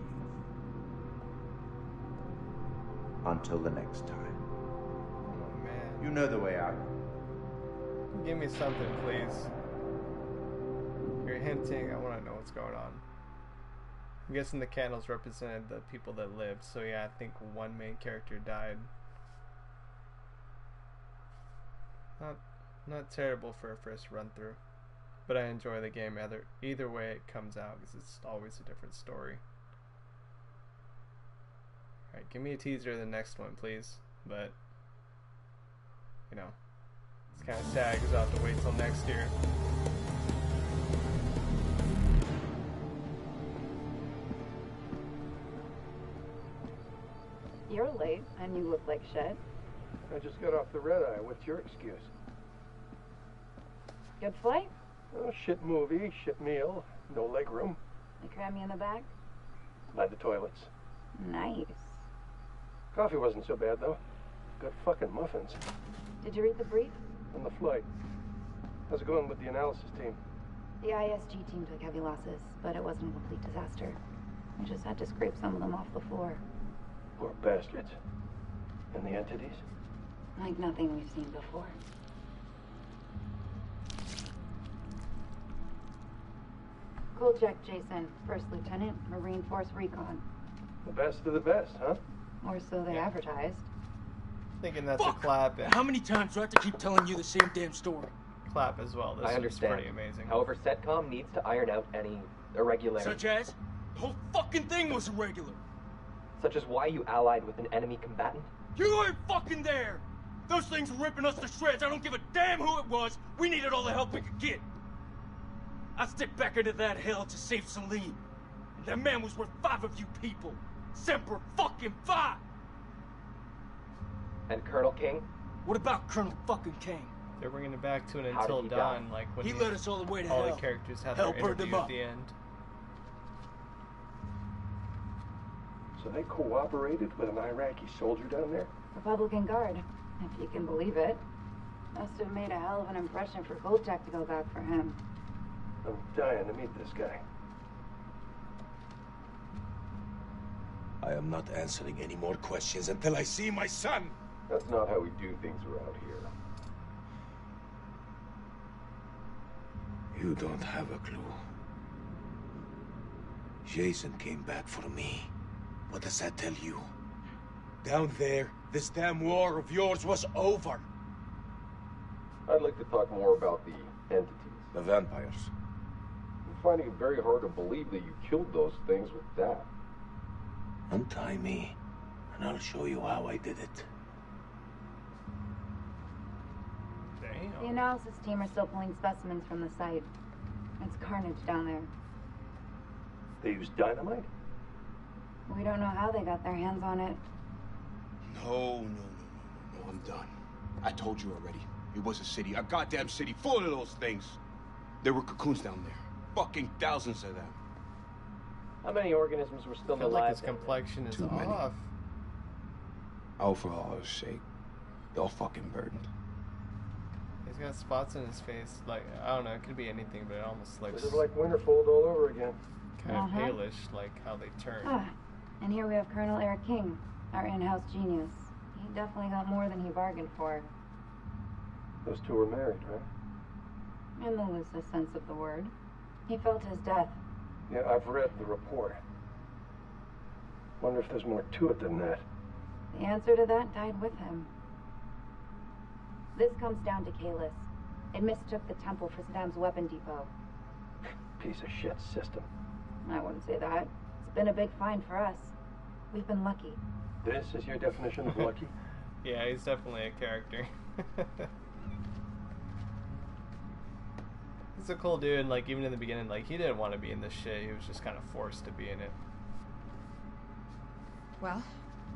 Until the next time. Oh man. You know the way out. Give me something, please. You're hinting. I want to know what's going on. I'm guessing the candles represented the people that lived, so yeah, I think one main character died. Not terrible for a first run through, but I enjoy the game either way it comes out because it's always a different story. Alright, give me a teaser of the next one, please. But, you know, it's kind of sad because I'll have to wait till next year. You're late, and you look like shit. I just got off the red eye. What's your excuse? Good flight? Oh, shit movie, shit meal, no leg room. They cram you in the back? By the toilets. Nice. Coffee wasn't so bad, though. Good fucking muffins. Did you read the brief? On the flight. How's it going with the analysis team? The ISG team took heavy losses, but it wasn't a complete disaster. I just had to scrape some of them off the floor. Poor bastards. And the entities? Like nothing we've seen before. Cool check, Jason. First Lieutenant, Marine Force Recon. The best of the best, huh? Or so they advertised. Thinking that's a clap. And How many times do I have to keep telling you the same damn story? clap as well. This I is understand. pretty amazing. However, CENTCOM needs to iron out any irregularities. Such as? The whole fucking thing was irregular. Such as why you allied with an enemy combatant? You weren't fucking there! Those things were ripping us to shreds. I don't give a damn who it was. We needed all the help we could get. I stepped back into that hell to save Celine. And that man was worth 5 of you people. Semper fucking Fi! And Colonel King? What about Colonel fucking King? They're bringing it back to an How Until did he Dawn, die? like when He led us all the way to all hell. the characters had Hell their burned interview him at up. the end. So they cooperated with an Iraqi soldier down there? Republican Guard, if you can believe it. Must have made a hell of an impression for Kolchak to go back for him. I'm dying to meet this guy. I am not answering any more questions until I see my son! That's not how we do things around here. You don't have a clue. Jason came back for me. What does that tell you? Down there, this damn war of yours was over. I'd like to talk more about the entities. The vampires. I'm finding it very hard to believe that you killed those things with that. Untie me, and I'll show you how I did it. The analysis team are still pulling specimens from the site. It's carnage down there. They used dynamite? We don't know how they got their hands on it. No, I'm done. I told you already. It was a city, a goddamn city full of those things. There were cocoons down there. Fucking thousands of them. How many organisms were still I feel alive? like his complexion is Too many. off. Oh, for all his sake. They're all fucking burned. He's got spots in his face. Like, I don't know, it could be anything, but it almost looks This is like Winterfold all over again. kind of palish, like how they turn. And here we have Colonel Eric King, our in-house genius. He definitely got more than he bargained for. Those two were married, right? In the loosest sense of the word. He felt his death. Yeah, I've read the report. Wonder if there's more to it than that. The answer to that died with him. This comes down to Kalis. It mistook the temple for Saddam's weapon depot. Piece of shit system. I wouldn't say that. It's been a big find for us. We've been lucky. This is your definition of lucky? Yeah, he's definitely a character. He's a cool dude, like, even in the beginning, like, he didn't want to be in this shit. He was just kind of forced to be in it. Well,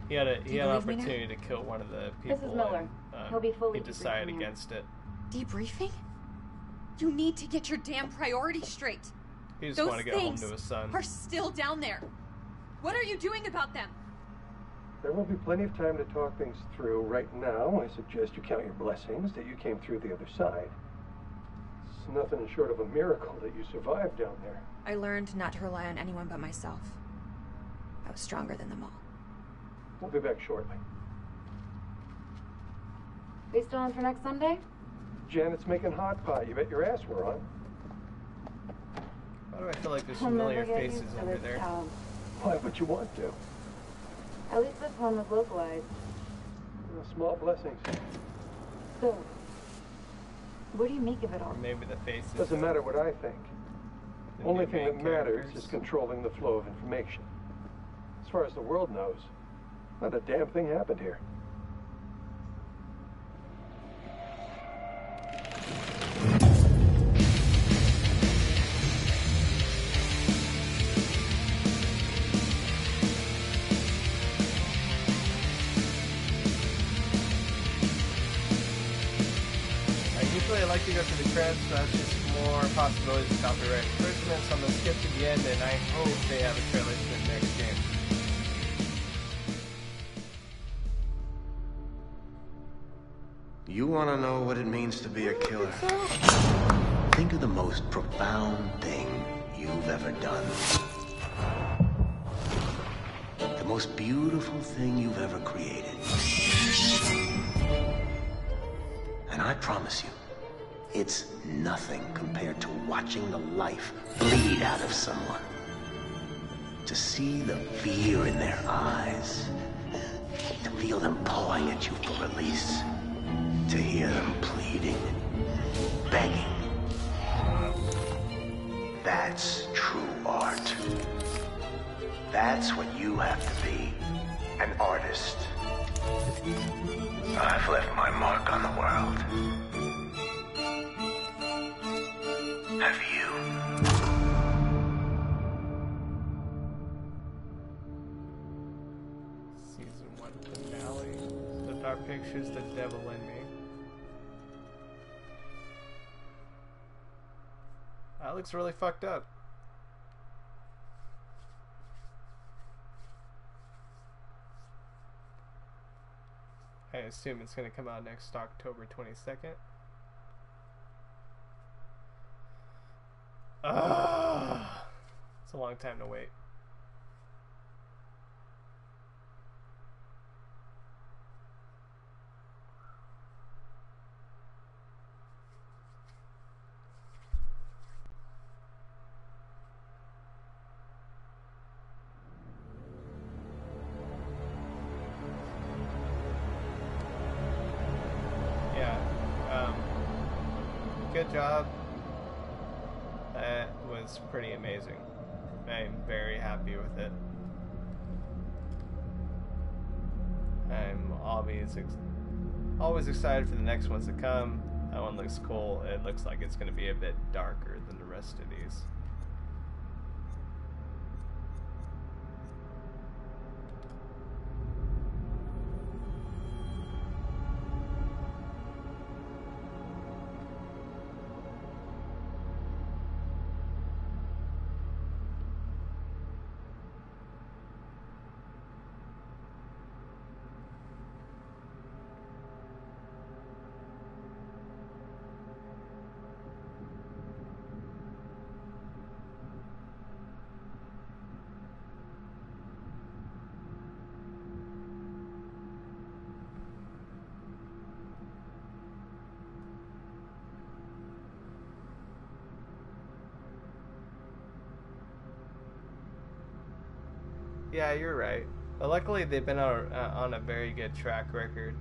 he had an believe me now? opportunity to kill one of the people. This is Miller. And, He'll be fully he decided debriefing you. against it. debriefing? You need to get your damn priorities straight. He just Those wanted to get home things to his son. are still down there. What are you doing about them? There will be plenty of time to talk things through. Right now, I suggest you count your blessings that you came through the other side. It's nothing short of a miracle that you survived down there. I learned not to rely on anyone but myself. I was stronger than them all. We'll be back shortly. We still on for next Sunday? Janet's making hot pie. You bet your ass we're on. Why do I feel like there's I'll never familiar get faces used to over this there? town. Why would you want to? At least this one was localized. Small blessings. So, what do you make of it all? Or maybe the faces. Doesn't matter what I think. The Only new thing main that matters characters. is controlling the flow of information. As far as the world knows, not a damn thing happened here. Usually I like to go through the credits, so that's just more possibilities of copyright infringement, so I'm going to skip to the end, and I hope they have a trailer for the next game. You want to know what it means to be a killer? Think of the most profound thing you've ever done. The most beautiful thing you've ever created. And I promise you, it's nothing compared to watching the life bleed out of someone. To see the fear in their eyes. To feel them pawing at you for release. To hear them pleading, begging. That's true art. That's what you have to be, an artist. I've left my mark on the world. Have you? Season 1 finale. The Dark Pictures, The Devil in Me. That looks really fucked up. I assume it's going to come out next October 22nd. It's a long time to wait. good job. That was pretty amazing. I'm very happy with it. I'm always excited for the next ones to come. That one looks cool. It looks like it's going to be a bit darker than the rest of these. Yeah, you're right. But luckily, they've been on a very good track record.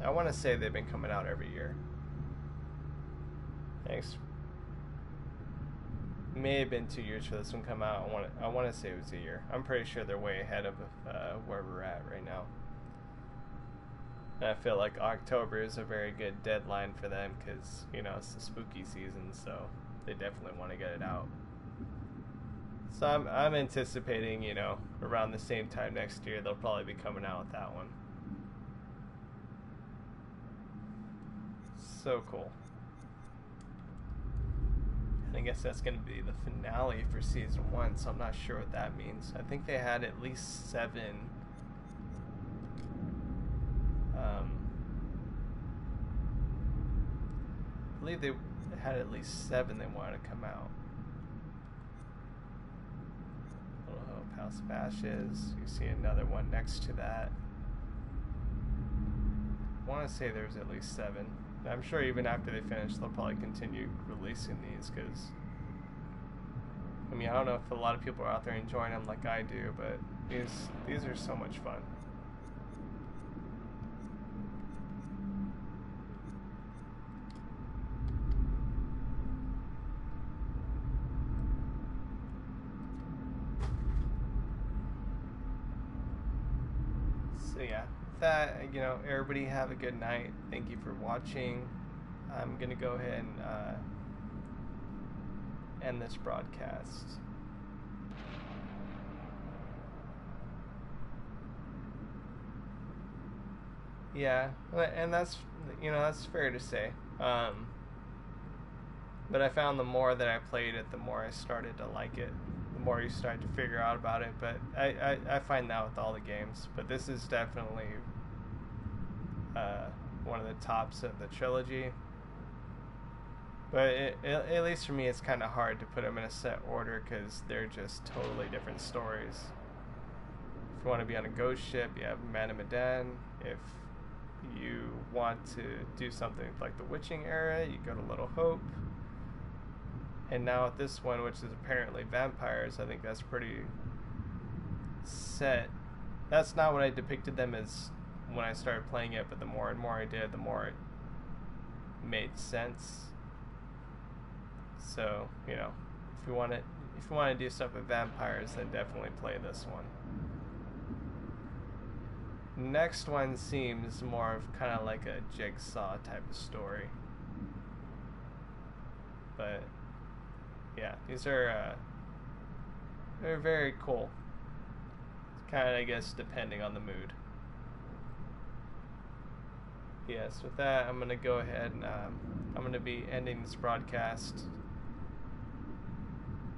I want to say they've been coming out every year. Thanks. May have been 2 years for this one come out. I want to say it was a year. I'm pretty sure they're way ahead of where we're at right now. And I feel like October is a very good deadline for them because, you know, it's the spooky season, so they definitely want to get it out. So I'm anticipating, you know, around the same time next year, they'll probably be coming out with that one. So cool. And I guess that's going to be the finale for Season 1, so I'm not sure what that means. I think they had at least 7... I believe they had at least 7 they wanted to come out. Little Hope, House of Ashes. You see another one next to that. I want to say there's at least 7. I'm sure even after they finish, they'll probably continue releasing these because, I mean, I don't know if a lot of people are out there enjoying them like I do, but these are so much fun. So yeah, that, you know, everybody have a good night. Thank you for watching. I'm gonna go ahead and end this broadcast. Yeah, and that's, you know, that's fair to say. But I found the more that I played it, the more I started to like it. The more you start to figure out about it. But I find that with all the games. But this is definitely one of the tops of the trilogy. But at least for me, it's kind of hard to put them in a set order because they're just totally different stories. If you want to be on a ghost ship, you have Man of Medan. If you want to do something like the Witching era, you go to Little Hope. And now with this one, which is apparently vampires, I think that's pretty set. That's not what I depicted them as when I started playing it, but the more and more I did, the more it made sense. So, you know, if you want to do stuff with vampires, then definitely play this one. Next one seems more of kind of like a Jigsaw type of story. But yeah, these are they're very cool. It's kind of, I guess, depending on the mood. Yes, with that, I'm gonna go ahead and I'm gonna be ending this broadcast.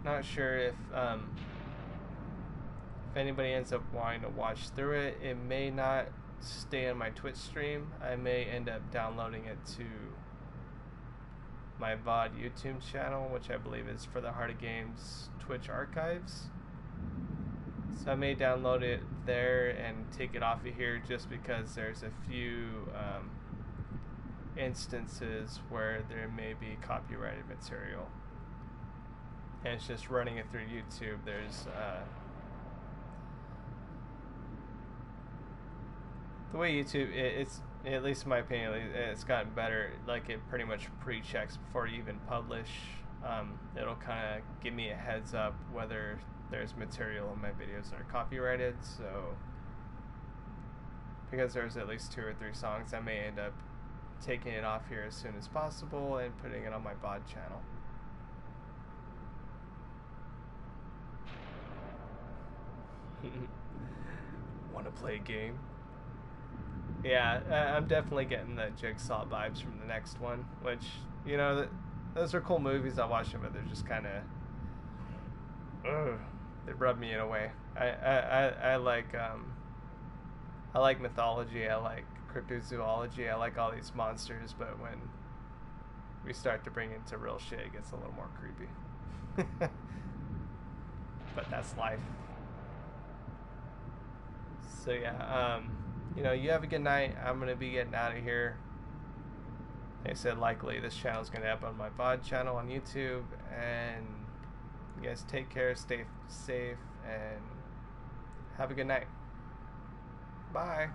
Not sure if anybody ends up wanting to watch through it. It may not stay on my Twitch stream. I may end up downloading it to my VOD YouTube channel, which I believe is for the Heart of Games Twitch archives. So I may download it there and take it off of here just because there's a few instances where there may be copyrighted material. And it's just running it through YouTube. There's the way YouTube, at least in my opinion, it's gotten better. Like, it pretty much pre-checks before you even publish. It'll kind of give me a heads up whether there's material in my videos that are copyrighted. So, because there's at least 2 or 3 songs, I may end up taking it off here as soon as possible and putting it on my VOD channel. Want to play a game? Yeah, I'm definitely getting the Jigsaw vibes from the next one, which, you know, those are cool movies. I watch them, but they're just kind of, they rub me in a way. I like mythology. I like cryptozoology. I like all these monsters, but when we start to bring into real shit, it gets a little more creepy. But that's life. So yeah, you know, you have a good night. I'm gonna be getting out of here. Like I said, likely this channel is gonna end up on my VOD channel on YouTube, and you guys take care, stay safe, and have a good night. Bye.